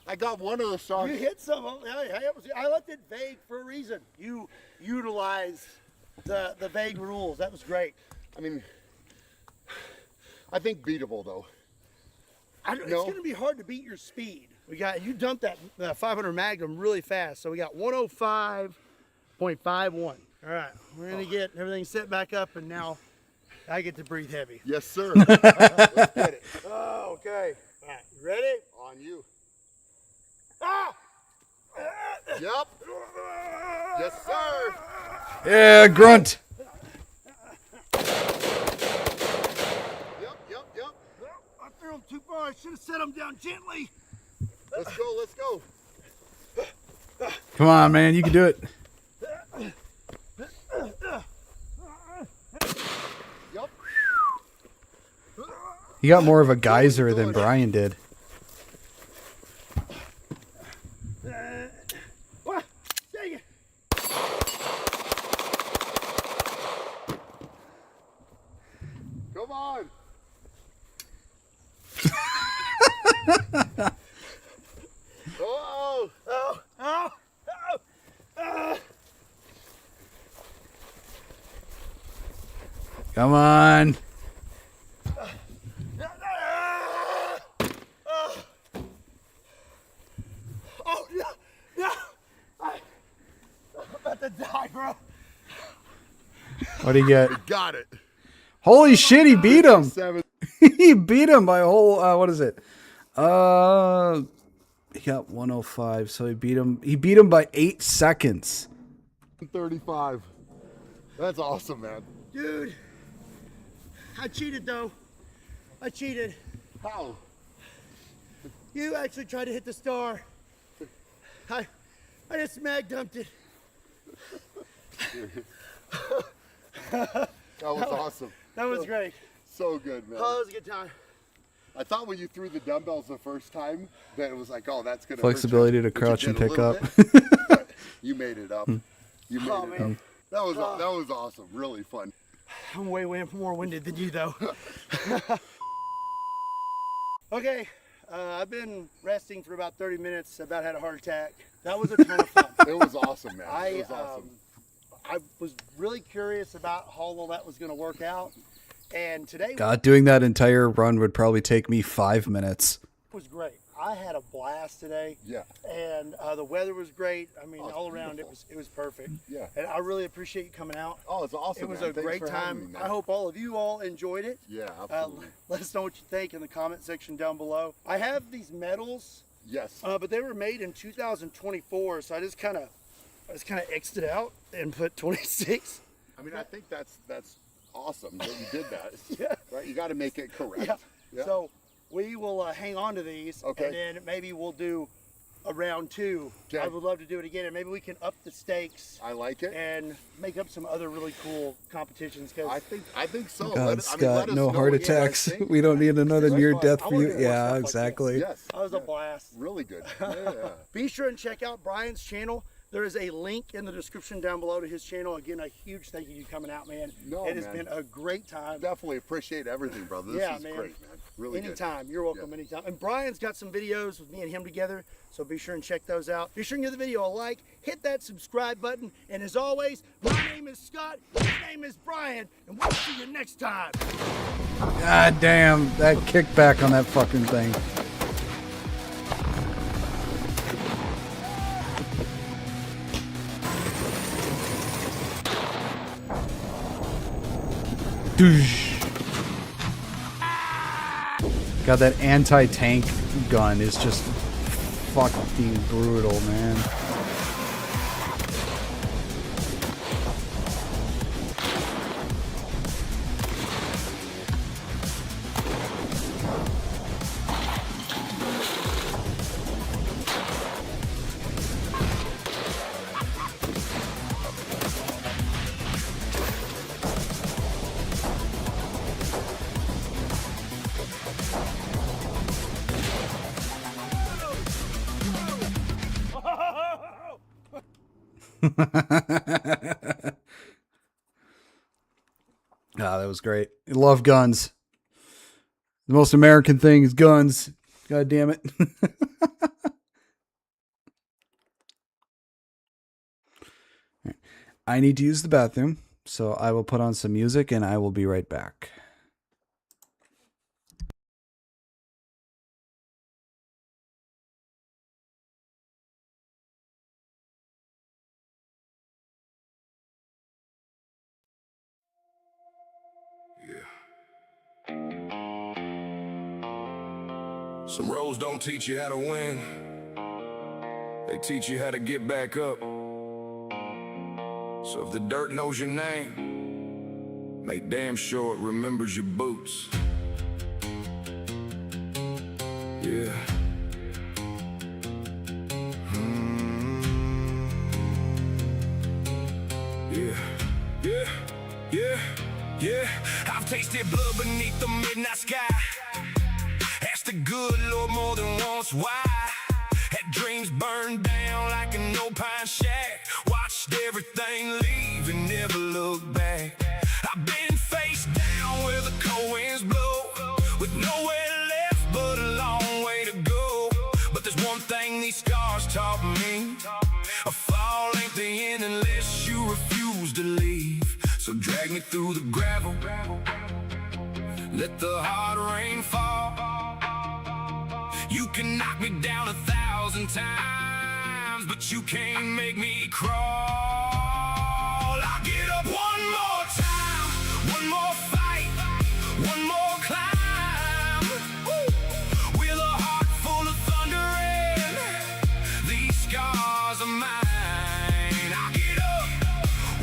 I got one of the shots. You hit some of them. I left it vague for a reason. You utilized the vague rules. That was great. I mean, I think beatable, though. It's going to be hard to beat your speed. You dumped that 500 Magnum really fast. So we got 105.51. All right, we're going to get everything set back up, and now I get to breathe heavy. Yes, sir. Let's get it. Oh, okay. All right, you ready? On you. Ah! Yep. Yes, sir. Yeah, grunt. Yep. I threw him too far. I should have set him down gently. Let's go. Come on, man. You can do it. Yep. You got more of a geyser than Brian did. Dang it. Come on. Come on. Oh, no. I'm about to die, bro. What do you get? We got it. Holy shit, he beat him. 7. He beat him by a whole, what is it? He got 105, so he beat him by 8 seconds. 35. That's awesome, man. Dude, I cheated, though. I cheated. How? You actually tried to hit the star. I just mag dumped it. That was awesome. That was great. So good, man. Oh, that was a good time. I thought when you threw the dumbbells the first time that it was like, oh, that's gonna Flexibility hurt you, to crouch and pick up. You made it up. You made it up. That was awesome. Really fun. I'm way more winded than you, though. Okay, I've been resting for about 30 minutes. About had a heart attack. That was a ton of fun. It was awesome, man. It was awesome. I was really curious about how all that was going to work out. And today Doing that entire run would probably take me 5 minutes. was great. I had a blast today. Yeah. And the weather was great. I mean, all around it was perfect. Yeah. And I really appreciate you coming out. Oh, it's awesome. It was man. a Thanks great for having time. me, man. I hope all of you all enjoyed it. Yeah, absolutely. Let us know what you think in the comment section down below. I have these medals. Yes. But they were made in 2024, so I just kind of X'd it out and put 26. I mean, I think that's awesome that you did that. Yeah. Right? You got to make it correct. Yeah. Yeah. So we will hang on to these, Okay. and then maybe we'll do a round 2. Okay. I would love to do it again, and maybe we can up the stakes. I like it. And make up some other really cool competitions. Cause I think so. God, Scott, no heart attacks. We don't need another near death for you. Yeah, exactly. Yes. That was a blast. Really good. Yeah. Be sure and check out Brian's channel. There is a link in the description down below to his channel. Again, a huge thank you for coming out, man. No, it has man. been a great time. Definitely appreciate everything, brother. This is great, man. Really Anytime. good. You're welcome anytime. And Brian's got some videos with me and him together, so be sure and check those out. Be sure and give the video a like, hit that subscribe button, and as always, my name is Scott, his name is Brian, and we'll see you next time. God damn, that kickback on that fucking thing. God, that anti-tank gun is just fucking brutal, man. Ah, that was great. I love guns. The most American thing is guns. God damn it. I need to use the bathroom, so I will put on some music and I will be right back. Some roads don't teach you how to win. They teach you how to get back up. So if the dirt knows your name, make damn sure it remembers your boots. Yeah. Yeah. Yeah. Yeah. Yeah. I've tasted blood beneath the midnight sky. Asked the good Lord more than once why. Had dreams burned down like an old pine shack. Watched everything leave and never looked back. I've been face down where the cold winds blow, with nowhere left but a long way to go. But there's one thing these scars taught me: a fall ain't the end unless you refuse to leave. So drag me through the gravel, let the hard rain fall. You can knock me down 1,000 times, but you can't make me crawl. I'll get up one more time, one more fight, one more climb. Woo! With a heart full of thunder and these scars are mine. I'll get up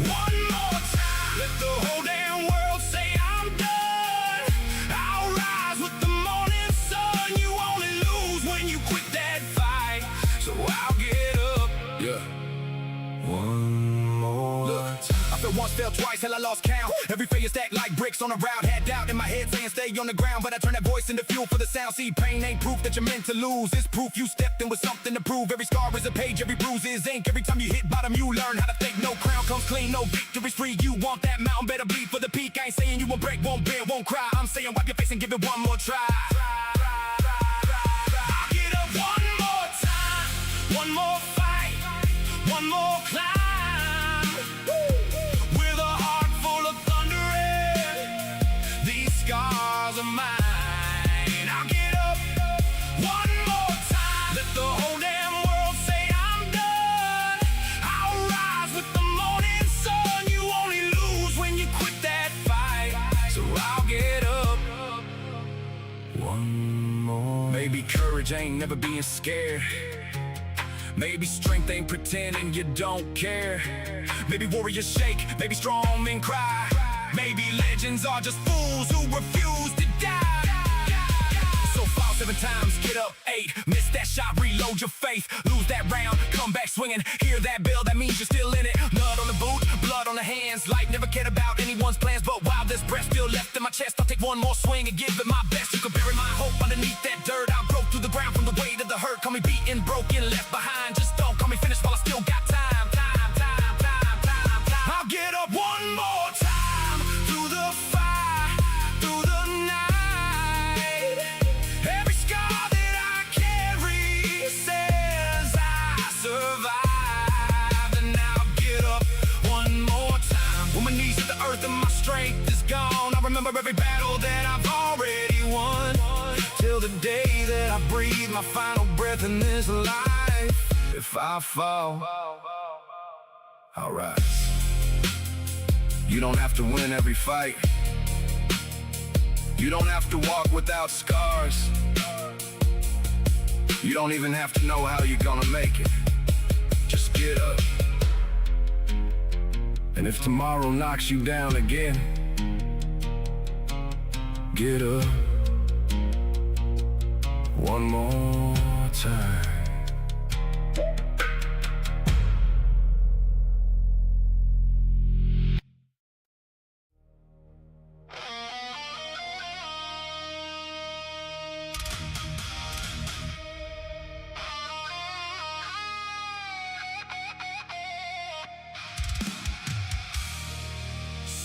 one more time, let the whole damn world say I'm done. I'll rise with the morning sun. You only lose when you quit that fight. So I'll get up, yeah, one more time. I fell once, fell twice, hell I lost count. Every failure stacked like bricks on a route. Had doubt in my head saying stay on the ground, but I turn that voice into fuel for the sound. See, pain ain't proof that you're meant to lose. It's proof you stepped in with something to prove. Every scar is a page, every bruise is ink. Every time you hit bottom, you learn how to think. No crown comes clean, no victory's free. You want that mountain, better bleed for the peak. I ain't saying you won't break, won't bend, won't cry. I'm saying wipe your face and give it one more try. I'll get up one more time, one more fight, one more climb. With a heart full of thunder and these scars are mine. I'll get up one more time, let the whole damn world say I'm done. I'll rise with the morning sun. You only lose when you quit that fight. So I'll get up one more. Maybe courage ain't never being scared. Maybe strength ain't pretending you don't care. Maybe warriors shake, maybe strong men cry. Maybe legends are just fools who refuse to die. So fall 7 times, get up 8. Miss that shot, reload your faith. Lose that round, come back swinging. Hear that bell, that means you're still in it. Blood on the boot, blood on the hands. Life never cared about anyone's plans, but while there's breath still left in my chest, I'll take one more swing and give it my best. You can bury my hope underneath that dirt. I'll grow through the ground from the weight of the hurt. Call me beaten, broken, left behind. Just don't call me finished while I still got time. I'll get up one more time, through the fire, through the night. Every scar that I carry says I survived. And I'll get up one more time. When my knees hit the earth and my strength is gone, I remember every battle that I've already won. Till the day that I breathe my final breath in this life. If I fall, I'll rise. You don't have to win every fight. You don't have to walk without scars. You don't even have to know how you're gonna make it. Just get up. And if tomorrow knocks you down again, get up one more time.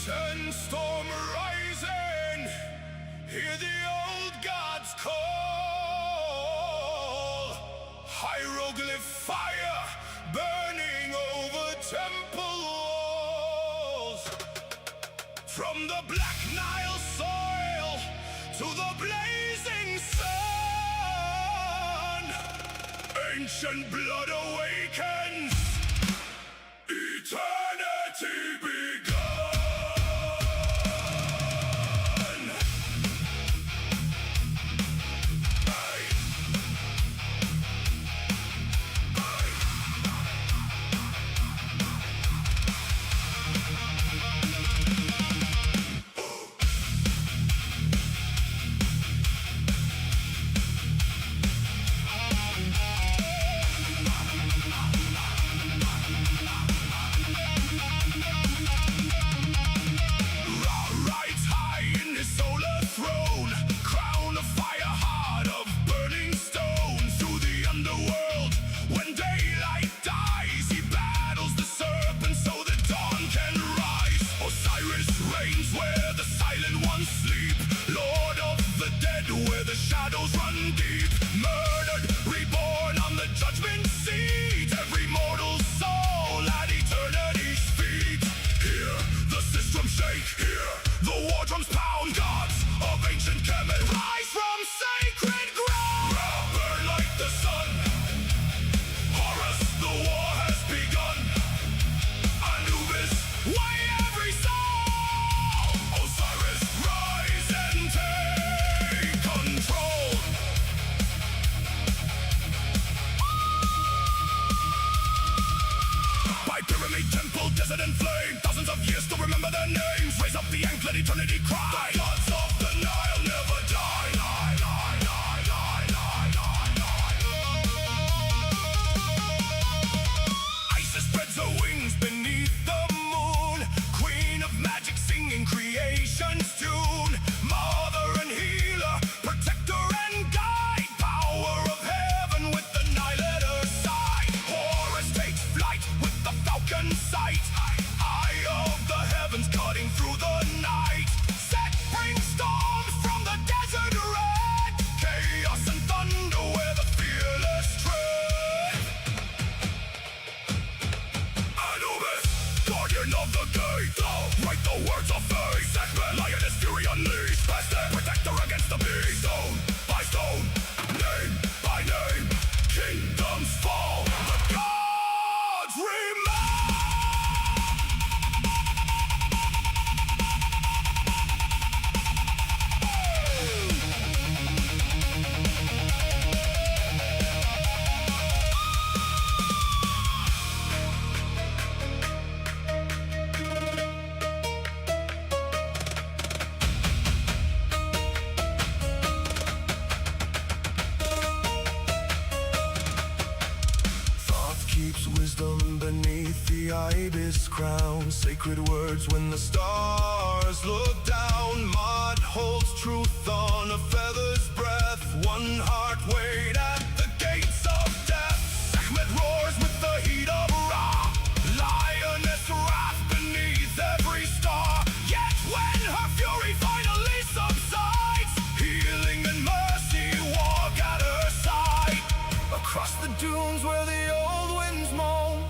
Titan storm rising, hear the old gods call. Hieroglyph fire burning over temple walls. From the Black Nile soil to the blazing sun, ancient blood awakens, eternity begun. Rides high in his solar throne, crown of fire, heart of burning stone. Through the underworld, when daylight dies, he battles the serpent so the dawn can rise. Osiris reigns where the silent ones sleep, Lord of the dead where the shadows run deep. Murdered, reborn on the judgment seat, every mortal soul at eternity's feet. Hear the system shake, hear the war drums pound. Gods of ancient Kemet rise from sacred ground. Burn like the sun, Horus, the war has begun. Anubis, weigh every soul. Osiris, rise and take control. By pyramid, temple, desert and flame, thousands of years to remember their names. Raise up the anklet, eternity cry. The gods of the Nile never die. Lie, lie, lie, lie, lie, lie, lie. Isis spreads her wings beneath the moon, queen of magic singing creation's tune. Mother and healer, protector and guide, power of heaven with the Nile at her side. Horus takes flight with the falcon sight, eye of the heavens cutting through the night. Set brings storms from the desert red, chaos and thunder where the fearless tread. Anubis, guardian of the gate, write the words of fate. Sekhmet, lioness fury unleashed, Pestet, protector against the beast. Stone by stone, name by name, kingdoms fall, the gods remain. Thoth keeps wisdom beneath the ibis crown. Sacred words when the stars look down. Mud holds truth on a feather's breath. One heart weighed at the gates of death. Sekhmet roars with the heat of Ra. Lioness wrath beneath every star. Yet when her fury finally subsides, healing and mercy walk at her side. Across the dunes where the old winds moan,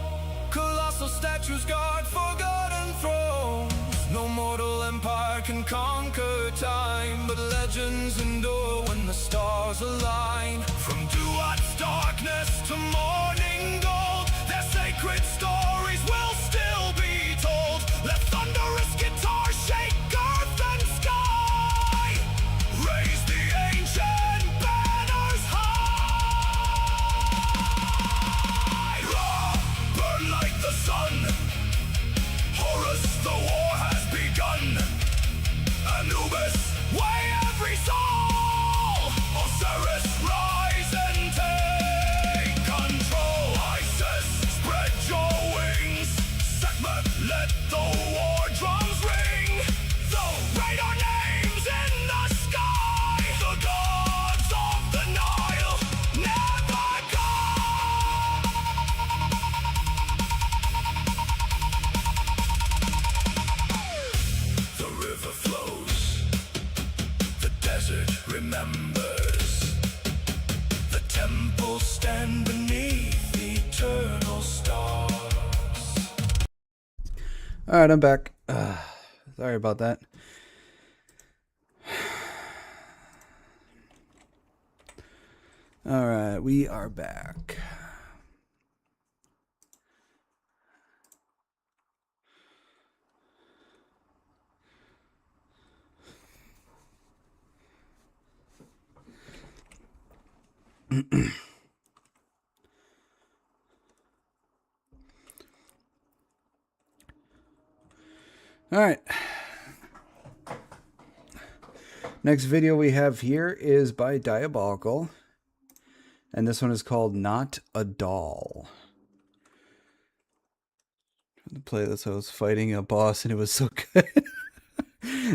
colossal statues guard forgotten thrones. No mortal empire can conquer time, but legends endure when the stars align. From Duat's darkness to morning gold, their sacred stories will still be told. Let thunderous guitar shake earth and sky, raise the ancient banners high. Ra, burn like the sun, Horus, the war has begun. Anubis, weigh every soul. Osiris, rise and take control. Isis, spread your All right, I'm back. Sorry about that. All right, we are back. All right. Next video we have here is by Diabolical. And this one is called Not a Doll. To play this, I was fighting a boss and it was so good.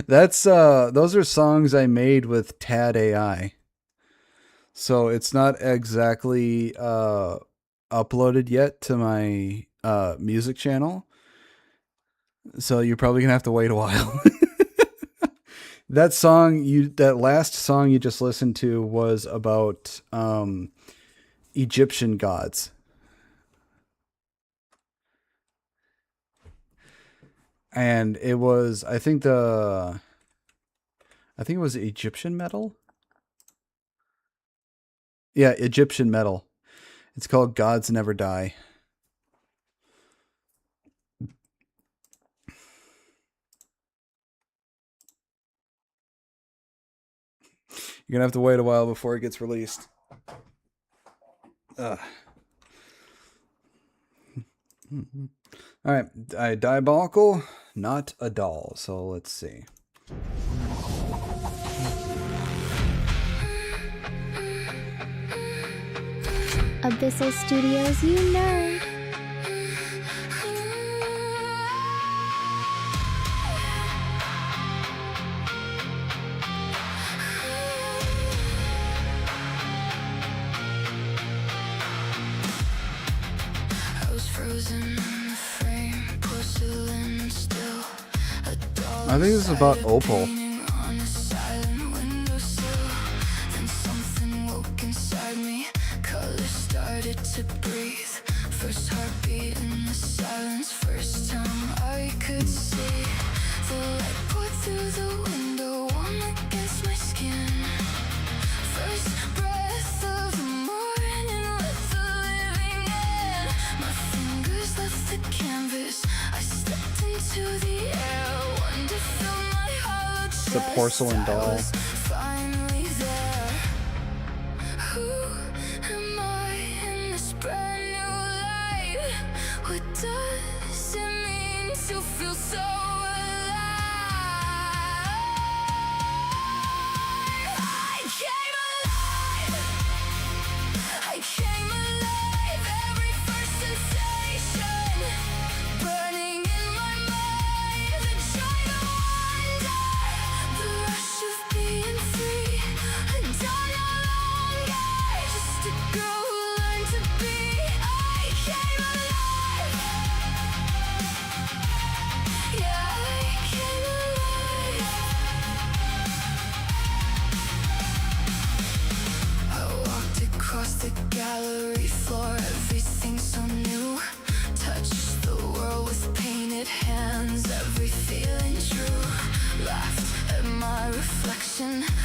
That's those are songs I made with Tad AI. So it's not exactly uploaded yet to my music channel. So you're probably gonna have to wait a while. That last song you just listened to was about Egyptian gods. And it was, I think it was Egyptian metal. Yeah, Egyptian metal. It's called Gods Never Die. You're going to have to wait a while before it gets released. All right, Diabolical, Not a Doll. So let's see. Abyssal Studios, you nerd. I think this is about Opal. It's a porcelain doll.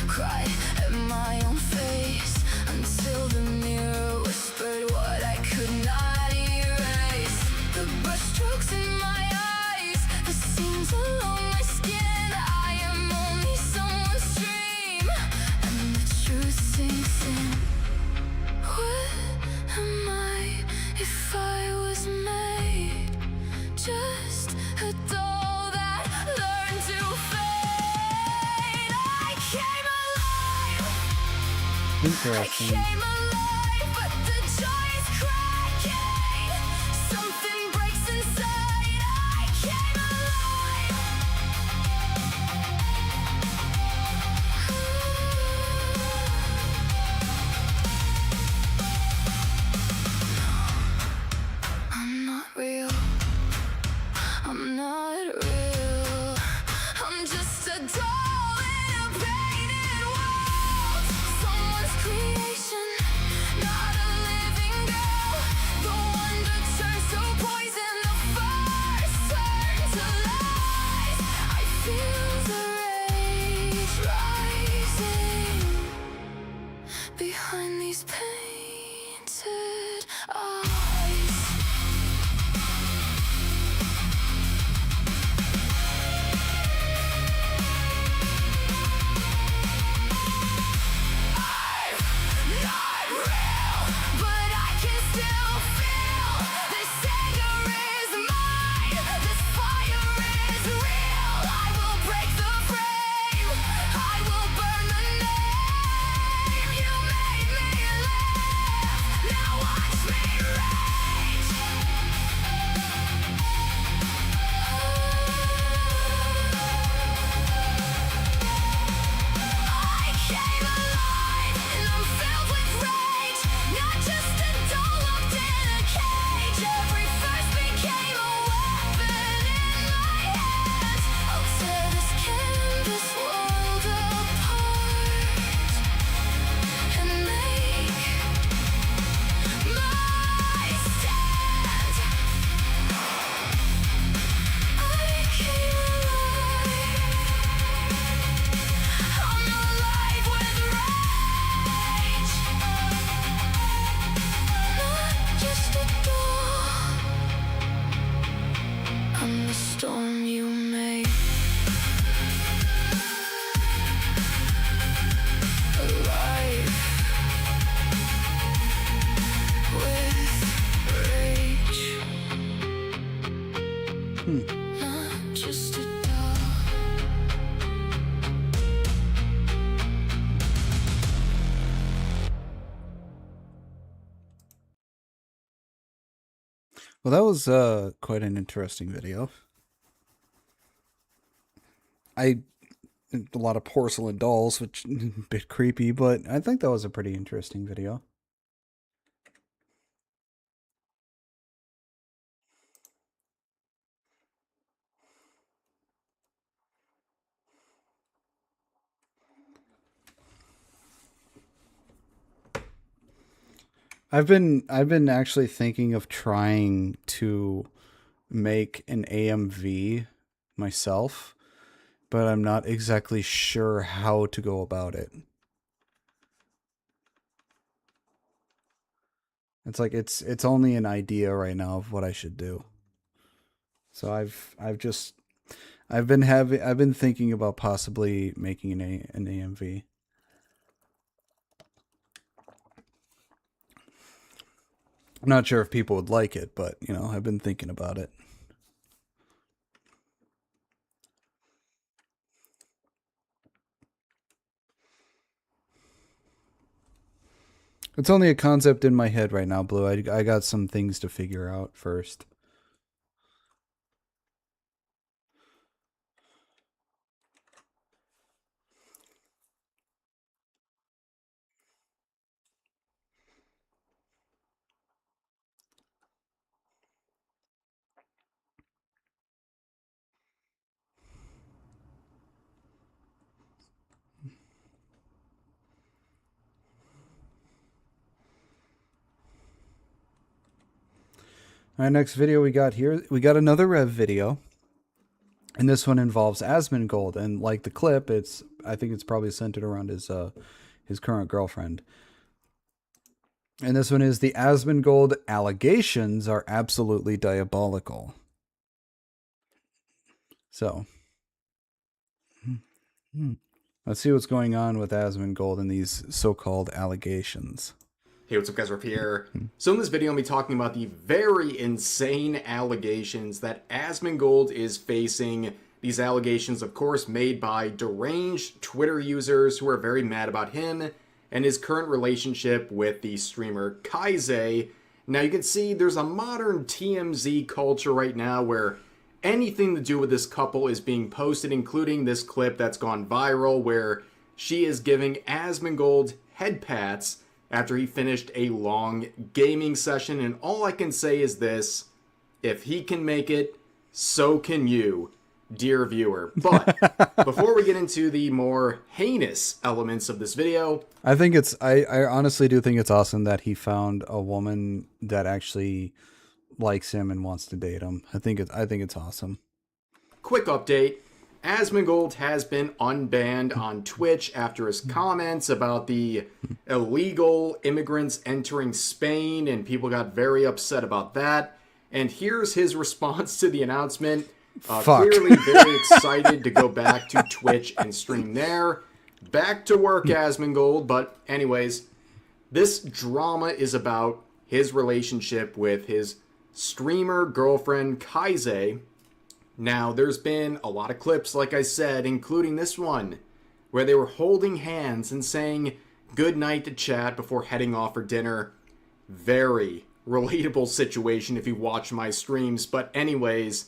Cried at my own face until the mirror whispered what I could not erase. The brushstrokes in my eyes, the seams along my skin. I am only someone's dream, and the truth sinks in. What am I if I was made just a doll that learned to fade? I came Interesting. but the joy is cracking. Something breaks inside. I came alive. I'm not real. I'm not real. I'm just a doll in a painted world. Someone's creation. Well, that was quite an interesting video. A lot of porcelain dolls, which a bit creepy, but I think that was a pretty interesting video. I've been actually thinking of trying to make an AMV myself, but I'm not exactly sure how to go about it. It's like it's only an idea right now of what I should do. So I've been thinking about possibly making an AMV. I'm not sure if people would like it, but you know, I've been thinking about it. It's only a concept in my head right now, Blue. I got some things to figure out first. All right, next video we got here, we got another Rev video. And this one involves Asmongold, and like the clip, I think it's probably centered around his current girlfriend. And this one is the Asmongold allegations are absolutely diabolical. So, let's see what's going on with Asmongold and these so-called allegations. Hey, what's up guys, Ruff here. So in this video, I'm going to be talking about the very insane allegations that Asmongold is facing. These allegations, of course, made by deranged Twitter users who are very mad about him and his current relationship with the streamer Kaize. Now you can see there's a modern TMZ culture right now where anything to do with this couple is being posted, including this clip that's gone viral where she is giving Asmongold head pats after he finished a long gaming session. And all I can say is this: if he can make it, so can you, dear viewer. But before we get into the more heinous elements of this video, I think I honestly do think it's awesome that he found a woman that actually likes him and wants to date him. I think it's awesome. Quick update. Asmongold has been unbanned on Twitch after his comments about the illegal immigrants entering Spain, and people got very upset about that. And here's his response to the announcement. Clearly very excited to go back to Twitch and stream there. Back to work, Asmongold. But anyways, this drama is about his relationship with his streamer girlfriend, Kaize. Now, there's been a lot of clips, like I said, including this one, where they were holding hands and saying good night to chat before heading off for dinner. Very relatable situation if you watch my streams. But anyways,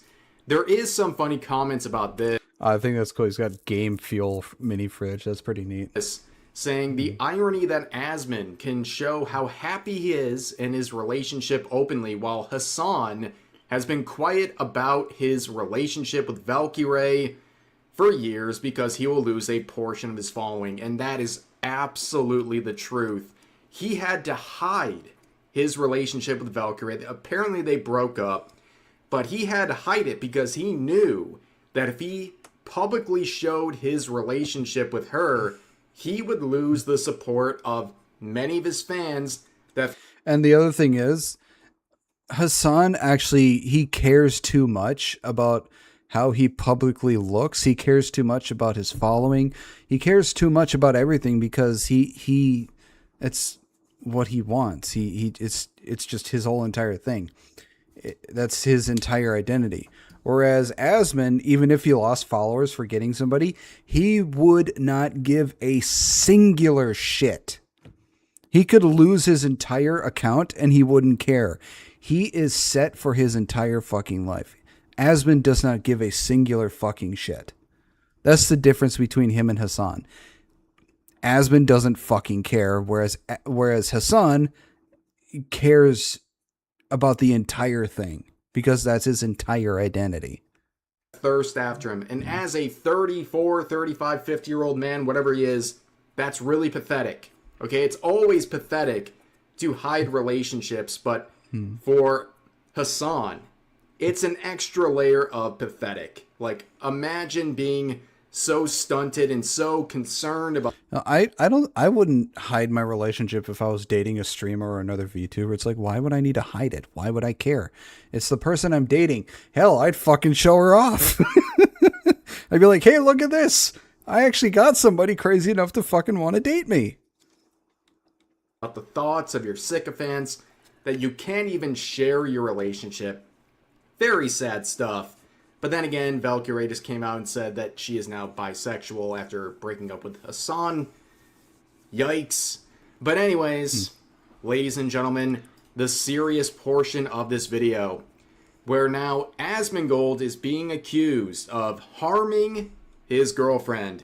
there is some funny comments about this. I think that's cool. He's got Game Fuel mini fridge. That's pretty neat. Saying the irony that Asmon can show how happy he is in his relationship openly, while Hassan has been quiet about his relationship with Valkyrae for years because he will lose a portion of his following. And that is absolutely the truth. He had to hide his relationship with Valkyrae. Apparently they broke up, but he had to hide it because he knew that if he publicly showed his relationship with her, he would lose the support of many of his fans. And the other thing is, Hassan actually, he cares too much about how he publicly looks. He cares too much about his following. He cares too much about everything because he it's what he wants. It's just his whole entire thing. That's his entire identity. Whereas Asmon, even if he lost followers for getting somebody, he would not give a singular shit. He could lose his entire account and he wouldn't care. He is set for his entire fucking life. Asmund does not give a singular fucking shit. That's the difference between him and Hassan. Asmund doesn't fucking care, whereas Hassan cares about the entire thing because that's his entire identity. Thirst after him. And as a 34, 35, 50-year-old man, whatever he is, that's really pathetic. Okay, it's always pathetic to hide relationships, but for Hassan, it's an extra layer of pathetic. Like, imagine being so stunted and so concerned about... I wouldn't hide my relationship if I was dating a streamer or another VTuber. It's like, why would I need to hide it? Why would I care? It's the person I'm dating. Hell, I'd fucking show her off. I'd be like, hey, look at this. I actually got somebody crazy enough to fucking want to date me. The thoughts of your sycophants, that you can't even share your relationship. Very sad stuff. But then again, Valkyrie just came out and said that she is now bisexual after breaking up with Hassan. Yikes. But anyways, ladies and gentlemen, the serious portion of this video, where now Asmongold is being accused of harming his girlfriend.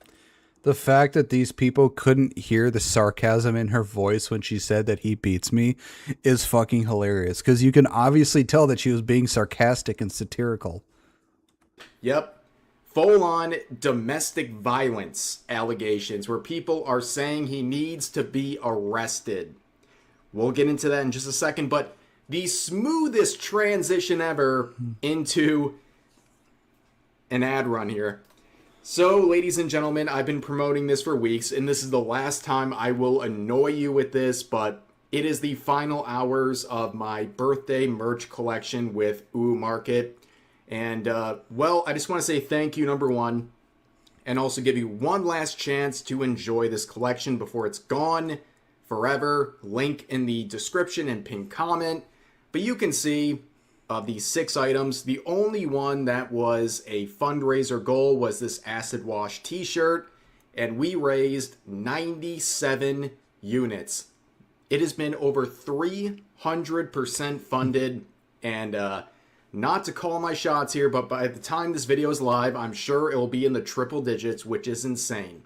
The fact that these people couldn't hear the sarcasm in her voice when she said that he beats me is fucking hilarious. Because you can obviously tell that she was being sarcastic and satirical. Yep. Full-on domestic violence allegations where people are saying he needs to be arrested. We'll get into that in just a second, but the smoothest transition ever into an ad run here. So, ladies and gentlemen, I've been promoting this for weeks, and this is the last time I will annoy you with this, but it is the final hours of my birthday merch collection with Ooh Market. And, well, I just want to say thank you, number one, and also give you one last chance to enjoy this collection before it's gone forever. Link in the description and pinned comment. But you can see, of these 6 items, the only one that was a fundraiser goal was this Acid Wash t-shirt, and we raised 97 units. It has been over 300% funded, and not to call my shots here, but by the time this video is live, I'm sure it will be in the triple digits, which is insane.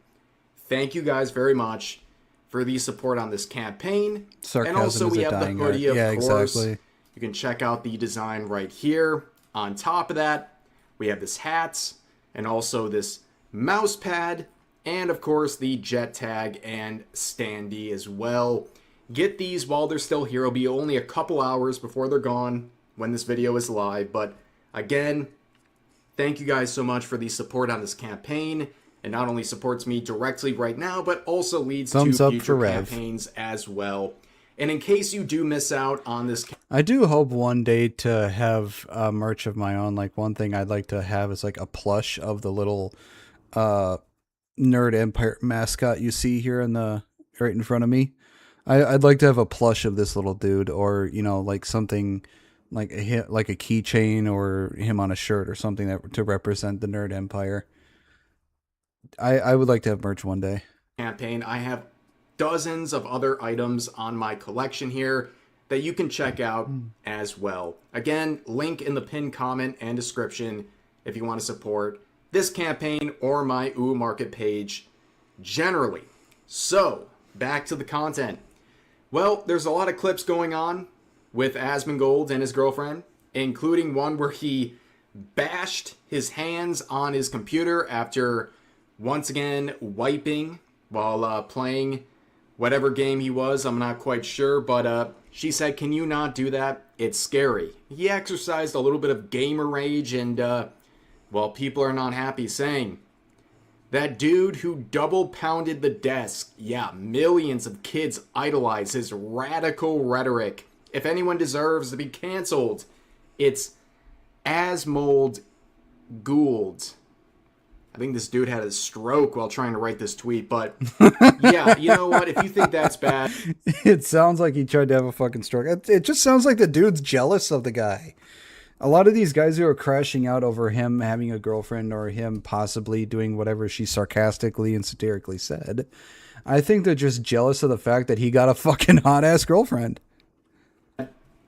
Thank you guys very much for the support on this campaign. Sarcasm and also we have the hoodie, of course. Exactly. You can check out the design right here. On top of that, we have this hat, and also this mouse pad, and of course the jet tag and standee as well. Get these while they're still here. It'll be only a couple hours before they're gone when this video is live. But again, thank you guys so much for the support on this campaign. It not only supports me directly right now, but also leads to future campaigns as well. And in case you do miss out on this... I do hope one day to have merch of my own. Like, one thing I'd like to have is like a plush of the little Nerd Empire mascot you see here in the right in front of me. I'd like to have a plush of this little dude, or, you know, like something like a keychain or him on a shirt or something that to represent the Nerd Empire. I would like to have merch one day. Campaign. I have dozens of other items on my collection here that you can check out as well. Again, link in the pinned comment and description if you want to support this campaign or my Ooh Market page generally. So, back to the content. Well, there's a lot of clips going on with Asmongold and his girlfriend, including one where he bashed his hands on his computer after once again wiping while playing whatever game he was. I'm not quite sure, but she said, "Can you not do that? It's scary." He exercised a little bit of gamer rage, and well, people are not happy, saying that dude who double pounded the desk. Yeah, millions of kids idolize his radical rhetoric. If anyone deserves to be canceled, it's Asmold Gould. I think this dude had a stroke while trying to write this tweet, but yeah, you know what? If you think that's bad... It sounds like he tried to have a fucking stroke. It just sounds like the dude's jealous of the guy. A lot of these guys who are crashing out over him having a girlfriend or him possibly doing whatever she sarcastically and satirically said, I think they're just jealous of the fact that he got a fucking hot-ass girlfriend.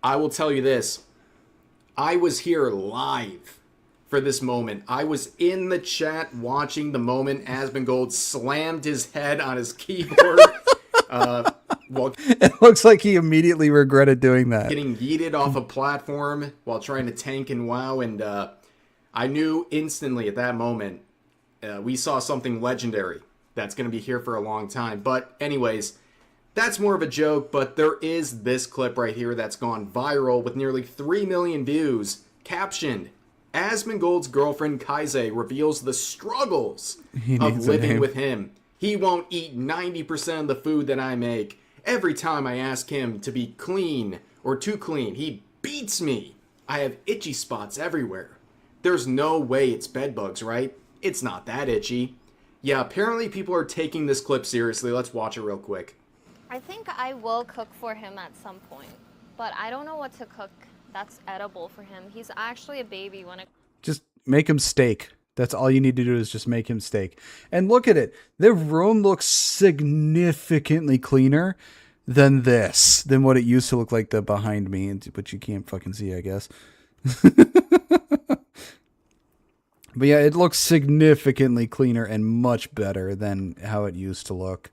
I will tell you this. I was here live for this moment. I was in the chat watching the moment Asmongold slammed his head on his keyboard. Well, it looks like he immediately regretted doing that. Getting yeeted off a platform while trying to tank and WoW, and I knew instantly at that moment we saw something legendary that's going to be here for a long time. But anyways, that's more of a joke, but there is this clip right here that's gone viral with nearly 3 million views, captioned, Asmongold's girlfriend Kaize reveals the struggles of living with him. He won't eat 90% of the food that I make. Every time I ask him to be clean or too clean, he beats me. I have itchy spots everywhere. There's no way it's bedbugs, right? It's not that itchy. Yeah, apparently people are taking this clip seriously. Let's watch it real quick. I think I will cook for him at some point, but I don't know what to cook that's edible for him. He's actually a baby when it... Just make him steak. That's all you need to do is just make him steak. And look at it. The room looks significantly cleaner than what it used to look like behind me, but you can't fucking see, I guess. But yeah, it looks significantly cleaner and much better than how it used to look.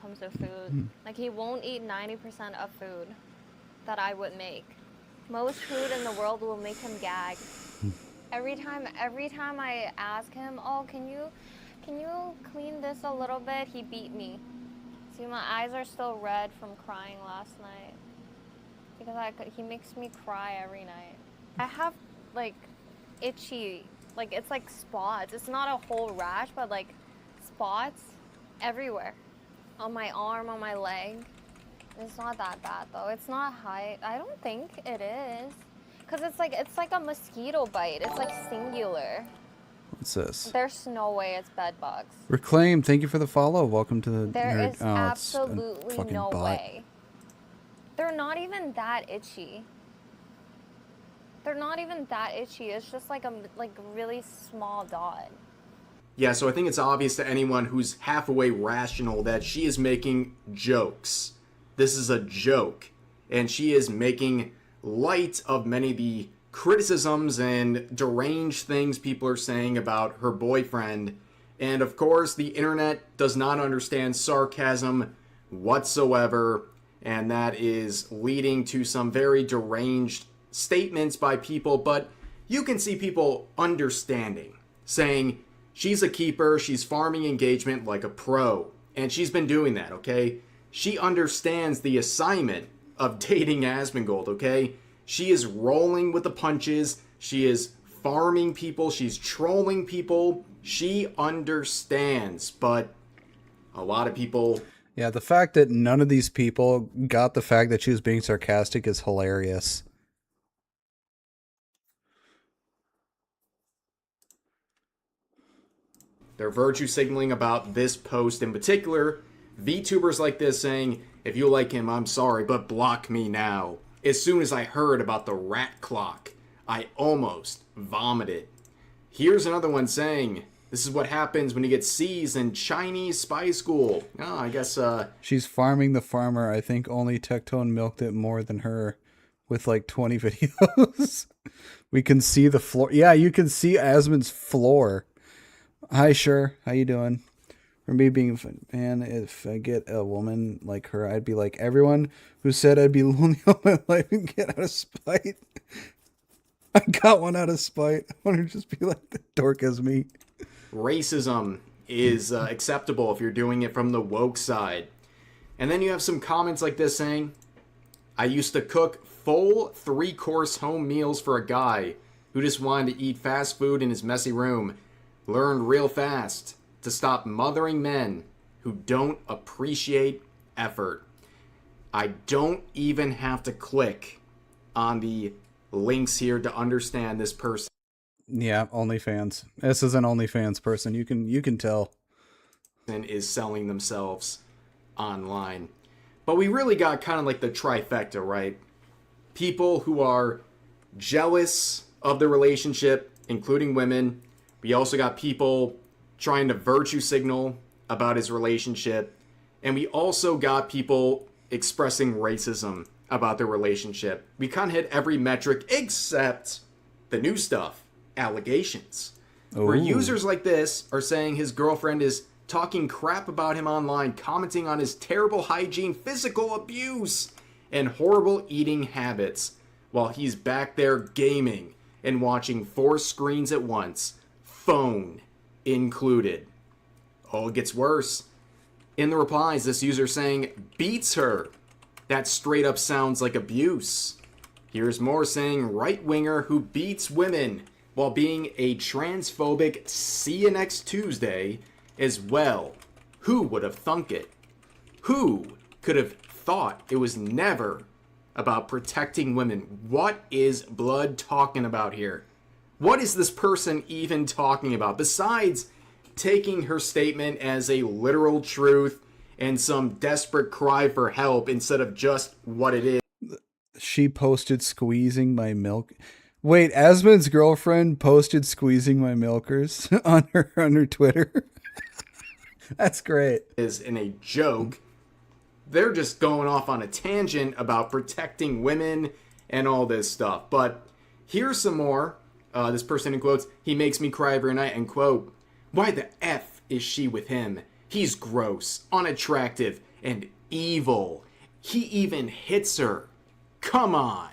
Comes to food. Like, he won't eat 90% of food that I would make. Most food in the world will make him gag. Every time I ask him, oh, can you clean this a little bit? He beat me. See, my eyes are still red from crying last night. Because he makes me cry every night. I have, like, itchy, like, it's like spots. It's not a whole rash, but, like, spots everywhere. On my arm, on my leg. It's not that bad, though. It's not high. I don't think it is. Because it's like a mosquito bite. It's like singular. What's this? There's no way it's bed bugs. Reclaim, thank you for the follow. Welcome to the There nerd. is absolutely no bot. way. They're not even that itchy. They're not even that itchy. It's just like a really small dot. Yeah, so I think it's obvious to anyone who's halfway rational that she is making jokes. This is a joke. And she is making light of many of the criticisms and deranged things people are saying about her boyfriend. And of course, the internet does not understand sarcasm whatsoever. And that is leading to some very deranged statements by people. But you can see people understanding, saying, she's a keeper, she's farming engagement like a pro. And she's been doing that, okay? She understands the assignment of dating Asmongold, okay? She is rolling with the punches. She is farming people. She's trolling people. She understands, but a lot of people... Yeah, the fact that none of these people got the fact that she was being sarcastic is hilarious. They're virtue signaling about this post in particular. VTubers like this saying, if you like him, I'm sorry, but block me now. As soon as I heard about the rat clock, I almost vomited. Here's another one saying, this is what happens when you get C's in Chinese spy school. Oh, I guess, She's farming the farmer. I think only Tectone milked it more than her with like 20 videos. We can see the floor. Yeah, you can see Asmon's floor. Hi, Sure. How you doing? For me being a fan, if I get a woman like her, I'd be like everyone who said I'd be lonely all my life and get out of spite. I got one out of spite. I want to just be like the dork as me. Racism is acceptable if you're doing it from the woke side. And then you have some comments like this saying, I used to cook full 3-course home meals for a guy who just wanted to eat fast food in his messy room. Learned real fast to stop mothering men who don't appreciate effort. I don't even have to click on the links here to understand this person. Yeah, OnlyFans. This is an OnlyFans person. You can tell. Is selling themselves online. But we really got kind of like the trifecta, right? People who are jealous of the relationship, including women. We also got people trying to virtue signal about his relationship. And we also got people expressing racism about their relationship. We kind of hit every metric except the new stuff, allegations. Where users like this are saying his girlfriend is talking crap about him online, commenting on his terrible hygiene, physical abuse, and horrible eating habits while he's back there gaming and watching 4 screens at once, phone included. Oh, it gets worse. In the replies, this user saying, beats her. That straight up sounds like abuse. Here's more saying, right-winger who beats women while being a transphobic see you next Tuesday as well. Who would have thunk it? Who could have thought it was never about protecting women? What is Blood talking about here? What is this person even talking about? Besides taking her statement as a literal truth and some desperate cry for help instead of just what it is. She posted squeezing my milk. Wait, Asmund's girlfriend posted squeezing my milkers on her Twitter. That's great. Is in a joke. They're just going off on a tangent about protecting women and all this stuff. But here's some more. This person in quotes, he makes me cry every night, and quote, why the F is she with him? He's gross, unattractive, and evil. He even hits her. Come on.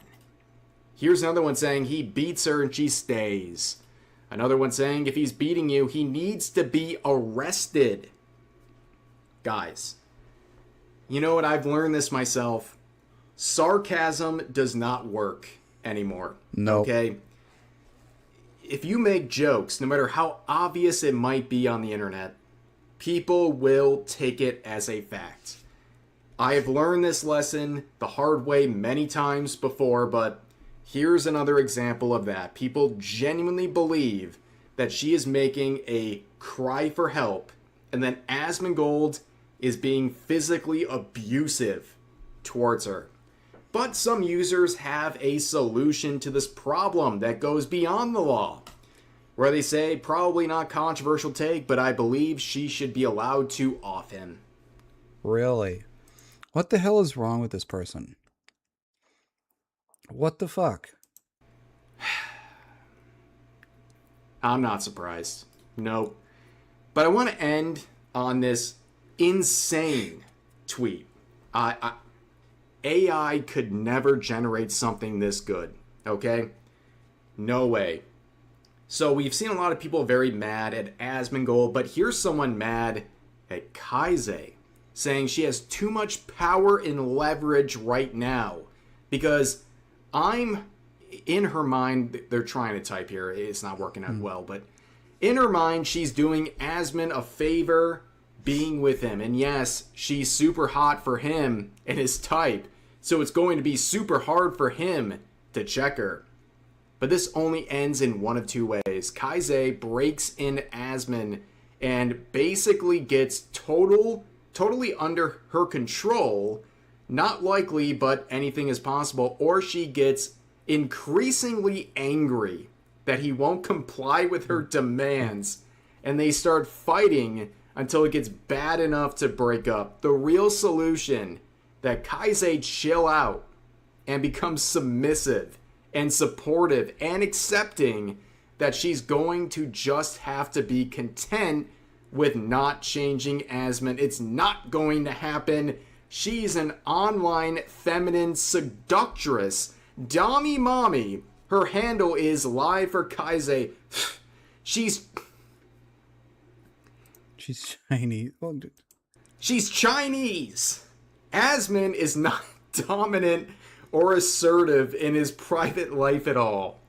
Here's another one saying he beats her and she stays. Another one saying if he's beating you, he needs to be arrested. Guys, you know what? I've learned this myself. Sarcasm does not work anymore. No. Okay? If you make jokes, no matter how obvious it might be on the internet, people will take it as a fact. I have learned this lesson the hard way many times before, but here's another example of that. People genuinely believe that she is making a cry for help, and then Asmongold is being physically abusive towards her. But some users have a solution to this problem that goes beyond the law, where they say, probably not controversial take, but I believe she should be allowed to off him. Really? What the hell is wrong with this person? What the fuck? I'm not surprised. Nope. But I want to end on this insane tweet. AI could never generate something this good, okay? No way. So we've seen a lot of people very mad at Asmongold, but here's someone mad at Kaise, saying she has too much power and leverage right now. Because in her mind, they're trying to type here, it's not working out well, but in her mind, she's doing Asmon a favor being with him. And yes, she's super hot for him and his type, so it's going to be super hard for him to check her. But this only ends in one of two ways. Kaise breaks in Asmon and basically gets totally under her control. Not likely, but anything is possible. Or she gets increasingly angry that he won't comply with her demands, and they start fighting until it gets bad enough to break up. The real solution, that Kaise chill out and become submissive and supportive and accepting that she's going to just have to be content with not changing Asmon. It's not going to happen. She's an online feminine seductress. Dommy Mommy. Her handle is live for Kaise. She's Chinese. She's Chinese. Asmon is not dominant or assertive in his private life at all.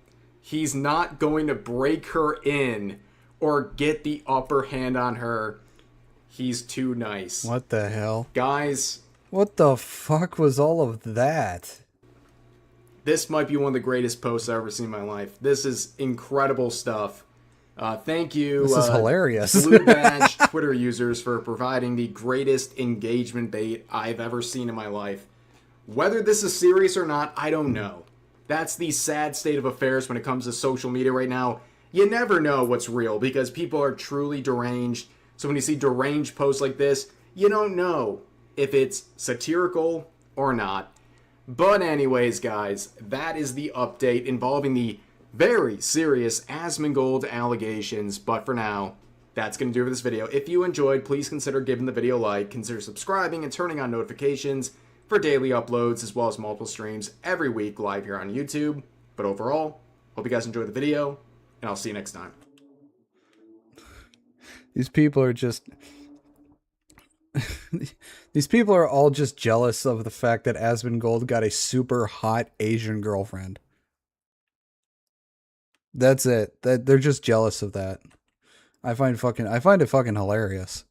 He's not going to break her in or get the upper hand on her. He's too nice. What the hell? Guys. What the fuck was all of that? This might be one of the greatest posts I've ever seen in my life. This is incredible stuff. Thank you. This is hilarious. Blue Badge Twitter users for providing the greatest engagement bait I've ever seen in my life. Whether this is serious or not, I don't know. That's the sad state of affairs when it comes to social media right now. You never know what's real because people are truly deranged. So when you see deranged posts like this, you don't know if it's satirical or not. But anyways, guys, that is the update involving the very serious Asmongold allegations. But for now, that's going to do it for this video. If you enjoyed, please consider giving the video a like, consider subscribing, and turning on notifications for daily uploads, as well as multiple streams every week live here on YouTube. But overall, hope you guys enjoyed the video, and I'll see you next time. These people are just... These people are all just jealous of the fact that Asmongold got a super hot Asian girlfriend. That's it. They're just jealous of that. I find it fucking hilarious.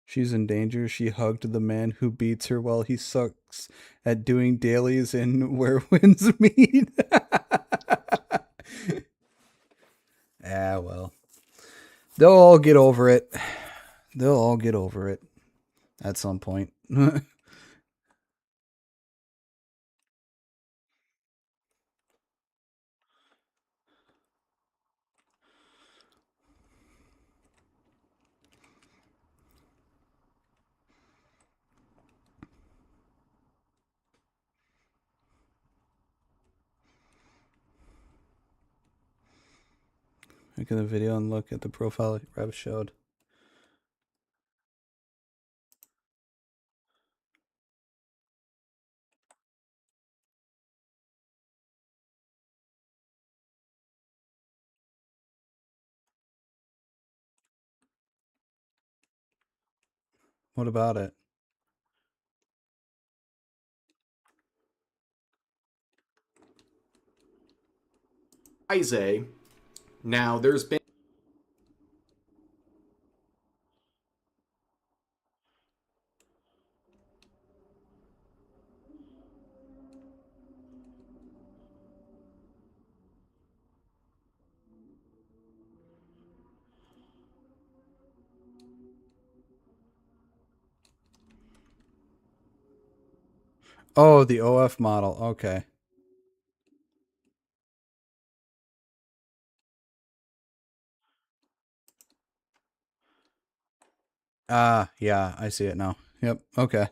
She's in danger. She hugged the man who beats her while he sucks at doing dailies in Where Winds Meet. Ah, well. They'll all get over it. They'll all get over it at some point. Look at the video and look at the profile Rev showed. What about it? Isaiah, now there's been... Oh, the OF model. Okay. Ah, yeah, I see it now. Yep, okay.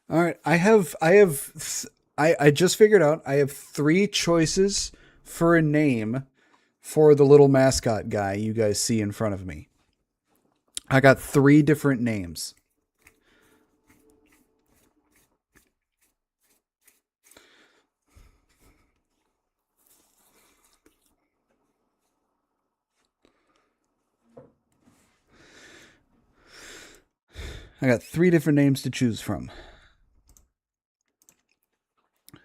All right, I just figured out I have 3 choices for a name for the little mascot guy you guys see in front of me. I got 3 different names. I got 3 different names to choose from.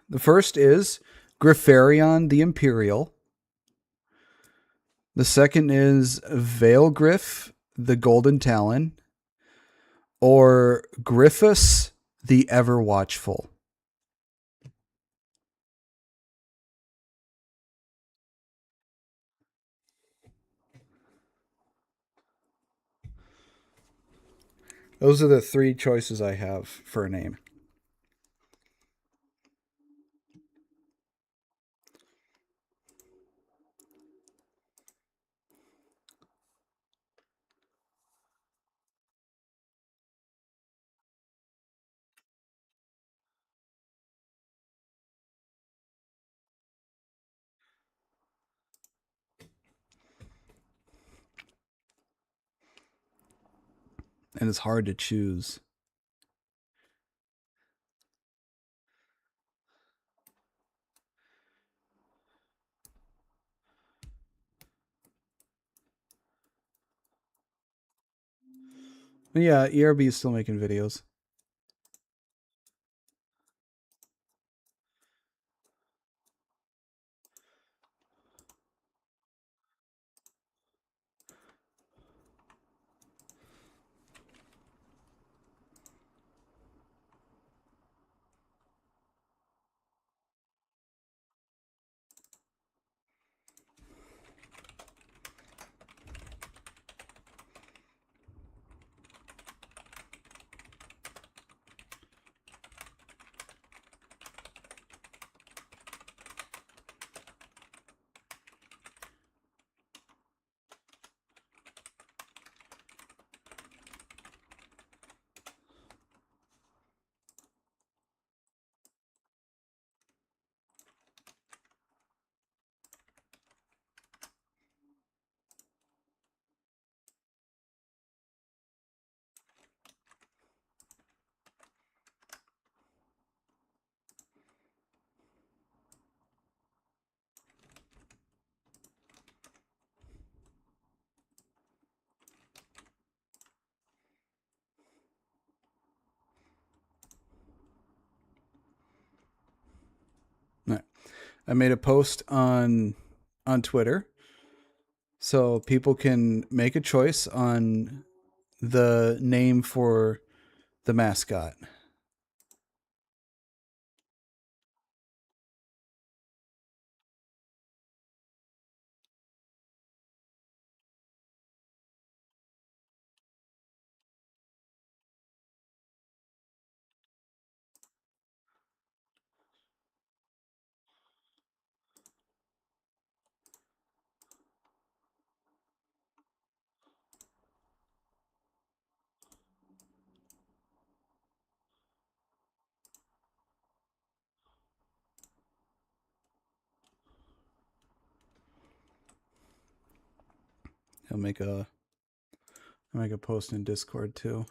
The first is Griffarion the Imperial. The second is Veilgriff the Golden Talon. Or Griffus the Ever Watchful. Those are the 3 choices I have for a name. And it's hard to choose. Yeah, ERB is still making videos. I made a post on Twitter, so people can make a choice on the name for the mascot. I'll make a post in Discord too.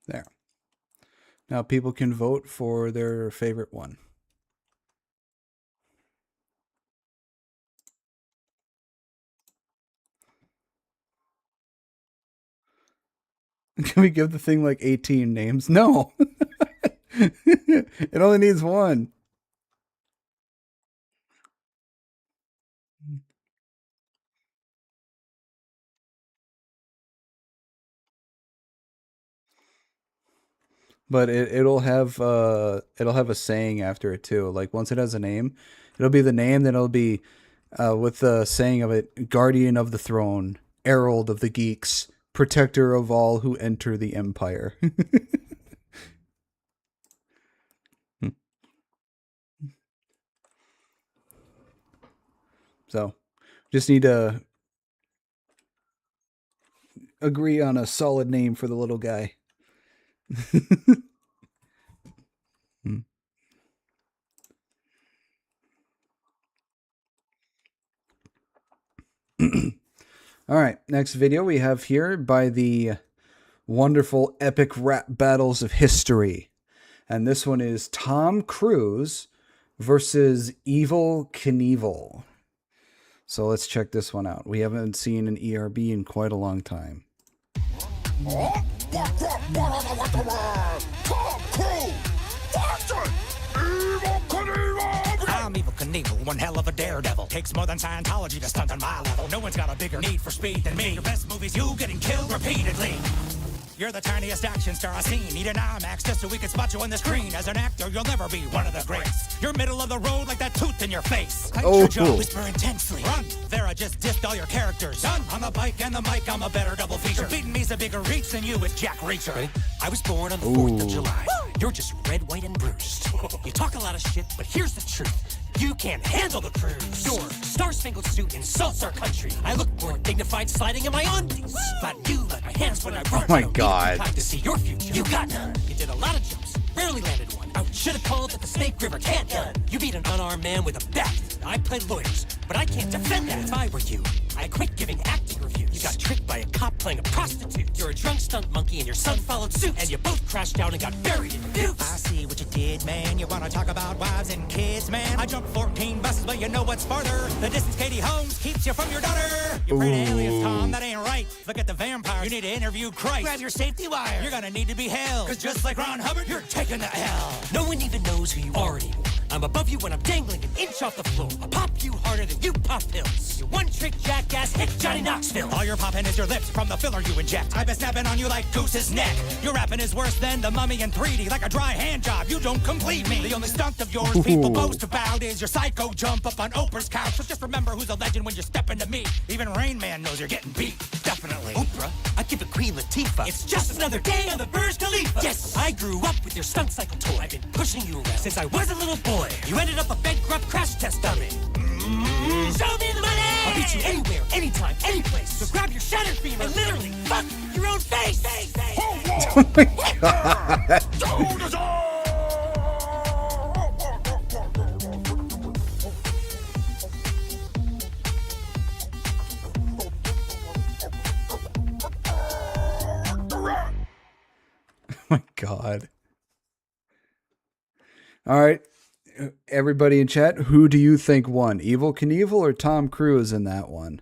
There. Now people can vote for their favorite one. Can we give the thing like 18 names? No. It only needs one. But it'll have a saying after it too. Like once it has a name, it'll be the name, then it'll be with the saying of it: Guardian of the Throne, Herald of the Geeks, Protector of all who enter the Empire. So, just need to agree on a solid name for the little guy. All right, next video we have here by the wonderful epic rap battles of history. And this one is Tom Cruise versus Evel Knievel. So let's check this one out. We haven't seen an ERB in quite a long time. I'm Evel Knievel, one hell of a daredevil. Takes more than Scientology to stunt on my level. No one's got a bigger need for speed than me. Your best movie's you getting killed repeatedly. You're the tiniest action star I've seen. Need an IMAX just so we can spot you on the screen. As an actor, you'll never be one of the greats. You're middle of the road like that tooth in your face. Clench your jaw, whisper intensely. Run, there I just dissed all your characters. Done, on the bike and the mic, I'm a better double feature. Beating me's a bigger reach than you with Jack Reacher. Ready? I was born on the 4th of July. Woo! You're just red, white, and bruised. You talk a lot of shit, but here's the truth. You can't handle the cruise. Your star-spangled suit insults our country. I look more dignified sliding in my undies. But you let my hands when I run. Oh my God. Time to see your future. You got none. You did a lot of jumps, rarely landed one. I should have called at the Snake River can't done. You beat an unarmed man with a bat. I play lawyers, but I can't defend that. If I were you, I'd quit giving acting reviews. You got tricked by a cop playing a prostitute. You're a drunk stunt monkey and your son followed suit. And you both crashed down and got buried in abuse. I see what you did, man. You wanna talk about wives and kids, man. I jumped 14 buses, but you know what's farther. The distance Katie Holmes keeps you from your daughter. You pray to aliens, Tom, that ain't right. Look at the vampire. You need to interview Christ. Grab your safety wire. You're gonna need to be held. Cause just like Ron Hubbard, you're taking the L. No one even knows who you are anymore. I'm above you when I'm dangling an inch off the floor. I'll pop you harder than you pop pills. You one-trick jackass hit Johnny Knoxville. All you're popping is your lips from the filler you inject. I've been snapping on you like Goose's neck. Your rapping is worse than the Mummy in 3D. Like a dry hand job, you don't complete me. The only stunt of yours people boast about is your psycho jump up on Oprah's couch. So just remember who's a legend when you step into me. Even Rain Man knows you're getting beat. Definitely. Oprah? I'd give it Queen Latifah. It's just another day on the Burj Khalifa. Yes, I grew up with your stunt cycle toy. I've been pushing you around since I was a little boy. You ended up a bankrupt crash test dummy. Show me the money! I'll beat you anywhere, anytime, anyplace. So grab your shattered femur and literally fuck your own face. God. My God. All right. Everybody in chat, who do you think won? Evel Knievel or Tom Cruise in that one?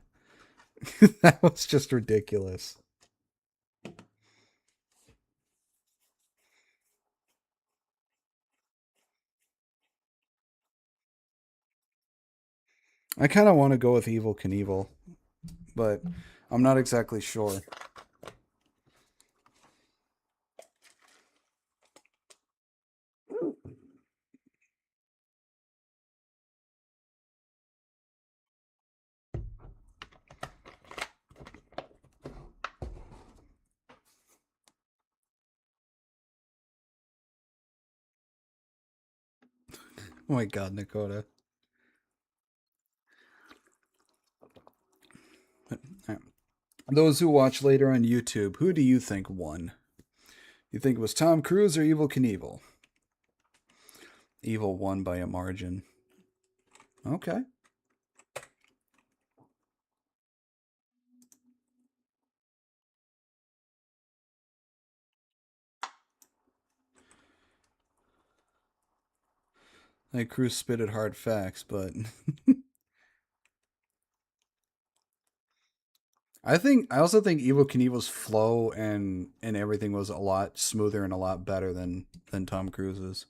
That was just ridiculous. I kind of want to go with Evel Knievel, but I'm not exactly sure. Oh my God, Dakota. Those who watch later on YouTube, who do you think won? You think it was Tom Cruise or Evel Knievel? Evil won by a margin. Okay. Like Cruise spitted hard facts, but I also think Evel Knievel's flow and everything was a lot smoother and a lot better than Tom Cruise's.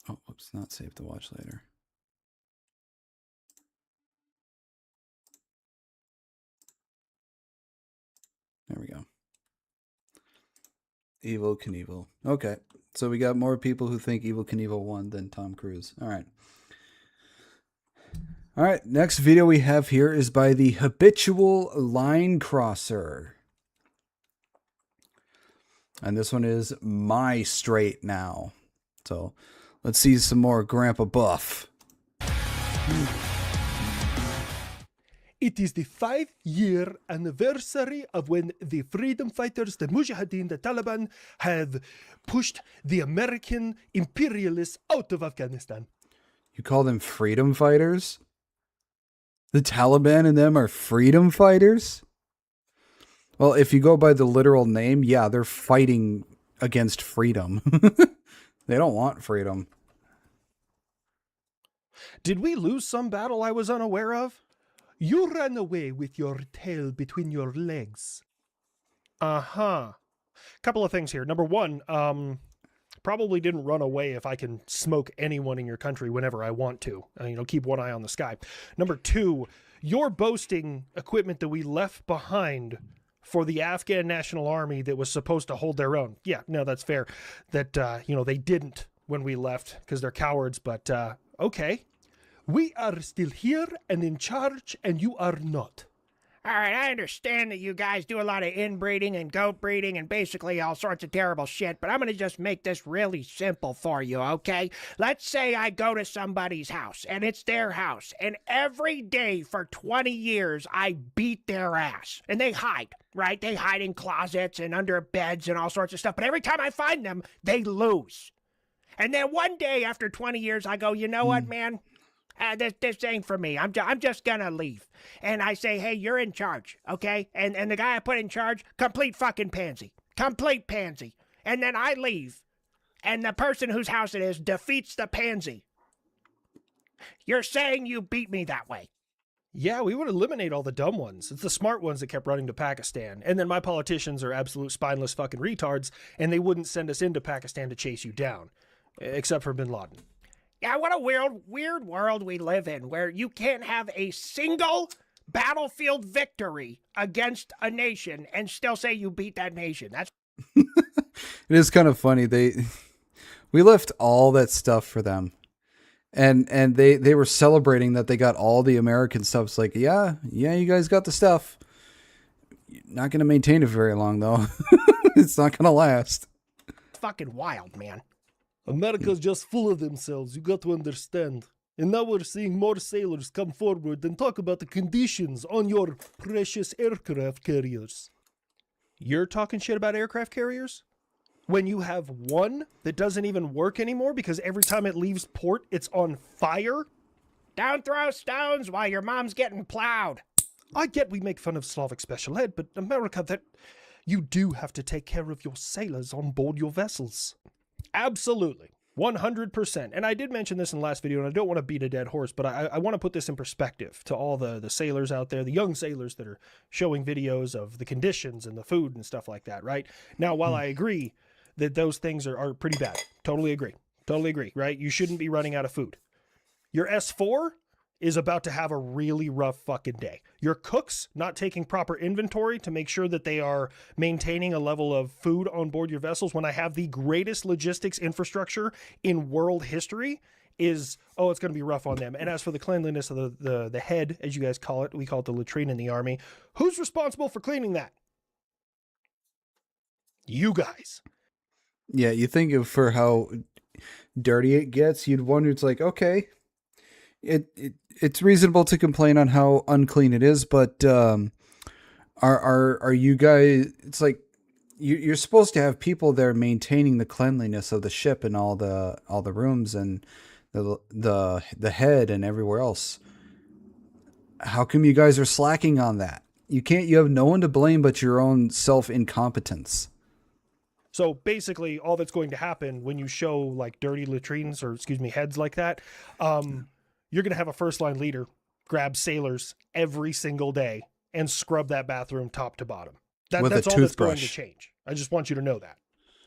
Oh, whoops, not safe to watch later. There we go. Evel Knievel. Okay, so we got more people who think Evel Knievel won than Tom Cruise. All right. All right, next video we have here is by the Habitual Line Crosser. And this one is My Straight Now. So let's see some more Grandpa Buff. It is the 5-year anniversary of when the freedom fighters, the Mujahideen, the Taliban, have pushed the American imperialists out of Afghanistan. You call them freedom fighters? The Taliban and them are freedom fighters? Well, if you go by the literal name, yeah, they're fighting against freedom. They don't want freedom. Did we lose some battle I was unaware of? You ran away with your tail between your legs. Uh-huh. Couple of things here. Number one, probably didn't run away if I can smoke anyone in your country whenever I want to. Keep one eye on the sky. Number two, you're boasting equipment that we left behind for the Afghan National Army that was supposed to hold their own. Yeah, no, that's fair. That, they didn't when we left because they're cowards, but okay. We are still here and in charge, and you are not. All right, I understand that you guys do a lot of inbreeding and goat breeding and basically all sorts of terrible shit, but I'm going to just make this really simple for you, okay? Let's say I go to somebody's house, and it's their house, and every day for 20 years I beat their ass. And they hide, right? They hide in closets and under beds and all sorts of stuff, but every time I find them, they lose. And then one day after 20 years, I go, you know what, man? This ain't for me. I'm just gonna leave. And I say, hey, you're in charge, okay? And the guy I put in charge, complete fucking pansy. Complete pansy. And then I leave. And the person whose house it is defeats the pansy. You're saying you beat me that way. Yeah, we would eliminate all the dumb ones. It's the smart ones that kept running to Pakistan. And then my politicians are absolute spineless fucking retards, and they wouldn't send us into Pakistan to chase you down. Except for bin Laden. Yeah, what a weird world we live in, where you can't have a single battlefield victory against a nation and still say you beat that nation. That's It is kind of funny. We left all that stuff for them. And they were celebrating that they got all the American stuff. It's like, yeah, you guys got the stuff. Not going to maintain it very long, though. It's not going to last. fucking wild, man. America's just full of themselves, you got to understand. And now we're seeing more sailors come forward and talk about the conditions on your precious aircraft carriers. You're talking shit about aircraft carriers? When you have one that doesn't even work anymore because every time it leaves port, it's on fire? Don't throw stones while your mom's getting plowed. I get we make fun of Slavic special ed, but America, that you do have to take care of your sailors on board your vessels. Absolutely. 100%. And I did mention this in the last video, and I don't want to beat a dead horse, but I want to put this in perspective to all the sailors out there, the young sailors that are showing videos of the conditions and the food and stuff like that, right? Now, while I agree that those things are pretty bad, totally agree, right? You shouldn't be running out of food. Your S4 is about to have a really rough fucking day. Your cooks not taking proper inventory to make sure that they are maintaining a level of food on board your vessels when I have the greatest logistics infrastructure in world history it's going to be rough on them. And as for the cleanliness of the head, as you guys call it, we call it the latrine in the Army. Who's responsible for cleaning that? You guys. Yeah, you think of for how dirty it gets, you'd wonder, it's like, okay, it's reasonable to complain on how unclean it is, but are you guys, it's like you're supposed to have people there maintaining the cleanliness of the ship and all the rooms and the head and everywhere else. How come you guys are slacking on that? You have no one to blame but your own self-incompetence. So basically all that's going to happen when you show like dirty latrines or heads like that, you're going to have a first line leader grab sailors every single day and scrub that bathroom top to bottom. That's all that's going to change. I just want you to know that.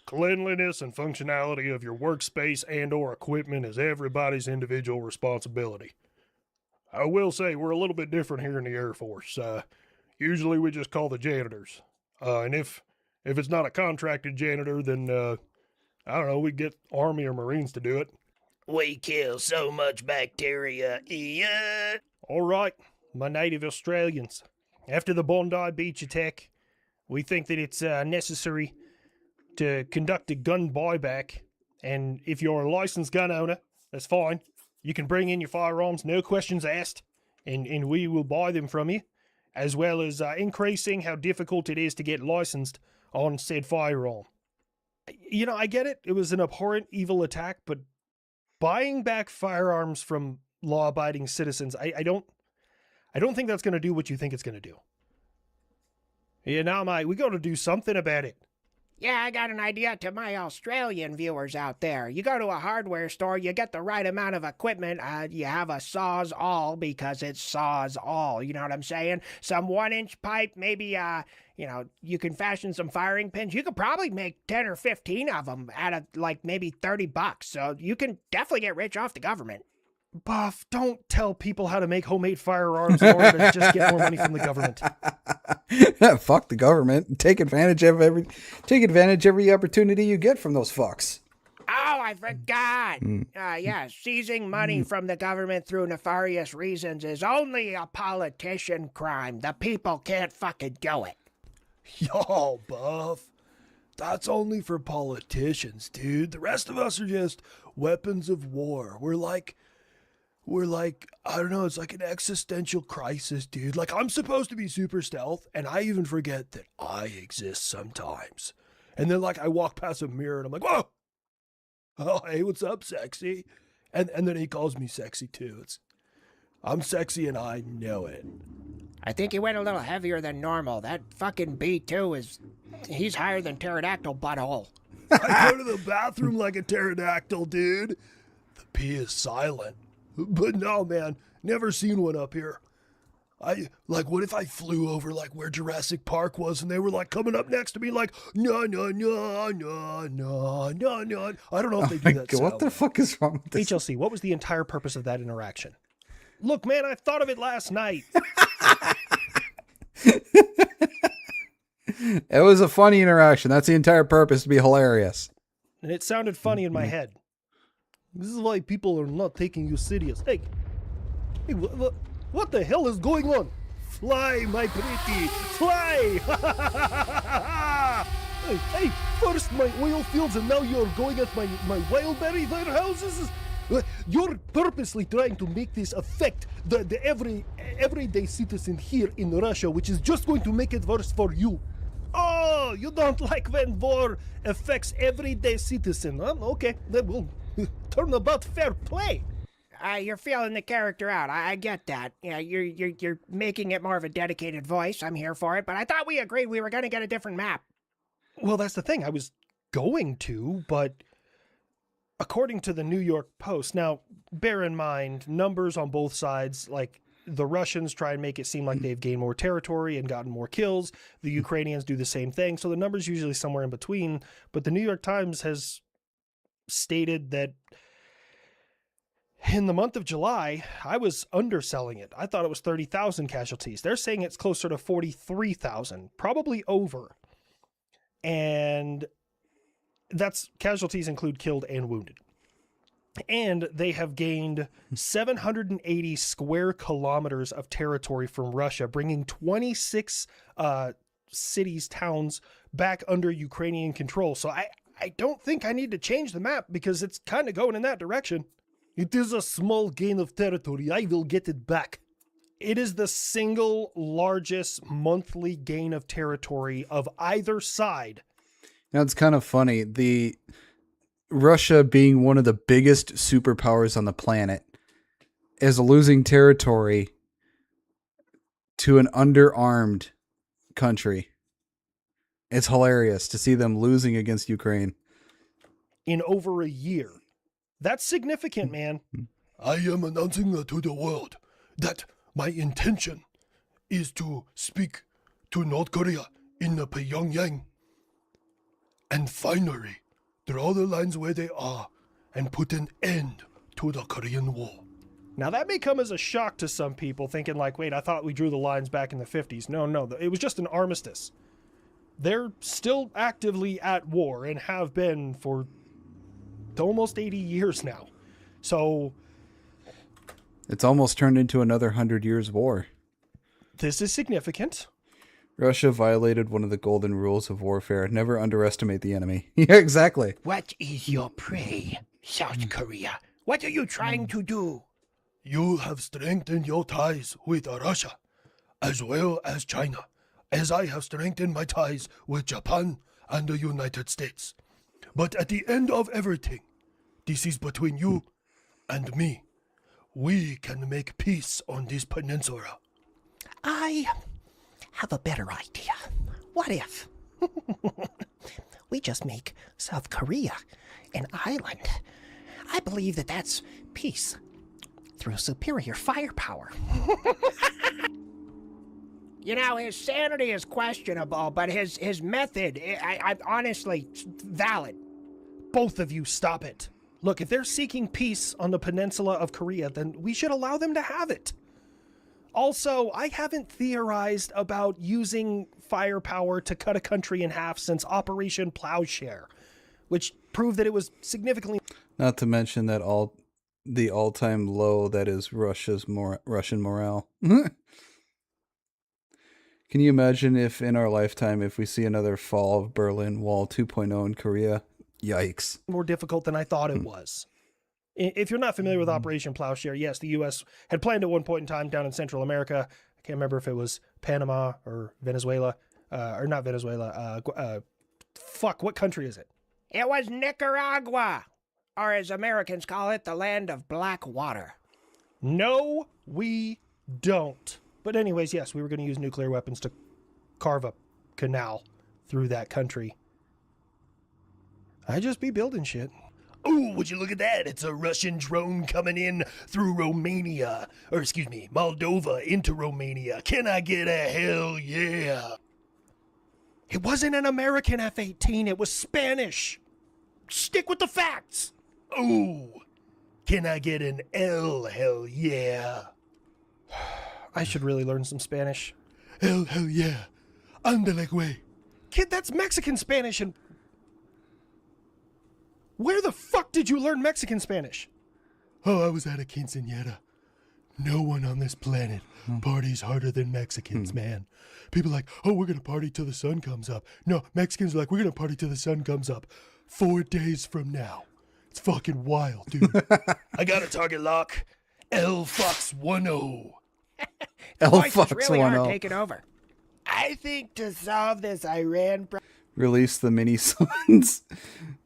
Cleanliness and functionality of your workspace and or equipment is everybody's individual responsibility. I will say we're a little bit different here in the Air Force. Usually we just call the janitors. And if it's not a contracted janitor, then I don't know, we get Army or Marines to do it. We kill so much bacteria. Yeah. All right, my native Australians. After the Bondi Beach attack, we think that it's necessary to conduct a gun buyback. And if you're a licensed gun owner, that's fine. You can bring in your firearms, no questions asked, and we will buy them from you, as well as increasing how difficult it is to get licensed on said firearm. You know, I get it. It was an abhorrent, evil attack, but buying back firearms from law-abiding citizens, I don't think that's going to do what you think it's going to do. Yeah, now, we got to do something about it. Yeah, I got an idea to my Australian viewers out there. You go to a hardware store, you get the right amount of equipment, you have a Sawzall because it saws all, you know what I'm saying? Some 1-inch pipe, maybe, you can fashion some firing pins. You could probably make 10 or 15 of them out of, like, maybe $30. So you can definitely get rich off the government. Buff, don't tell people how to make homemade firearms in order to just get more money from the government. Fuck the government. Take advantage every opportunity you get from those fucks. Oh, I forgot. Seizing money from the government through nefarious reasons is only a politician crime. The people can't fucking do it. Yo, Buff. That's only for politicians, dude. The rest of us are just weapons of war. We're like, I don't know, it's like an existential crisis, dude. Like, I'm supposed to be super stealth, and I even forget that I exist sometimes. And then, like, I walk past a mirror, and I'm like, whoa! Oh, hey, what's up, sexy? And then he calls me sexy, too. I'm sexy, and I know it. I think he went a little heavier than normal. That fucking B2 he's higher than pterodactyl butthole. I go to the bathroom like a pterodactyl, dude. The P is silent. But no, man, never seen one up here. What if I flew over, like, where Jurassic Park was, and they were, like, coming up next to me, like, no. I don't know if they do that. What the fuck is wrong with this? HLC, what was the entire purpose of that interaction? Look, man, I thought of it last night. It was a funny interaction. That's the entire purpose, to be hilarious. And it sounded funny in my head. This is why people are not taking you serious. Hey, what the hell is going on? Fly, my pretty, fly! Hey, first my oil fields and now you're going at my wildberry warehouses? You're purposely trying to make this affect the everyday citizen here in Russia, which is just going to make it worse for you. Oh, you don't like when war affects everyday citizen, huh? Okay, then we'll turn about fair play. You're feeling the character out. I get that. Yeah, you're making it more of a dedicated voice. I'm here for it. But I thought we agreed we were going to get a different map. Well, that's the thing. I was going to, but according to the New York Post, now bear in mind numbers on both sides. Like the Russians try and make it seem like they've gained more territory and gotten more kills. The Ukrainians do the same thing. So the number's usually somewhere in between. But the New York Times has stated that in the month of July, I was underselling it. I thought it was 30,000 casualties. They're saying it's closer to 43,000, probably over. And that's casualties include killed and wounded. And they have gained 780 square kilometers of territory from Russia, bringing 26 cities, towns back under Ukrainian control. So I don't think I need to change the map because it's kind of going in that direction. It is a small gain of territory. I will get it back. It is the single largest monthly gain of territory of either side. Now, it's kind of funny. Russia being one of the biggest superpowers on the planet is losing territory to an underarmed country. It's hilarious to see them losing against Ukraine. In over a year. That's significant, man. I am announcing to the world that my intention is to speak to North Korea in the Pyongyang and finally draw the lines where they are and put an end to the Korean War. Now that may come as a shock to some people thinking like, wait, I thought we drew the lines back in the 50s. No, it was just an armistice. They're still actively at war and have been for almost 80 years now. So it's almost turned into another 100 years war. This is significant. Russia violated one of the golden rules of warfare. Never underestimate the enemy. Yeah, exactly. What is your prey, South Korea? What are you trying to do? You have strengthened your ties with Russia, as well as China, as I have strengthened my ties with Japan and the United States. But at the end of everything, this is between you and me. We can make peace on this peninsula. I have a better idea. What if we just make South Korea an island? I believe that that's peace through superior firepower. You know, his sanity is questionable, but his method, I honestly, valid. Both of you, stop it. Look, if they're seeking peace on the peninsula of Korea, then we should allow them to have it. Also, I haven't theorized about using firepower to cut a country in half since Operation Plowshare, which proved that it was significantly... Not to mention that the all-time low that is Russian morale. Can you imagine if in our lifetime, if we see another fall of Berlin Wall 2.0 in Korea? Yikes. More difficult than I thought it was. If you're not familiar with Operation Plowshare, yes, the U.S. had planned at one point in time down in Central America. I can't remember if it was Panama or Venezuela, or not Venezuela. What country is it? It was Nicaragua, or as Americans call it, the land of black water. No, we don't. But anyways, yes, we were going to use nuclear weapons to carve a canal through that country. I just be building shit. Oh, would you look at that? It's a Russian drone coming in through Romania. Or excuse me, Moldova into Romania. Can I get a hell yeah? It wasn't an American F-18, it was Spanish. Stick with the facts. Oh, can I get an hell yeah? I should really learn some Spanish. Hell yeah. Andale, güey. Kid, that's Mexican Spanish and... Where the fuck did you learn Mexican Spanish? Oh, I was at a quinceañera. No one on this planet parties harder than Mexicans, man. People are like, oh, we're going to party till the sun comes up. No, Mexicans are like, we're going to party till the sun comes up 4 days from now. It's fucking wild, dude. I got a target lock. L Fox 10. The voice is Fox really hard 10. taking over. I think to solve this Iran problem. Release the mini suns.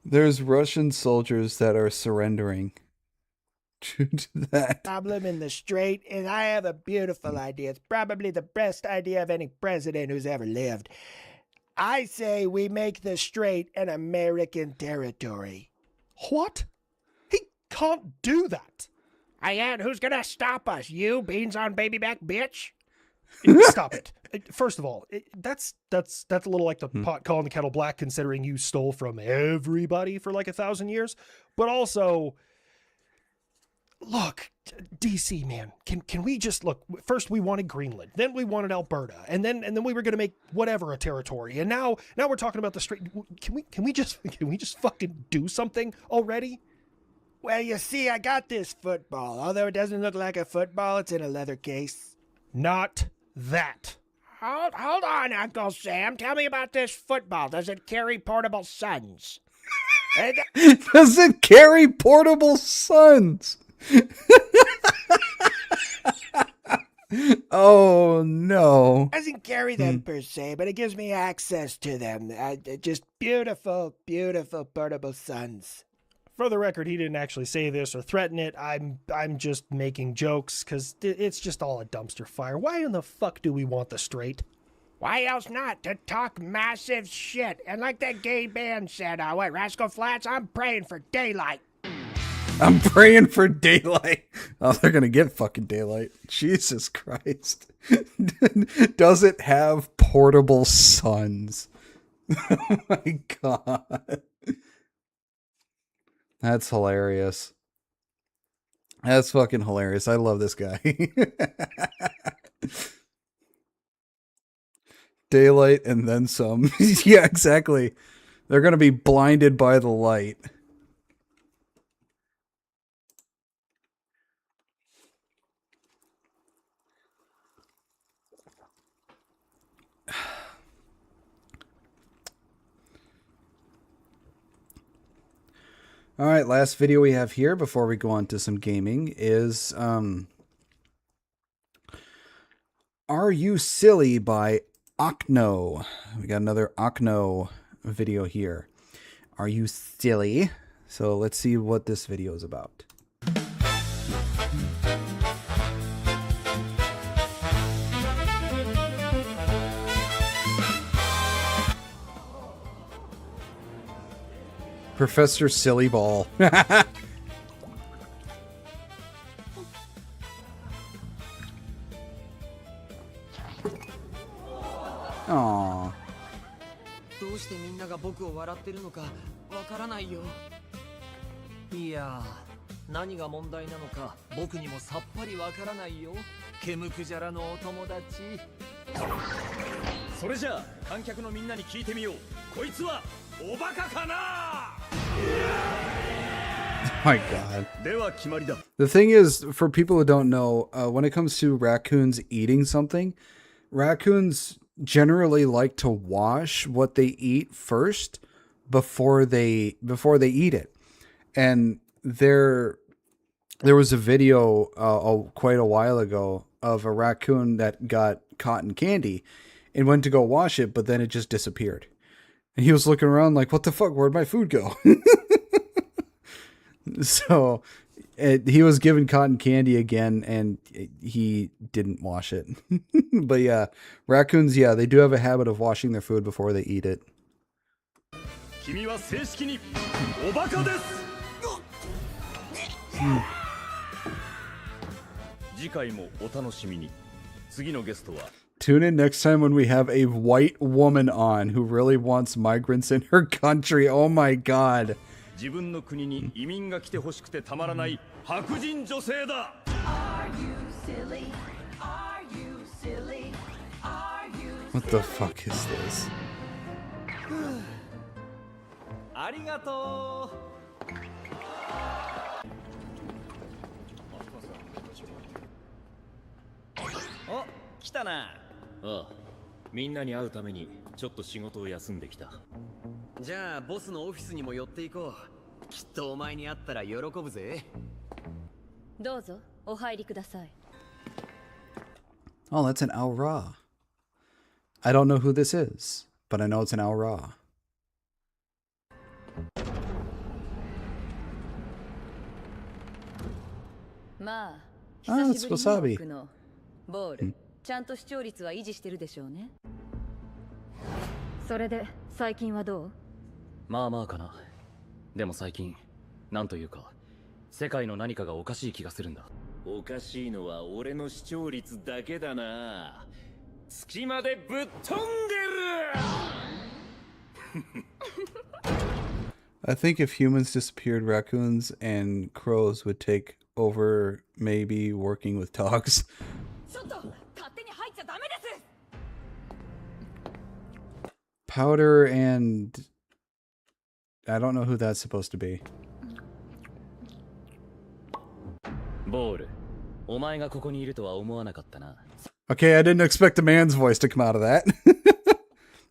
There's Russian soldiers that are surrendering to that. Problem in the strait, and I have a beautiful idea. It's probably the best idea of any president who's ever lived. I say we make the strait an American territory. What? He can't do that. Who's gonna stop us? You, beans on baby back bitch? Stop it. First of all, that's a little like the pot calling the kettle black, considering you stole from everybody for like 1,000 years. But also, look, DC, man, can we just look? First we wanted Greenland, then we wanted Alberta, and then we were gonna make whatever a territory, and now we're talking about the strait. Can we just fucking do something already? Well, you see, I got this football. Although it doesn't look like a football, it's in a leather case. Not that. Hold on, Uncle Sam. Tell me about this football. Does it carry portable suns? Does it carry portable suns? Oh, no. It doesn't carry them per se, but it gives me access to them. Just beautiful, beautiful portable suns. For the record, he didn't actually say this or threaten it. I'm just making jokes because it's just all a dumpster fire. Why in the fuck do we want the strait? Why else not? To talk massive shit. And like that gay band said, Rascal Flatts, I'm praying for daylight. I'm praying for daylight. Oh, they're going to get fucking daylight. Jesus Christ. Does it have portable suns? Oh my God. That's hilarious. That's fucking hilarious. I love this guy. Daylight and then some. Yeah, exactly. They're going to be blinded by the light. All right, last video we have here before we go on to some gaming is Are You Silly by Okno. We got another Okno video here. Are you silly? So let's see what this video is about. Professor Silly Ball. Aww. どうしてみんなが僕を笑ってるのかわからないよ。いや、何が問題なのか僕にもさっぱりわからないよ。ケムクジャラのお友達。それじゃあ観客のみんなに聞いてみよう。こいつはおバカかな? My God. The thing is, for people who don't know, when it comes to raccoons eating something, raccoons generally like to wash what they eat first before they eat it. And there was a video quite a while ago of a raccoon that got cotton candy and went to go wash it, but then it just disappeared. And he was looking around like, what the fuck? Where'd my food go? So he was given cotton candy again, and he didn't wash it. But yeah, raccoons, yeah, they do have a habit of washing their food before they eat it. Tune in next time when we have a white woman on who really wants migrants in her country. Oh my God. 自分の国に移民が来てほしくてたまらない白人女性だ。What the fuck is this? ありがとう。お、来たな。ああ、みんなに会うためにちょっと仕事を休んできた。じゃあボスのオフィスにも寄っていこう。きっとお前に会ったら喜ぶぜ。どうぞお入りください。 Oh, that's an Al Ra. I don't know who this is, but I know it's an Al Ra. まあ、 Ah, 久 it's しぶり wasabi. に多くのボール、ちゃんと視聴率は維持してるでしょうね。それで最近はどう？まあまあかな。でも最近、なんというか、世界の何かがおかしい気がするんだ。おかしいのは俺の視聴率だけだな。月までぶっ飛んでる。 I think if humans disappeared, raccoons and crows would take over, maybe working with dogs. ちょっと勝手に入っちゃダメです。 Powder and... I don't know who that's supposed to be. ボール、お前がここにいるとは思わなかったな。 Okay, I didn't expect a man's voice to come out of that.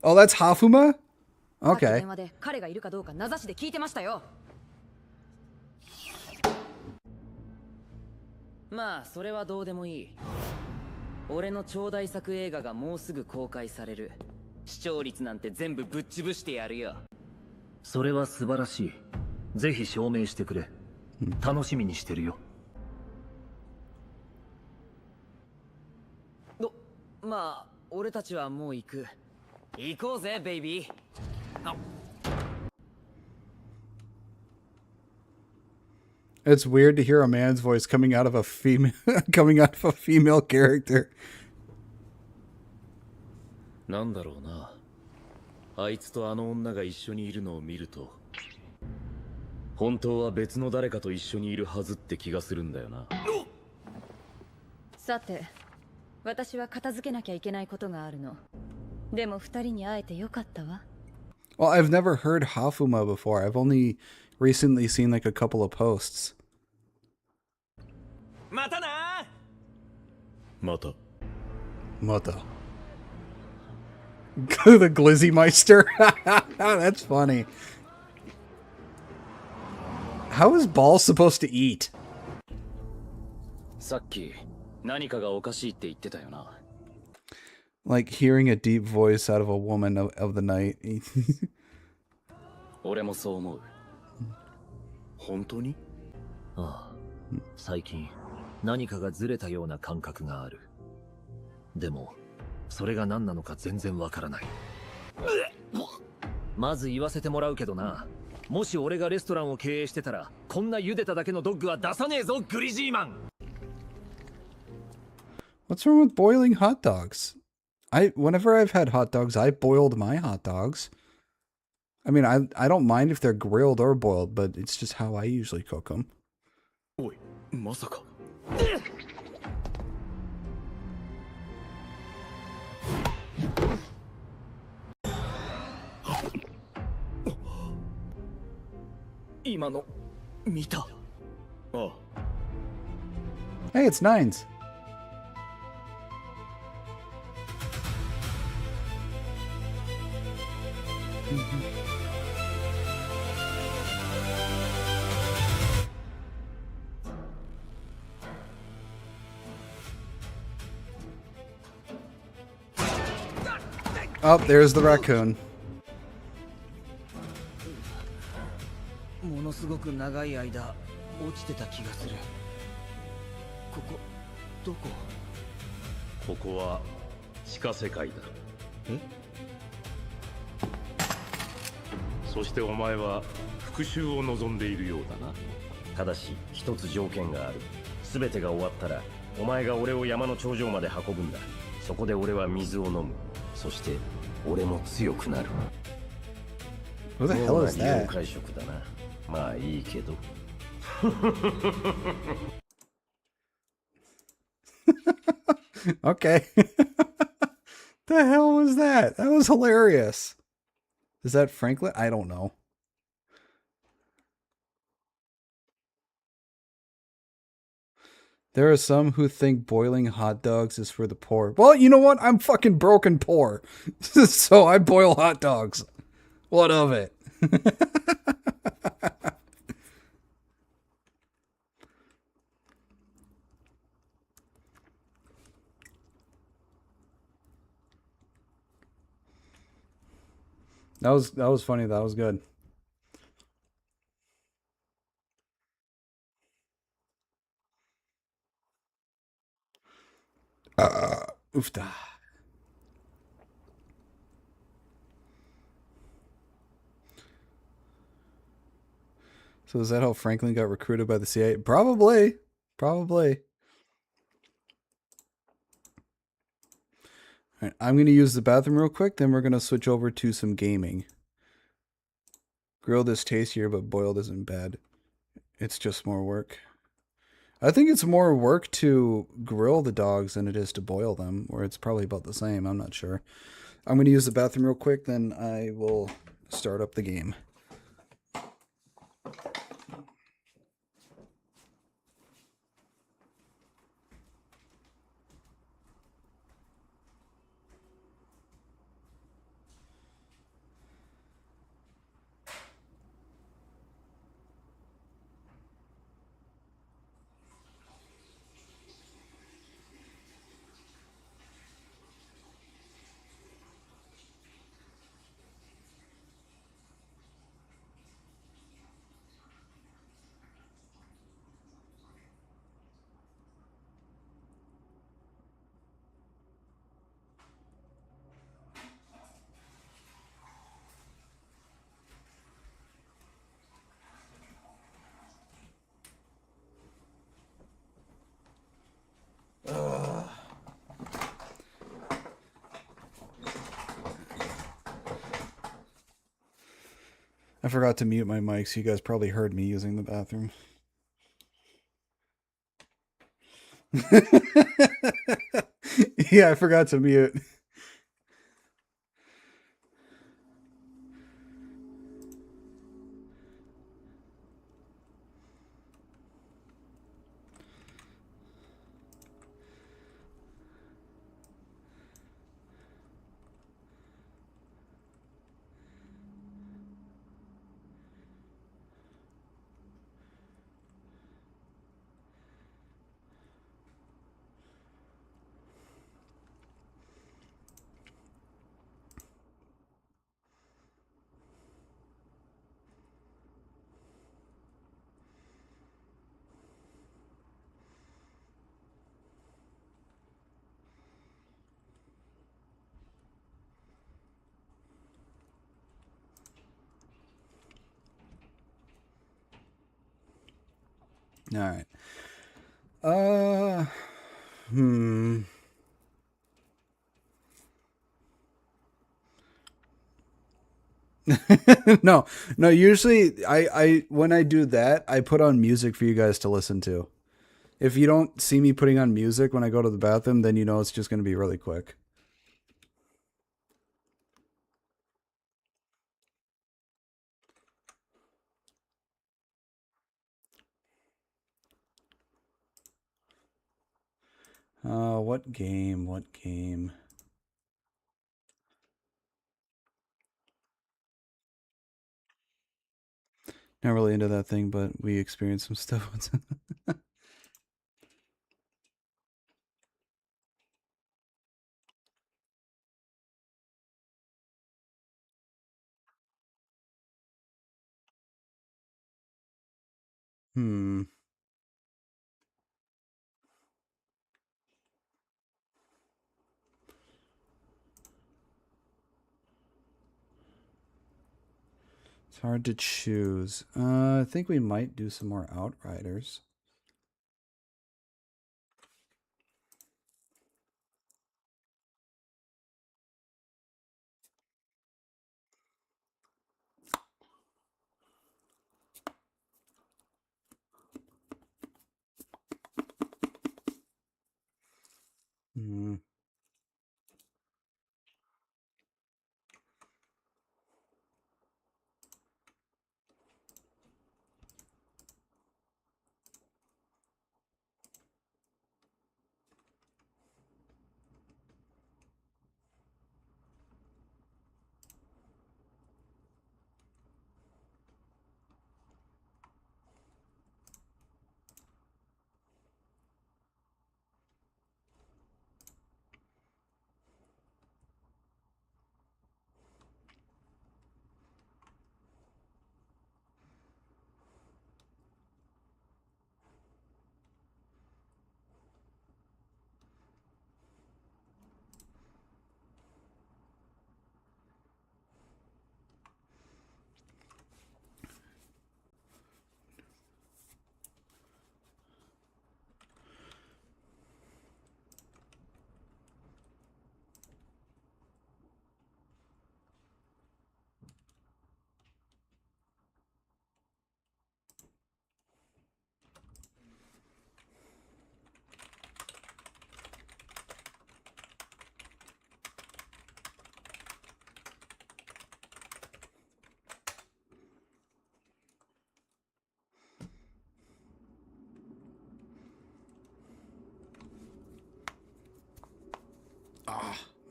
Oh, that's Hafuma? さっき Okay. 電話で彼がいるかどうか名指しで聞いてましたよ。まあそれはどうでもいい。俺の超大作映画がもうすぐ公開される。視聴率なんて全部ぶっ潰してやるよ。それは素晴らしい。ぜひ証明してくれ。楽しみにしてるよ。まあ俺たちはもう行く。行こうぜベイビー。It's weird to hear a man's voice coming out of a female female character. なんだろうな。あいつとあの女が一緒にいるのを見ると、本当は別の誰かと一緒にいるはずって気がするんだよな。さて、私は片付けなきゃいけないことがあるの。でも二人に会えてよかったわ。 Well, I've never heard Hafuma before. I've only recently seen like a couple of posts. またな。また。また。The Glizzy Meister. That's funny. How is Ball supposed to eat? さっき何かがおかしいって言ってたよな。Like hearing a deep voice out of a woman of the night. 俺もそう思う。本当に？ああ、最近何かがずれたような感覚がある。でもそれが何なのか全然わからない。まず言わせてもらうけどな。もし俺がレストランを経営してたら、こんな茹でただけのドッグは出さねえぞ、グリジーマン。 What's wrong with boiling hot dogs? Whenever I've had hot dogs, I boiled my hot dogs. I mean, I don't mind if they're grilled or boiled, but it's just how I usually cook them. おい、まさか。今の見た。ああ。 Hey, it's Nines. Oh, there's the raccoon. ものすごく長い間落ちてた気がする。ここどこ？ここは地下世界だ。え？そしてお前は復讐を望んでいるようだな。ただし一つ条件がある。全てが終わったらお前が俺を山の頂上まで運ぶんだ。そこで俺は水を飲む。そして俺も強くなる。 Who the hell is 妙な that? 了解色だな。まあいいけど。Okay. The hell was that? That was hilarious. Is that Franklin? I don't know. There are some who think boiling hot dogs is for the poor. Well, you know what? I'm fucking broken poor. So I boil hot dogs. What of it? That was funny. That was good. Oofda. So is that how Franklin got recruited by the CIA? Probably. Probably. All right, I'm going to use the bathroom real quick, then we're going to switch over to some gaming. Grilled is tastier, but boiled isn't bad. It's just more work. I think it's more work to grill the dogs than it is to boil them, or it's probably about the same. I'm not sure. I'm going to use the bathroom real quick, then I will start up the game. I forgot to mute my mic, so you guys probably heard me using the bathroom. Yeah, I forgot to mute. All right. No, no, usually I when I do that, I put on music for you guys to listen to. If you don't see me putting on music when I go to the bathroom, then you know it's just going to be really quick. What game? What game? Not really into that thing, but we experienced some stuff. Hmm. It's hard to choose. I think we might do some more Outriders. Hmm.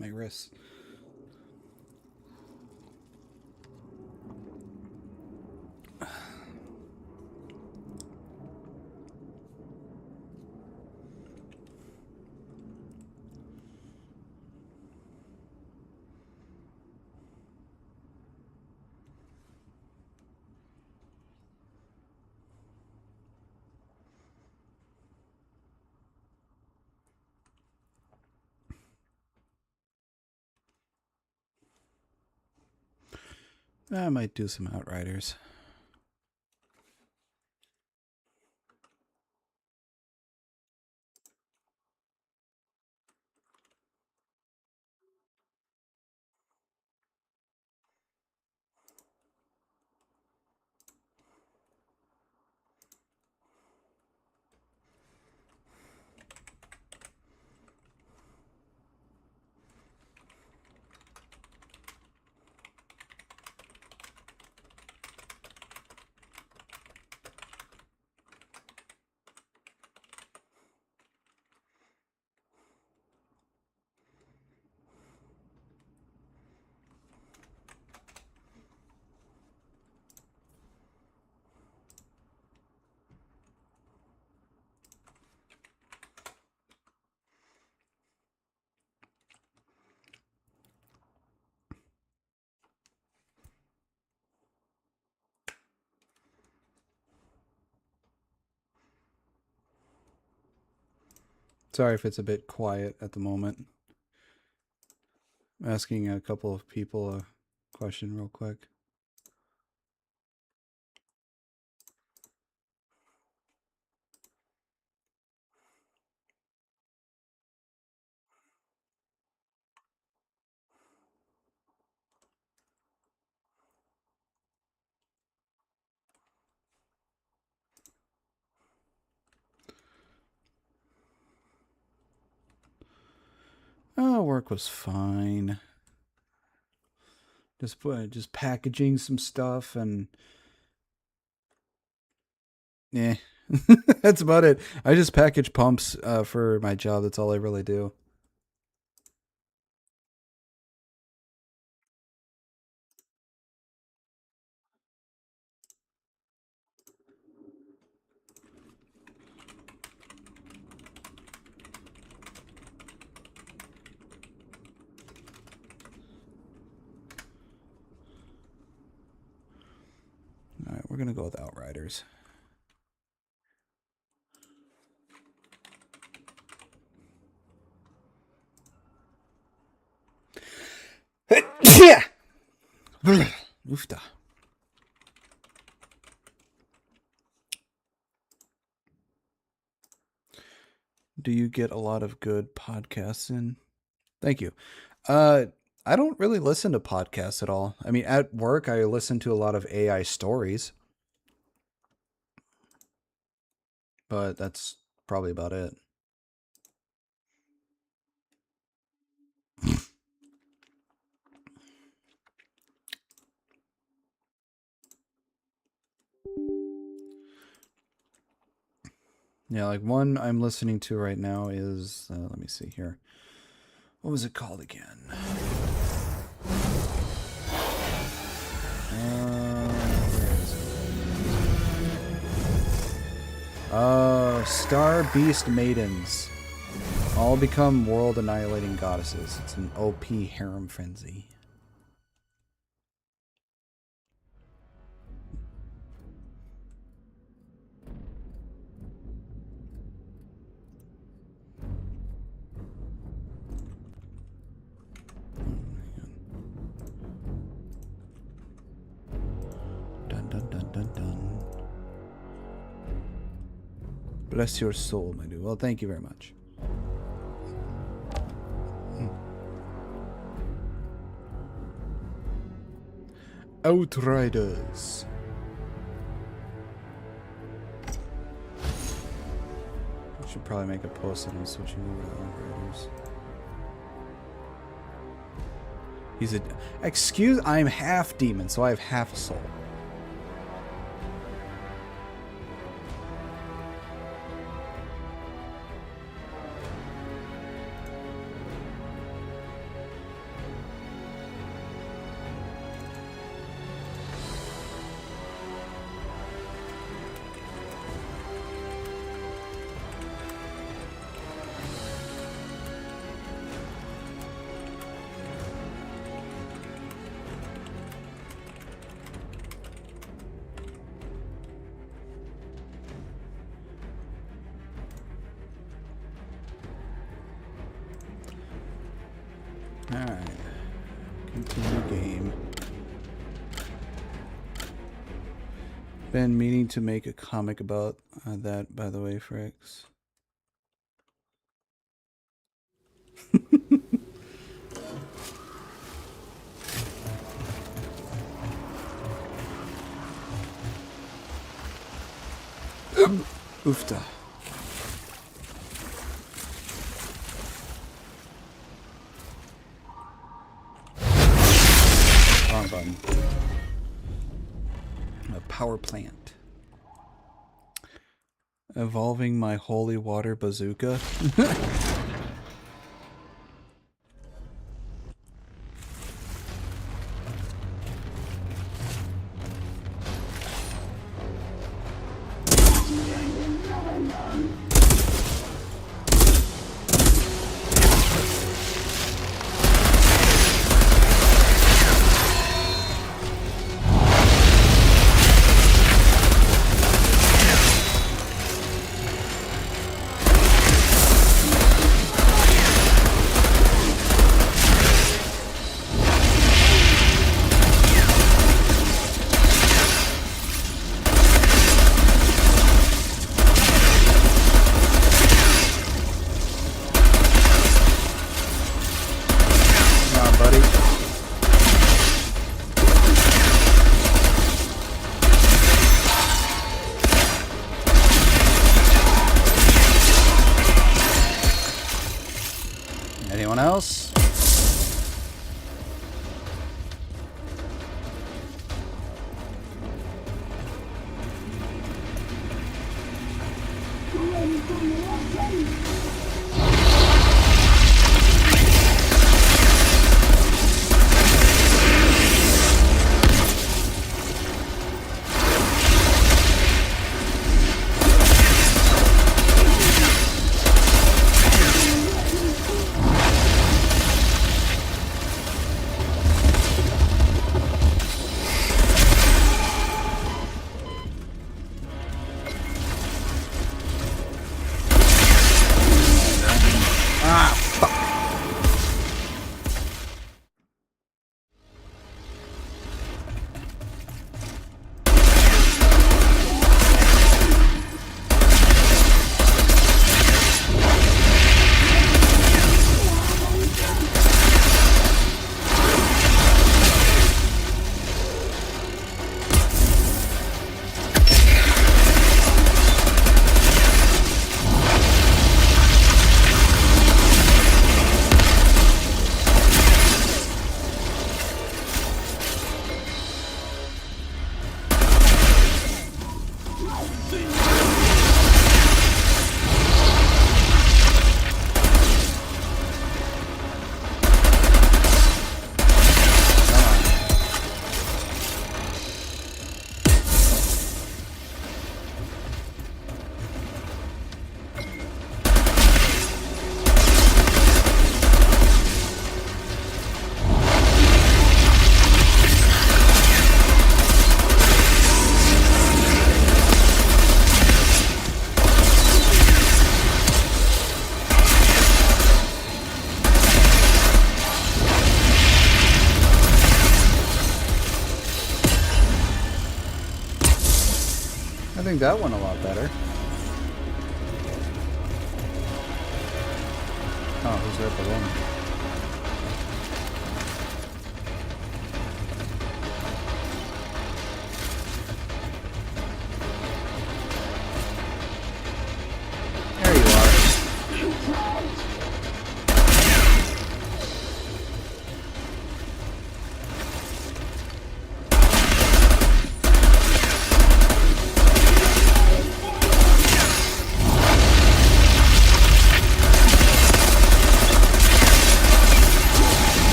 my wrists. I might do some Outriders. Sorry if it's a bit quiet at the moment. I'm asking a couple of people a question real quick. Oh, work was fine. Just packaging some stuff and yeah, that's about it. I just package pumps for my job. That's all I really do. All right, we're gonna go with Outriders. Yeah. Oofta. Do you get a lot of good podcasts in? Thank you. I don't really listen to podcasts at all. I mean, at work, I listen to a lot of AI stories, but that's probably about it. Yeah, like one I'm listening to right now is, let me see here. What was it called again? Star Beast Maidens. All become world annihilating goddesses. It's an OP harem frenzy. Dun dun dun dun dun. Bless your soul, my dude. Well, thank you very much. Outriders. I should probably make a post that I'm switching over to Outriders. He's a... Excuse... I'm half demon, so I have half a soul. Alright. Continue game. Been meaning to make a comic about that, by the way, Fricks. Oofta. Wrong button. A power plant. Evolving my holy water bazooka. Anyone else? I think that went a lot better. Oh, who's right below me? There you are.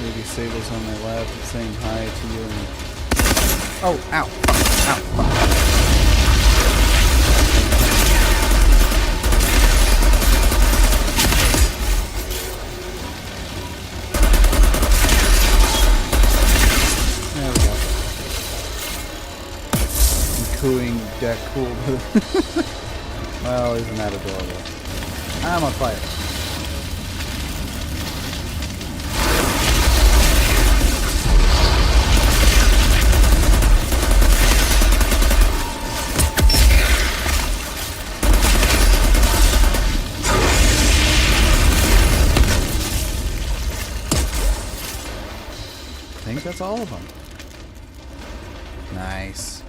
Lady Sable's on my left, saying hi to you. And... Oh, ow, fuck, ow, fuck. There we go. I'm cooing Deck Cool. Well, isn't that adorable? I'm on fire. I think that's all of them. Nice.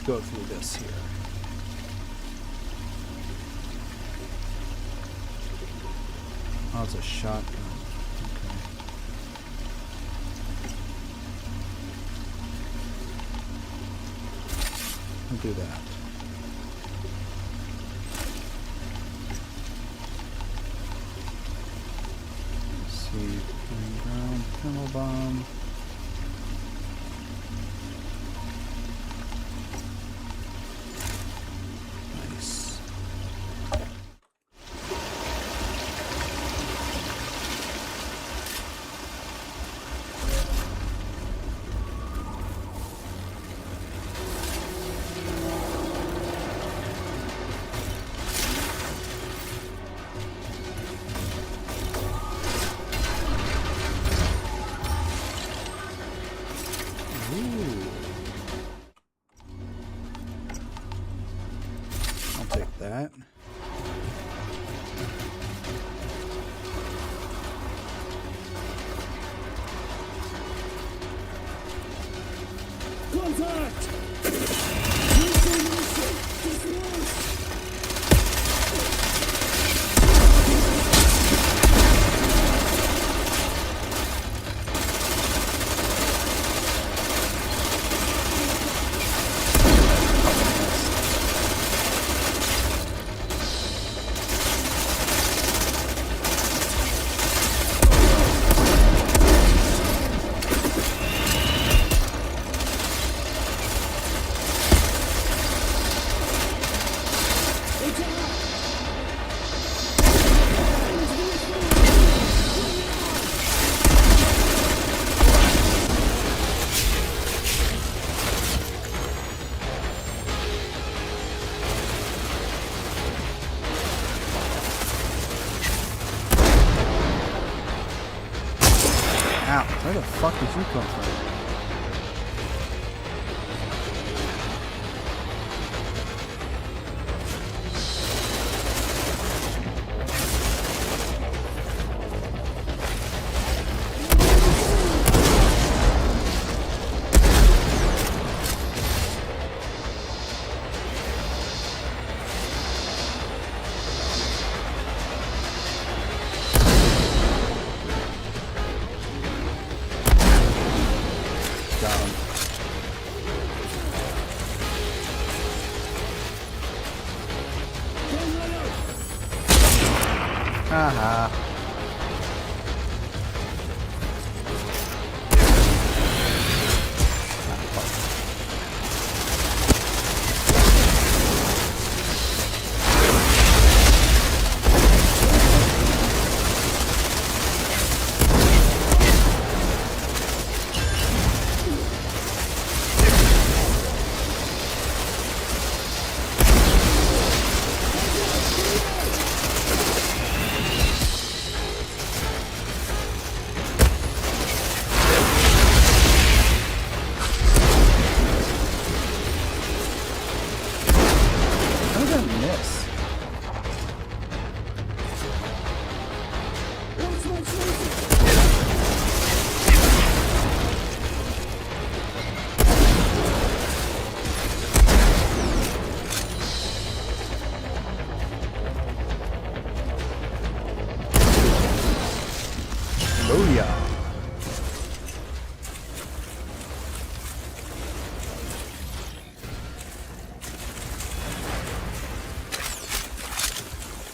Go through this here. Oh, it's a shotgun. Okay. I'll do that. Let's see. Ground thermal bomb. That. Contact! fuck did you come from? Haha.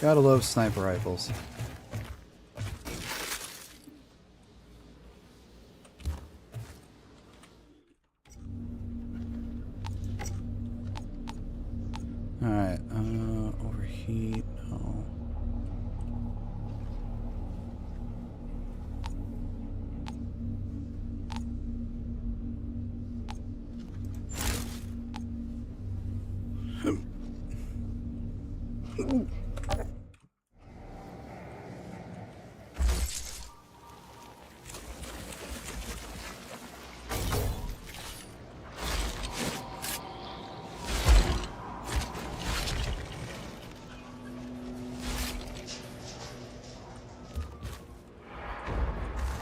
Gotta love sniper rifles. Alright, overheat, no.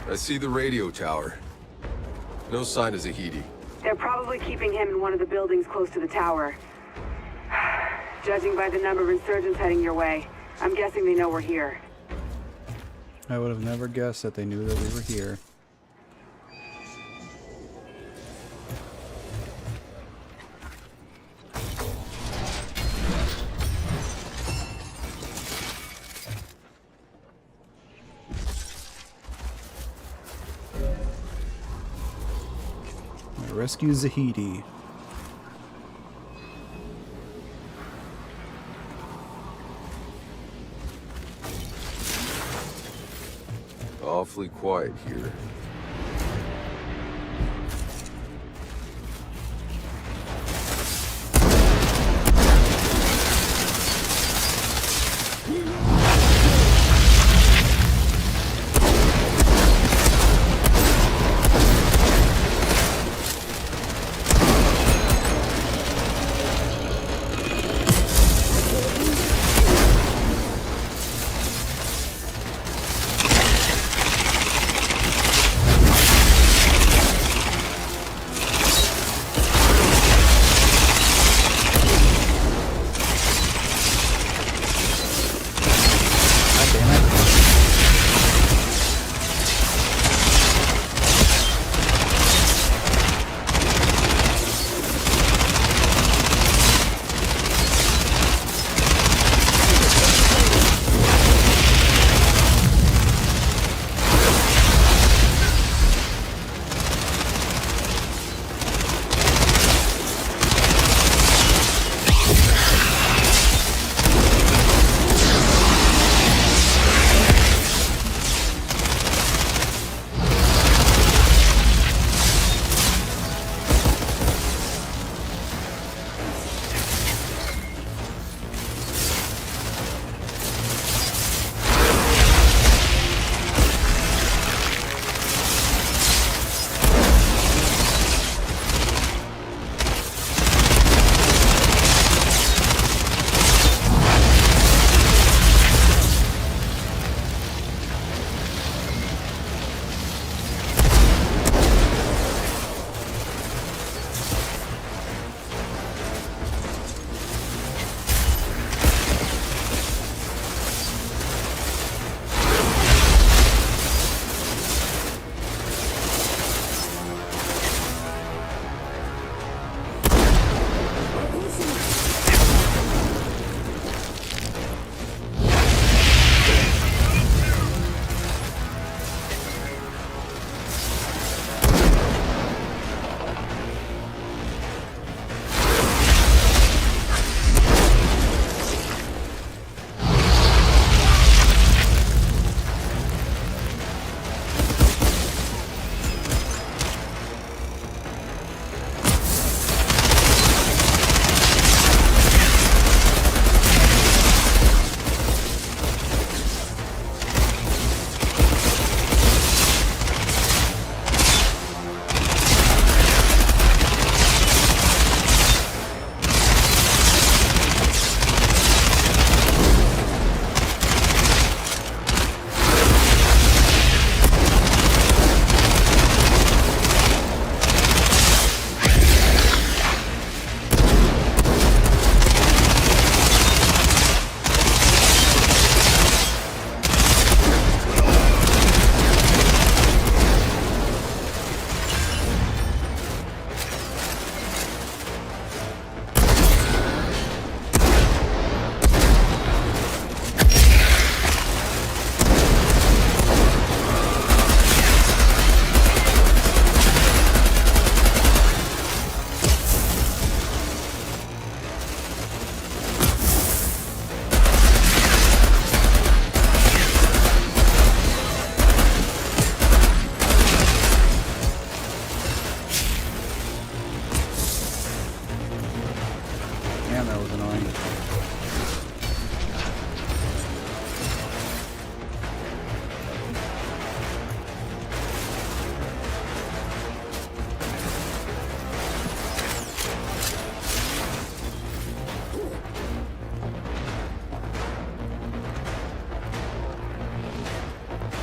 I see the radio tower. No sign of Zahidi. They're probably keeping him in one of the buildings close to the tower. Judging by the number of insurgents heading your way, I'm guessing they know we're here. I would have never guessed that they knew that we were here. Rescue Zahidi. Awfully quiet here.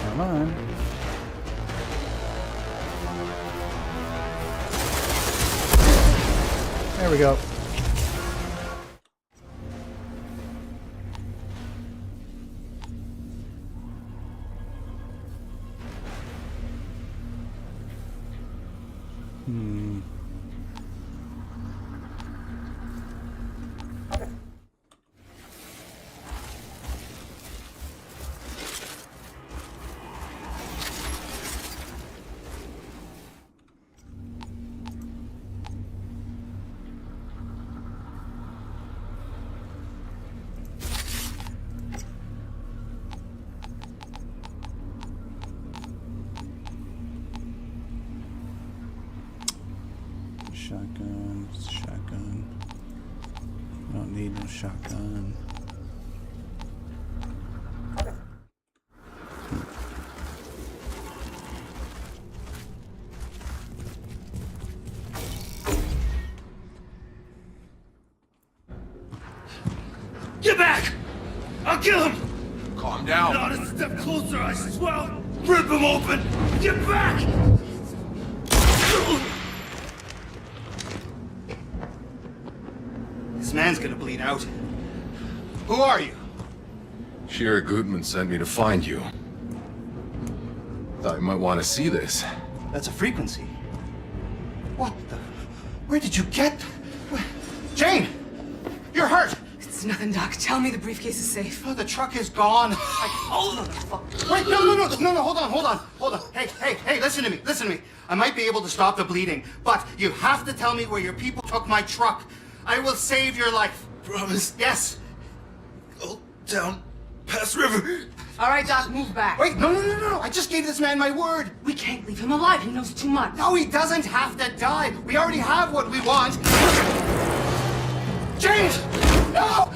Come on. There we go. Shotgun, shotgun. I don't need no shotgun. Get back! I'll kill him! Calm down. Not a step closer, I swear! Rip him open! Get back! This man's gonna bleed out. Who are you? Shira Gutman sent me to find you. Thought you might want to see this. That's a frequency. What the? Where did you get? Jane! You're hurt! It's nothing, Doc. Tell me the briefcase is safe. Oh, the truck is gone. Wait, no, hold on. Hey, listen to me. I might be able to stop the bleeding, but you have to tell me where your people took my truck. I will save your life. Promise? Yes. Go down past river. All right, Doc, move back. Wait, no. I just gave this man my word. We can't leave him alive. He knows too much. No, he doesn't have to die. We already have what we want. James! No!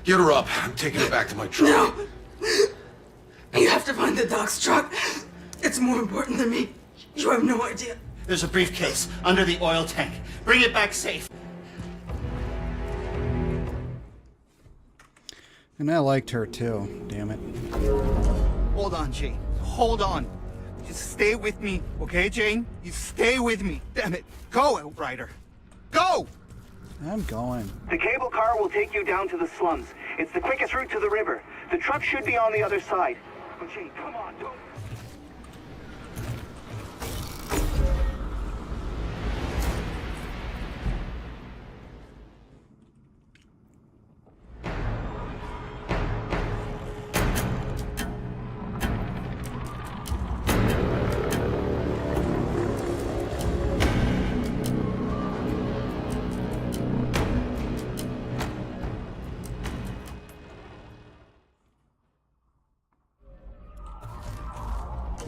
Get her up. I'm taking her back to my truck. No! You have to find the Doc's truck. It's more important than me. You have no idea. There's a briefcase under the oil tank. Bring it back safe. And I liked her too, damn it. Hold on, Jane. Hold on. Just stay with me, okay, Jane? You stay with me. Damn it. Go, Outrider. Go! I'm going. The cable car will take you down to the slums. It's the quickest route to the river. The truck should be on the other side. Oh, Jane, come on, don't...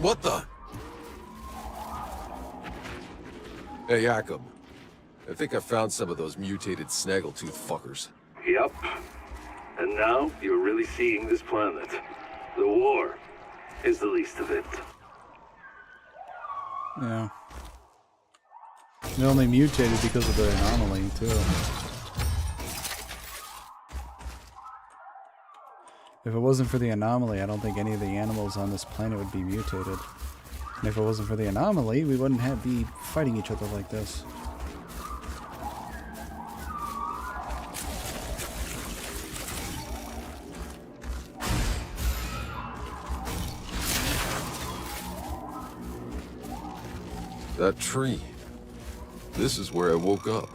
What the? Hey, Jakob. I think I found some of those mutated snaggletooth fuckers. Yep. And now you're really seeing this planet. The war is the least of it. Yeah. They only mutated because of the anomaly, too. If it wasn't for the anomaly, I don't think any of the animals on this planet would be mutated. And if it wasn't for the anomaly, we wouldn't be fighting each other like this. That tree. This is where I woke up.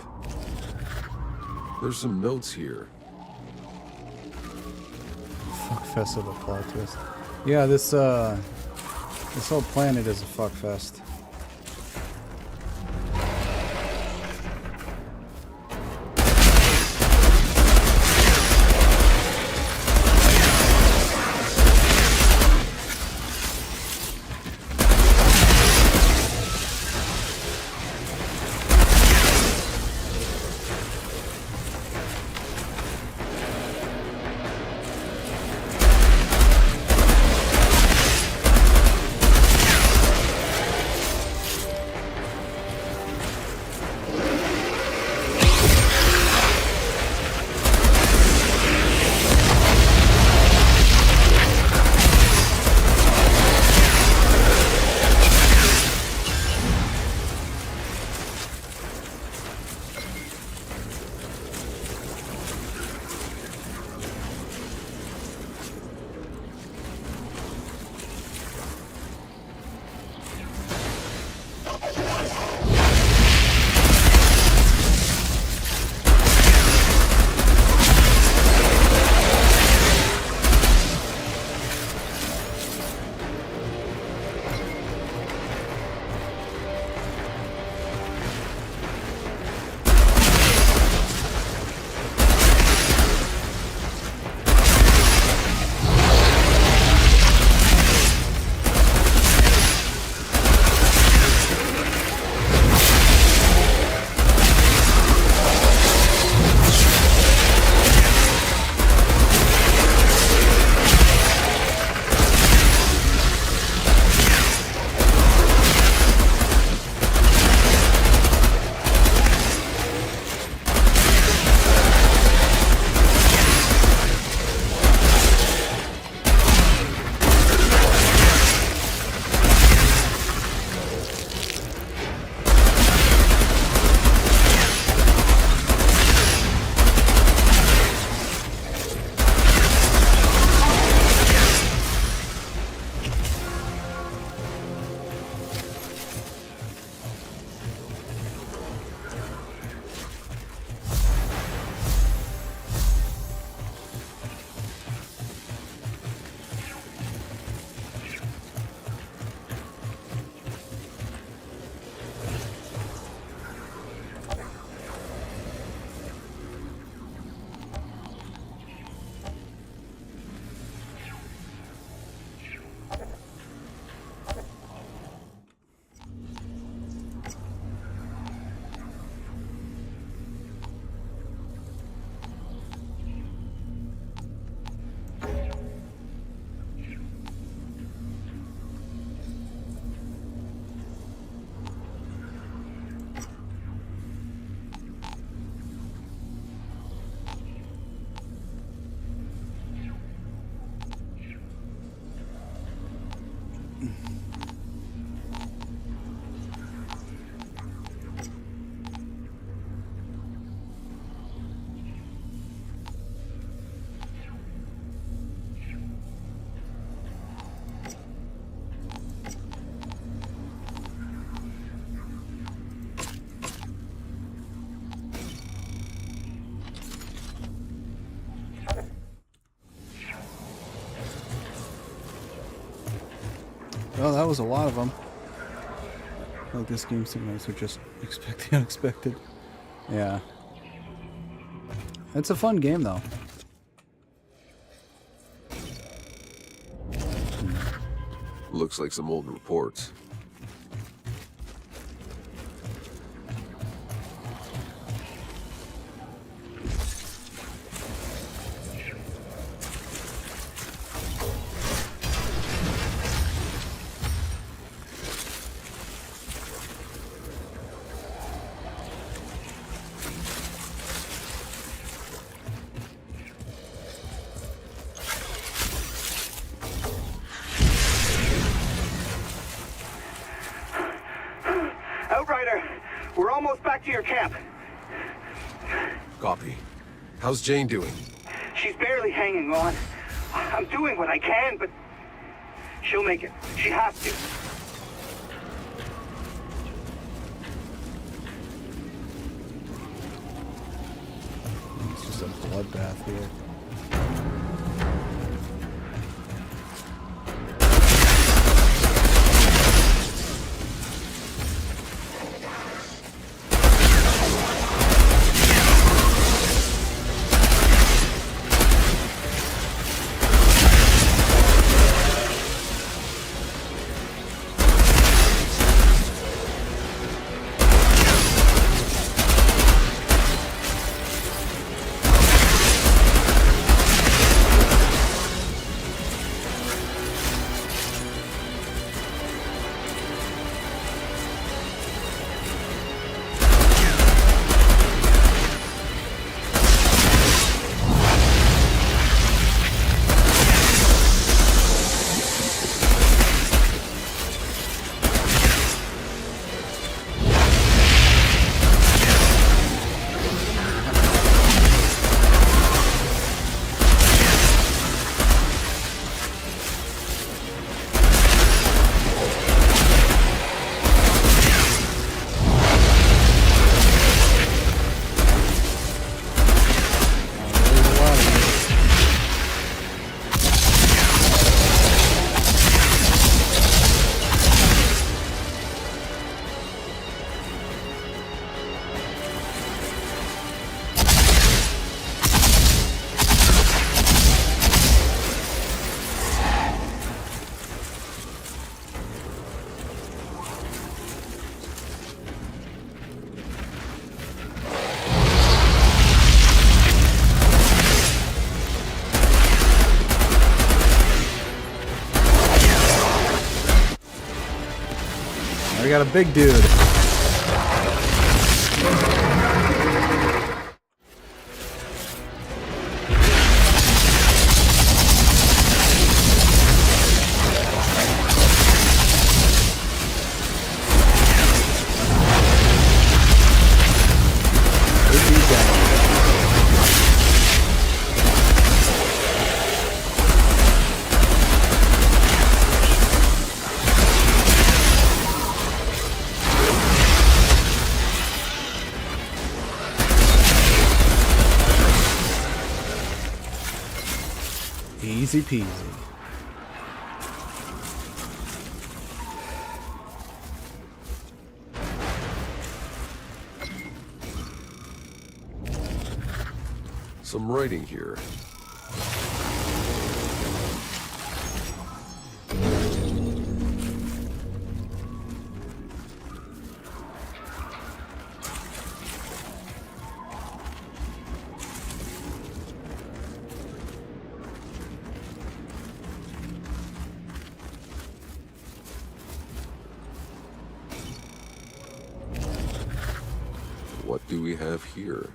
There's some notes here. Fuckfest of a plot twist. Yeah, this whole planet is a fuckfest. Oh, that was a lot of them. Like this game sometimes would just expect the unexpected. Yeah. It's a fun game though. Looks like some old reports. We're almost back to your camp. Copy. How's Jane doing? She's barely hanging on. I'm doing what I can, but she'll make it. She has to. It's just a bloodbath here. We got a big dude. Easy peasy. Some writing here. What do we have here?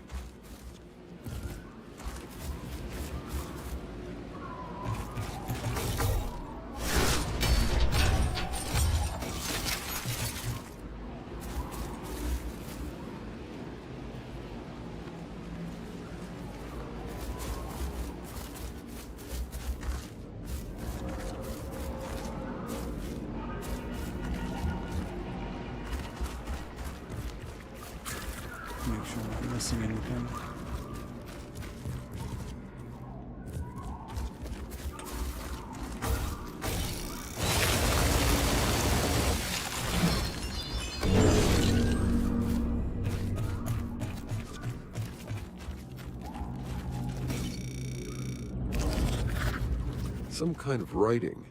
Make sure I'm not missing anything. Some kind of writing.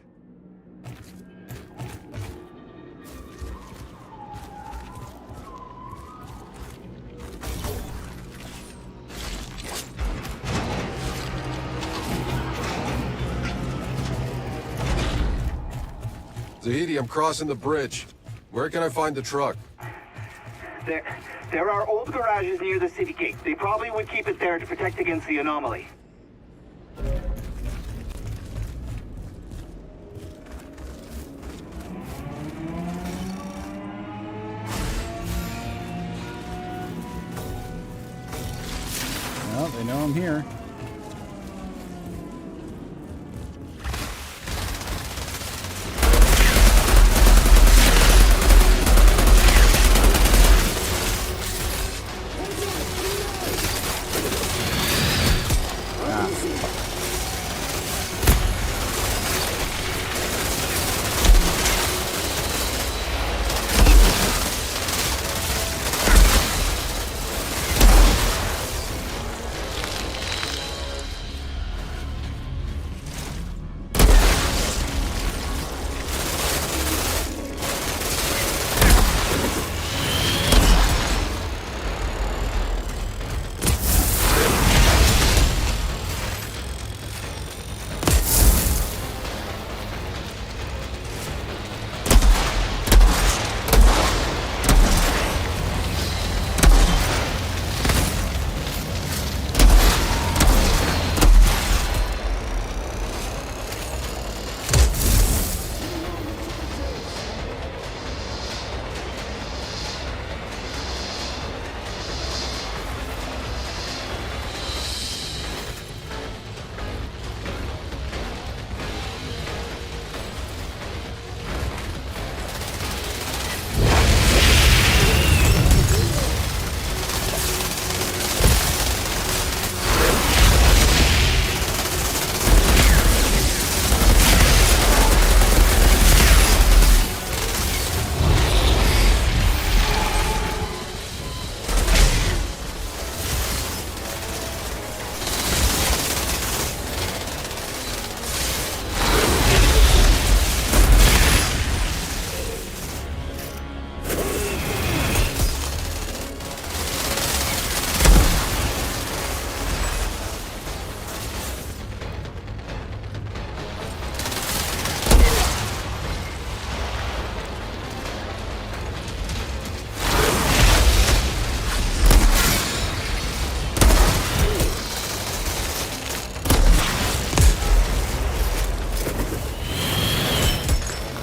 Zahidi, I'm crossing the bridge. Where can I find the truck? There are old garages near the city gate. They probably would keep it there to protect against the anomaly. Well, they know I'm here.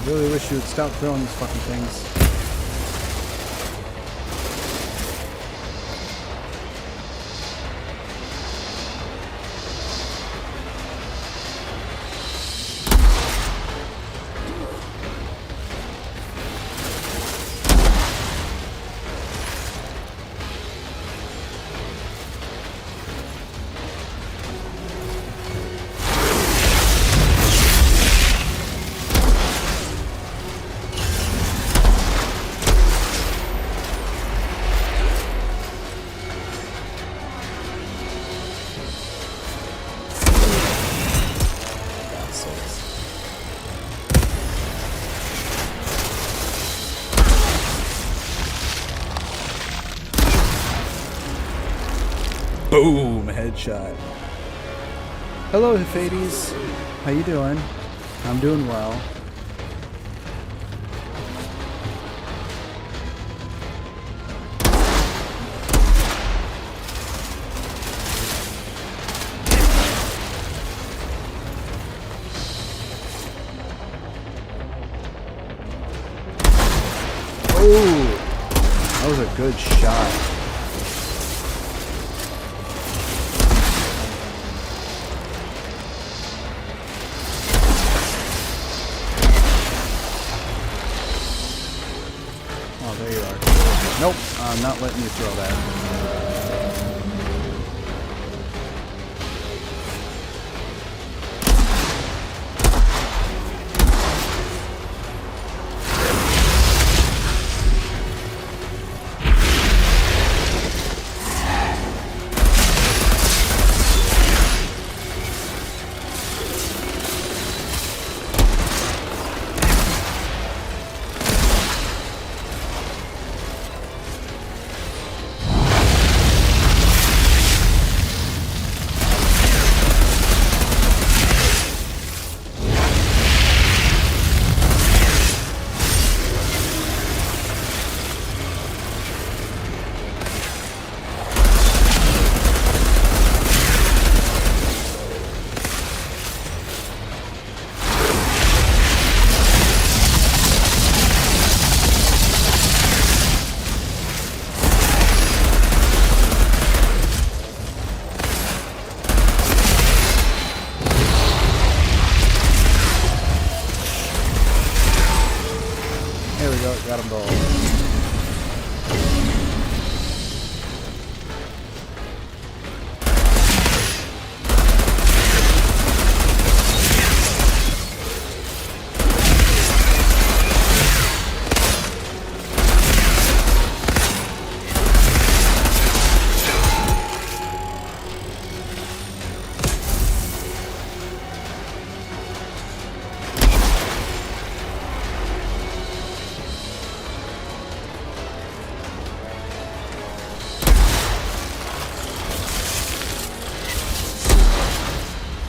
Really wish you would stop throwing these fucking things. Boom! Headshot. Hello, Hephates. How you doing? I'm doing well. Oh! That was a good shot. There you are. Nope, I'm not letting you throw that.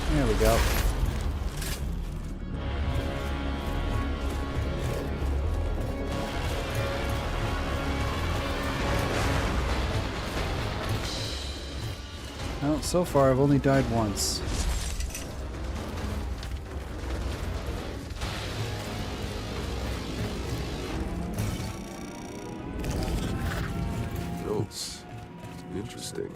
There we go. Well, so far I've only died once. Notes. Interesting.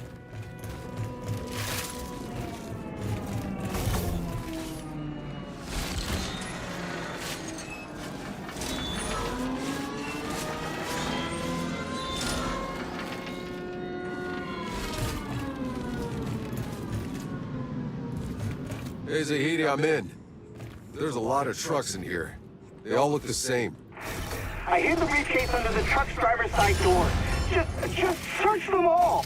Hey, Zahidi, I'm in. There's a lot of trucks in here. They all look the same. I hid the briefcase under the truck's driver's side door. Just search them all.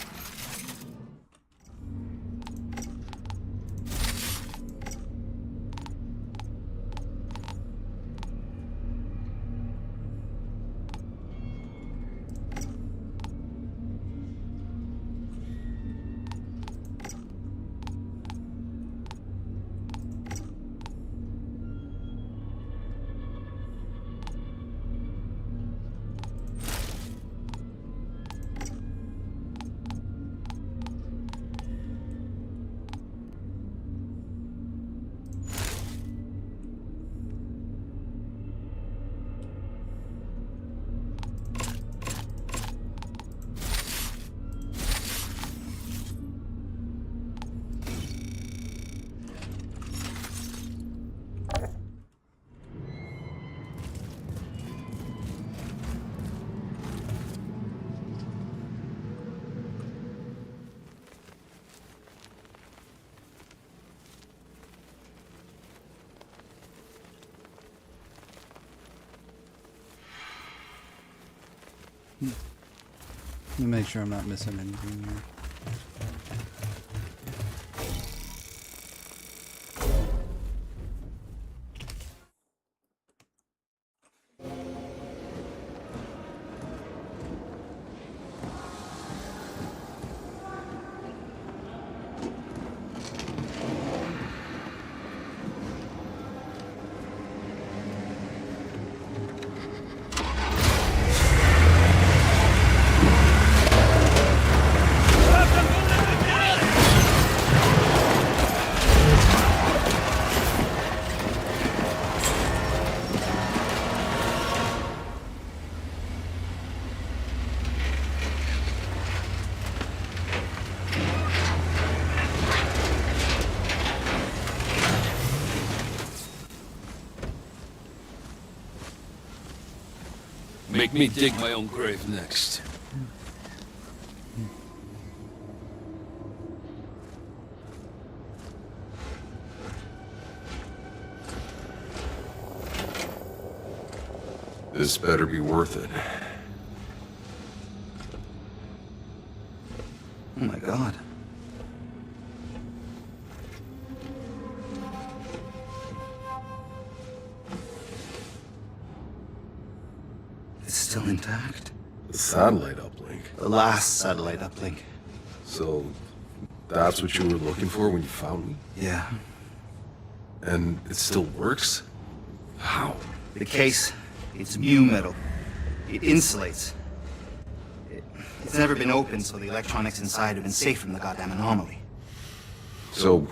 Let me make sure I'm not missing anything here. Make me dig my own grave next. This better be worth it. Oh my god. It's still intact. The satellite uplink. The last satellite uplink. So, that's what you were looking for when you found me? Yeah. And it still works? How? The case, it's mu metal. It insulates. It's never been opened, so the electronics inside have been safe from the goddamn anomaly. So,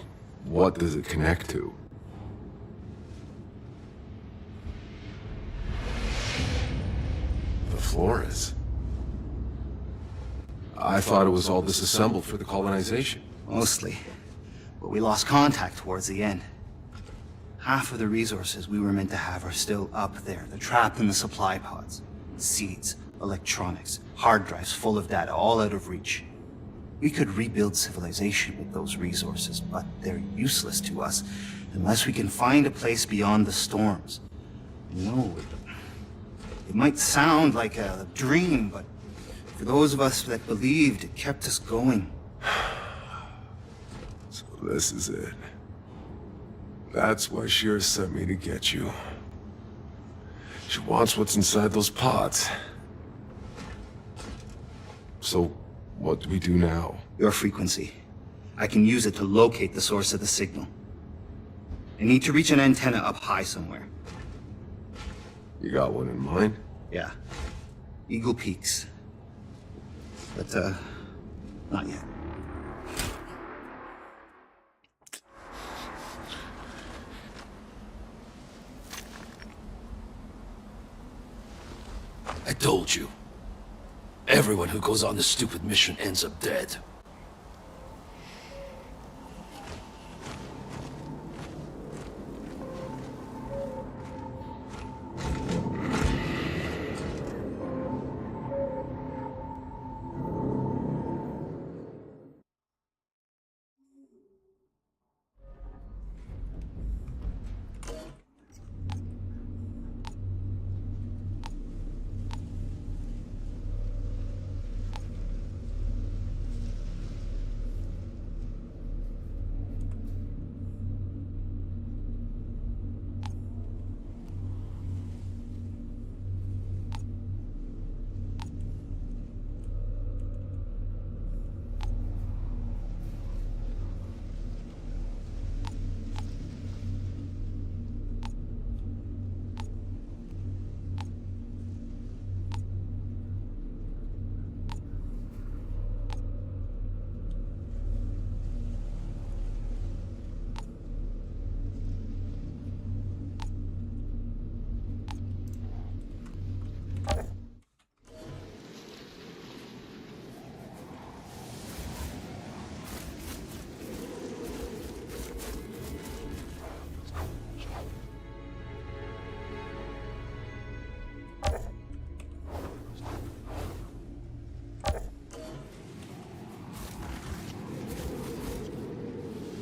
what does it connect to? The Flores. I thought it was all disassembled for the colonization. Mostly. But we lost contact towards the end. Half of the resources we were meant to have are still up there. They're trapped in the supply pods. Seeds, electronics, hard drives full of data, all out of reach. We could rebuild civilization with those resources, but they're useless to us unless we can find a place beyond the storms. No, it might sound like a dream, but for those of us that believed, it kept us going. So this is it. That's why Shira sent me to get you. She wants what's inside those pods. So, what do we do now? Your frequency. I can use it to locate the source of the signal. I need to reach an antenna up high somewhere. You got one in mind? Yeah. Eagle Peaks. But, not yet. I told you. Everyone who goes on this stupid mission ends up dead.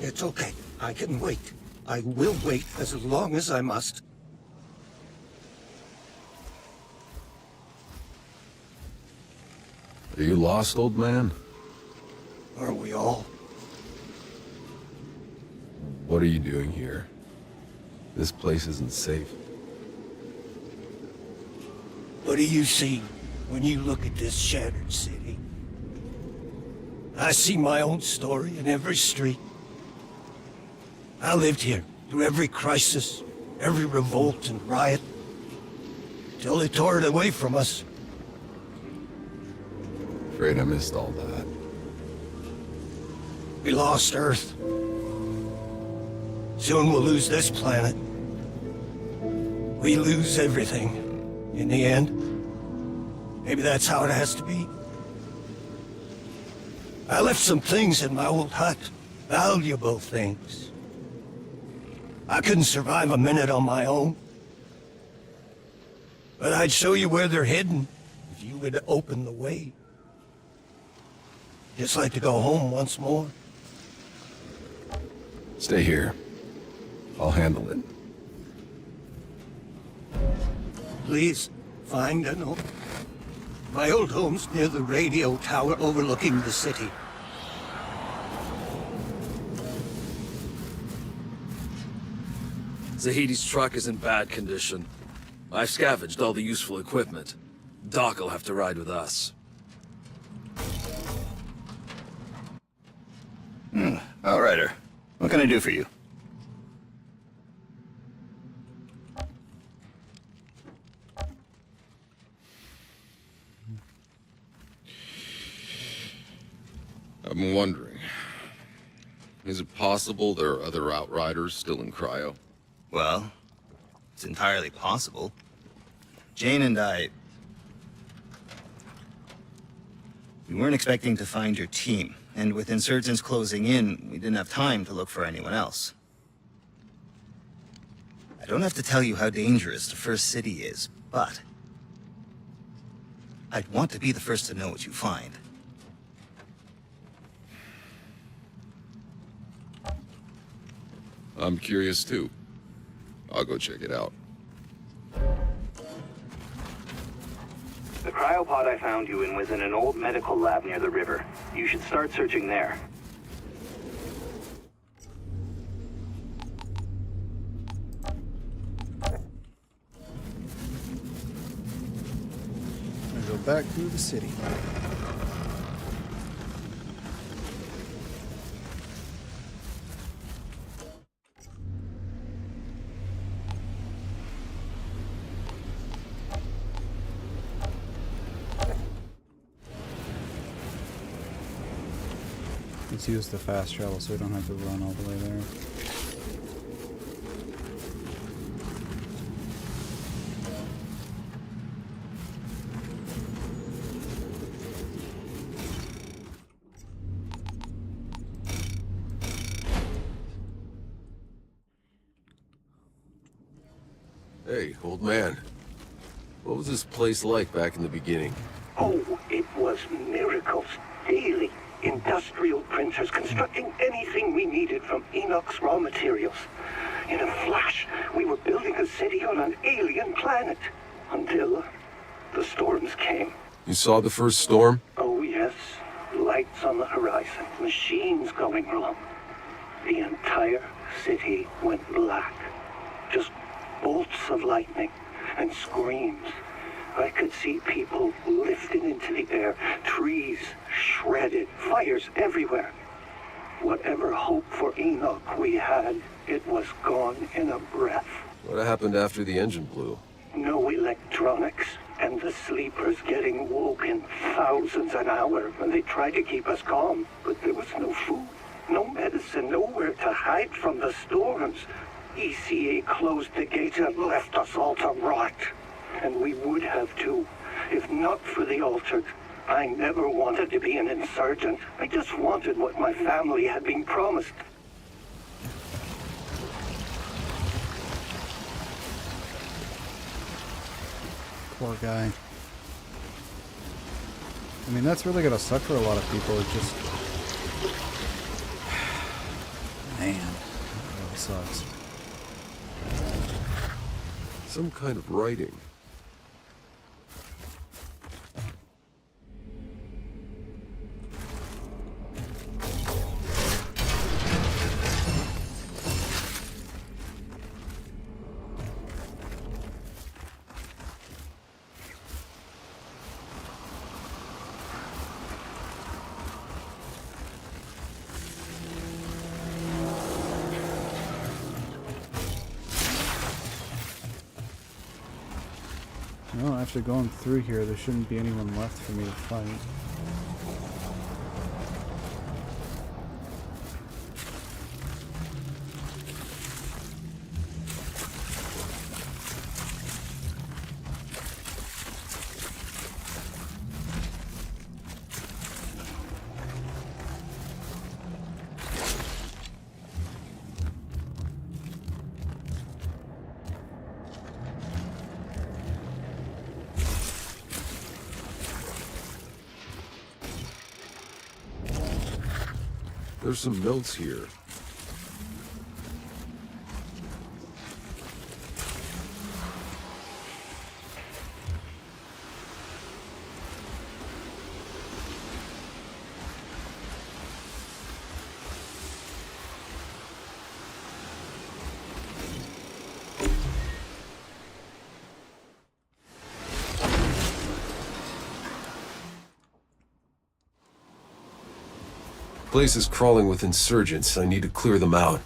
It's okay. I can wait. I will wait as long as I must. Are you lost, old man? Are we all? What are you doing here? This place isn't safe. What do you see when you look at this shattered city? I see my own story in every street. I lived here through every crisis, every revolt and riot, till they tore it away from us. Afraid I missed all that. We lost Earth. Soon we'll lose this planet. We lose everything in the end. Maybe that's how it has to be. I left some things in my old hut, valuable things. I couldn't survive a minute on my own. But I'd show you where they're hidden if you would open the way. Just like to go home once more. Stay here. I'll handle it. Please, find an home. My old home's near the radio tower overlooking the city. Zahidi's truck is in bad condition. I've scavenged all the useful equipment. Doc will have to ride with us. Outrider, what can I do for you? I'm wondering, is it possible there are other Outriders still in cryo? Well, it's entirely possible. Jane and I... We weren't expecting to find your team, and with insurgents closing in, we didn't have time to look for anyone else. I don't have to tell you how dangerous the First City is, but I'd want to be the first to know what you find. I'm curious too. I'll go check it out. The cryopod I found you in was in an old medical lab near the river. You should start searching there. I'm gonna go back through the city. Let's use the fast travel so we don't have to run all the way there. Hey, old man. What was this place like back in the beginning? Oh, it was miracles daily. Industrial printers constructing anything we needed from Enoch's raw materials. In a flash, we were building a city on an alien planet. Until the storms came. You saw the first storm? Oh yes, lights on the horizon, machines going wrong. The entire city went black. Just bolts of lightning and screams. I could see people lifted into the air, trees shredded, fires everywhere. Whatever hope for Enoch we had, it was gone in a breath. What happened after the engine blew? No electronics, and the sleepers getting woke in thousands an hour when they tried to keep us calm. But there was no food, no medicine, nowhere to hide from the storms. ECA closed the gates and left us all to rot. And we would have too, if not for the altered. I never wanted to be an insurgent. I just wanted what my family had been promised. Poor guy. I mean, that's really gonna suck for a lot of people. It just... Man, that really sucks. Some kind of writing. Well, after going through here, there shouldn't be anyone left for me to fight. There's some notes here. Place is crawling with insurgents. I need to clear them out.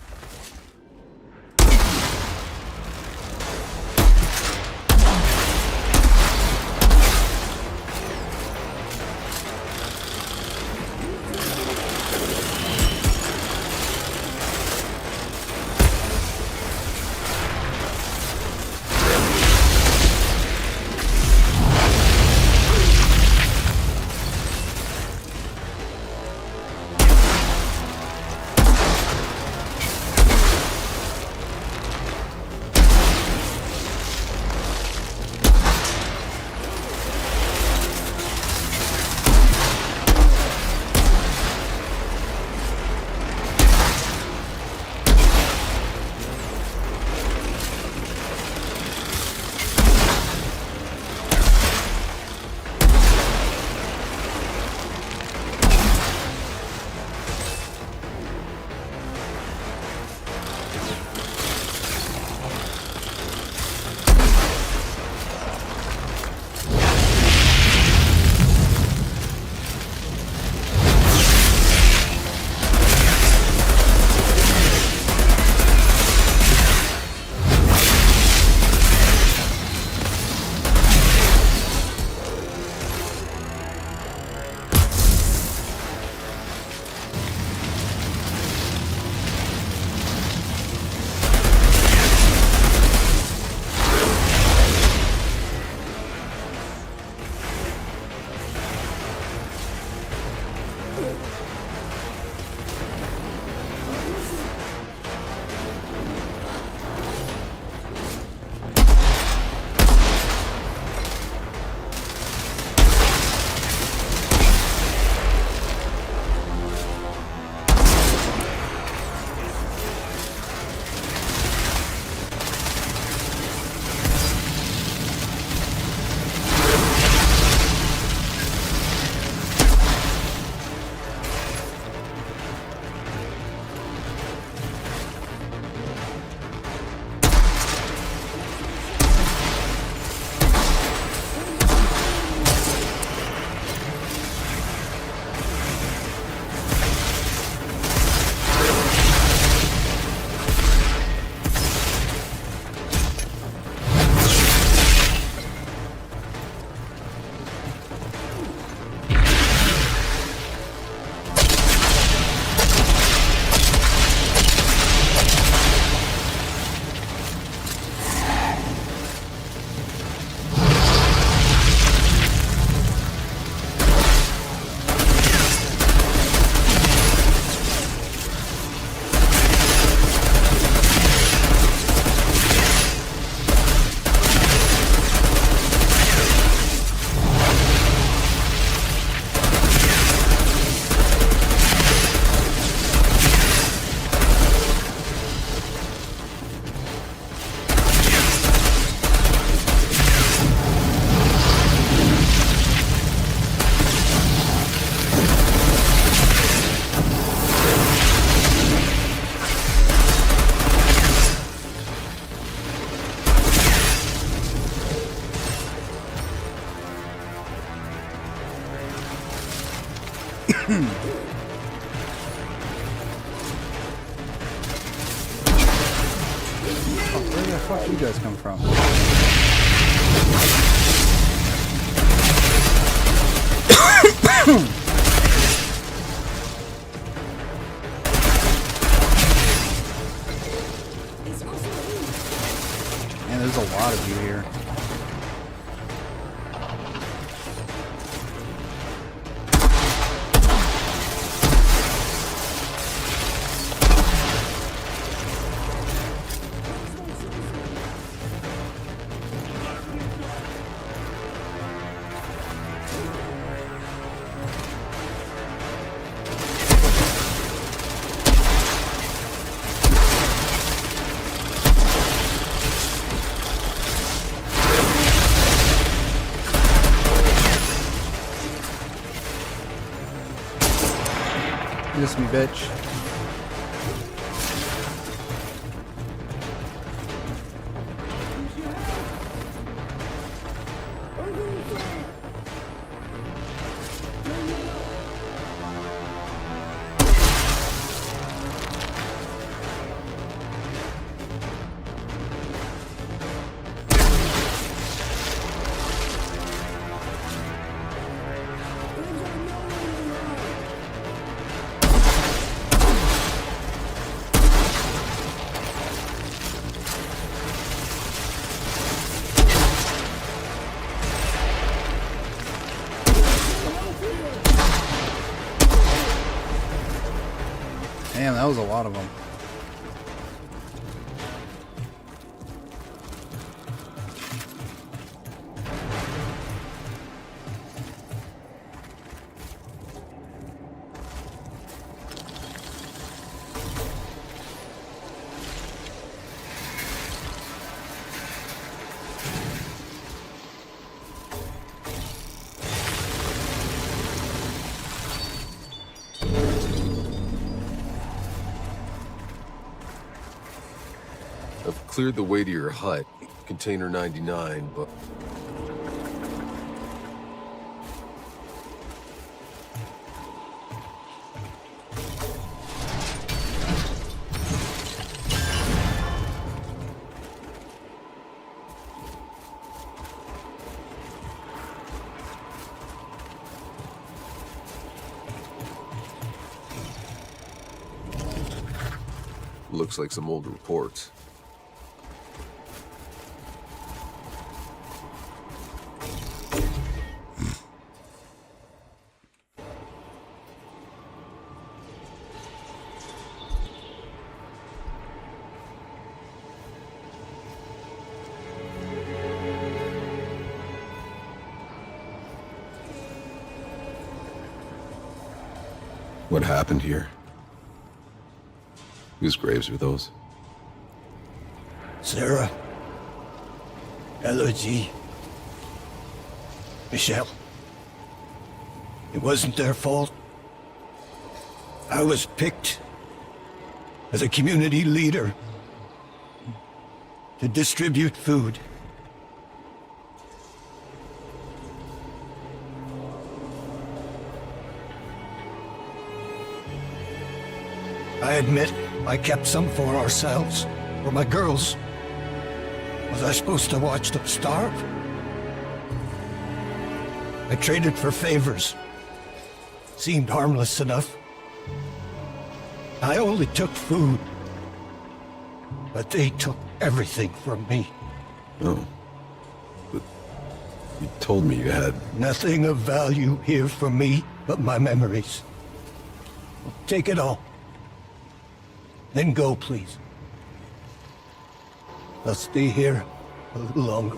Where the fuck you guys come from? Man, there's a lot of you here. Miss me, bitch. Damn, that was a lot of them. I've cleared the way to your hut, container 99, but... Looks like some old reports. What happened here? Whose graves are those? Sarah, Elodie, Michelle. It wasn't their fault. I was picked as a community leader to distribute food. I admit I kept some for ourselves, for my girls. Was I supposed to watch them starve? I traded for favors. Seemed harmless enough. I only took food. But they took everything from me. Oh. But you told me you had... Nothing of value here for me but my memories. Take it all. Then go, please. I'll stay here a little longer.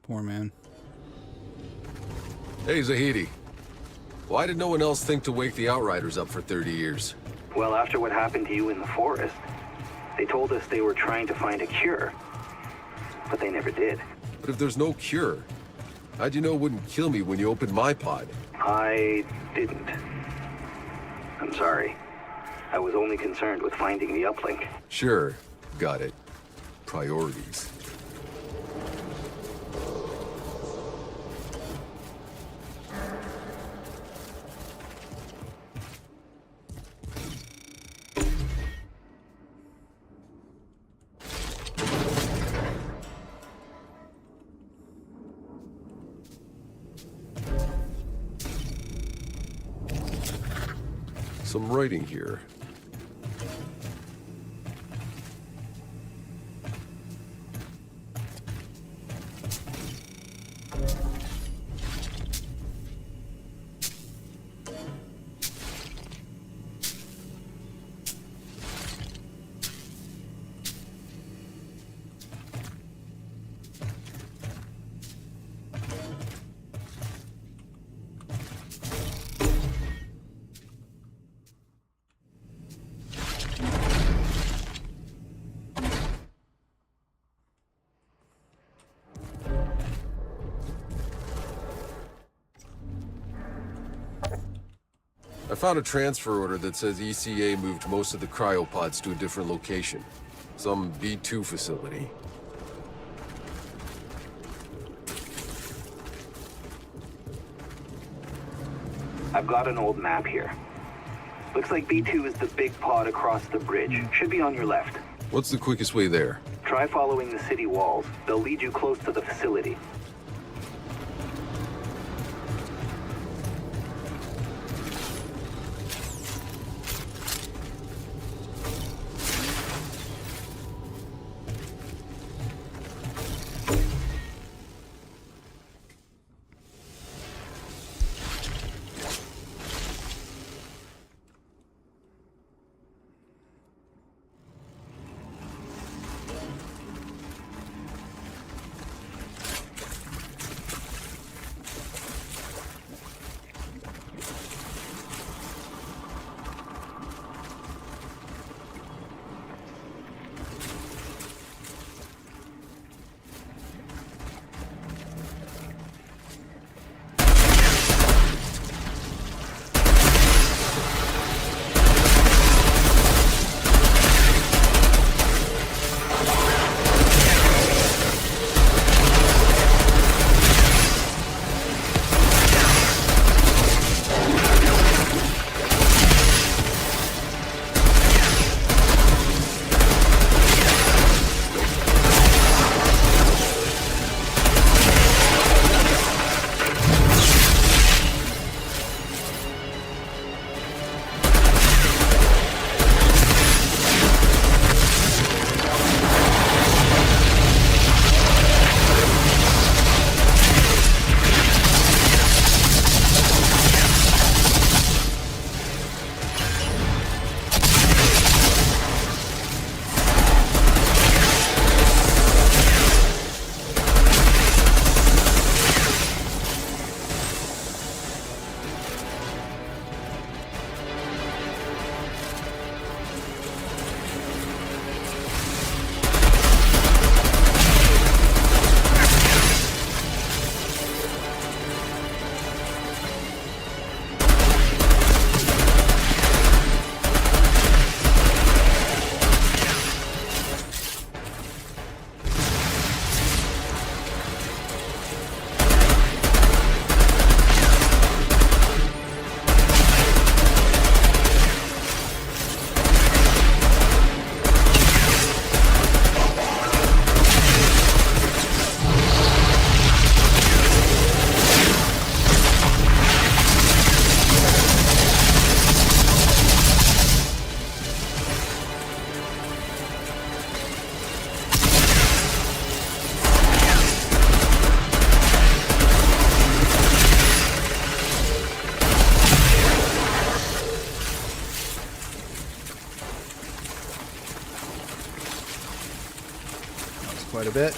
Poor man. Hey, Zahidi. Why did no one else think to wake the Outriders up for 30 years? Well, after what happened to you in the forest, they told us they were trying to find a cure. But they never did. But if there's no cure, how'd you know it wouldn't kill me when you opened my pod? I didn't. I'm sorry. I was only concerned with finding the uplink. Sure, got it. Priorities. Some writing here. I found a transfer order that says ECA moved most of the cryopods to a different location. Some B2 facility. I've got an old map here. Looks like B2 is the big pod across the bridge. Should be on your left. What's the quickest way there? Try following the city walls. They'll lead you close to the facility. Quite a bit.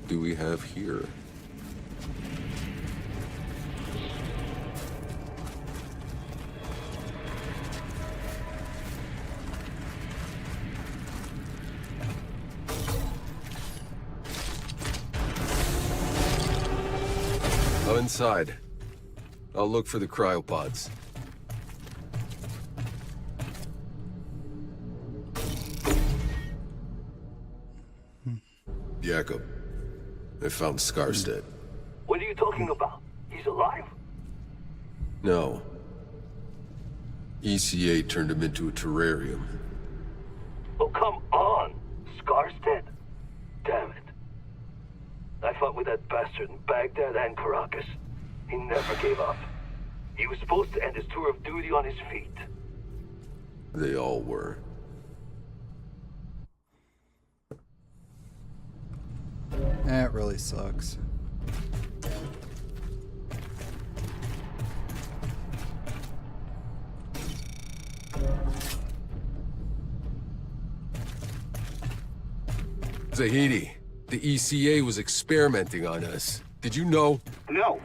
do we have here? I'm inside. I'll look for the cryopods. Jacob, I found Skarstedt. What are you talking about? He's alive? No. ECA turned him into a terrarium. Oh, come on! Skarstedt? Damn it. I fought with that bastard in Baghdad and Caracas. He never gave up. He was supposed to end his tour of duty on his feet. They all were. That really sucks. Zahidi, the ECA was experimenting on us. Did you know? No.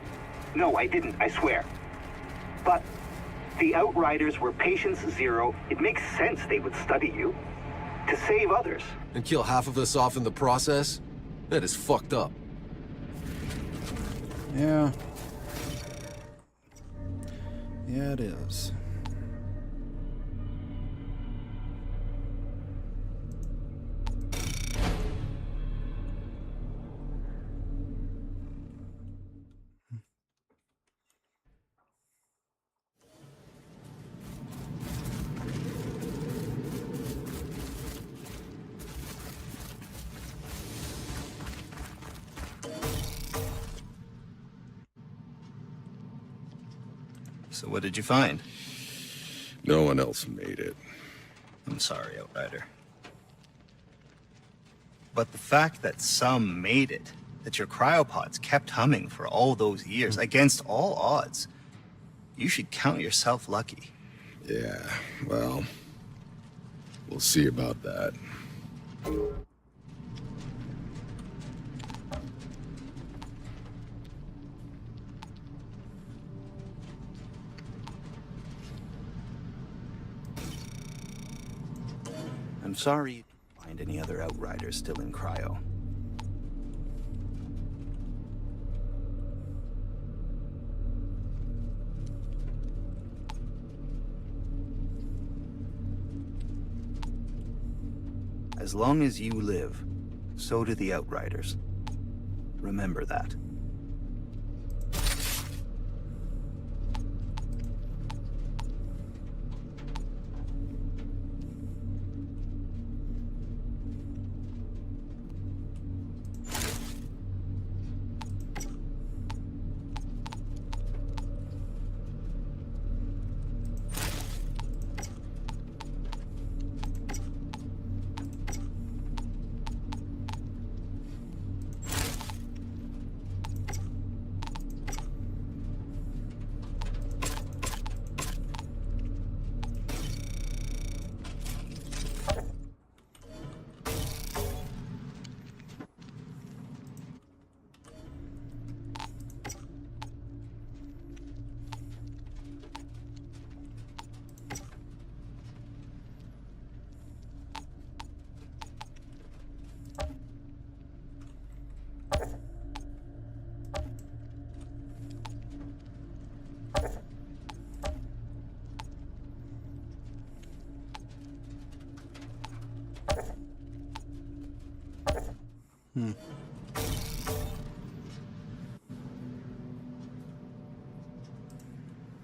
No, I didn't, I swear. But the Outriders were patients zero. It makes sense they would study you. To save others. And kill half of us off in the process? That is fucked up. Yeah. Yeah, it is. So what did you find? No one else made it. I'm sorry, Outrider. But the fact that some made it, that your cryopods kept humming for all those years, against all odds, you should count yourself lucky. Yeah, well, we'll see about that. I'm sorry you didn't find any other Outriders still in cryo. As long as you live, so do the Outriders. Remember that.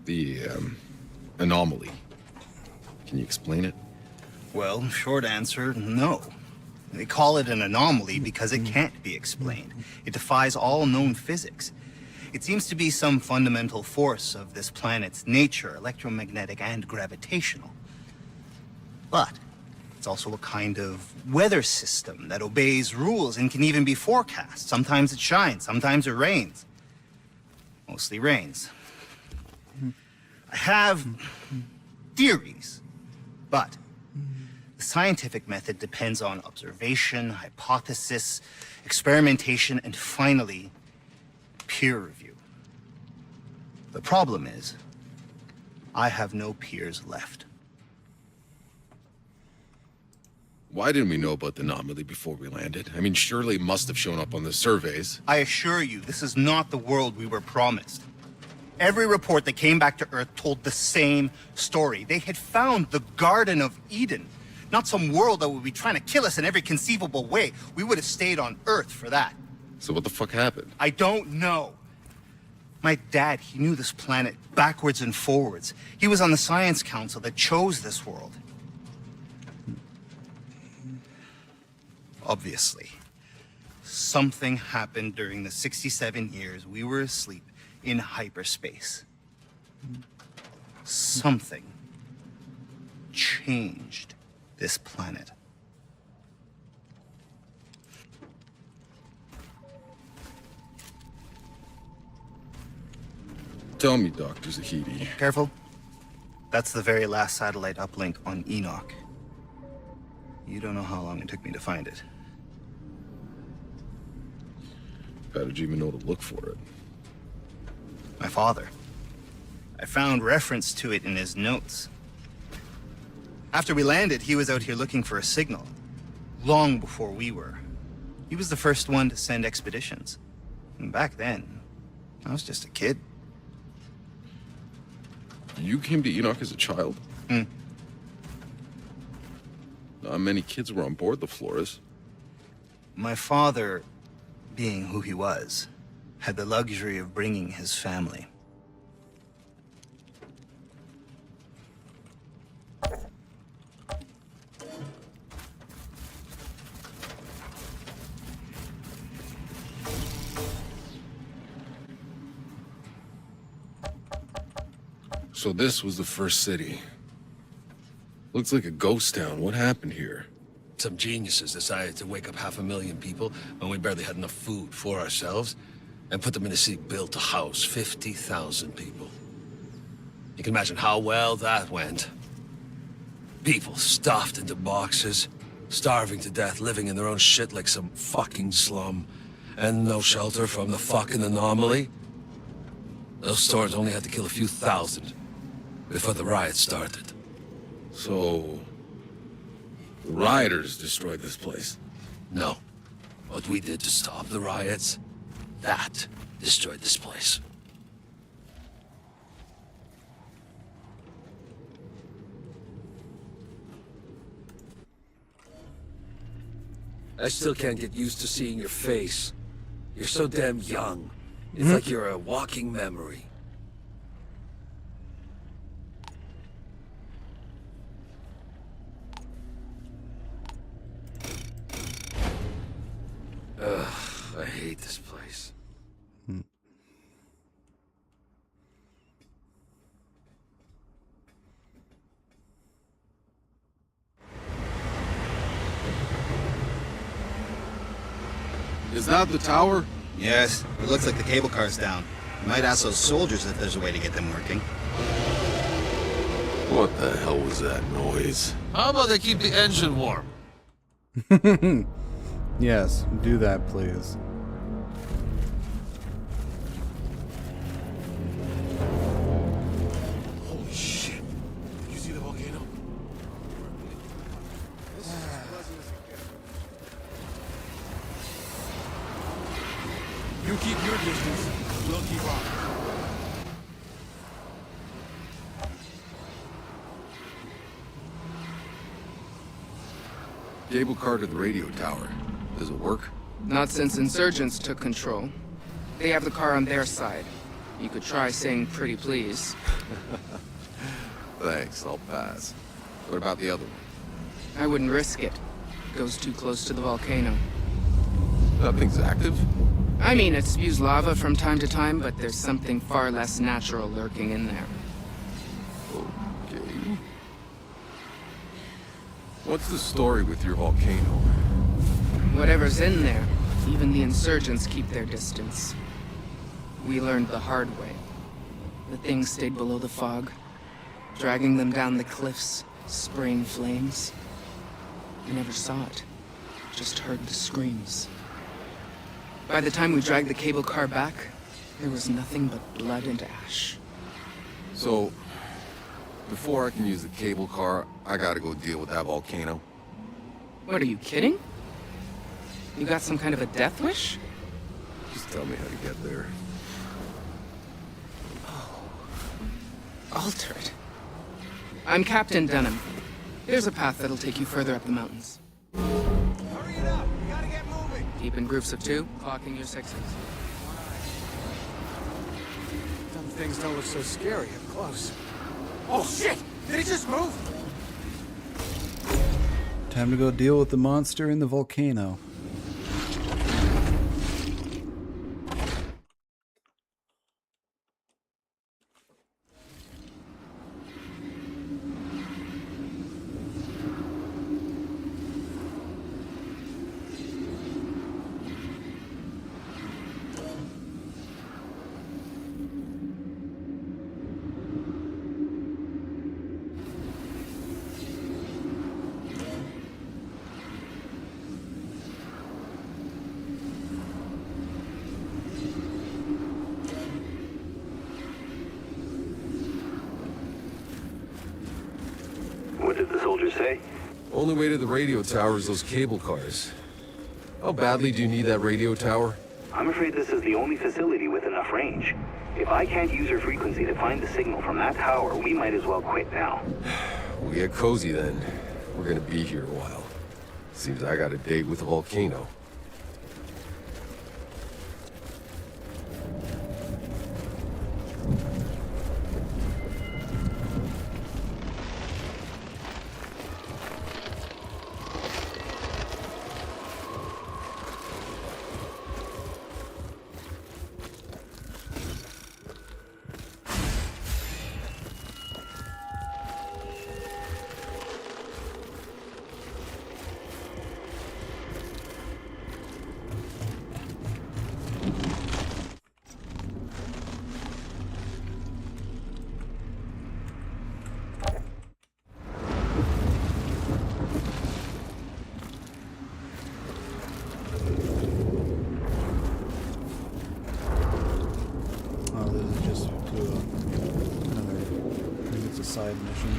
The, anomaly. Can you explain it? Well, short answer, no. They call it an anomaly because it can't be explained. It defies all known physics. It seems to be some fundamental force of this planet's nature, electromagnetic and gravitational. But it's also a kind of weather system that obeys rules and can even be forecast. Sometimes it shines, sometimes it rains. Mostly rains. I have theories, but The scientific method depends on observation, hypothesis, experimentation, and finally, peer review. The problem is, I have no peers left. Why didn't we know about the anomaly before we landed? I mean, surely it must have shown up on the surveys. I assure you, this is not the world we were promised. Every report that came back to Earth told the same story. They had found the Garden of Eden, not some world that would be trying to kill us in every conceivable way. We would have stayed on Earth for that. So what the fuck happened? I don't know. My dad, he knew this planet backwards and forwards. He was on the science council that chose this world. Obviously, something happened during the 67 years we were asleep in hyperspace. Something changed this planet. Tell me, Dr. Zahidi. Careful. That's the very last satellite uplink on Enoch. You don't know how long it took me to find it. How did you even know to look for it? My father. I found reference to it in his notes. After we landed, he was out here looking for a signal. Long before we were. He was the first one to send expeditions. And back then, I was just a kid. You came to Enoch as a child? Hmm. Not many kids were on board the Flores. My father, being who he was, had the luxury of bringing his family. So this was the first city. Looks like a ghost town. What happened here? Some geniuses decided to wake up 500,000 people when we barely had enough food for ourselves and put them in a city built to house 50,000 people. You can imagine how well that went. People stuffed into boxes, starving to death, living in their own shit like some fucking slum, and no shelter from the fucking anomaly. Those stores only had to kill a few thousand before the riot started. So, the rioters destroyed this place? No. What we did to stop the riots, that destroyed this place. I still can't get used to seeing your face. You're so damn young. It's like you're a walking memory. Ugh, I hate this place. Is that the tower? Yes, it looks like the cable car's down. You might ask those soldiers if there's a way to get them working. What the hell was that noise? How about they keep the engine warm? Yes, do that, please. Holy shit. Did you see the volcano? This is as pleasant as it gets. You keep your distance, we'll keep ours. Cable car to the radio tower. Does it work? Not since insurgents took control. They have the car on their side. You could try saying pretty please. Thanks, I'll pass. What about the other one? I wouldn't risk it. Goes too close to the volcano. Nothing's active? I mean, it spews lava from time to time, but there's something far less natural lurking in there. Okay. What's the story with your volcano? Whatever's in there, even the insurgents keep their distance. We learned the hard way. The thing stayed below the fog, dragging them down the cliffs, spraying flames. I never saw it. Just heard the screams. By the time we dragged the cable car back, there was nothing but blood and ash. So, before I can use the cable car, I gotta go deal with that volcano. What, are you kidding? You got some kind of a death wish? Just tell me how to get there. Altered. I'm Captain Dunham. There's a path that'll take you further up the mountains. Hurry it up! We gotta get moving! Keep in groups of 2, clocking your 6s. Some things don't look so scary up close. Oh shit! Did it just move? Time to go deal with the monster in the volcano. What did the soldier say? Only way to the radio tower is those cable cars. How badly do you need that radio tower? I'm afraid this is the only facility with enough range. If I can't use your frequency to find the signal from that tower, we might as well quit now. We'll get cozy then. We're gonna be here a while. Seems I got a date with the volcano. Side mission.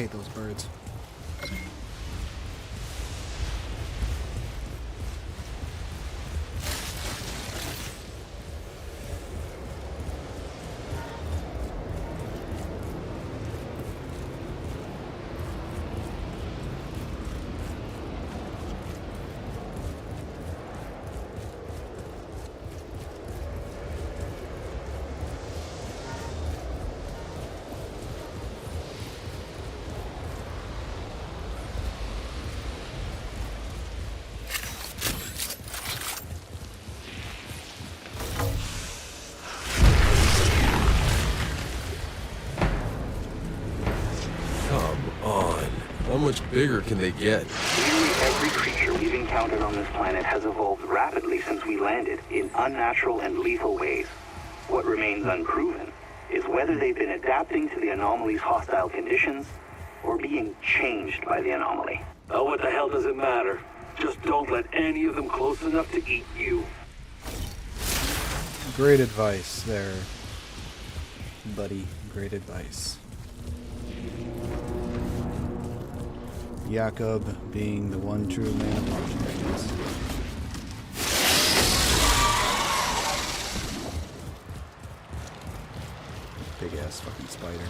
hate those birds. How much bigger can they get? Nearly every creature we've encountered on this planet has evolved rapidly since we landed in unnatural and lethal ways. What remains unproven is whether they've been adapting to the anomaly's hostile conditions or being changed by the anomaly. Oh, what the hell does it matter? Just don't let any of them close enough to eat you. Great advice there, buddy. Great advice. Jakob being the one true man of martial arts. Big ass fucking spider.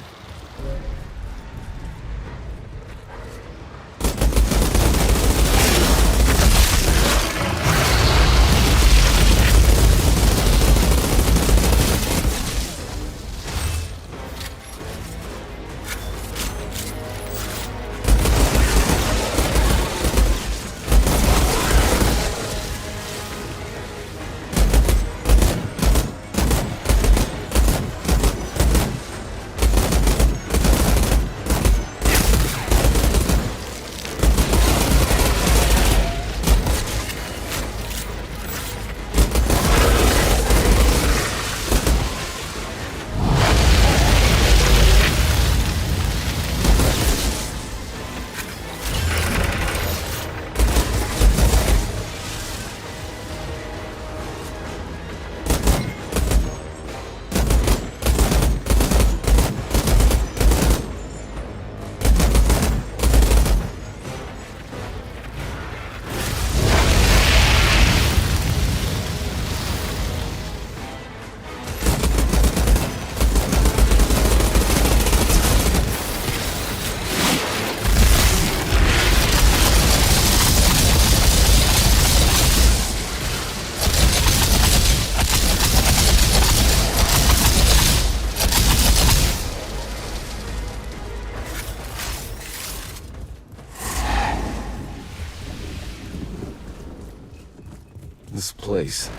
This place.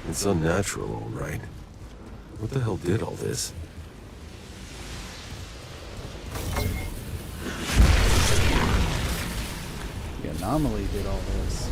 It's unnatural, all right. What the hell did all this? The anomaly did all this.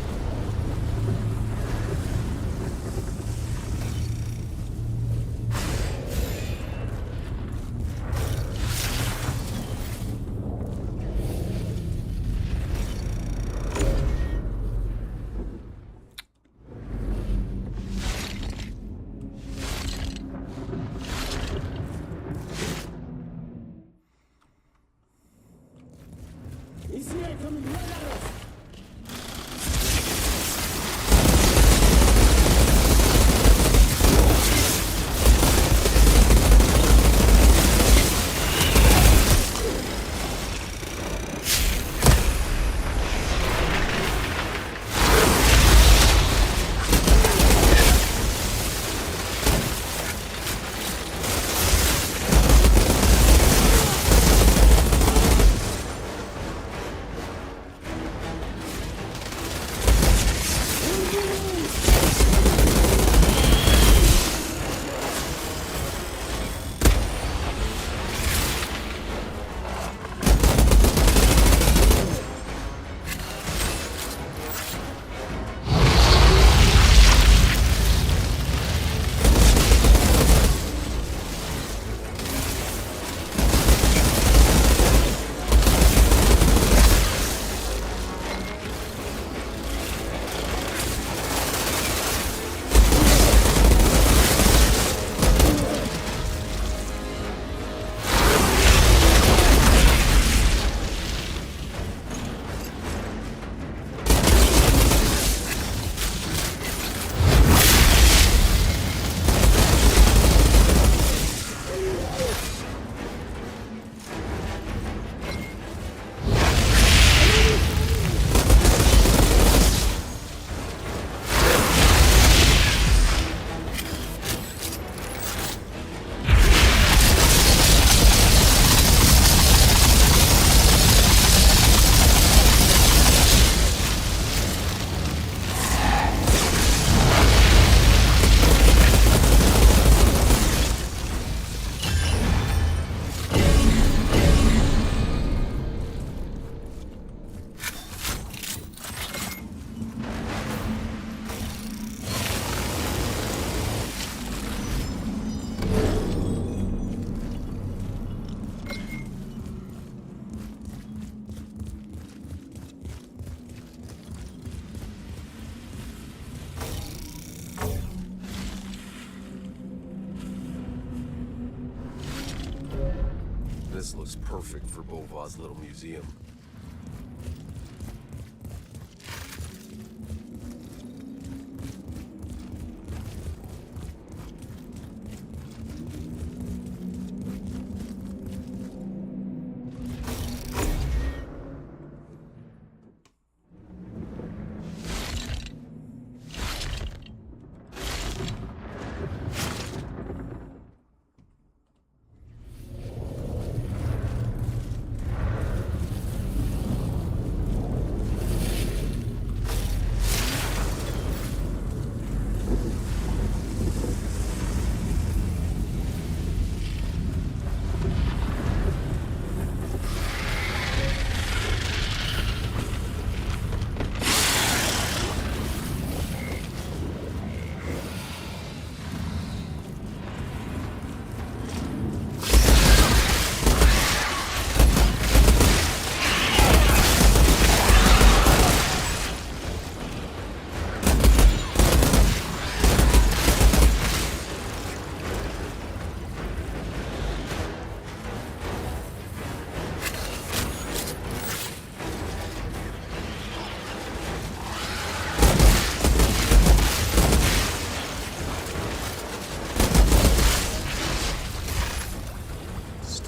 This looks perfect for Beauvoir's little museum.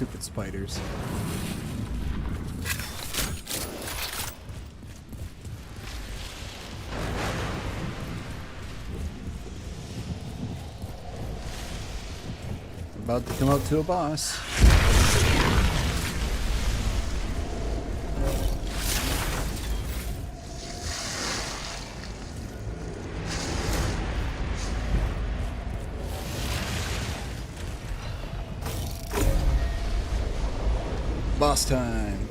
Stupid spiders. About to come out to a boss. Boss time.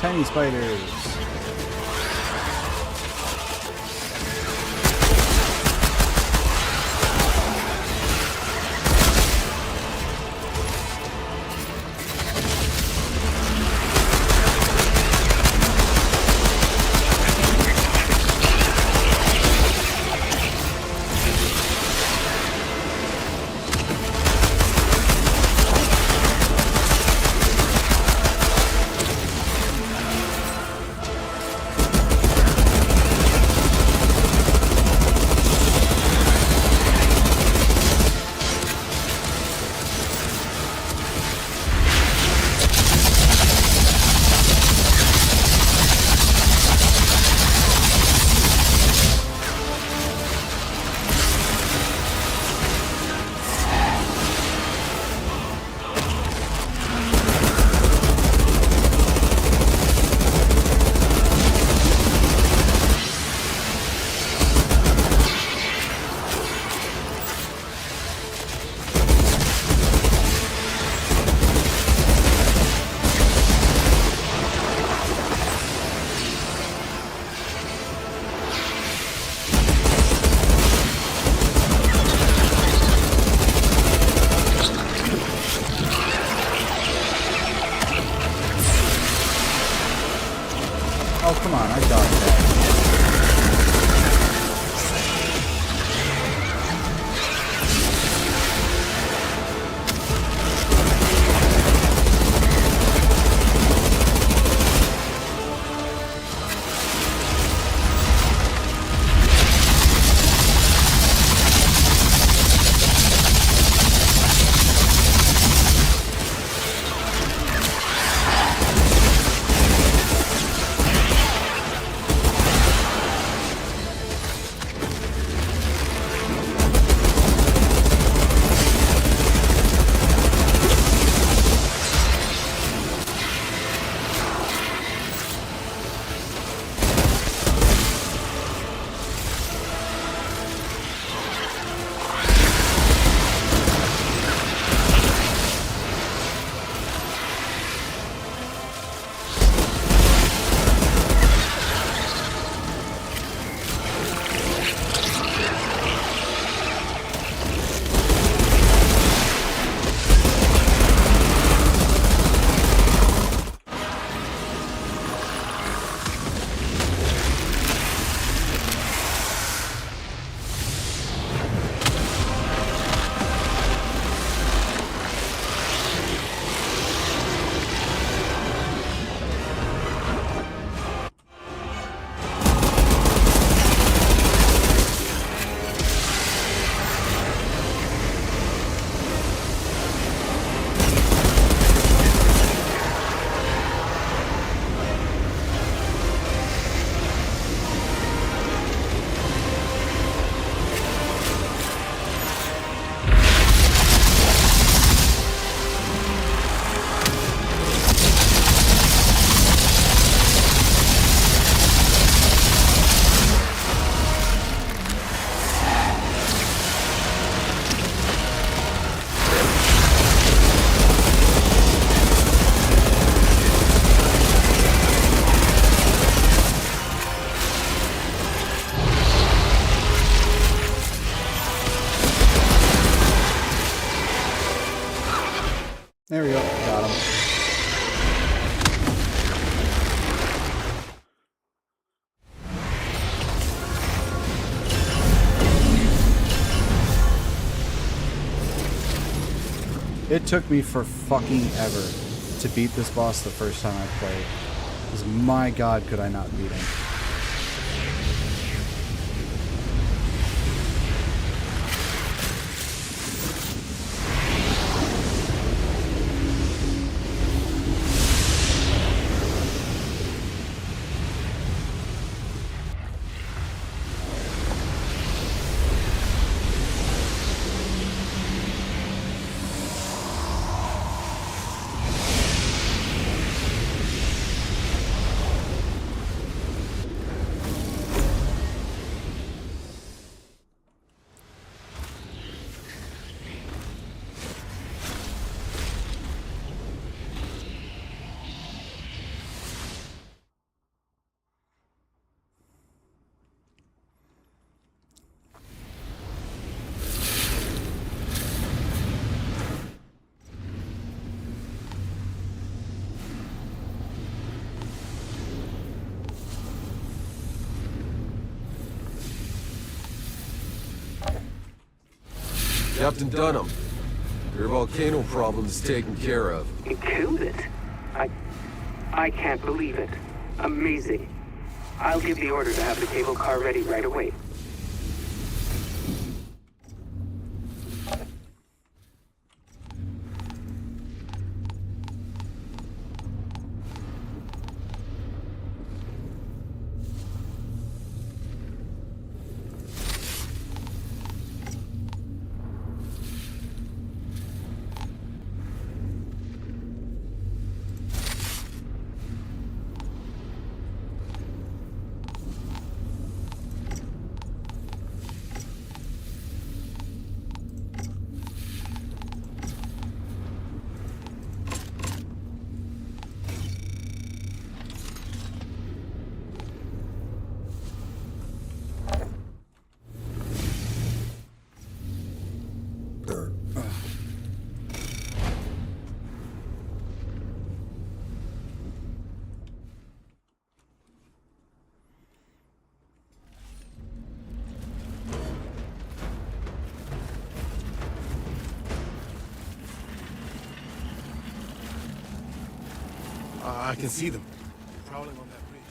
Tiny spiders. There we go. Got him. It took me for fucking ever to beat this boss the first time I played. Because my god, could I not beat him. Captain Dunham, your volcano problem is taken care of. You killed it? I can't believe it. Amazing. I'll give the order to have the cable car ready right away. I can see them. Prowling on that bridge.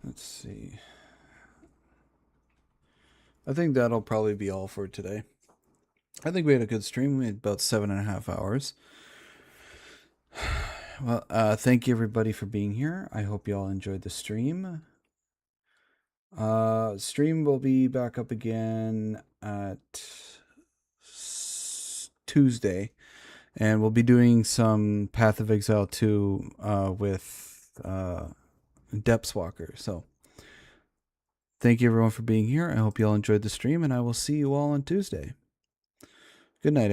Let's see. I think that'll probably be all for today. I think we had a good stream. We had about 7.5 hours. Well, thank you everybody for being here. I hope you all enjoyed the stream. Stream will be back up again at Tuesday, and we'll be doing some Path of Exile 2 with Depthswalker. So thank you everyone for being here. I hope you all enjoyed the stream, and I will see you all on Tuesday. Good night, everyone.